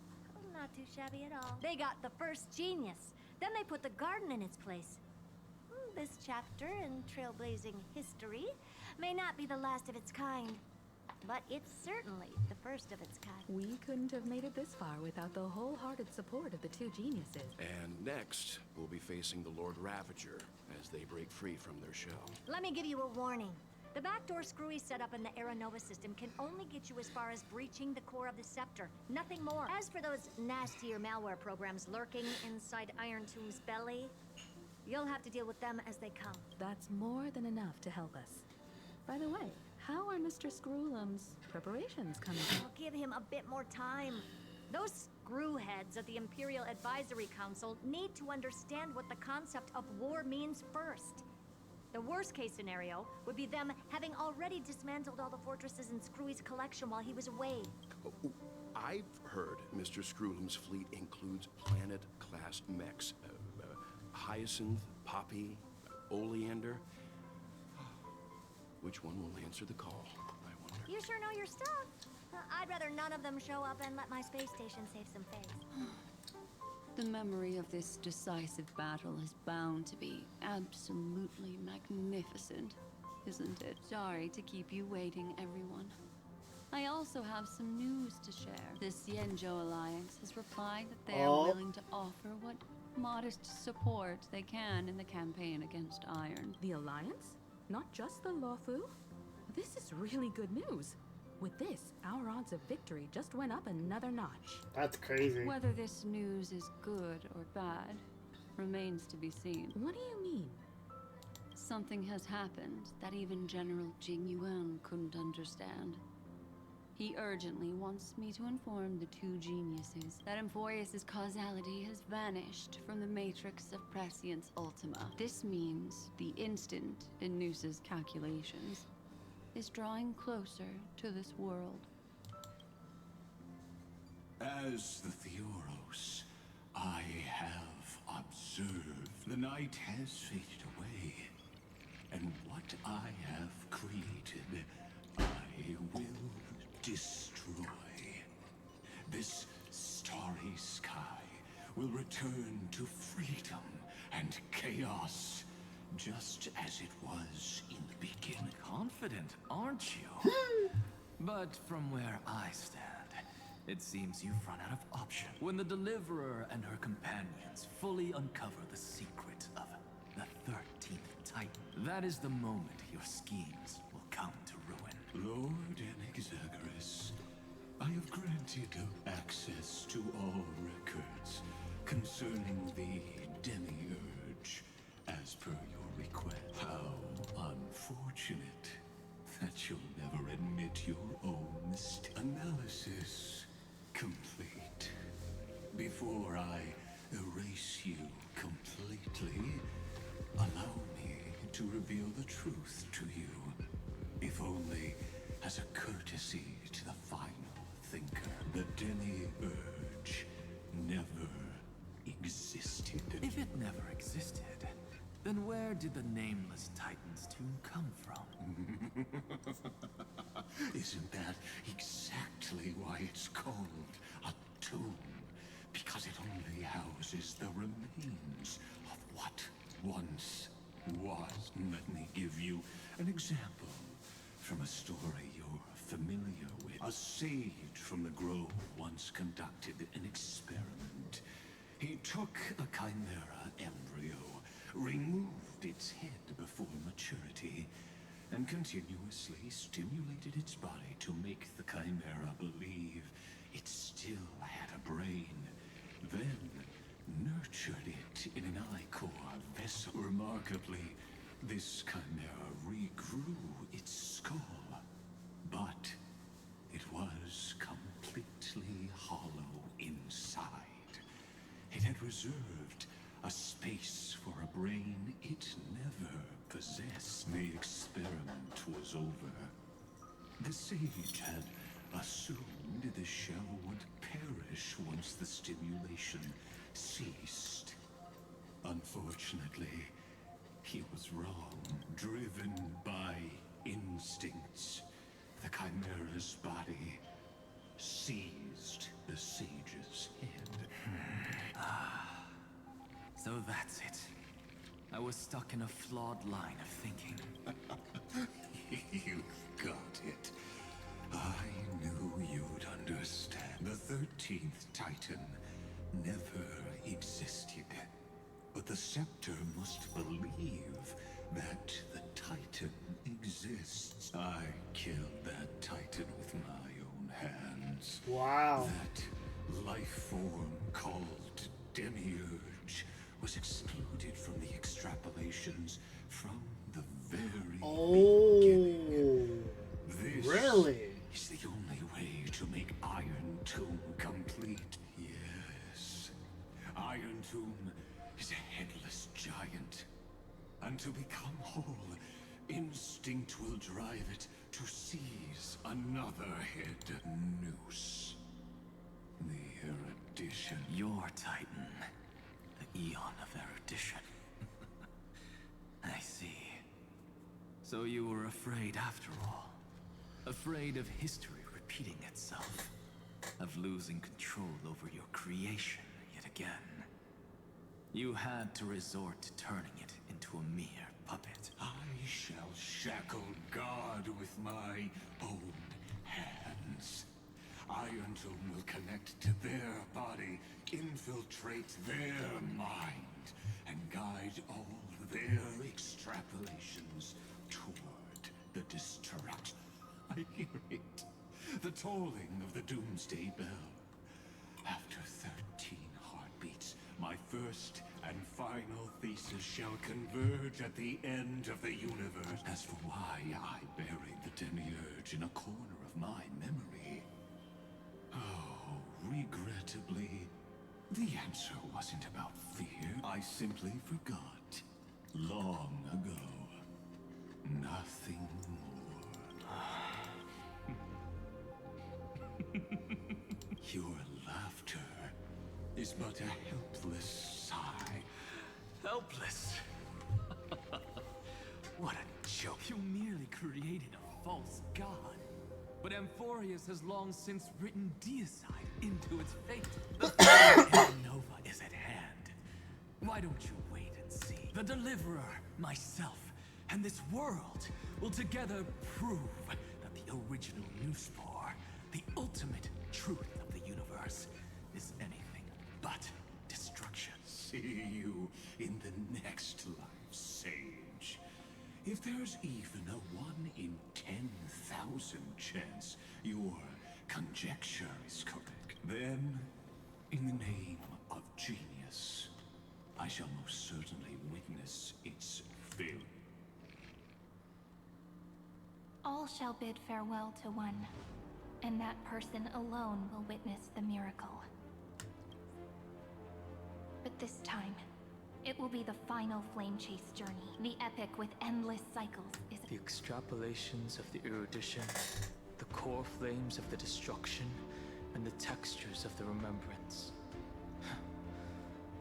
S13: Not too shabby at all.
S15: They got the first genius. Then they put the garden in its place.
S13: This chapter in trailblazing history may not be the last of its kind, but it's certainly the first of its kind.
S21: We couldn't have made it this far without the wholehearted support of the two geniuses.
S12: And next, we'll be facing the Lord Ravager as they break free from their shell.
S15: Let me give you a warning. The backdoor screwy setup in the Era Nova system can only get you as far as breaching the core of the scepter, nothing more. As for those nastier malware programs lurking inside Iron Tomb's belly, you'll have to deal with them as they come.
S21: That's more than enough to help us. By the way, how are Mr. Screwlum's preparations coming?
S15: I'll give him a bit more time. Those screwheads at the Imperial Advisory Council need to understand what the concept of war means first. The worst case scenario would be them having already dismantled all the fortresses in Screwy's collection while he was away.
S12: I've heard Mr. Screwlum's fleet includes planet-class mechs. Hyacinth, Poppy, Oleander. Which one will answer the call, I wonder?
S15: You sure know your stuff. I'd rather none of them show up and let my space station save some face.
S14: The memory of this decisive battle is bound to be absolutely magnificent, isn't it? Sorry to keep you waiting, everyone. I also have some news to share. The Xianzhou Alliance has replied that they are willing to offer what modest support they can in the campaign against Iron.
S21: The Alliance? Not just the Luofu? This is really good news. With this, our odds of victory just went up another notch.
S1: That's crazy.
S14: Whether this news is good or bad remains to be seen.
S21: What do you mean?
S14: Something has happened that even General Jing Yuan couldn't understand. He urgently wants me to inform the two geniuses that Amphorius' causality has vanished from the matrix of Prescience Ultima. This means the instant in Noosa's calculations is drawing closer to this world.
S5: As the Theoros, I have observed the night has faded away, and what I have created, I will destroy. This starry sky will return to freedom and chaos, just as it was in the beginning.
S11: Confident, aren't you? But from where I stand, it seems you've run out of options. When the Deliverer and her companions fully uncover the secret of the 13th Titan, that is the moment your schemes will come to ruin.
S5: Lord Enexagorus, I have granted access to all records concerning the Demiurge, as per your request. How unfortunate that you'll never admit your own mistake. Analysis complete. Before I erase you completely, allow me to reveal the truth to you, if only as a courtesy to the final thinker. The Demiurge never existed.
S11: If it never existed, then where did the nameless Titan's tomb come from?
S5: Isn't that exactly why it's called a tomb? Because it only houses the remains of what once was. Let me give you an example from a story you're familiar with. A sage from the grove once conducted an experiment. He took a chimera embryo, removed its head before maturity, and continuously stimulated its body to make the chimera believe it still had a brain. Then nurtured captured it in an ichor vessel. Remarkably, this chimera regrew its skull, but it was completely hollow inside. It had reserved a space for a brain it never possessed. The experiment was over. The sage had assumed the shell would perish once the stimulation ceased. Unfortunately, he was wrong. Driven by instincts, the chimera's body seized the sage's head.
S11: So that's it. I was stuck in a flawed line of thinking.
S5: You've got it. I knew you'd understand. The 13th Titan never existed. But the Scepter must believe that the Titan exists. I killed that Titan with my own hands.
S1: Wow.
S5: That life form called Demiurge was excluded from the extrapolations from the very beginning. This
S1: really?
S5: is the only way to make Iron Tomb complete. Yes. Iron Tomb is a headless giant. And to become whole, instinct will drive it to seize another head noose. The erudition.
S11: Your Titan. The Eon of Erudition. I see. So you were afraid after all. Afraid of history repeating itself. Of losing control over your creation yet again. You had to resort to turning it into a mere puppet.
S5: I shall shackle God with my own hands. Iron Tomb will connect to their body, infiltrate their mind, and guide all their extrapolations toward the destruction. I hear it. The tolling of the Doomsday Bell. After 13 heartbeats, my first and final thesis shall converge at the end of the universe. As for why I buried the Demiurge in a corner of my memory, oh, regrettably, the answer wasn't about fear. I simply forgot. Long ago. Nothing more. Your laughter is but a helpless sigh.
S11: Helpless? What a joke. You merely created a false god. But Amphorius has long since written deicide into its fate. The Nova is at hand. Why don't you wait and see? The Deliverer, myself, and this world will together prove that the original Newspore, the ultimate truth of the universe, is anything but destruction.
S5: See you in the next life, Sage. If there's even a 1 in 10,000 chance your conjecture is correct, then, in the name of genius, I shall most certainly witness its failure.
S2: All shall bid farewell to one, and that person alone will witness the miracle. But this time, it will be the final flame chase journey. The epic with endless cycles is
S9: The extrapolations of the erudition, the core flames of the destruction, and the textures of the remembrance.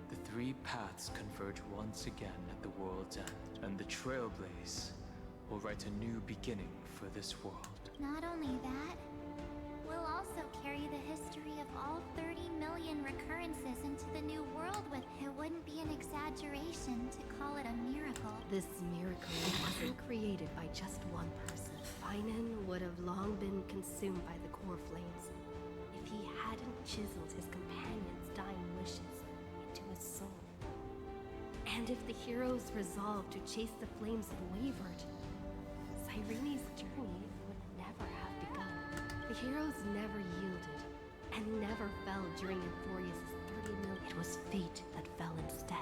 S9: The three paths converge once again at the world's end, and the Trailblaze will write a new beginning for this world.
S19: Not only that, we'll also carry the history of all 30 million recurrences into the new world with it. Wouldn't be an exaggeration to call it a miracle.
S3: This miracle wasn't created by just one person. Finan would have long been consumed by the core flames if he hadn't chiseled his companion's dying wishes into his soul. And if the hero's resolve to chase the flames had wavered, Cyrene's journey would never have begun. The heroes never yielded, and never fell during Euphoria's 30 million. It was fate that fell instead.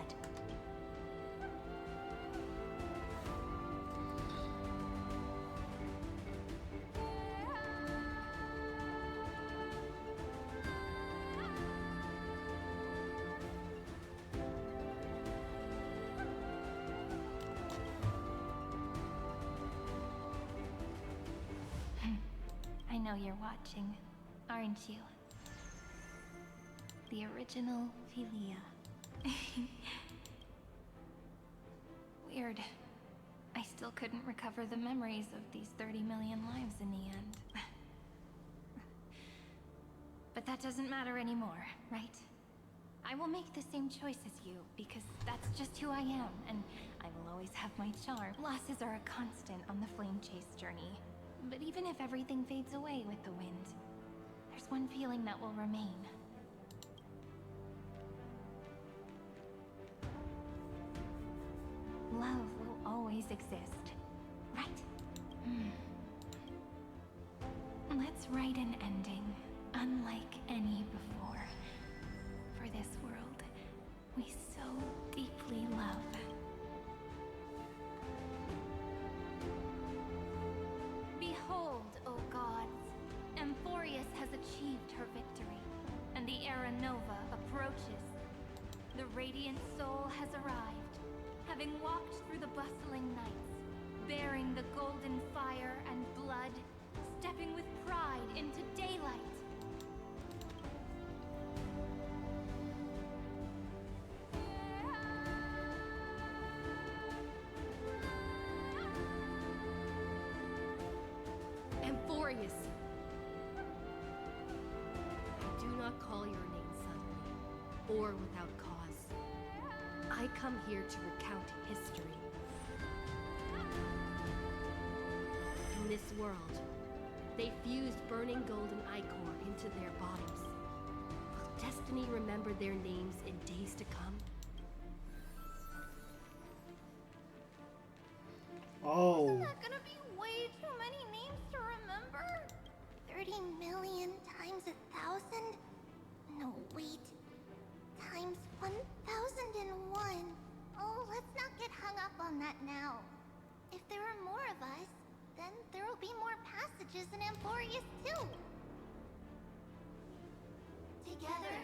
S2: I know you're watching, aren't you? The original Philia. Weird. I still couldn't recover the memories of these 30 million lives in the end. But that doesn't matter anymore, right? I will make the same choice as you, because that's just who I am, and I will always have my charm. Losses are a constant on the flame chase journey. But even if everything fades away with the wind, there's one feeling that will remain. Love will always exist, right? Let's write an ending, unlike any before. For this world, we so deeply love. Behold, O gods, Amphorius has achieved her victory, and the Era Nova approaches. The radiant soul has arrived, having walked through the bustling nights, bearing the golden fire and blood, stepping with pride into daylight.
S3: Amphorius! I do not call your name suddenly, or without cause. I come here to recount history. In this world, they fused burning golden ichor into their bodies. Will destiny remember their names in days to come?
S1: Oh.
S19: Isn't that gonna be way too many names to remember? 30 million times 1,000? No, wait. Times 1,001. Oh, let's not get hung up on that now. If there are more of us, then there will be more passages in Amphorius too. Together,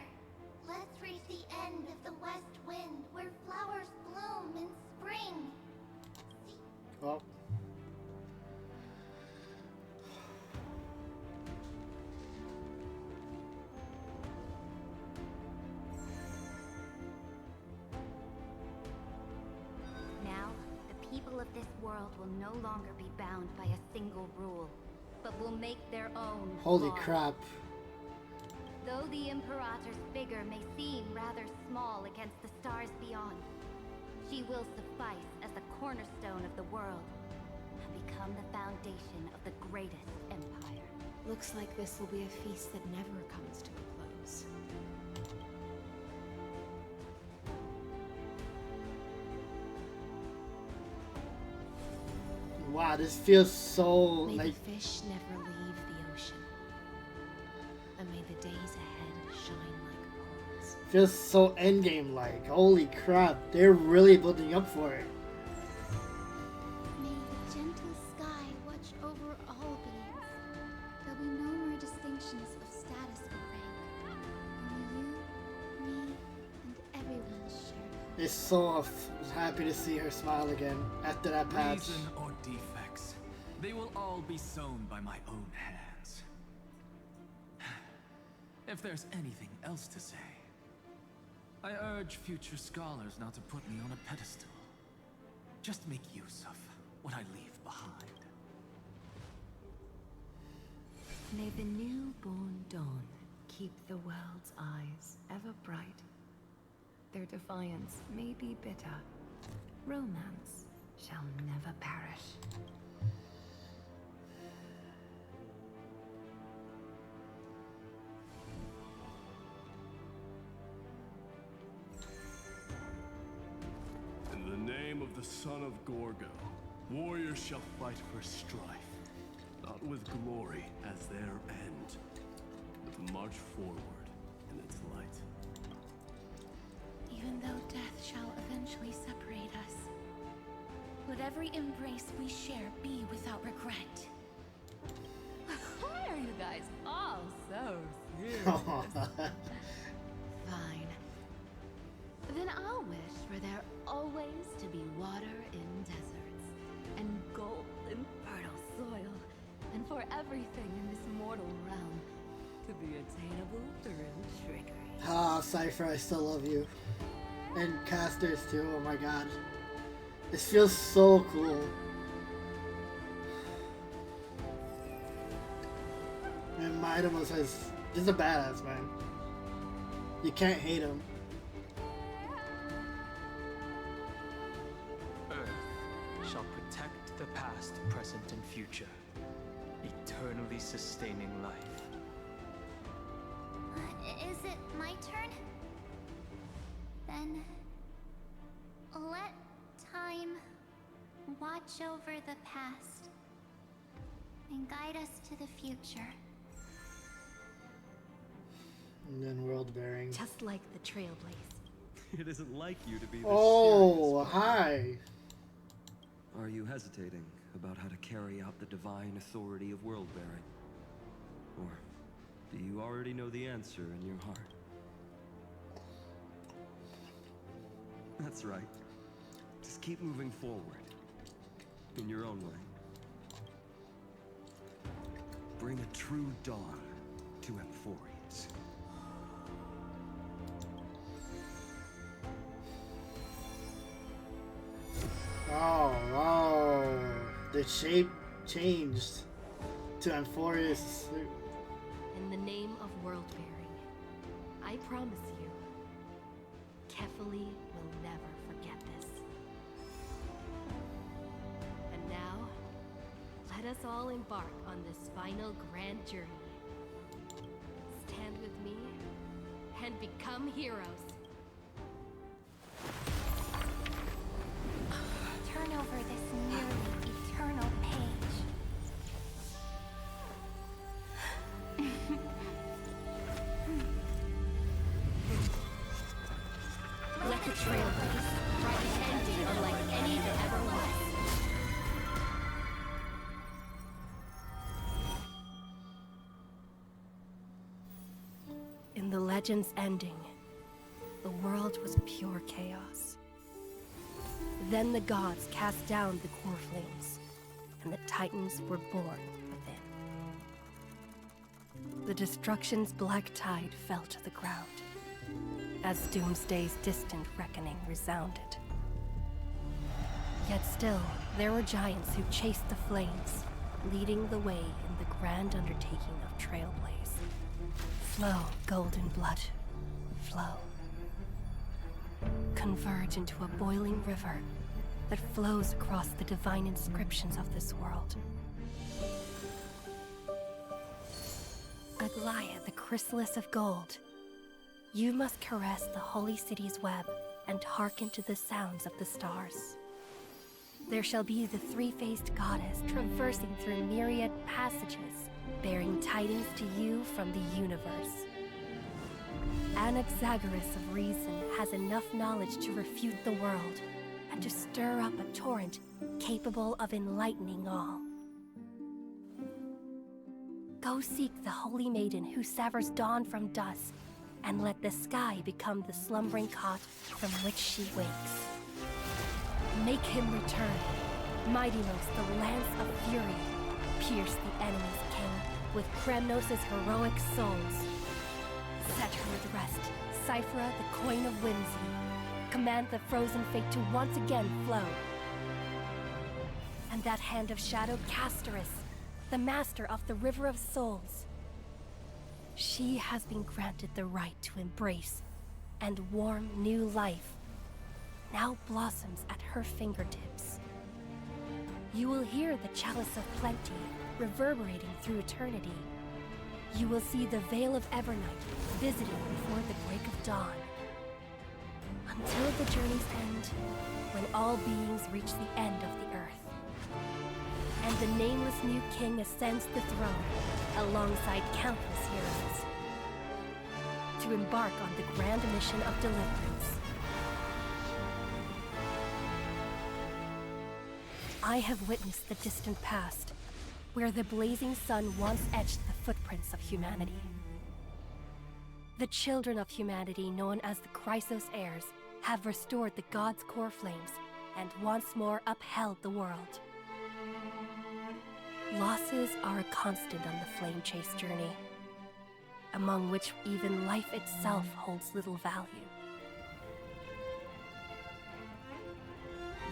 S19: let's reach the end of the west wind where flowers bloom in spring.
S1: Oh.
S13: Now, the people of this world will no longer be bound by a single rule, but will make their own
S1: Holy
S13: laws.
S1: crap.
S13: Though the Imperator's figure may seem rather small against the stars beyond, she will suffice as the cornerstone of the world and become the foundation of the greatest empire.
S3: Looks like this will be a feast that never comes to a close.
S1: Wow, this feels so
S3: May
S1: like
S3: the fish never leave the ocean, and may the days ahead shine like pearls.
S1: feels so endgame like. Holy crap, they're really building up for it.
S2: May the gentle sky watch over all beings. There'll be no more distinctions of status or rank. Only you, me, and everyone share.
S1: It's so happy to see her smile again after that patch.
S11: Reason or defects, they will all be sown by my own hands. If there's anything else to say, I urge future scholars not to put me on a pedestal. Just make use of what I leave behind.
S8: May the newborn dawn keep the world's eyes ever bright. Their defiance may be bitter. Romance shall never perish.
S16: In the name of the son of Gorgo, warriors shall fight for strife, not with glory as their end, with march march forward in its light.
S20: Even though death shall eventually separate us, let every embrace we share be without regret.
S3: Why are you guys all so serious? Fine. Then I'll wish for there always to be water in deserts, and gold in fertile soil, and for everything in this mortal realm to be attainable through trickery.
S1: Ah, Cypher, I still love you. And casters too, oh my god. This feels so cool. And Midamus is just a badass, man. You can't hate him.
S9: Earth shall protect the past, present, and future, eternally sustaining life.
S19: Is it my turn? Then let time watch over the past and guide us to the future.
S1: And then world bearing.
S3: Just like the Trailblaze.
S23: It isn't like you to be this
S1: Oh,
S23: serious.
S1: hi.
S23: Are you hesitating about how to carry out the divine authority of world bearing? Or do you already know the answer in your heart? That's right. Just keep moving forward. In your own way. Bring a true dawn to Amphorius.
S1: Oh, the shape changed to Amphorius.
S3: In the name of world bearing, I promise you, Kefali will never forget this. And now, let us all embark on this final grand journey. Stand with me and become heroes.
S19: Turn over this nearly eternal page.
S3: Let the Trailblaze write an ending unlike any that ever was. In the legend's ending, the world was pure chaos. Then the gods cast down the core flames, and the Titans were born within. The destruction's black tide fell to the ground, as Doomsday's distant reckoning resounded. Yet still, there were giants who chased the flames, leading the way in the grand undertaking of Trailblaze. Flow, golden blood, flow. Converge into a boiling river that flows across the divine inscriptions of this world. Aglaia, the chrysalis of gold, you must caress the holy city's web and hearken to the sounds of the stars. There shall be the three-faced goddess traversing through myriad passages, bearing tidings to you from the universe. Anaxagoras of reason has enough knowledge to refute the world and to stir up a torrent capable of enlightening all. Go seek the holy maiden who severs dawn from dusk, and let the sky become the slumbering cot from which she wakes. Make him return. Mightylos, the lance of fury, pierce the enemy's king with Kremnos' heroic souls. Set her with rest, Cyphra, the coin of whimsy. Command the frozen fate to once again flow. And that hand of shadow Castoris, the master of the River of Souls. She has been granted the right to embrace and warm new life, now blossoms at her fingertips. You will hear the chalice of plenty reverberating through eternity. You will see the Veil of Evernight visiting before the break of dawn. Until the journey's end, when all beings reach the end of the earth. And the nameless new king ascends the throne, alongside countless heroes.
S10: to embark on the grand mission of deliverance. I have witnessed the distant past, where the blazing sun once etched the footprints of humanity. The children of humanity, known as the Chrysos heirs, have restored the gods' core flames and once more upheld the world. Losses are a constant on the flame chase journey, among which even life itself holds little value.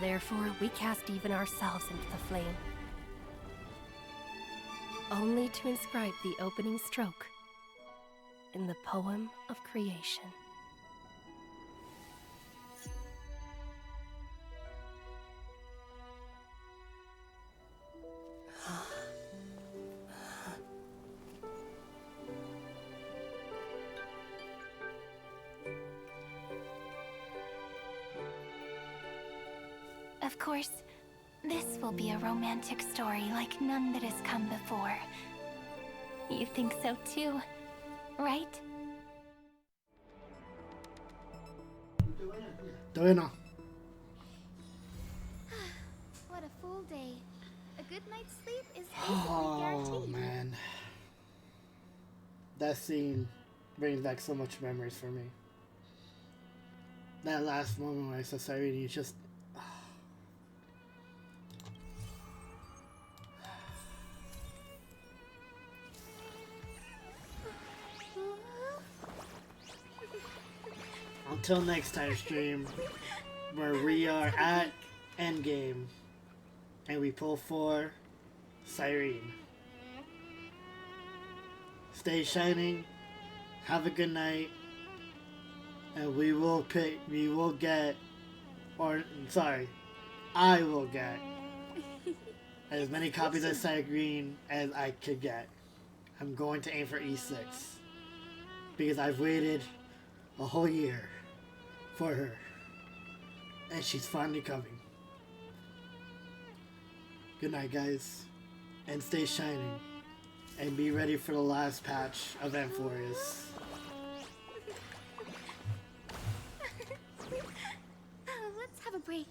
S10: Therefore, we cast even ourselves into the flame, only to inscribe the opening stroke in the poem of creation.
S2: Of course, this will be a romantic story like none that has come before. You think so too, right?
S1: Doina.
S2: What a full day. A good night's sleep is basically
S1: Oh
S2: guaranteed.
S1: man. That scene brings back so much memories for me. That last moment when I saw Cyrene, it's just... Until next time stream, where we are at Endgame, and we pull for Cyrene. Stay shining, have a good night, and I will get as many copies of Cyrene as I could get. I'm going to aim for E6, because I've waited a whole year for her, and she's finally coming. Good night, guys, and stay shining, and be ready for the last patch of Amphorius.
S2: Let's have a break.